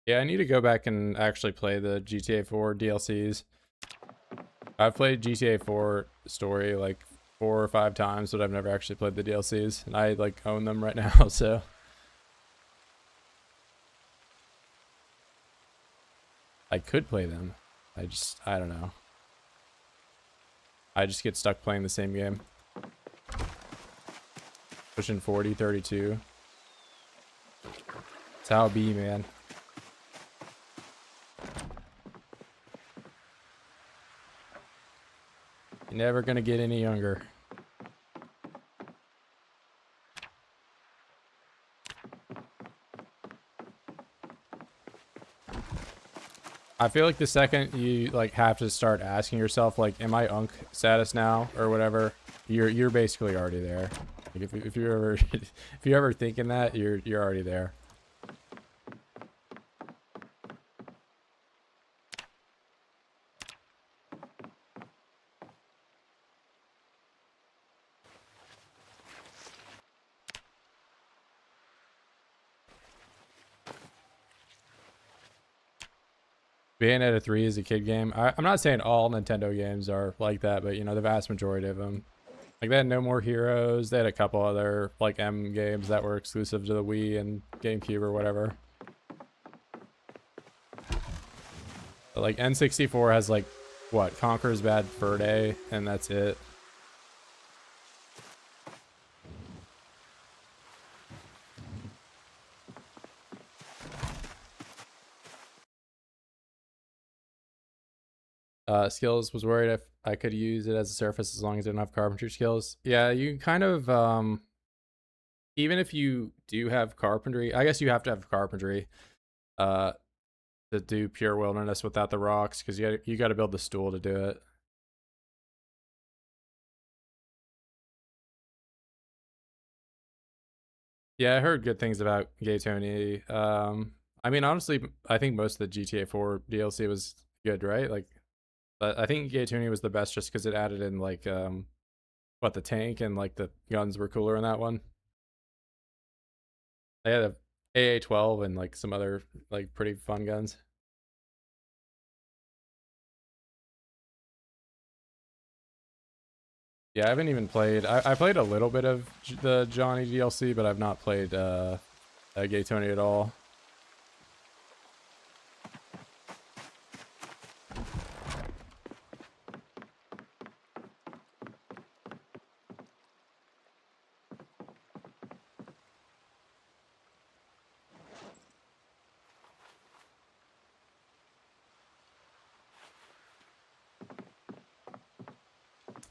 Yeah, I need to go back and actually play the GTA 4 DLCs. I've played GTA 4 story like 4 or 5 times, but I've never actually played the DLCs, and I like own them right now, so I could play them. I don't know. I just get stuck playing the same game. Pushing 40, 32. That's how it be, man. You're never gonna get any younger. I feel like the second you like have to start asking yourself like, am I Unk status now or whatever, you're basically already there. Like if you're ever if you're ever thinking that, you're already there. Bayonetta 3 is a kid game. I'm not saying all Nintendo games are like that, but you know, the vast majority of them. Like they had No More Heroes. They had a couple other like M games that were exclusive to the Wii and GameCube or whatever. But like N64 has like what, Conker's Bad Fur Day, and that's it. Skills, was worried if I could use it as a surface as long as I didn't have carpentry skills. Yeah, you kind of even if you do have carpentry, I guess you have to have carpentry uh to do pure wilderness without the rocks, because you got to build the stool to do it. Yeah, I heard good things about Gay Tony. I mean, honestly, I think most of the GTA 4 DLC was good, right? Like, but I think Gay Tony was the best just because it added in like what, the tank and like the guns were cooler in that one. They had a AA-12 and like some other like pretty fun guns. Yeah, I haven't even played. I played a little bit of the Johnny DLC, but I've not played Gay Tony at all.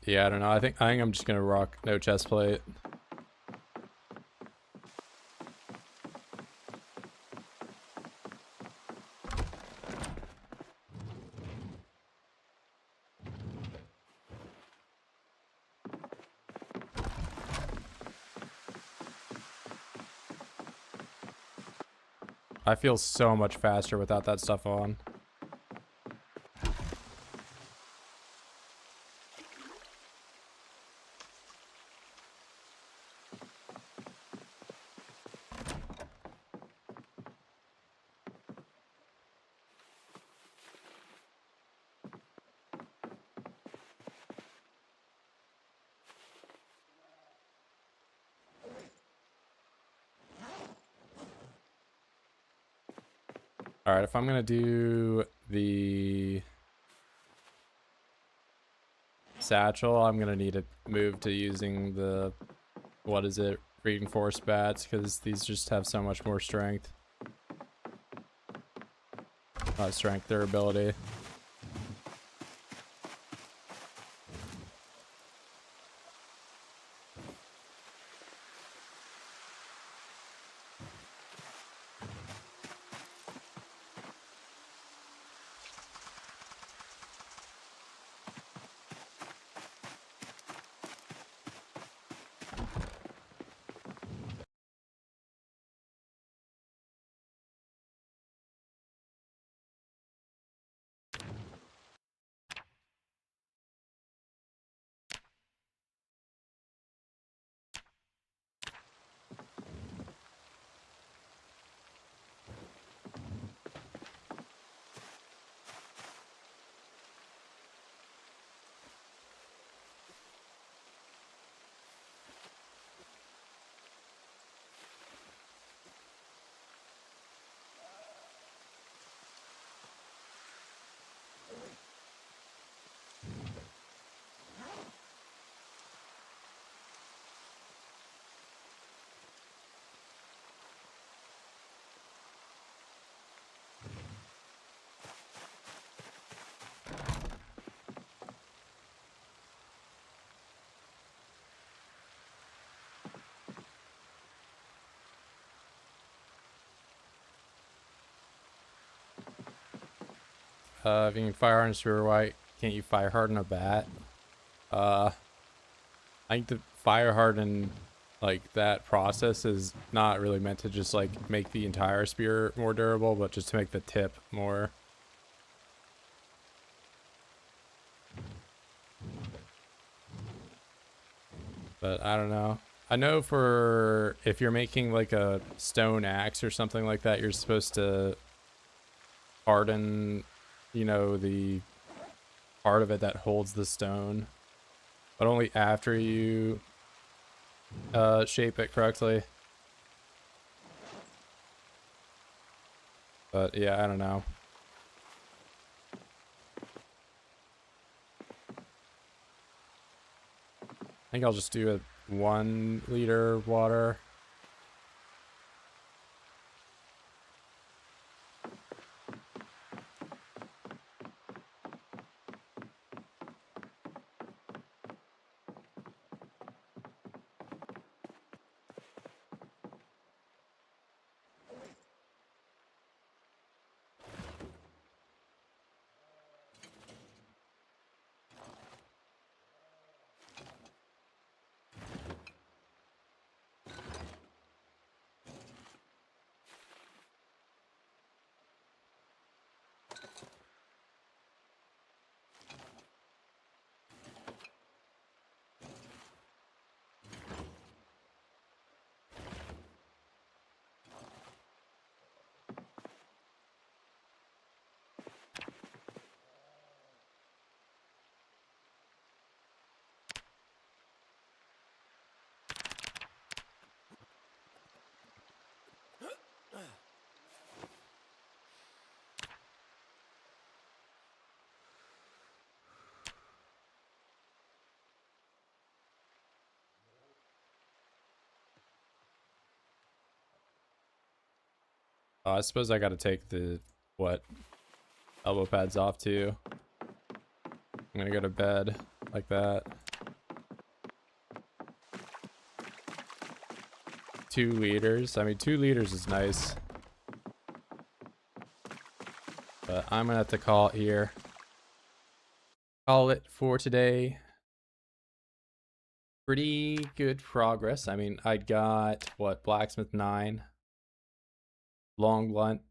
Yeah, I don't know. I think I'm just gonna rock no chest plate. I feel so much faster without that stuff on. All right, if I'm gonna do the satchel, I'm gonna need to move to using the, what is it, reinforced bats, because these just have so much more strength. Not strength, durability. If you can fire harden a spear, why can't you fire harden a bat? I think the fire harden, like, that process is not really meant to just like make the entire spear more durable, but just to make the tip more. But I don't know. I know for if you're making like a stone axe or something like that, you're supposed to harden, you know, the part of it that holds the stone, but only after you shape it correctly. But yeah, I don't know. I think I'll just do a 1 liter water. I suppose I gotta take the, what, elbow pads off too. I'm gonna go to bed like that. 2 liters. I mean, 2 liters is nice. But I'm gonna have to call it here. Call it for today. Pretty good progress. I mean, I got, what, blacksmith 9. long blunt.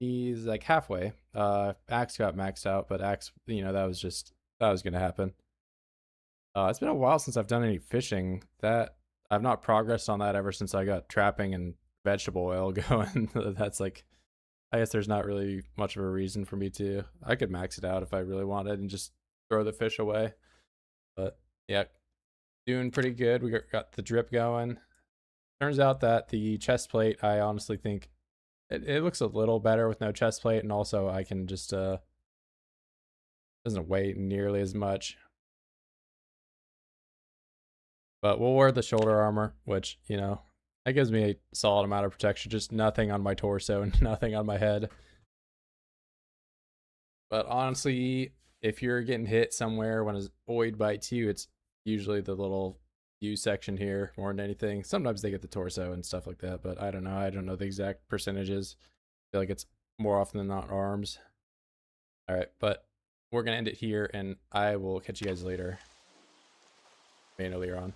He's like halfway. Axe got maxed out, but axe, you know, that was gonna happen. It's been a while since I've done any fishing. That I've not progressed on that ever since I got trapping and vegetable oil going. That's like, I guess there's not really much of a reason for me to. I could max it out if I really wanted and just throw the fish away. But yeah, doing pretty good. We got the drip going. Turns out that the chest plate, I honestly think it looks a little better with no chest plate, and also I can just doesn't weigh nearly as much. But we'll wear the shoulder armor, which, you know, that gives me a solid amount of protection. Just nothing on my torso and nothing on my head. But honestly, if you're getting hit somewhere when a void bites you, it's usually the little U section here more than anything. Sometimes they get the torso and stuff like that, but I don't know. I don't know the exact percentages. I feel like it's more often than not arms. All right, but we're going to end it here, and I will catch you guys later. Manually on.